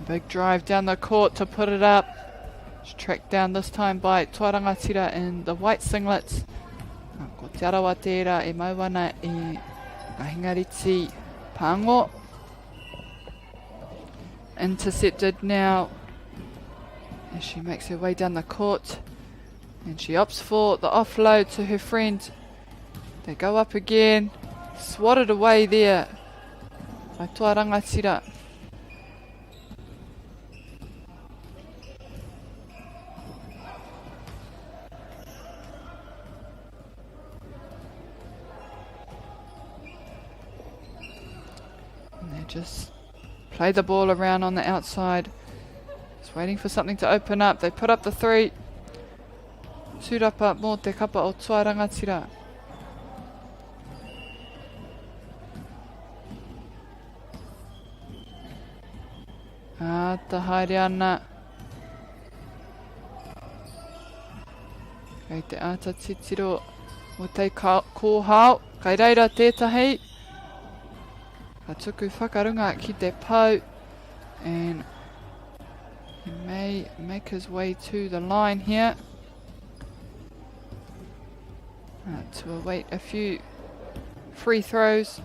Speaker 1: Big drive down the court to put it up. It's tracked down this time by Tuarangatira in the white singlets. Ko Te Arawa tērā e mauana I Ngahingariti Pango. Intercepted now as she makes her way down the court. And she opts for the offload to her friend. They go up again. Swatted away there by Tuarangatira. Just play the ball around on the outside. Just waiting for something to open up. They put up the three. Tūrapa mō te kapa o Tuarangatira. Ta haere ana. Kei te ata titiro o te kōhao. Kai reira tētahi. Ka tuku whakarunga ki te pau, and he may make his way to the line here to await a few free throws.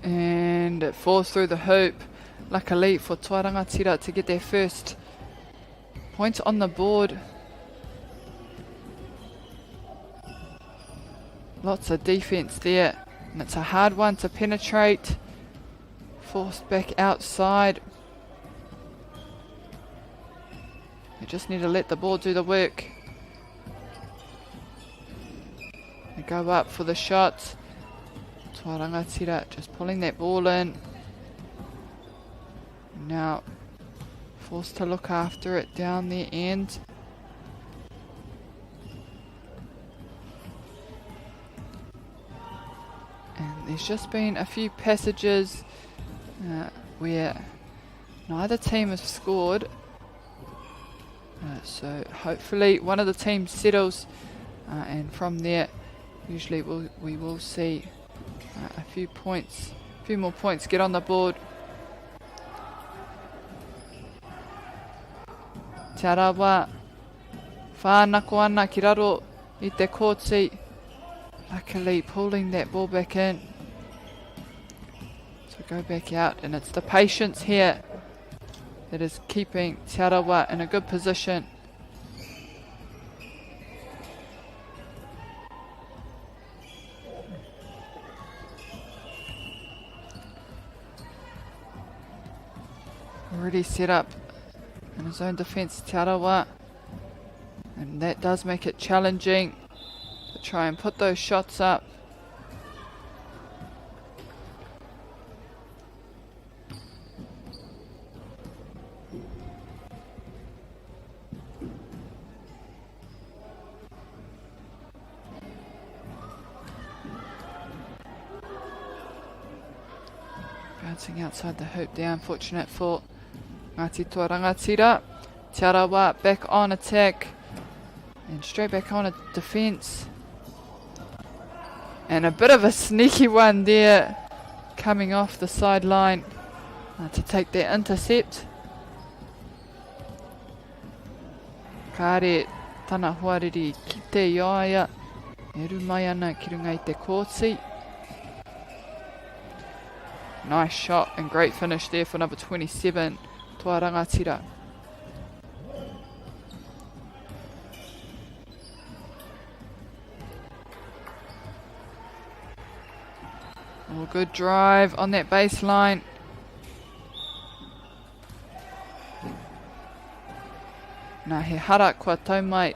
Speaker 1: And it falls through the hoop. Luckily for Tuarangatira to get their first point on the board. Lots of defense there. And it's a hard one to penetrate. Forced back outside. They just need to let the ball do the work. They go up for the shots. Tuarangatira just pulling that ball in. Now forced to look after it down the end. And there's just been a few passages where neither team has scored. So hopefully one of the teams settles, and from there usually we will see a few more points get on the board. Te Arawa whānako ana ki raro I te kōti. Luckily pulling that ball back in. So go back out, and it's the patience here that is keeping Te Arawa in a good position. Already set up in his own defence, Te Arawa, and that does make it challenging to try and put those shots up. Bouncing outside the hoop there, unfortunate for Ngāti Tuarangatira. Te Arawa back on attack and straight back on a defence. And a bit of a sneaky one there coming off the sideline to take that intercept. Kāre, tana huariri ki te iaia. E rumai ana ki runga I te kōsi. Nice shot and great finish there for number 27, Toa Rangatira. Oh, good drive on that baseline. Nā he hara kua taumai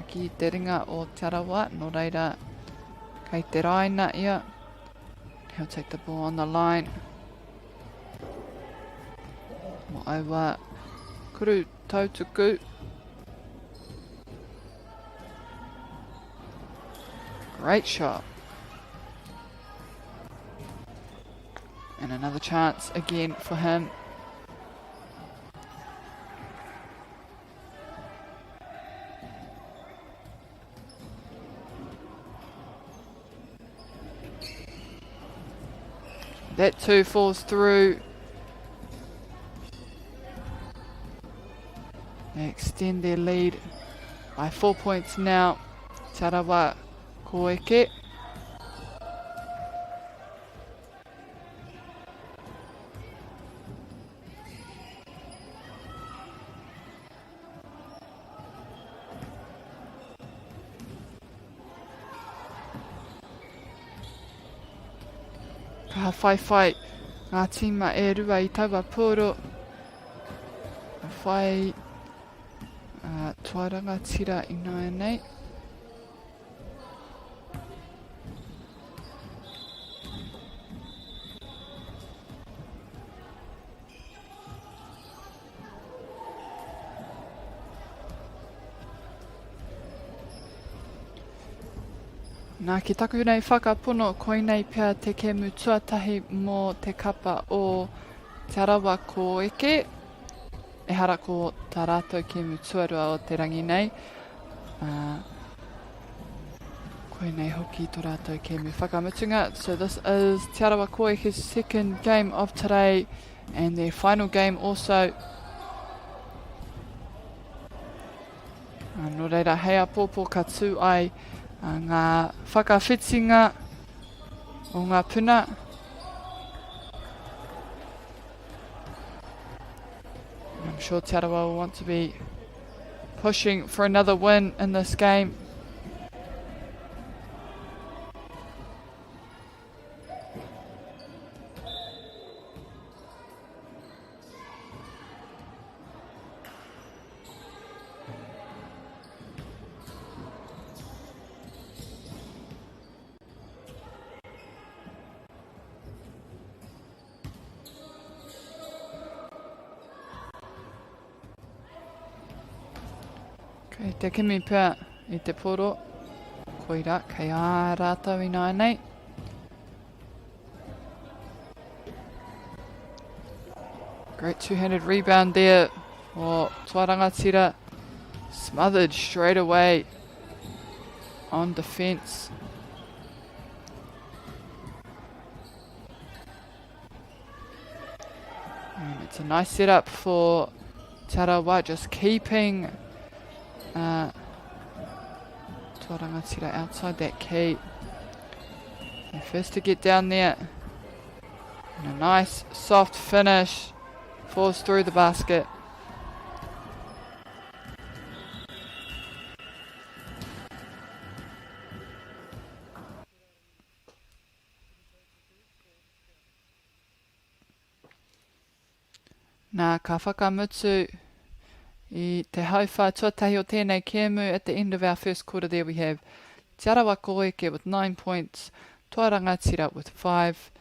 Speaker 1: ki te ringa o Tarawa, no reira kei te raina ia. He'll take the ball on the line. Mo aua kuru Poitūkohu. Great shot. And another chance again for him. That too falls through. They extend their lead by 4 points now. Tarawa Koeke. Ka whai ngā tīma e rua I taua pōro. Ka whai Toa Rangatira I nai nei. Nā ki taku nei whakapono koinei pia te kemu tuatahi mō te kapa o Tarawa Koeke. E hara ko tā rātou kemu tuarua o te rangi nei. Koinei hoki tō rātou kemu whakamutunga. So this is Tarawa Koeke's second game of today and their final game also. Nō reira hea pōpō ka tū ai ngā whakawhitinga o ngā puna. I'm sure Tarawa will want to be pushing for another win in this game. Kei te kimi pia I te poro. Koira, kei ā rātou I nai nei. Great two-handed rebound there for Toa Rangatira. Smothered straight away on defence. And it's a nice setup for Tarawa, just keeping Toa Rangatira outside that key. And first to get down there. And a nice soft finish. Falls through the basket. Nā ka whakamutu I te hauwha tuatahi o tēnei kēmu. At the end of our first quarter there we have Tarawa Koeke with 9 points, Toa Rangatira with 5.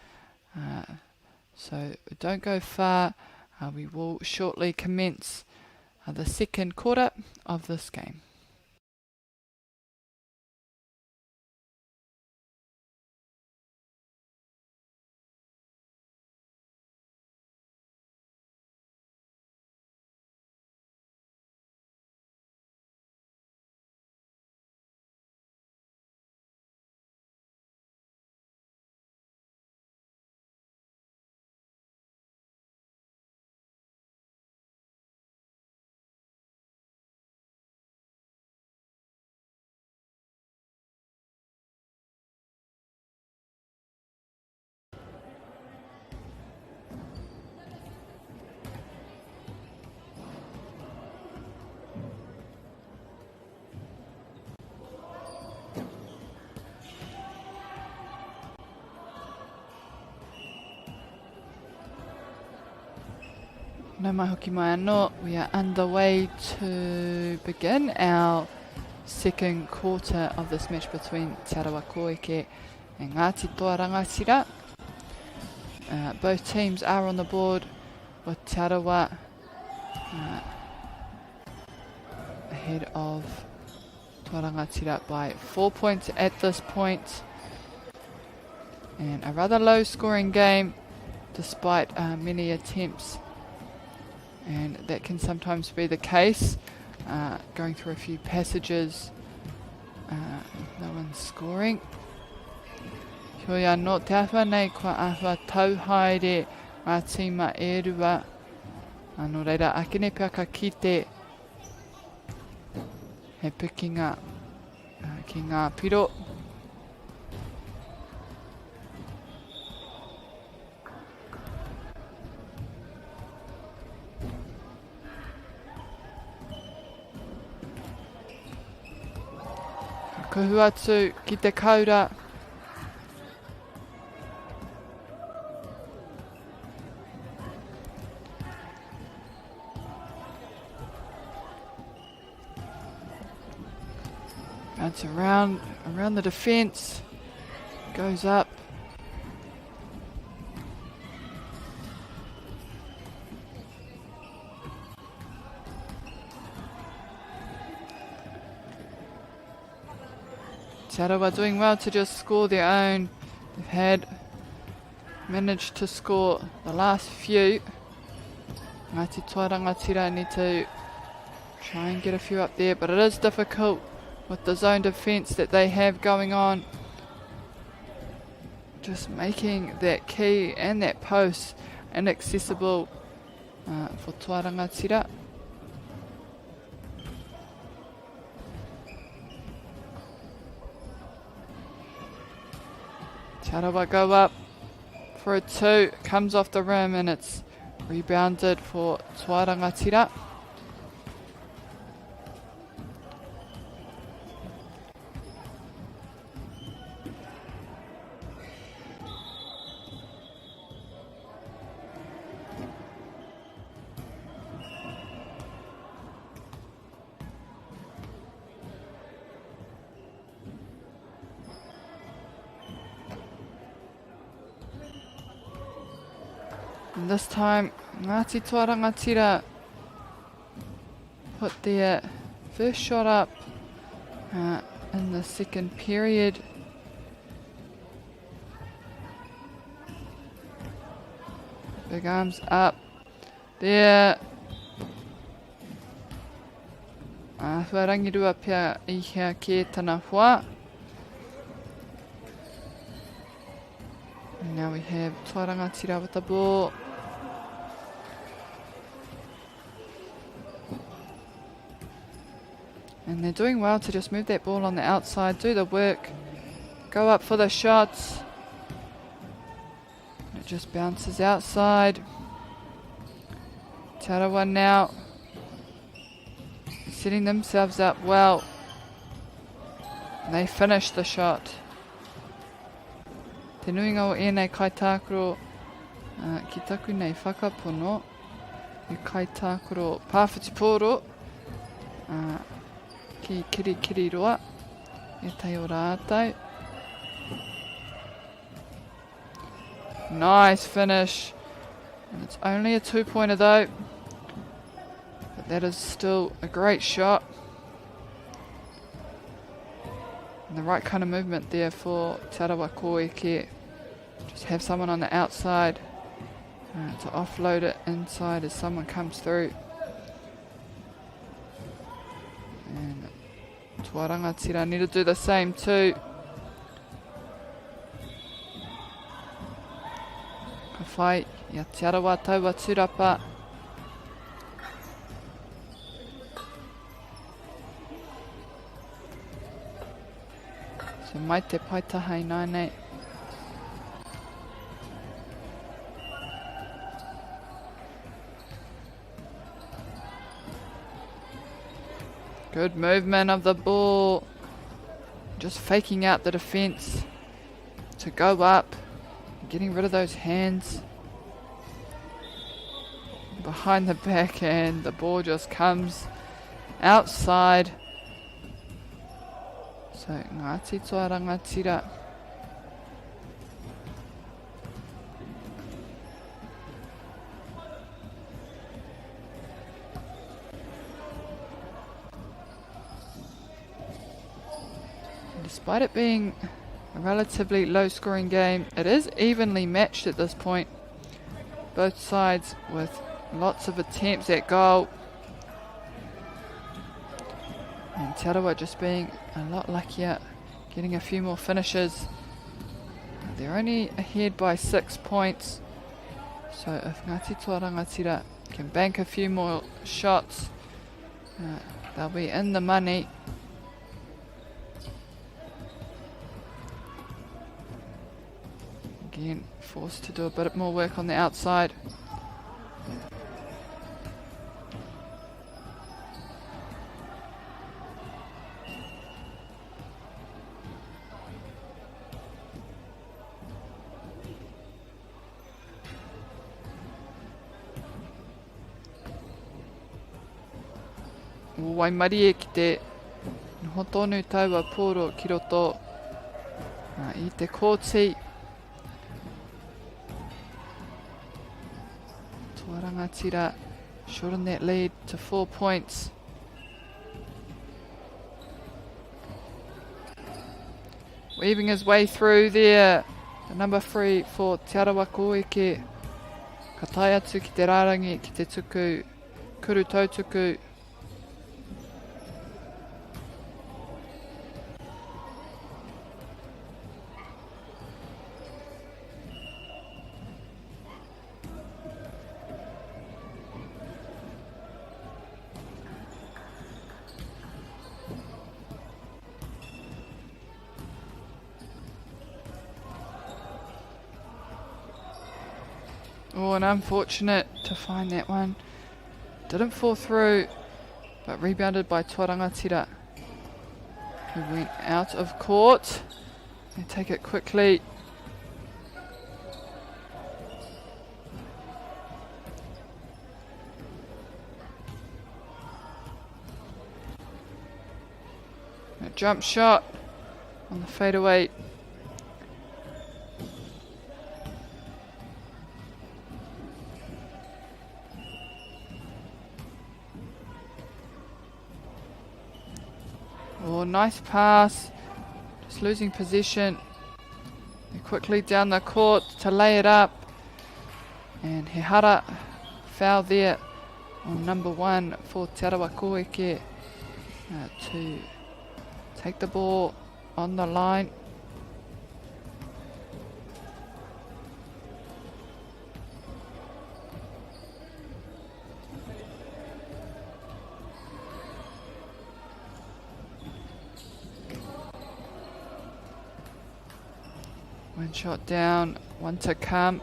Speaker 1: So don't go far. We will shortly commence the second quarter of this game. No mai hoki mai anō. We are underway to begin our second quarter of this match between Te Arawa Koike and Ngāti Toa Rangatira. Both teams are on the board with Te Arawa ahead of Toa Rangatira by 4 points at this point. And a rather low scoring game despite many attempts. And that can sometimes be the case. Going through a few passages, no one's scoring. Hoi anō te awha nei kua awha tauhaere ngā tīma e rua. Anō reira akene pia ka kite he pikinga ki ngā piro. Kuhu atu ki te kaura. Bounce around the defence. Goes up. Te Arawa doing well to just score their own. They've managed to score the last few. Ngāti Toa Rangatira need to try and get a few up there, but it is difficult with the zone defence that they have going on. Just making that key and that post inaccessible for Toa Rangatira. Te Arawa go up for a 2, comes off the rim and it's rebounded for Toa Rangatira. And this time, Ngāti Toa Rangatira put their first shot up in the second period. Big arms up there. Huarangirua pia I hea ke tana hua. And now we have Toa Rangatira with the ball. And they're doing well to just move that ball on the outside, do the work, go up for the shots. It just bounces outside. Te Arawa now setting themselves up well. They finish the shot. Te nuinga o ēnei kaitākaro ki taku nei whakapono. E kaitākaro pāwhitipōro. Ki kiri roa, e tai o rātai. Nice finish. And it's only a 2-pointer though. But that is still a great shot. And the right kind of movement there for Te Arawa Koike. Just have someone on the outside to offload it inside as someone comes through. And Toa Rangatira need to do the same too. Ka whai, ia Te Arawa taua tūrapa. So mai te paitaha I nānei. Good movement of the ball. Just faking out the defence to go up. Getting rid of those hands. behind the back, and the ball just comes outside. So Ngāti Toa Rangatira despite it being a relatively low scoring game, it is evenly matched at this point. Both sides with lots of attempts at goal. And Te Arawa just being a lot luckier, getting a few more finishes. They're only ahead by 6 points. So if Ngāti Toa Rangatira can bank a few more shots, they'll be in the money. Again, forced to do a bit more work on the outside. Waimari e ki te hotonu taua pōro ki roto I te kōti. Toa Rangatira shorten that lead to 4 points. Weaving his way through there, the number 3 for Te Arawa Koeke. Ka tae atu ki te rārangi ki te tuku, kuru tautuku. Oh, and unfortunate to find that one. Didn't fall through, but rebounded by Toa Rangatira, who went out of court. They take it quickly. A jump shot on the fadeaway. Oh, nice pass. Just losing possession. They're quickly down the court to lay it up. And Hehara foul there on number 1 for Te Arawa Koeke to take the ball on the line. One shot down, one to come.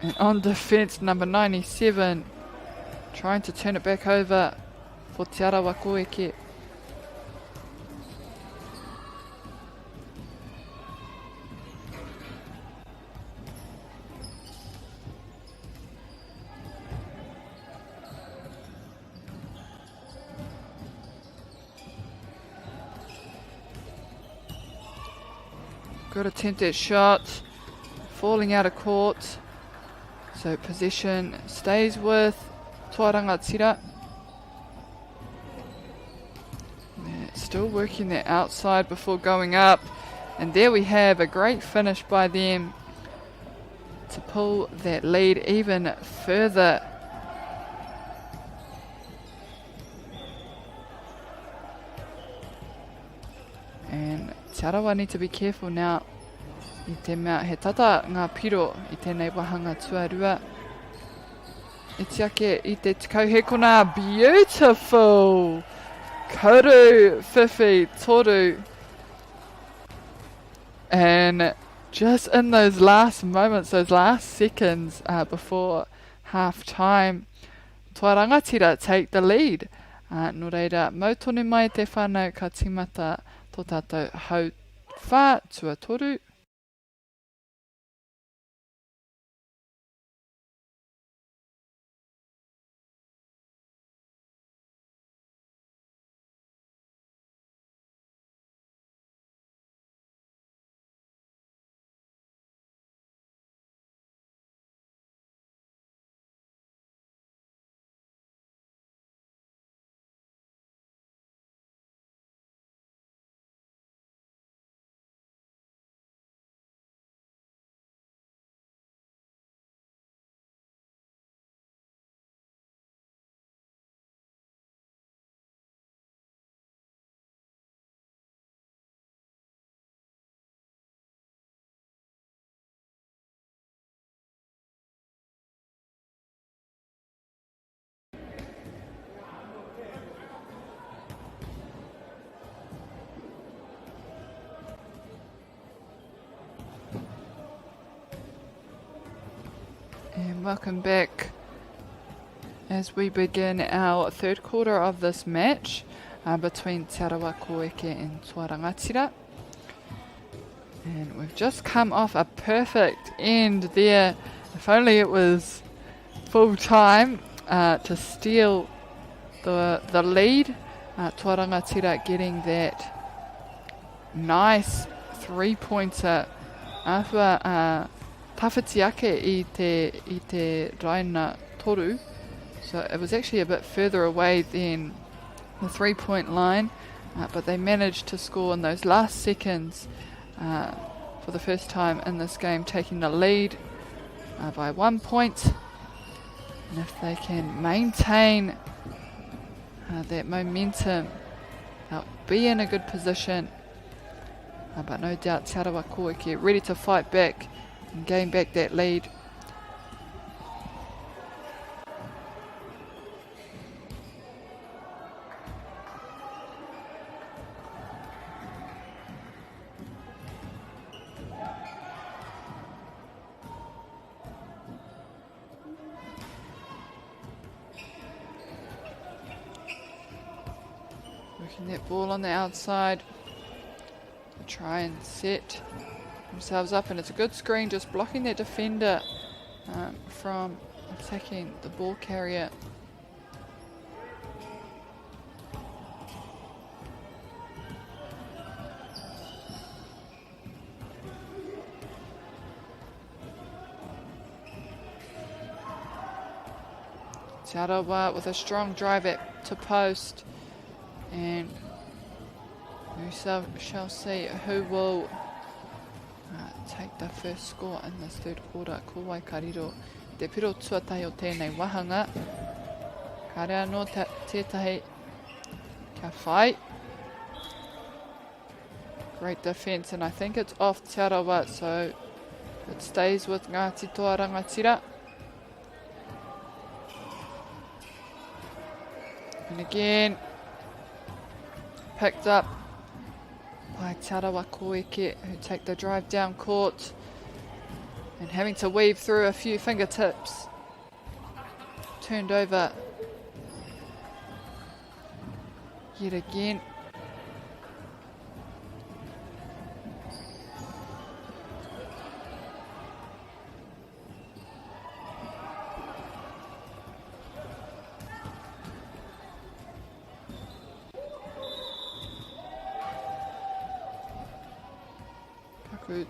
Speaker 1: And on defense, number 97, trying to turn it back over for Te Arawa Koeke. Good attempt at shot, falling out of court. So possession stays with Toa Rangatira. Still working the outside before going up. And there we have a great finish by them to pull that lead even further. And Te Arawa need to be careful now. I te mea he tata ngā piro I tēnei wahanga tuarua. E tiake I te tikau hekona, beautiful! Kauru, whiwhi, toru. And just in those last moments, those last seconds before half time, Toa Rangatira take the lead Nō reira, mautone mai te whānau ka timata tō tātou hau whā tuatoru. And welcome back as we begin our third quarter of this match between Te Arawa Koeke and Tuarangatira. And we've just come off a perfect end there. If only it was full time to steal the lead. Tuarangatira getting that nice 3-pointer after tawhiti ake I te raina toru. So it was actually a bit further away than the 3-point line, but they managed to score in those last seconds for the first time in this game, taking the lead by 1 point. And if they can maintain that momentum, they'll be in a good position. But no doubt Te Arawa Koeke ready to fight back and gain back that lead. Working that ball on the outside. Try and set themselves up, and it's a good screen, just blocking that defender from attacking the ball carrier. Te Arawa with a strong drive to post, and we shall see who will take the first score in this third quarter. Ko Waikariro, te piro tuatai o tēnei wahanga. Ka rea no tētahi ka whai. Great defence, and I think it's off Te Arawa, so it stays with Ngāti Toa Rangatira. And again, picked up by Te Arawa Koeke, who take the drive down court and having to weave through a few fingertips. Turned over yet again.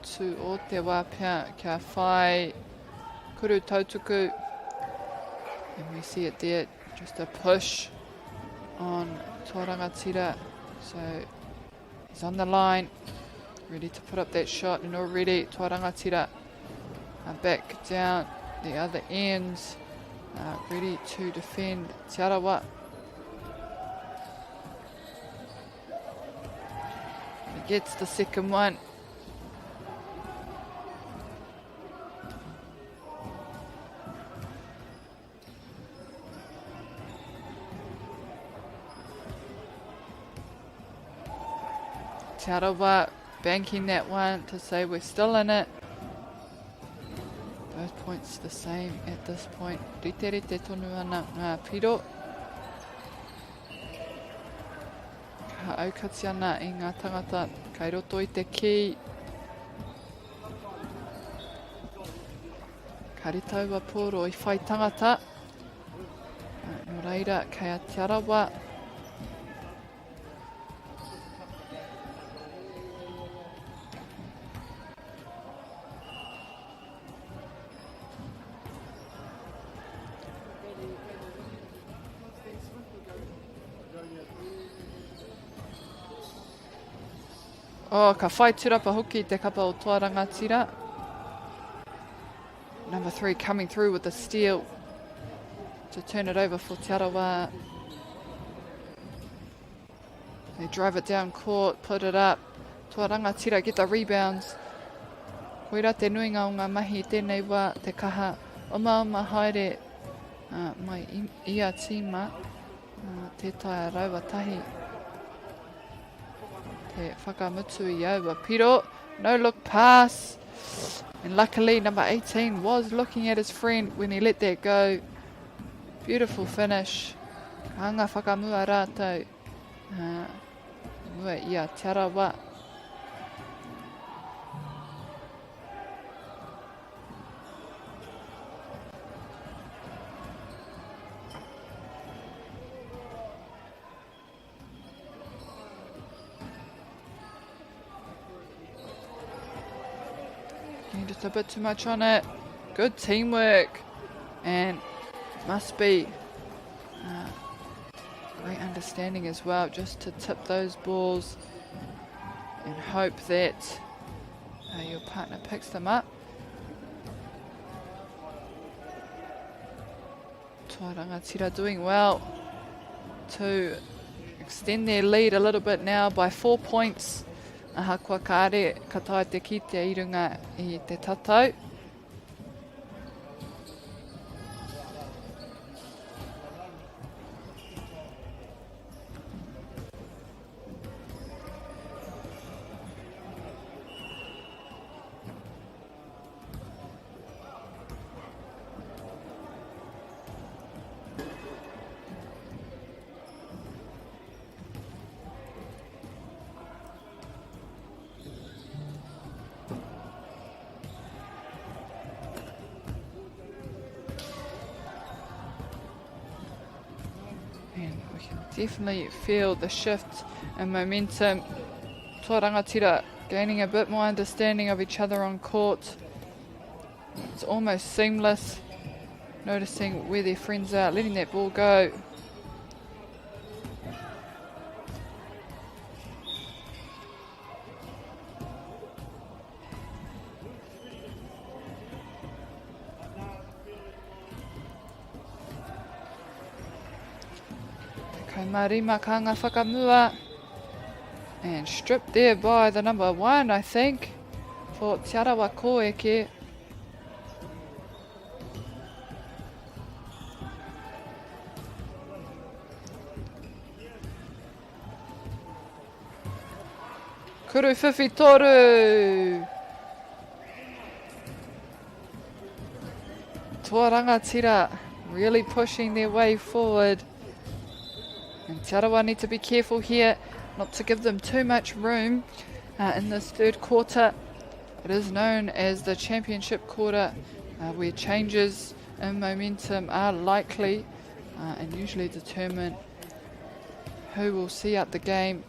Speaker 1: Tū o te wāpea kia whai kuru tautuku, and we see it there, just a push on Tuarangatira. So he's on the line, ready to put up that shot, and already Tuarangatira are back down the other ends, ready to defend Te Arawa. He gets the second one. Te Arawa banking that one to say we're still in it. Both points the same at this point. Rite tonu ana ngā piro. ka aukati ana I ngā tangata kai roto I te ki. Ka ritaua pōro I whai tangata. No reira, kei Aotearoa. Oh, ka whai turapa hoki te kapa o toa rangatira. Number 3 coming through with the steal to turn it over for Te Arawa. They drive it down court, put it up. Toa rangatira get the rebounds. Koira te nuinga o ngā mahi I tēnei wā te kaha oma haere mai ia tīma te tai raua tahi. Te whakamutu I aua piro. No look pass. And luckily number 18 was looking at his friend when he let that go. Beautiful finish. Hanga whakamua rātou. Mua ia Te Arawa. Just a bit too much on it. Good teamwork. And must be great understanding as well, just to tip those balls and hope that your partner picks them up. Toa rangatira doing well to extend their lead a little bit now by 4 points. Aha kua kāre katae te kite I runga I te tatau. Definitely feel the shift in momentum. Toa rangatira gaining a bit more understanding of each other on court. It's almost seamless. Noticing where their friends are, letting that ball go. Marima kanga whakamua. And stripped there by the number 1, I think, for Te Arawa Koeke. Kuru whiwhi toru. Toa rangatira really pushing their way forward. And Te Arawa need to be careful here not to give them too much room in this third quarter. It is known as the championship quarter where changes in momentum are likely and usually determine who will see out the game.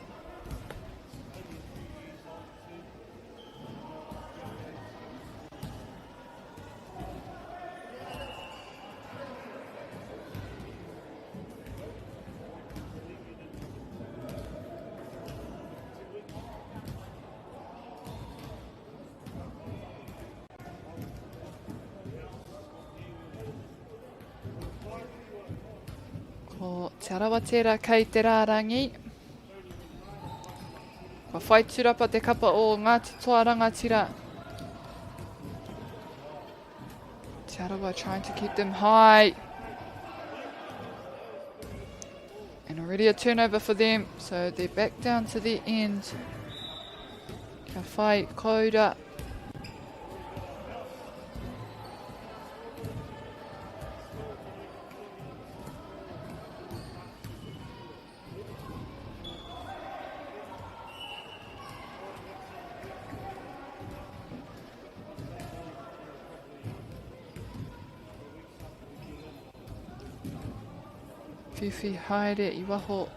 Speaker 1: Te Arawa tērā kei te rārangi. Kua whai turapa te kapa o Ngāti Toa Rangatira. Te Arawa trying to keep them high. And already a turnover for them, so they're back down to the end. Kia whai koura. Tuwhi haere I waho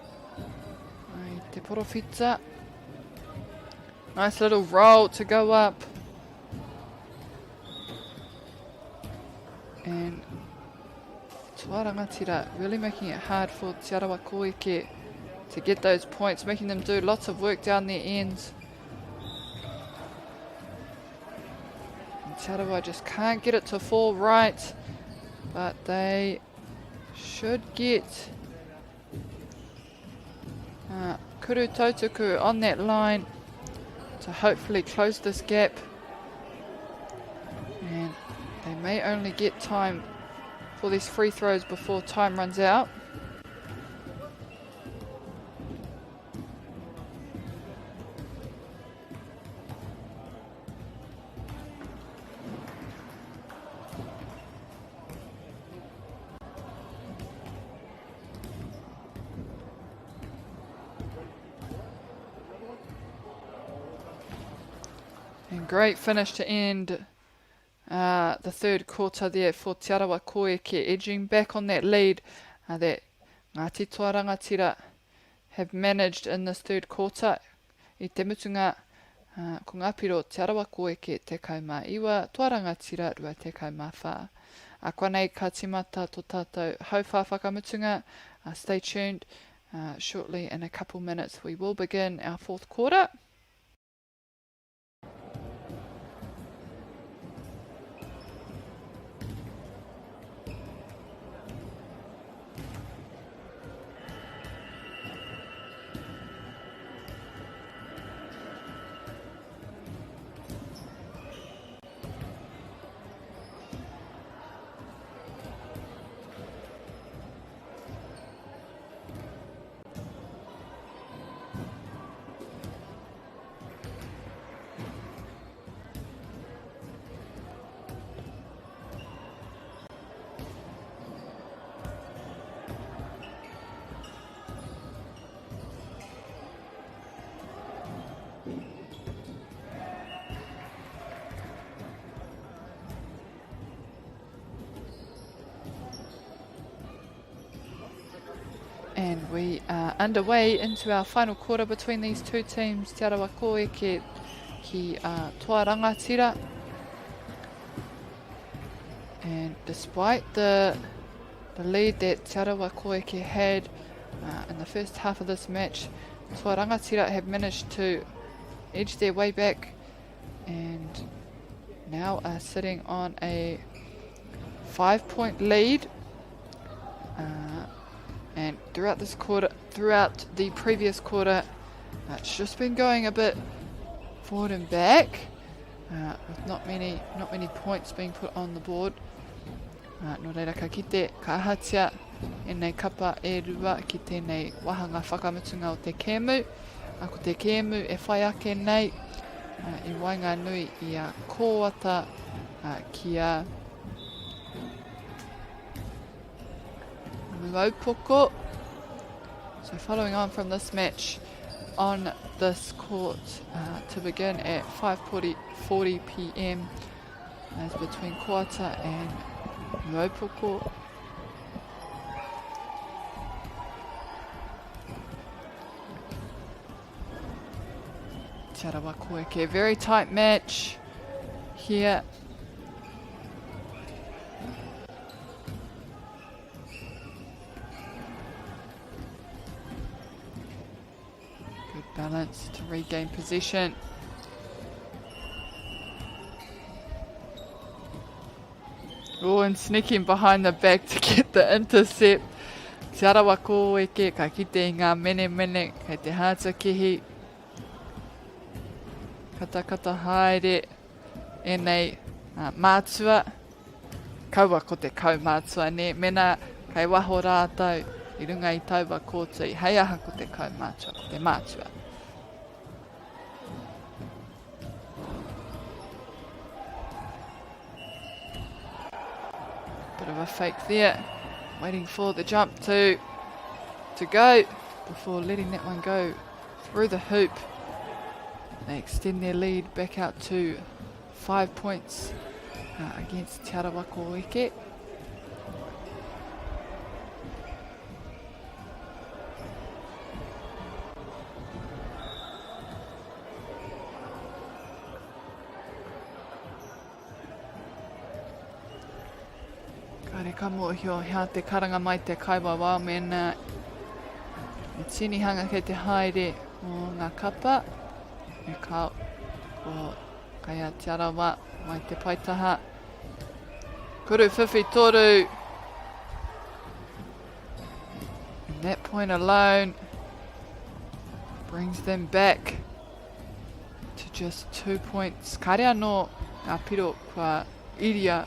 Speaker 1: ai te porowhita. Nice little roll to go up. And Tuarangatira really making it hard for Te Arawa Koike to get those points, making them do lots of work down their ends. And Te Arawa just can't get it to fall right, but they should get Kuru Poitūkohu on that line to hopefully close this gap. And they may only get time for these free throws before time runs out. And great finish to end the third quarter there for Te Arawa Koike, edging back on that lead that Ngāti Tuarangatira have managed in this third quarter. I te mutunga ko ngā piro Te Arawa Koike te kaumā iwa, Tuarangatira rua te kaumā whā. Koa nei ka timata tō tātou hauwha whakamutunga. Stay tuned. Shortly in a couple minutes we will begin our fourth quarter. And we are underway into our final quarter between these two teams, Te Arawa Koike ki Tuarangatira. And despite the lead that Te Arawa Koike had in the first half of this match, Tuarangatira have managed to edge their way back and now are sitting on a 5-point lead. And throughout this quarter, throughout the previous quarter, it's just been going a bit forward and back, with not many points being put on the board. No reira ka kite ka ahatia e nei kapa e rua ki tēnei wahanga whakamutunga o te kēmu. Ko te kēmu e whai ake nei I wainga nui I a kōata ki a Muaupoko. So following on from this match on this court to begin at 5:40 p.m. as between Kōata and Muaupoko. Te Arawa Koike, very tight match here. Balance to regain possession. Oh, and sneaking behind the back to get the intercept. Te Arawa Koike ka kite ngā mene kei te hāta kihi. Kata haere e nei mātua. Kaua ko te kau mātua ne. Mena kei waho rātau I runga I taua kōtai. Hei aha ko te kau mātua, ko te mātua. Bit of a fake there, waiting for the jump to go before letting that one go through the hoop. They extend their lead back out to 5 points against Te Arawa Koike. ka mōhio hea te karanga mai te kaiwawa mena e tinihanga kei te haere o ngā kapa e ka o kai Aotearoa mai te paitaha. Kuru whiwhi toru. And that point alone brings them back to just 2 points. Kare anō ngā piro kua iria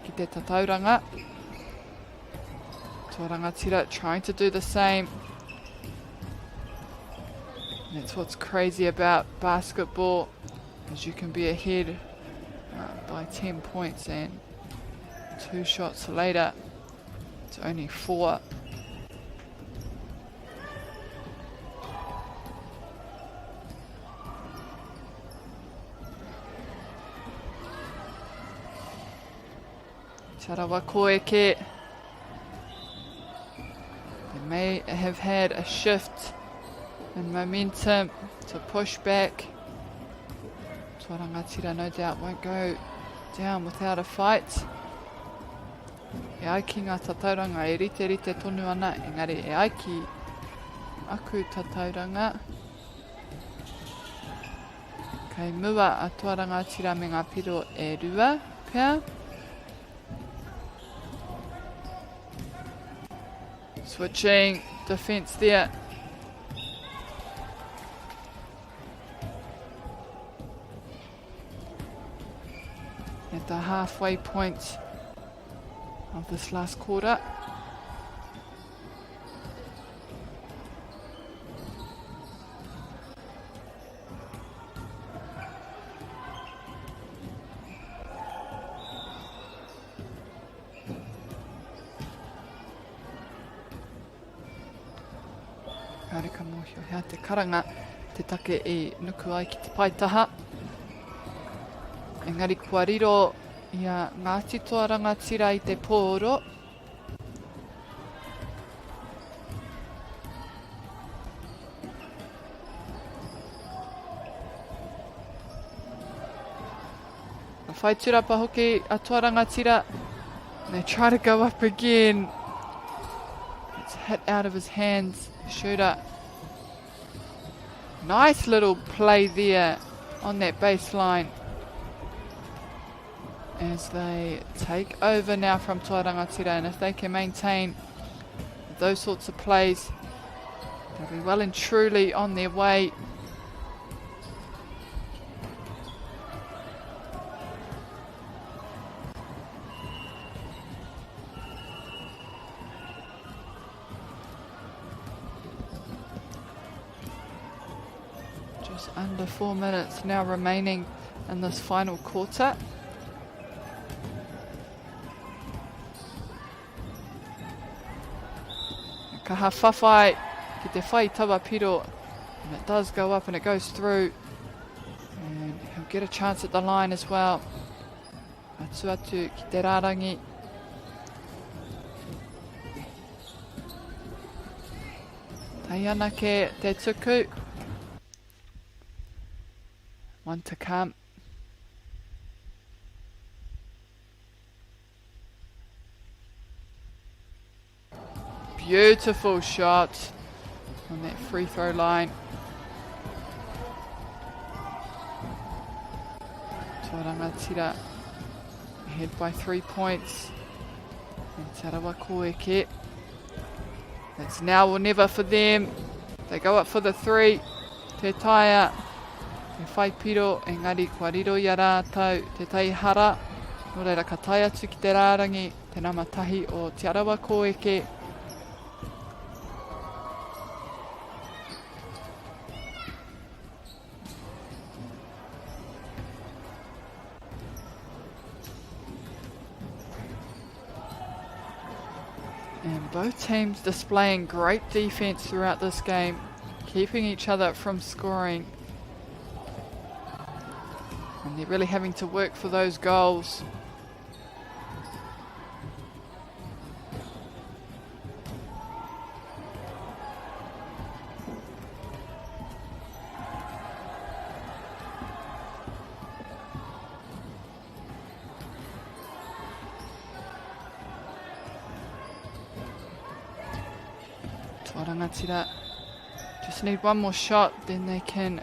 Speaker 1: ki te tatauranga. Tuarangatira trying to do the same. And that's what's crazy about basketball, is you can be ahead by 10 points and 2 shots later it's only 4. Tarawa koeke. They may have had a shift in momentum to push back. Tuarangatira no doubt won't go down without a fight. E ai ki ngā tatauranga e rite tonu ana, engari e ai ki aku tatauranga. Kei mua a tuarangatira me ngā piro e rua pia. Switching defense there. At the halfway point of this last quarter. Kāre ka mōhio hea te karanga, te take e nuku ai ki te paitaha. Engari kua riro ia Ngāti Tuarangatira i te pōro. A whai turapa hoki a Tuarangatira. They try to go up again. It's hit out of his hands. Shooter. Nice little play there on that baseline. As they take over now from Tuarangatira, and if they can maintain those sorts of plays, they'll be well and truly on their way. Just under 4 minutes now remaining in this final quarter. Ka hawhawhai ki te whai tawa piro, and it does go up and it goes through, and he'll get a chance at the line as well. Atu atu ki te rārangi. Tai anake te tuku. One to come. Beautiful shot on that free throw line. Tuarangatira ahead by 3 points. And Tarawa koeke. It's now or never for them. They go up for the 3. Te taia. Te whai piro. Engari kua riro ia rātau. Te taihara. No reira ka tai atu ki te rārangi. Te namatahi o Tarawa koeke. And both teams displaying great defense throughout this game, keeping each other from scoring. And they're really having to work for those goals. Rangatira just need one more shot, then they can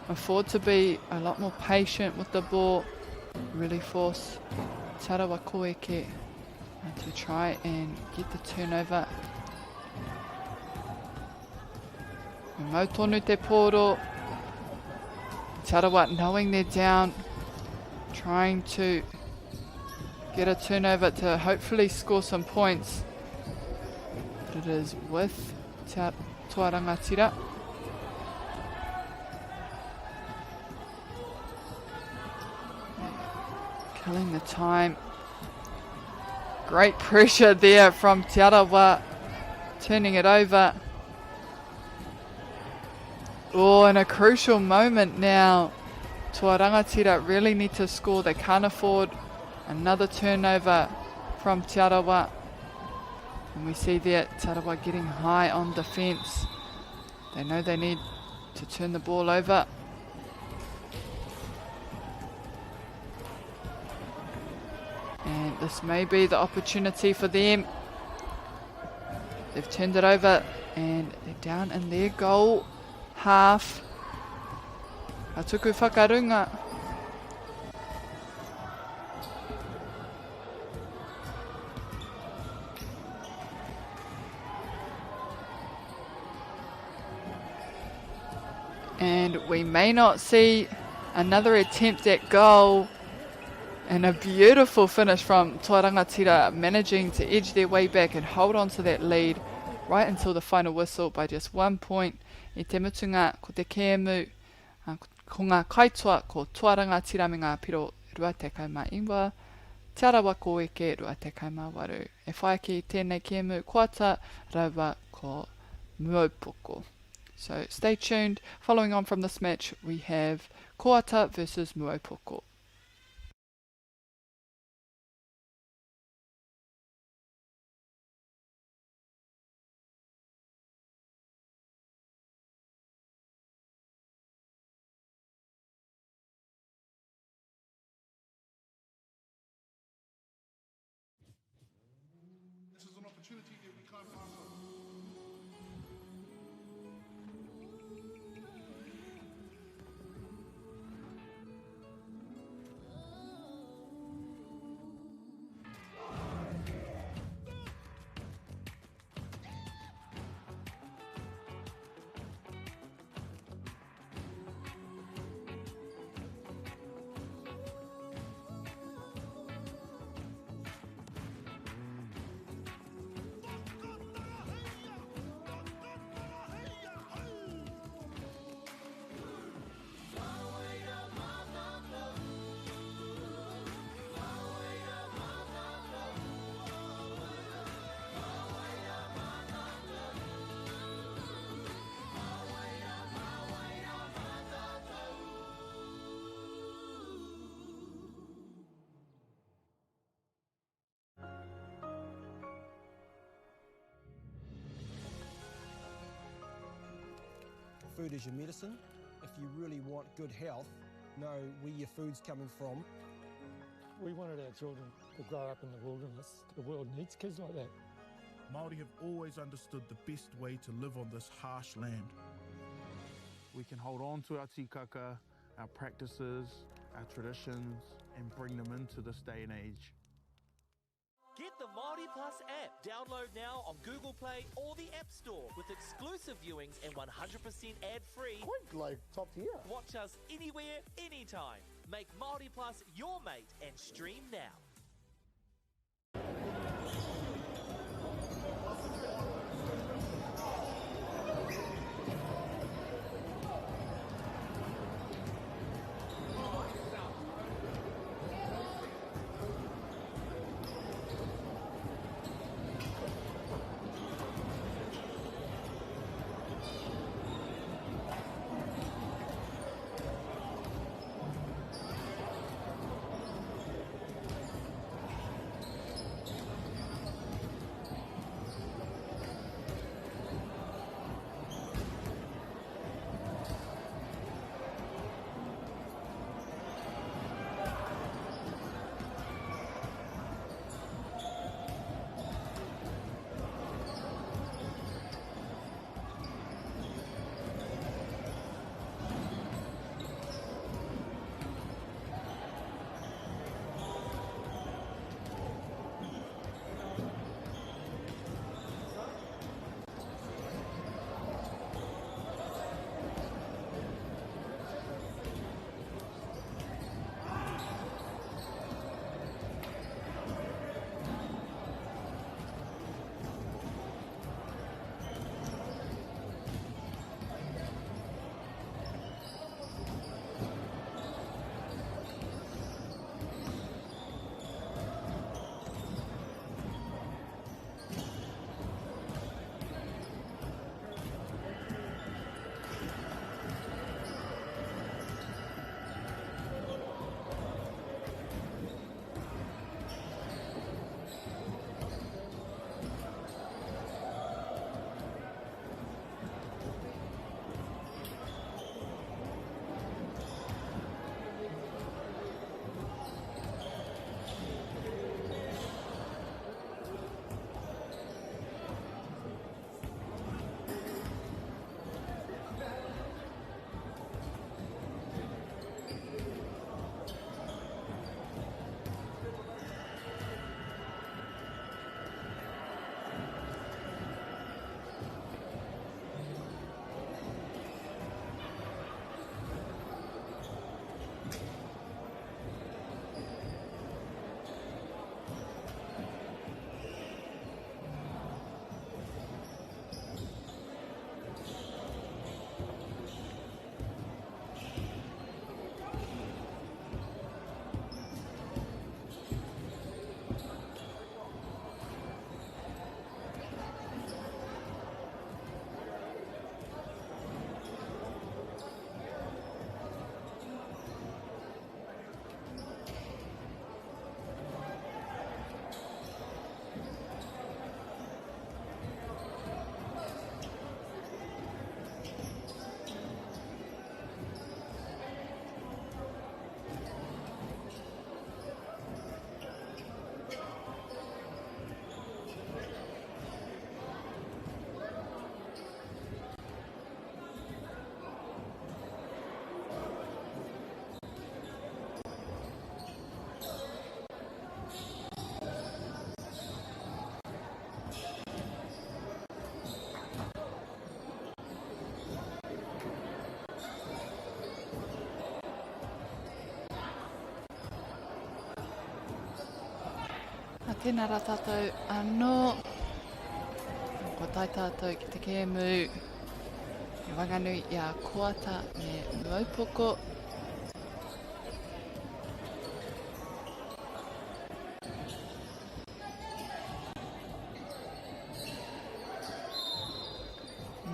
Speaker 1: afford to be a lot more patient with the ball, really force Tarawa Koeke to try and get the turnover. Mau tonu te poro, Tarawa knowing they're down, trying to get a turnover to hopefully score some points. But it is with Toa Rangatira. Killing the time. Great pressure there from Tarawa, turning it over. Oh, in a crucial moment now, Toa Rangatira really need to score. They can't afford another turnover from Tarawa. And we see there Tarawa getting high on defence. They know they need to turn the ball over. And this may be the opportunity for them. They've turned it over and they're down in their goal half. Atuku whakarunga. And we may not see another attempt at goal. And a beautiful finish from Toa Rangatira, managing to edge their way back and hold on to that lead right until the final whistle by just 1 point. I te mutunga ko te kēmu, ko ngā kaitoa ko Toa Rangatira me ngā piro rua tekau mā iwa, Tarawa Koeke rua tekau mā waru. E whai ki tēnei kēmu koata rawa ko Muaupoko. So stay tuned. Following on from this match, we have Koata versus Muaupoko.
Speaker 10: This is an opportunity that we can't pass on.
Speaker 8: Food is your medicine. If you really want good health, know where your food's coming from.
Speaker 9: We wanted our children to grow up in the wilderness. The world needs kids like that.
Speaker 10: Māori have always understood the best way to live on this harsh land. We can hold on to our tikaka, our practices, our traditions, and bring them into this day and age.
Speaker 7: Get the Māori Plus app. Download now on Google Play or the App Store with exclusive viewings and 100% ad-free.
Speaker 11: Quite like top tier.
Speaker 7: Watch us anywhere, anytime. Make Māori Plus your mate and stream now.
Speaker 1: Tēnā rā tātou anō. Ko tai tātou ki te kēmu. E wanganui i a koata me Maupoko.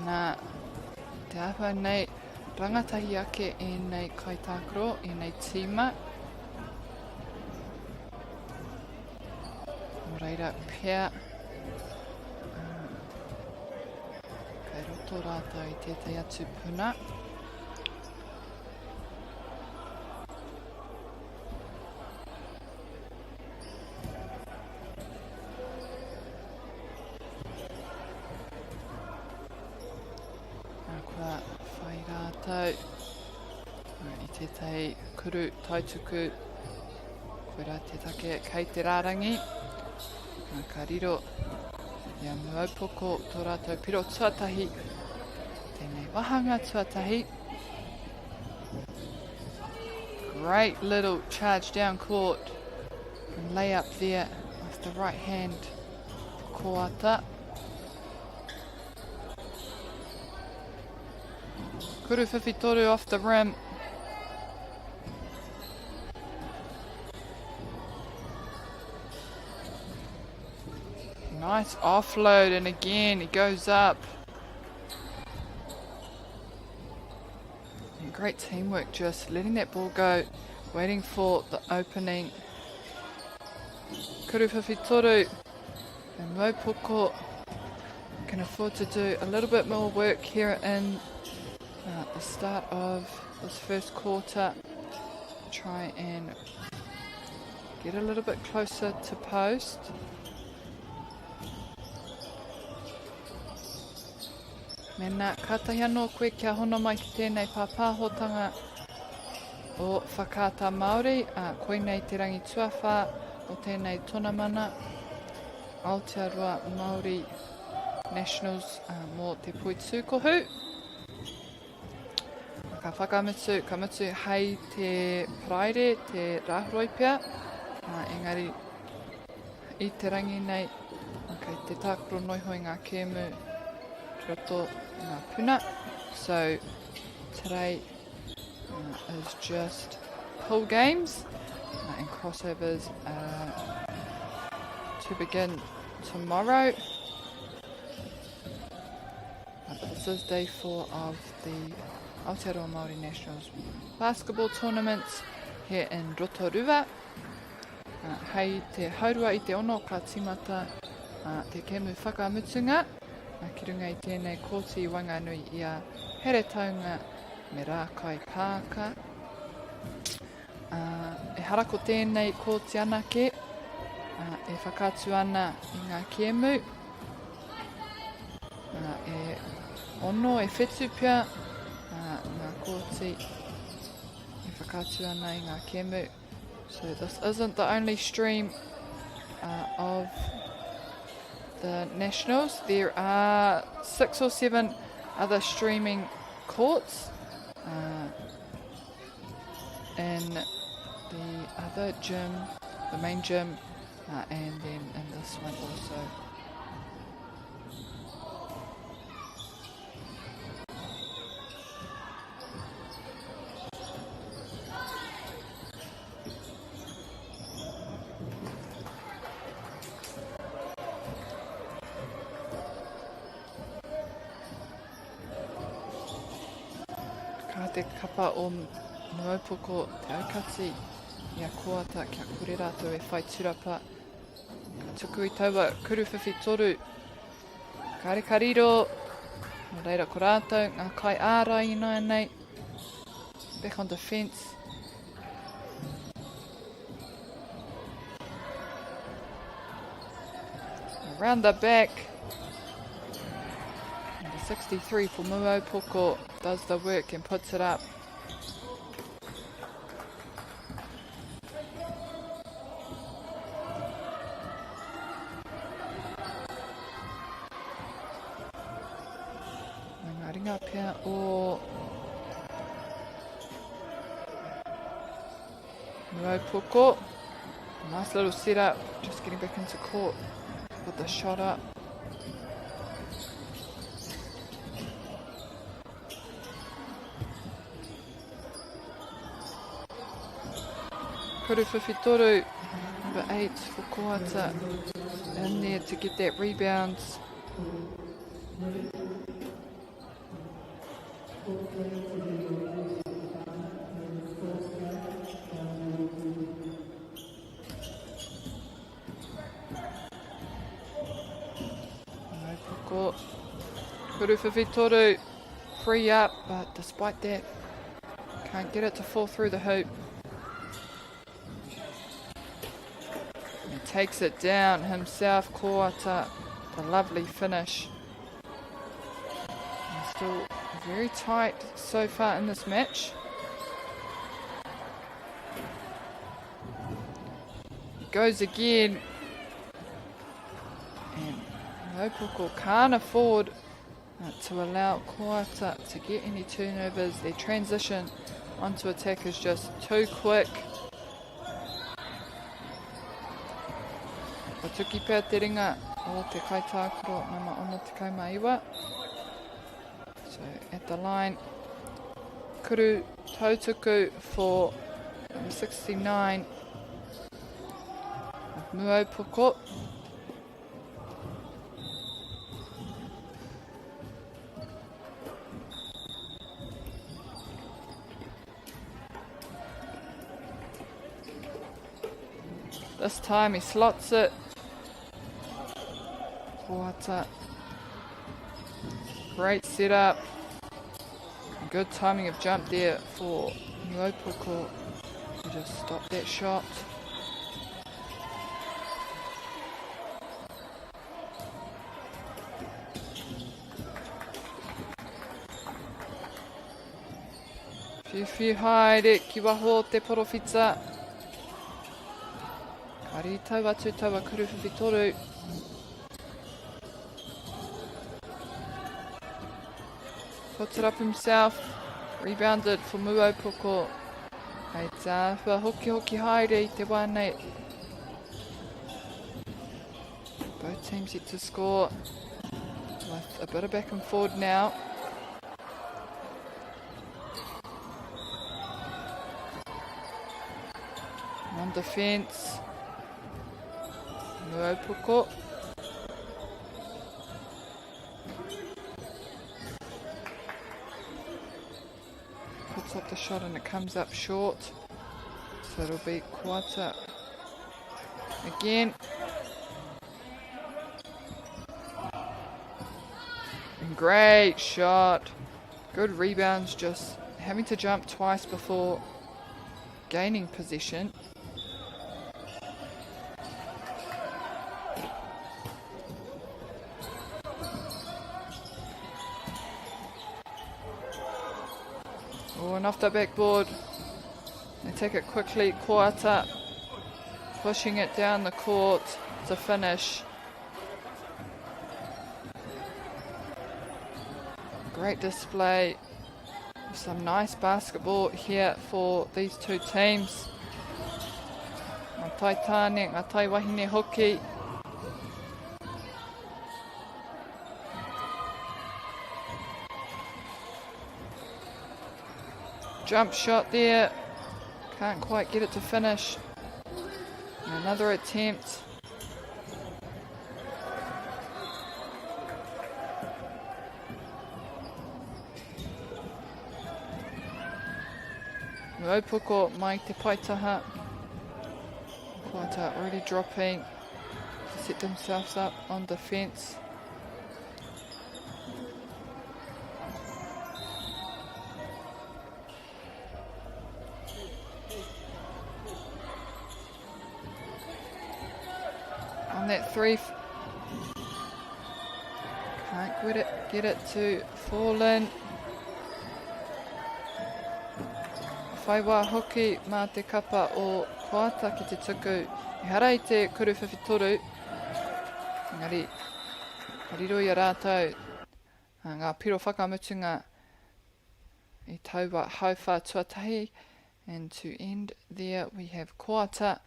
Speaker 1: Nā, te awha nei, rangatahi ake e nei kaitākaro, e nei tīma. Nō reira, pēr. Kei roto rātou i tētai atu puna. Kua whai rātou i tētai kuru tautuku koera te take kei te rārangi. Ka riro ia Maupoko tō rātou piro tuatahi. Tēnei wahanga tuatahi. Great little charge down court and lay up there with the right hand koata. Kuru whiwhi toru off the rim. Nice offload, and again he goes up. And great teamwork, just letting that ball go, waiting for the opening. Kuru whiwhi toru and Maupoko can afford to do a little bit more work here in the start of this first quarter. Try and get a little bit closer to post. Mena, kātahi anō koe kia hono mai ki tēnei pāpāhotanga o whakaata Māori, koe nei te rangi tuawha o tēnei tonamana Aotearoa Māori Nationals mō te Poitūkohu. Ka whakamutu, ka mutu hei te praere, te rāhroi pia. Engari, i te rangi nei, te tākoro noihoi ngā kēmu roto ngā puna. So today is just pool games and crossovers to begin tomorrow. This is day 4 of the Aotearoa Māori Nationals basketball tournaments here in Rotorua. Hei te haurua I te ono ka timata te kēmu whakamutunga. Ki runga I tēnei kōti wanganui I a here taunga me rākai pāka. E harako tēnei kōti anake, e whakātu ana I ngā kēmu. E ono e whetu pia ngā kōti e whakātu ana I ngā kēmu. So this isn't the only stream of the Nationals. There are 6 or 7 other streaming courts in the other gym, the main gym, and then in this one also. Te kapa o Maupoko te aukati I a koata kia kore rātou e whai turapa. Ka tuku I taua kuru whiwhi toru. Ka reka riro. Nō reira ko rātou ngā kai ārai inoa nei. Back on defence. Around the back. Number 63 for Maupoko. Does the work and puts it up. Ngā ringa pia o Maupoko. Nice little setup, just getting back into court with the shot up. Kuru Whiwhitoru, number 8 for Kohata, in there to get that rebound. Kuru Whiwhitoru, free up, but despite that, can't get it to fall through the hoop. He takes it down himself, Kohata, the lovely finish. And still very tight so far in this match. He goes again. And Haupoko can't afford to allow Kohata to get any turnovers. Their transition onto attack is just too quick. Watuki pēr te ringa o te kaitākuro nama ono te kaumaiwa. So at the line, Kuru Tautoko for 69 of Muopoko. This time he slots it. Kohata. Great setup. Good timing of jump there for Muopoko to just stop that shot. Whiwhi haere ki waho te porowhita. Kari tau atu taua Kuru Whiwhitoru. Puts it up himself. Rebounded for Muopoko. Hei tā hua hoki hoki haere I te wānei. Both teams yet to score. With a bit of back and forward now. On defence. Muopoko. Puts up the shot and it comes up short. So it'll be Kohata again. And great shot. Good rebounds, just having to jump twice before gaining possession. Oh, and off the backboard. They take it quickly. Kohata pushing it down the court to finish. Great display. Some nice basketball here for these two teams. Ngā tai tāne, ngā tai wahine hoki. Jump shot there. Can't quite get it to finish. And another attempt. Muopoko mai te paitaha. Kohata already dropping to set themselves up on defence. On that three, can't get it to fall in. Whaiwā hoki mā te kapa o Kohata ki te tuku. I harai te Kuru Whiwhitoru. Engari, hariroi a rātou. Ngā piro whakamutunga I taua hauwha tuatahi. And to end there we have Kohata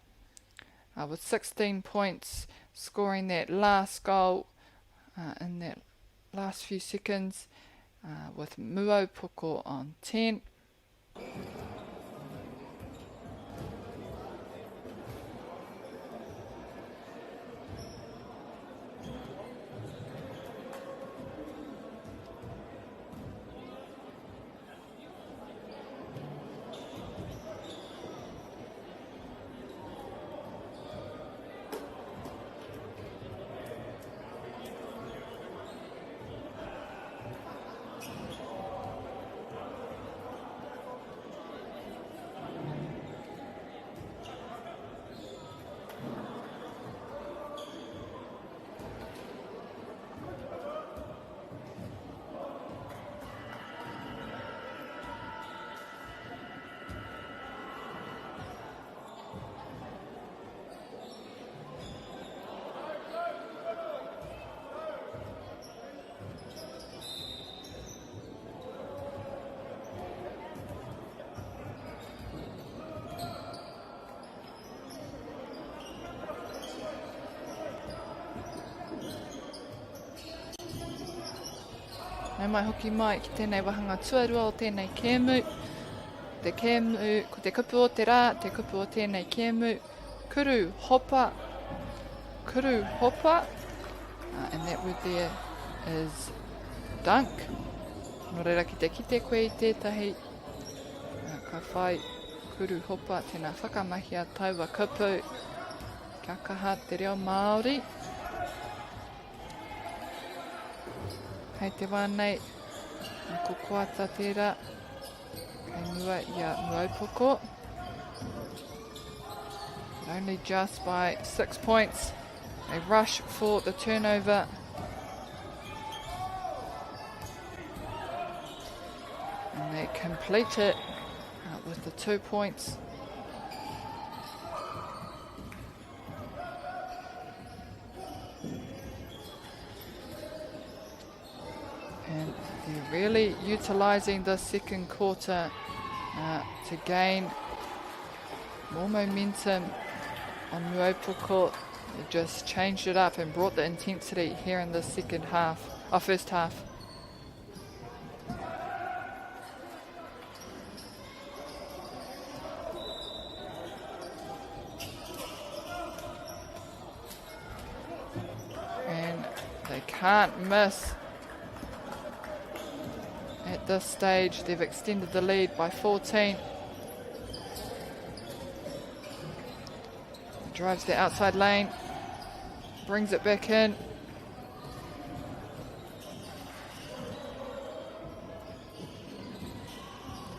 Speaker 1: with 16 points, scoring that last goal in that last few seconds with Poitūkohu on 10. Nau mai hoki mai ki tēnei wahanga tuarua o tēnei kēmu. Te kēmu, ko te kupu o te rā, te kupu o tēnei kēmu. Kuru hopa. Kuru hopa. And that word there is dunk. Nō reira ki te kite koe i tētahi. Ka whai kuru hopa, tēnā whakamahia taua kupu. Kia kaha te reo Māori. Hei te wānei, ko kuata tērā, kei mua ia Poitūkohu. Only just by 6 points. They rush for the turnover. And they complete it with the 2 points. And they're really utilising the second quarter to gain more momentum on Poitūkohu. They just changed it up and brought the intensity here in the first half. And they can't miss. At this stage, they've extended the lead by 14. Drives the outside lane, brings it back in.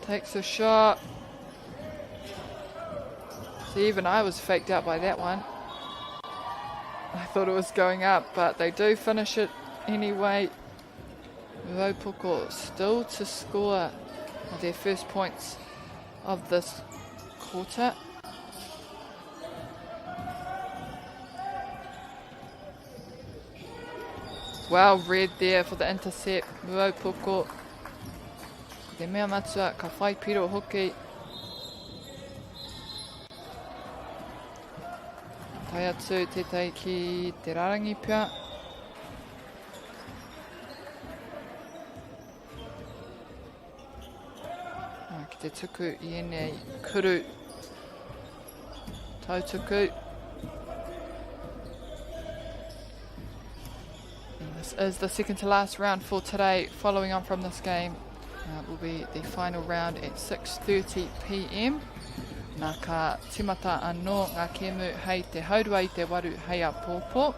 Speaker 1: Takes a shot. See, even I was faked out by that one. I thought it was going up, but they do finish it anyway. Poitūkohu still to score their first points of this quarter. Well read there for the intercept. Poitūkohu. Te mea matua ka whai piro hoki. Tai atu tētai ki te rarangi pia. Ki te tuku I ēnei kuru tautuku. And this is the second to last round for today. Following on from this game will be the final round at 6:30 p.m. Nā ka timata anō ngā kēmu hei te haurua I te waru hei a pōpō.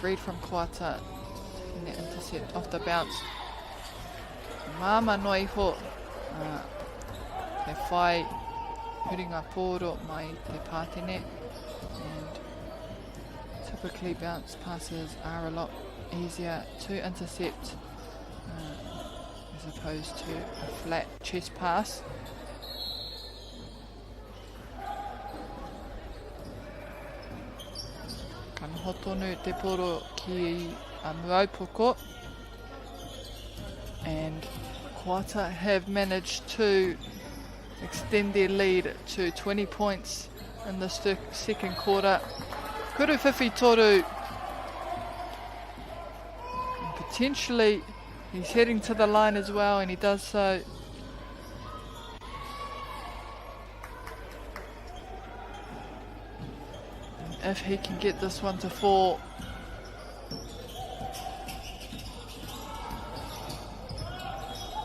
Speaker 1: read from Koata. Taking the intercept off the bounce. Mama noi ho. Te whai huringa pōro mai te pātene. And typically bounce passes are a lot easier to intercept as opposed to a flat chest pass. Kana hotonu te poro ki Muaupoko, and Koata have managed to extend their lead to 20 points in the second quarter. Kuru whiwhi toru. And potentially he's heading to the line as well, and he does so. And if he can get this one to fall.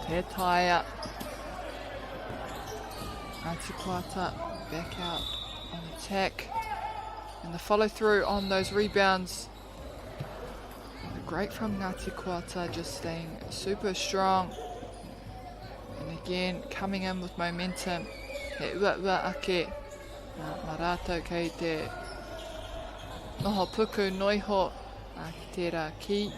Speaker 1: Te taia. Ngāti Koata back out on attack. And the follow through on those rebounds. Great from Ngāti Koata, just staying super strong. And again, coming in with momentum. He ua ake. Marato kei te noho puku noiho a ki te rā ki.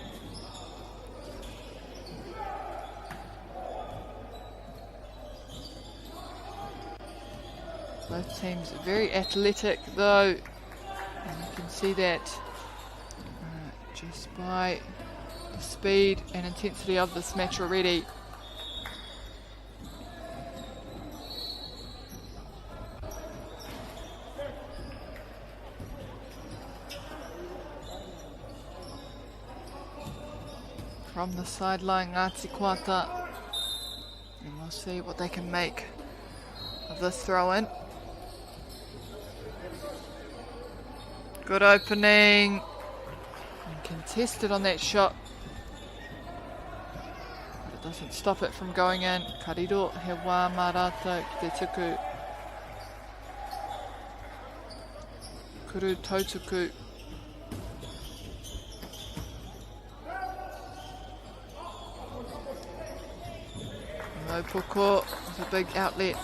Speaker 1: Both teams very athletic though, and you can see that just by the speed and intensity of this match already. From the sideline, Ngāti Koata, and we'll see what they can make of this throw-in. Good opening, and contested on that shot, but it doesn't stop it from going in. Kariro he wā marato ki te tuku. Kuru tautuku. Mopoko with a big outlet.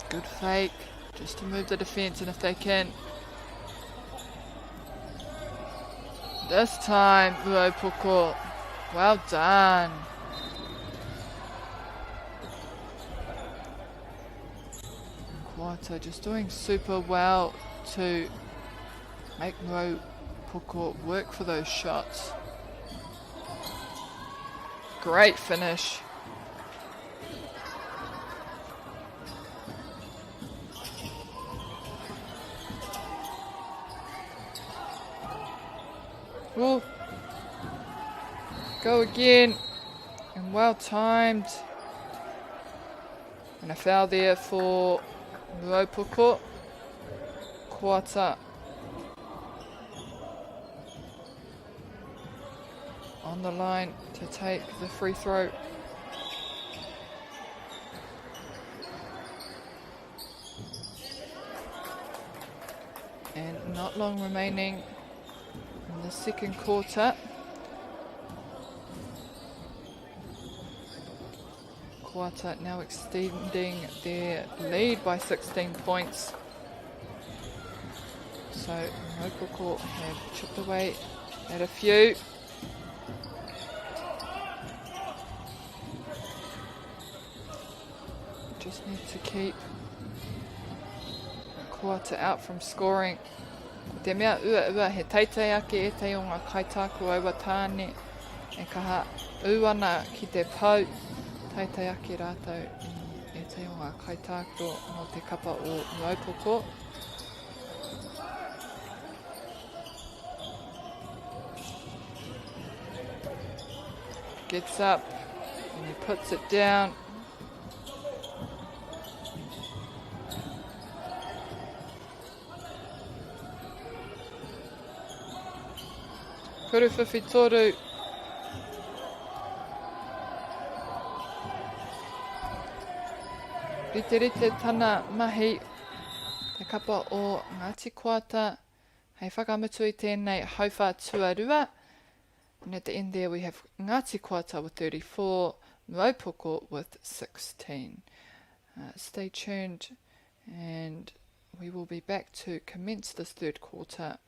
Speaker 1: Good fake, just to move the defence, and if they can. This time, Uopoko, well done. Koata just doing super well to make Uopoko work for those shots. Great finish. Ooh. Go again, and well timed, and a foul there for Muaupoko. Koata on the line to take the free throw. And not long remaining in the second quarter. Koata now extending their lead by 16 points. So Mopoko have chipped away at a few. Just need to keep Koata out from scoring. Te mea ua he teitei ake e te o ngā kaitaku aua tāne e kaha uana ki te pau teitei ake rātou e te o ngā kaitaku no te kapa o Muaupoko. Gets up and he puts it down. Kuru whiwhi toru. Rite rite tana mahi Te kapa o Ngāti Koata, hei whakamutu I tēnei hauwha tuarua. And at the end there we have Ngāti Koata with 34, Moepoko with 16. Stay tuned and we will be back to commence this third quarter.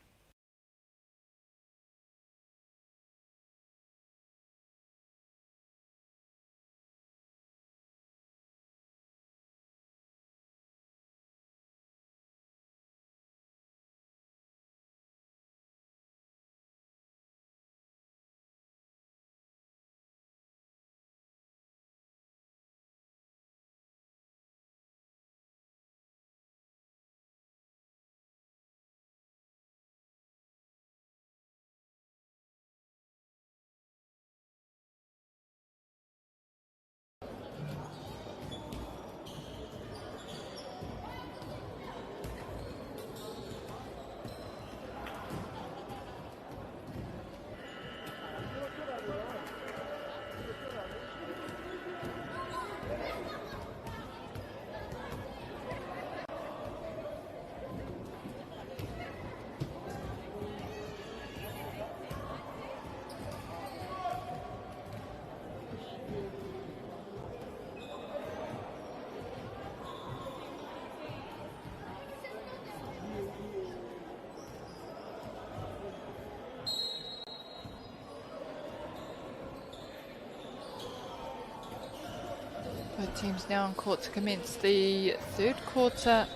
Speaker 1: Both teams now on court to commence the third quarter.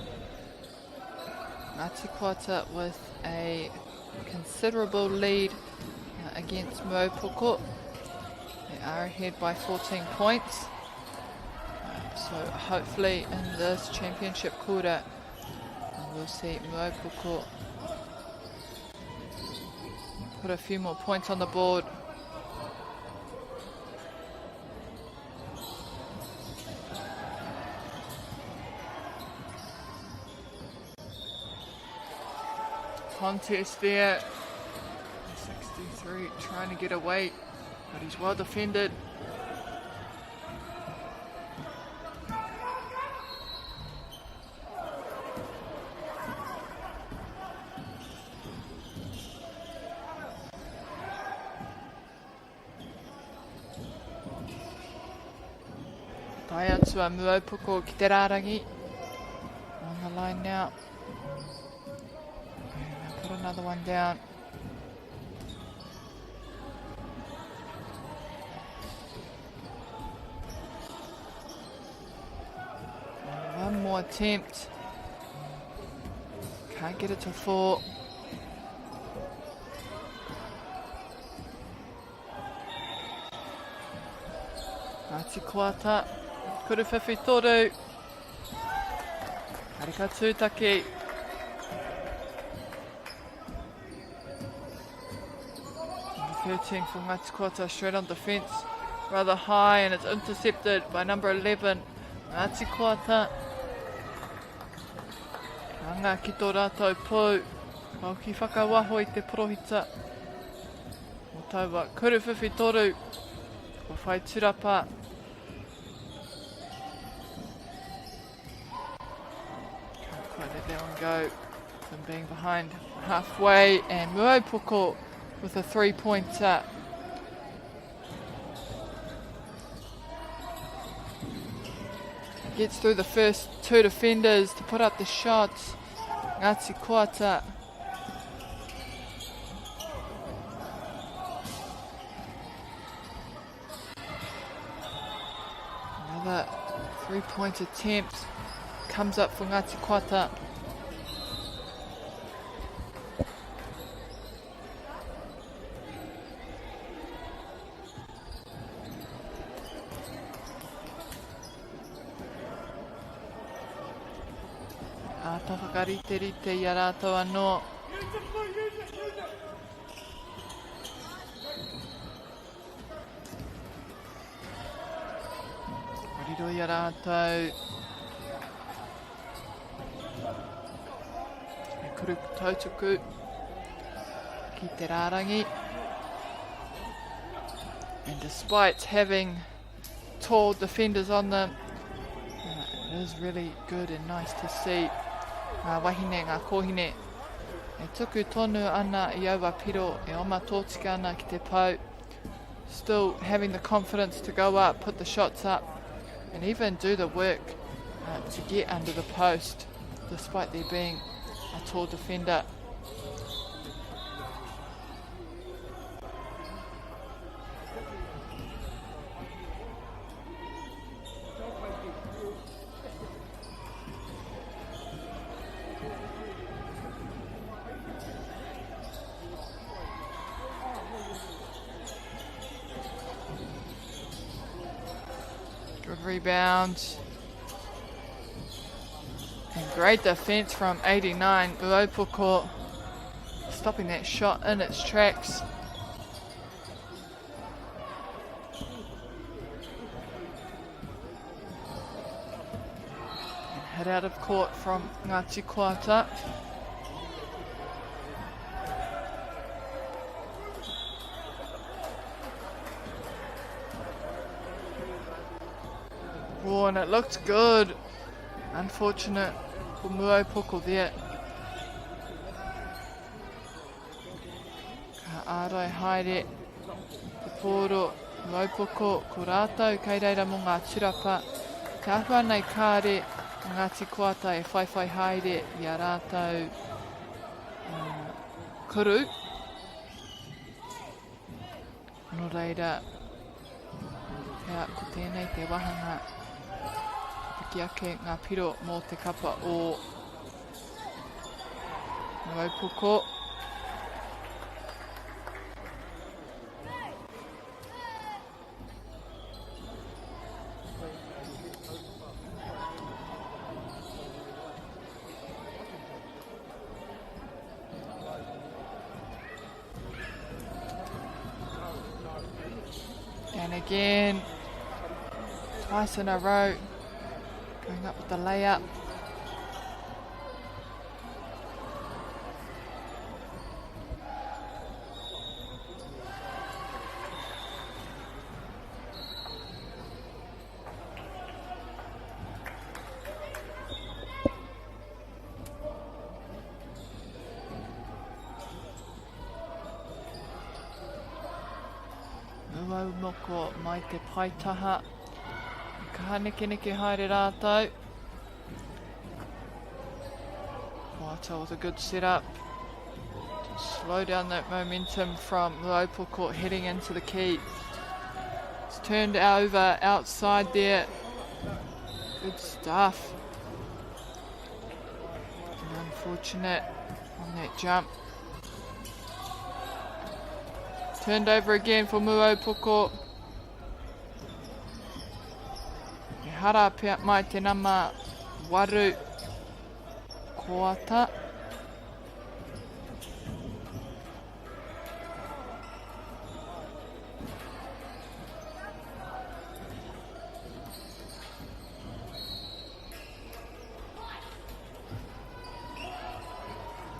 Speaker 1: Ngāti Koata with a considerable lead against Moepoko. They are ahead by 14 points. So hopefully in this championship quarter we'll see Moepoko put a few more points on the board. Contest there. 63 trying to get away, but he's well defended. Tai atu a Moepoko ki te rārangi. On the line now. Put another one down. And one more attempt. Can't get it to 4. Ngāti Koata. Kuru whiwhi toru. Harika tūtaki. 13 for Ngāti Koata, straight on defence, rather high, and it's intercepted by number 11, Ngāti Koata. Anga ki tō rātou pō, kau ki whakawaho I te porohita. O taua, kuru whiwhi toru, ko whai turapa. Can't quite let that one go, from being behind halfway, and Moepoko with a 3-pointer. Gets through the first 2 defenders to put up the shots. Ngāti Koata. Another 3-point attempt comes up for Ngāti Koata. Whakariterite I a rātou anō. Mariro I a rātou. E kuru tautuku ki te rārangi. And despite having tall defenders on them, it is really good and nice to see ngā wahine, ngā kōhine. E tuku tonu ana I aua piro, e oma tōtika ana ki te pau. Still having the confidence to go up, put the shots up, and even do the work to get under the post, despite there being a tall defender. Good rebound. And great defense from 89, Poitūkohu, stopping that shot in its tracks. And hit out of court from Ngāti Koata. Oh, and it looked good. Unfortunate for Poitūkohu there. Ka ārai haere te pōro Poitūkohu ko rātou kei reira mō ngā tirapa. Ka ahua nei kāre Ngāti Koata e whaiwhai haere I a rātou kuru. No reira, hea ko tēnei te wahanga. Ki ake ngā piro mō te kapa o Poitūkohu. And again, twice in a row. Going up with the layup. Uau moko mai te paitaha. Ka neke haere rātou. Koata with a good setup. Slow down that momentum from Poitūkohu heading into the key. It's turned over outside there. Good stuff. And unfortunate on that jump. Turned over again for Poitūkohu. Hara pia mai te nama waru Koata.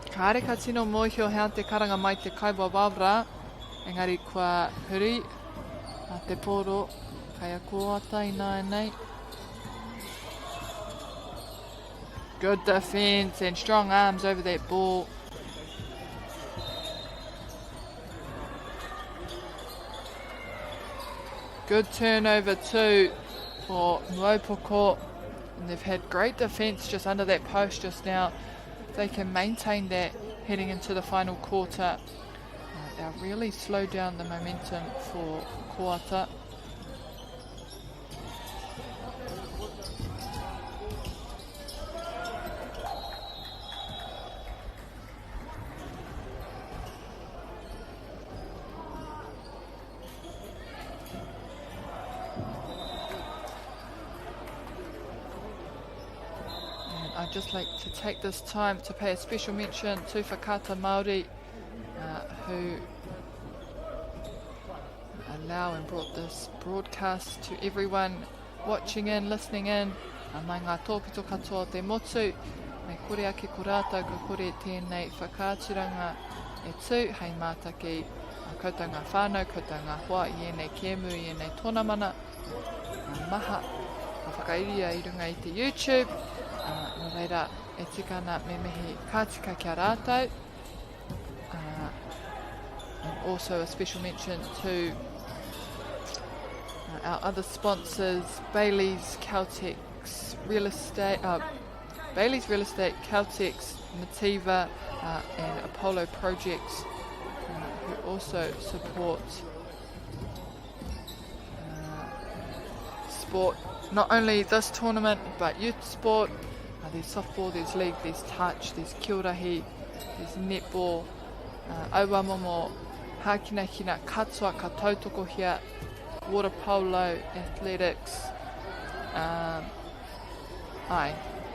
Speaker 1: Kāre ka tino mōhio hea te karanga mai te kaiwa wawra. Engari kua huri a te pōro kaya Koata I nei. Good defense and strong arms over that ball. Good turnover too for Poitūkohu. And they've had great defense just under that post just now. They can maintain that heading into the final quarter. They'll really slow down the momentum for Koata. I'd just like to take this time to pay a special mention to Whakaata Māori who allow and brought this broadcast to everyone watching in, listening in. Mai ngā tōpito katoa te motu, me kore ake ko rātou ka kore tēnei whakāturanga e tū, hei mātaki, koutou ngā whānau, koutou ngā hoa, I enei kēmu, I enei tōna mana, maha, ka whakairia I runga I te YouTube. No reira, e tikana me mihi kātika kia rātou. And also a special mention to our other sponsors, Bailey's Caltex Real Estate, Caltex, Nativa, and Apollo Projects, who also support sport, not only this tournament but youth sport. There's softball, there's league, there's touch, there's kiurahi, there's netball, aua momo, hākinahina, katoa, ka tautoko hia, water polo, athletics.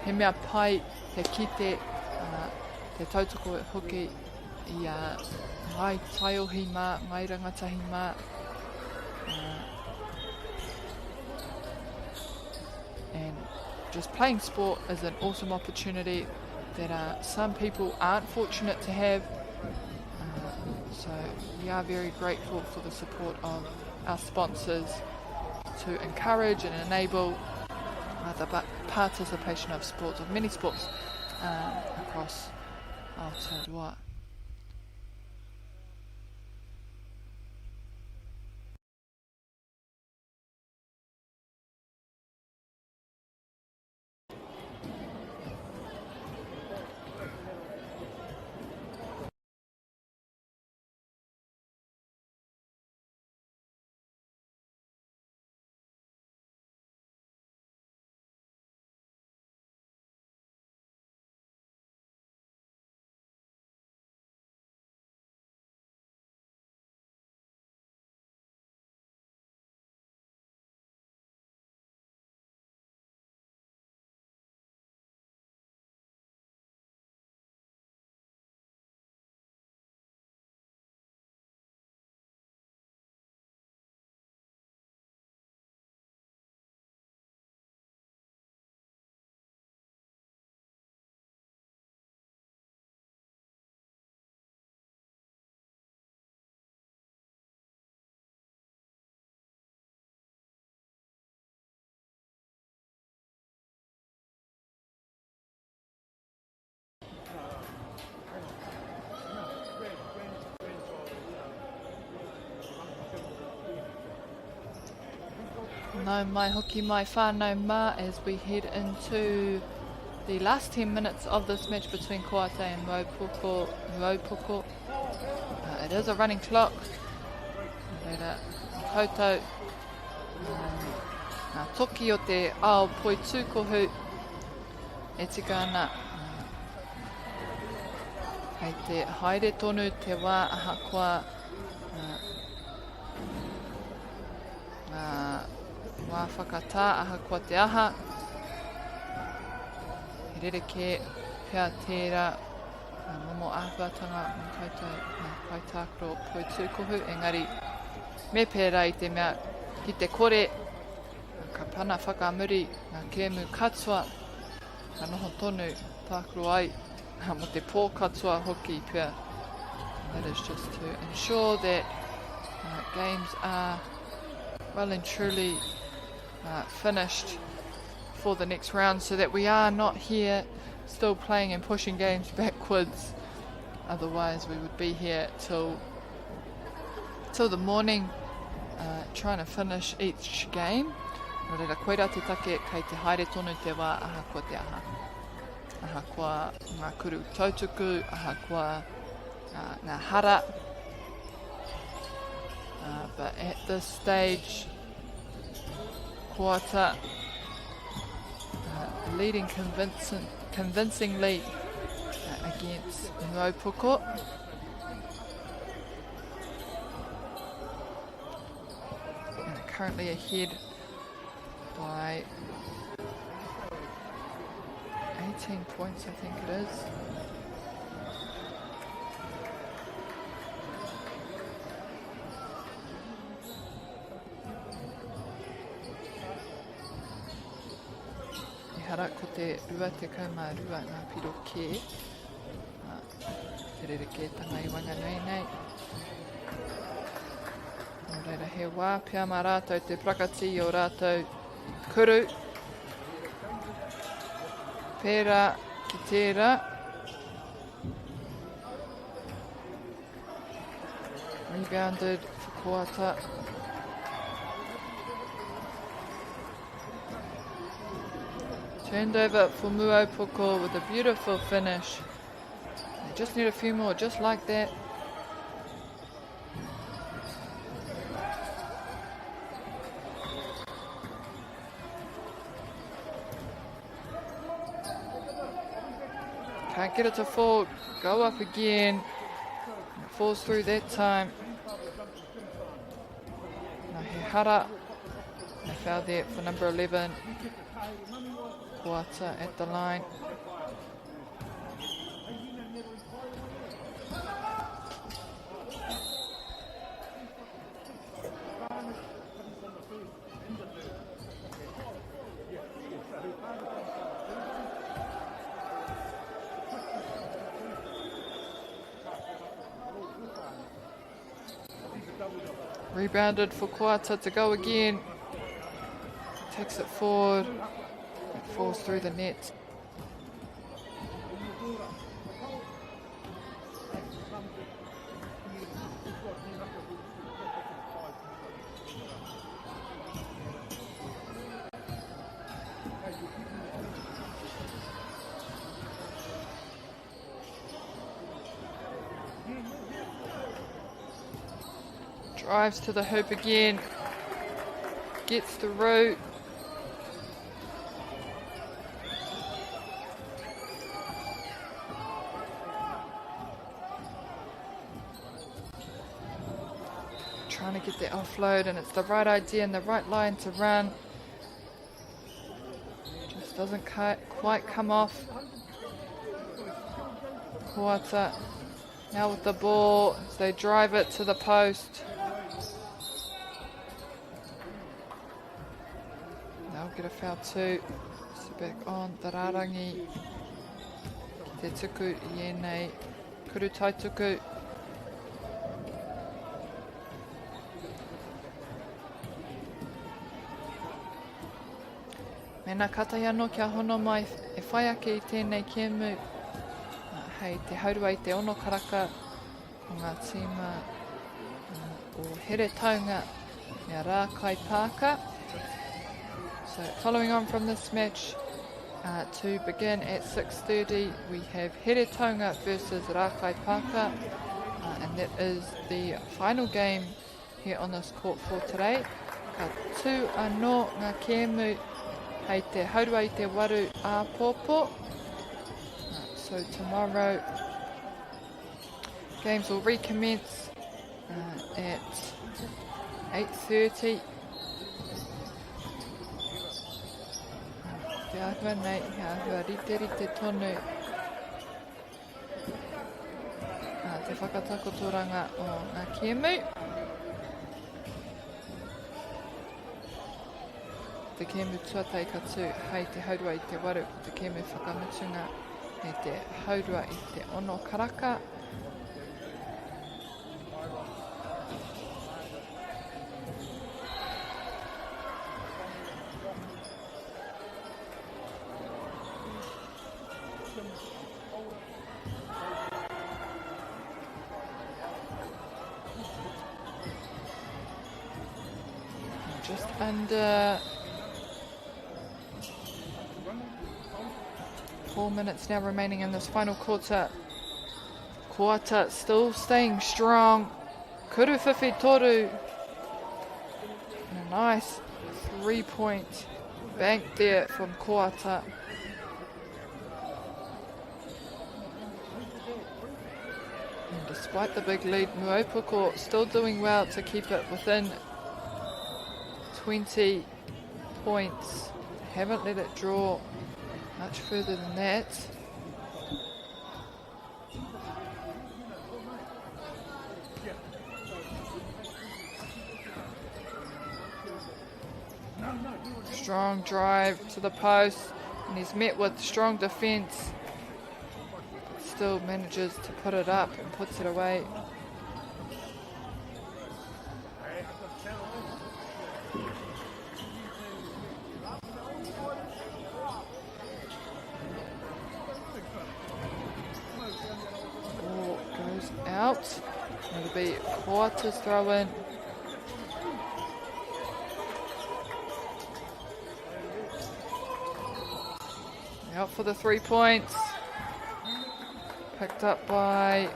Speaker 1: He mea pai, he kite, te tautoko hoki i ngai taiohi mā, ngai rangatahi mā. And just playing sport is an awesome opportunity that some people aren't fortunate to have. So we are very grateful for the support of our sponsors to encourage and enable the participation of sports, of many sports across Aotearoa. No mai hoki mai whānau mā as we head into the last 10 minutes of this match between Koate and Moepoko. It is a running clock. Reira koutou. Nā toki o te ao Poitūkohu e tika ana hei te haere tonu te wā ahakoa wā whakatā ahakoa te aha. He rereke pia tērā momo āwhatanga o koutou nā Poitūkohu Poitūkohu. Engari me pērā i te mea ki te kore ka pana whakaamuri ngā kēmu katoa ka noho tonu tākuro ai mo te pō katoa hoki pia. That is just to ensure that games are well and truly finished for the next round, so that we are not here still playing and pushing games backwards. Otherwise we would be here till the morning trying to finish each game. No reira koeira te take kei te haere tonu te wā ahakoa te aha. Ahakoa ngā kuru tautuku, ahakoa ngā hara. But at this stage, Koata leading convincingly against Moepoko. And currently ahead by 18 points, I think it is. Hara ko te rua te kaumā rua ngā piro kē. Te rereke tanga I wanga nui nei. Nō reira he wā pia mā rātou te prakati o rātou kuru. Pērā ki tērā. Rebounded for Koata. Turned over for Poitūkohu with a beautiful finish. They just need a few more, just like that. Can't get it to fall. Go up again. It falls through that time. Hara. They foul there for number 11. Koata at the line. Rebounded for Koata to go again. Takes it forward. It falls through the net. Drives to the hoop again. Gets the root. Trying to get the offload, and it's the right idea and the right line to run. Just doesn't quite come off. Koata now with the ball as they drive it to the post. They'll get a foul too. So back on Tararangi. Ki te tuku I ēnei kuru taituku. Mena katai anō kia hono mai e whai ake I tēnei kēmu. Hei te haurua I te ono karaka o ngā tīma o here taunga mea rā kai pāka. So following on from this match, to begin at 6:30, we have Here Taunga versus Rākai Pāka, and that is the final game here on this court for today. Ka tū anō ngā kēmu hei te haurua I te waru āpōpō. So tomorrow, games will recommence at 8:30. Te ahua nei, he ahua rite tonu. Te whakatakotoranga o ngā kēmu. Te kēmu tuatai ka tū, hei te haurua I te waru, te kēmu whakamutunga, hei te haurua I te ono karaka. Just under 4 minutes now remaining in this final quarter. Koata still staying strong. Kuru whiwhi toru. And a nice 3-point bank there from Koata. And despite the big lead, Poitūkohu still doing well to keep it within 20 points. Haven't let it draw much further than that. Strong drive to the post, and he's met with strong defence. Still manages to put it up and puts it away. court. It'll be Quarters throw in. Out for the 3 points. Picked up by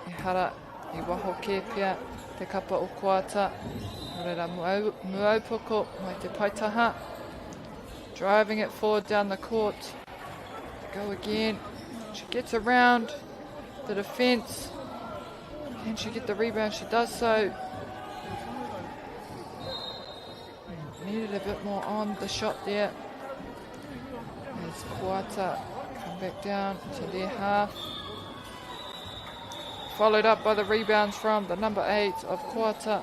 Speaker 1: Ihara I waho kēpia te kapa o Koata. Reira Muaupoko mai te paitaha. Driving it forward down the court. Go again. She gets around the defence. Can she get the rebound? She does so. Needed a bit more on the shot there. As Koata come back down to their half. Followed up by the rebounds from the number 8 of Koata.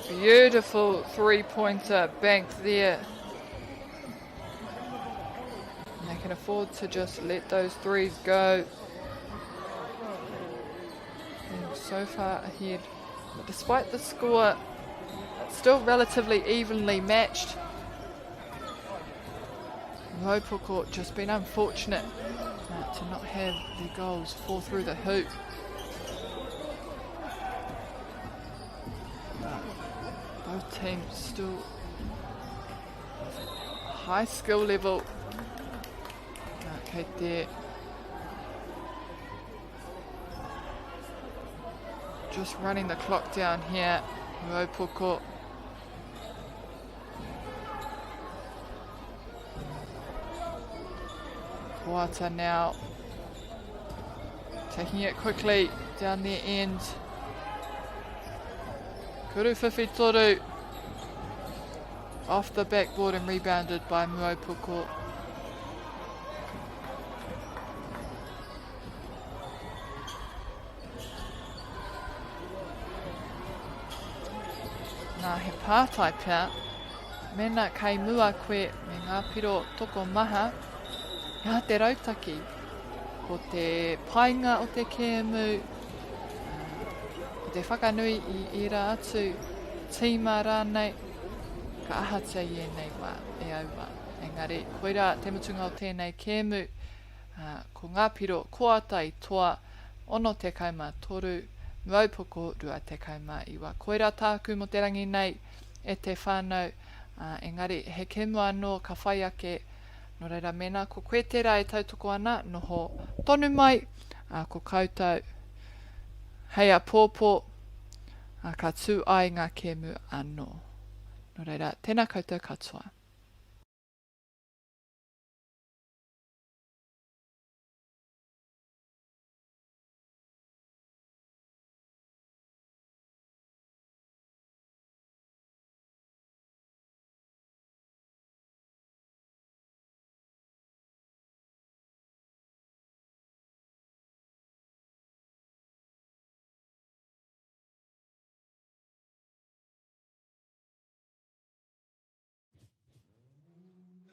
Speaker 1: Beautiful three-pointer banked there. And they can afford to just let those threes go. And so far ahead. But despite the score, it's still relatively evenly matched. Mopoko just been unfortunate to not have their goals fall through the hoop. Both teams still high skill level. Okay, there. Just running the clock down here. Mopoko. Koata now taking it quickly down their end. Kuruwhiwhi toru off the backboard and rebounded by Mopoko. Nā he pātai pia, mena kai mua koe me ngā piro toko maha, ngā te rautaki, ko te painga o te kēmu, te whakanui I ira atu tīma rānei, ka ahatia I nei wā e aua. Engari, koira te mutunga o tēnei kēmu, ko ngā piro Koata I toa, ono te kaima toru, Mopoko rua te kaima iwa. Koira tāku mo te rangi nei e te whānau, engari he kēmu anō ka whai ake, no reira mena ko koe tērā e tautoko ana, noho tonu mai, ko koutou hei a pōpō, ka tū ai ngā kēmu anō. No reira, tēnā koutou katoa.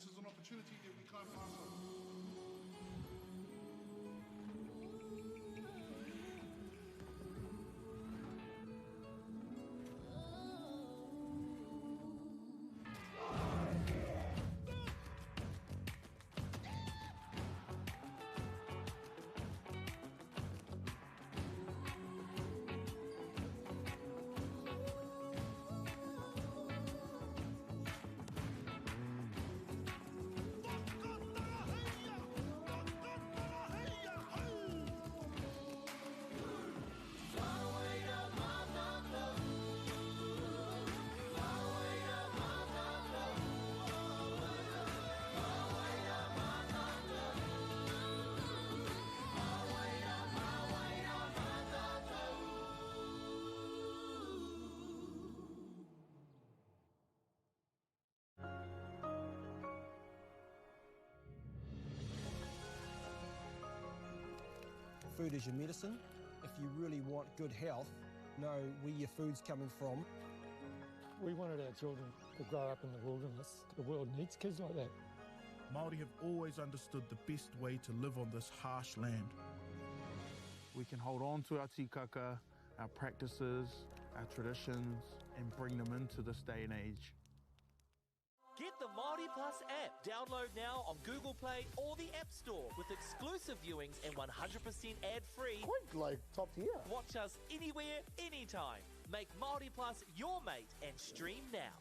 Speaker 10: This is an opportunity that we can't pass on.
Speaker 8: Food is your medicine. If you really want good health, know where your food's coming from.
Speaker 9: We wanted our children to grow up in the wilderness. The world needs kids like that.
Speaker 10: Māori have always understood the best way to live on this harsh land. We can hold on to our tikaka, our practices, our traditions, and bring them into this day and age.
Speaker 7: Get the Māori Plus app. Download now on Google Play or the App Store with exclusive viewings and 100% ad-free.
Speaker 11: Quite like top tier.
Speaker 7: Watch us anywhere, anytime. Make Māori Plus your mate and stream now.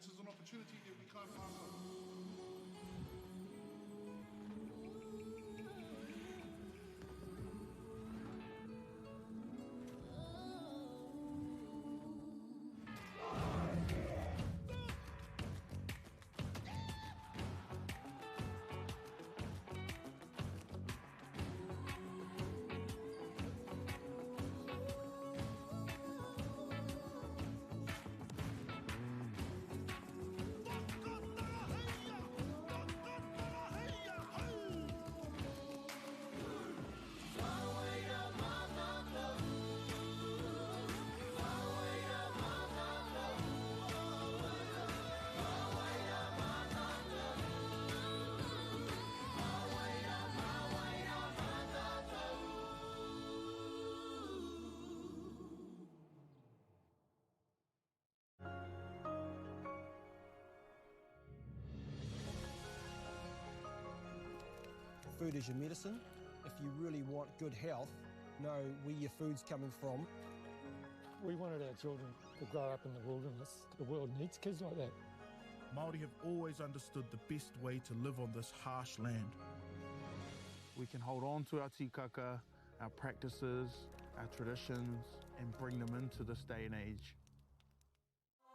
Speaker 10: This is an opportunity that we can't pass on.
Speaker 8: Food is your medicine. If you really want good health, know where your food's coming from.
Speaker 9: We wanted our children to grow up in the wilderness. The world needs kids like that.
Speaker 10: Māori have always understood the best way to live on this harsh land. We can hold on to our tikaka, our practices, our traditions, and bring them into this day and age.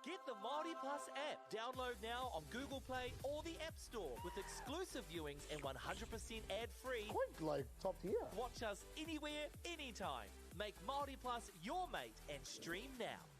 Speaker 7: Get the Māori Plus app. Download now on Google Play or the App Store with exclusive viewings and 100% ad-free.
Speaker 11: Quite like top tier.
Speaker 7: Watch us anywhere, anytime. Make Māori Plus your mate and stream now.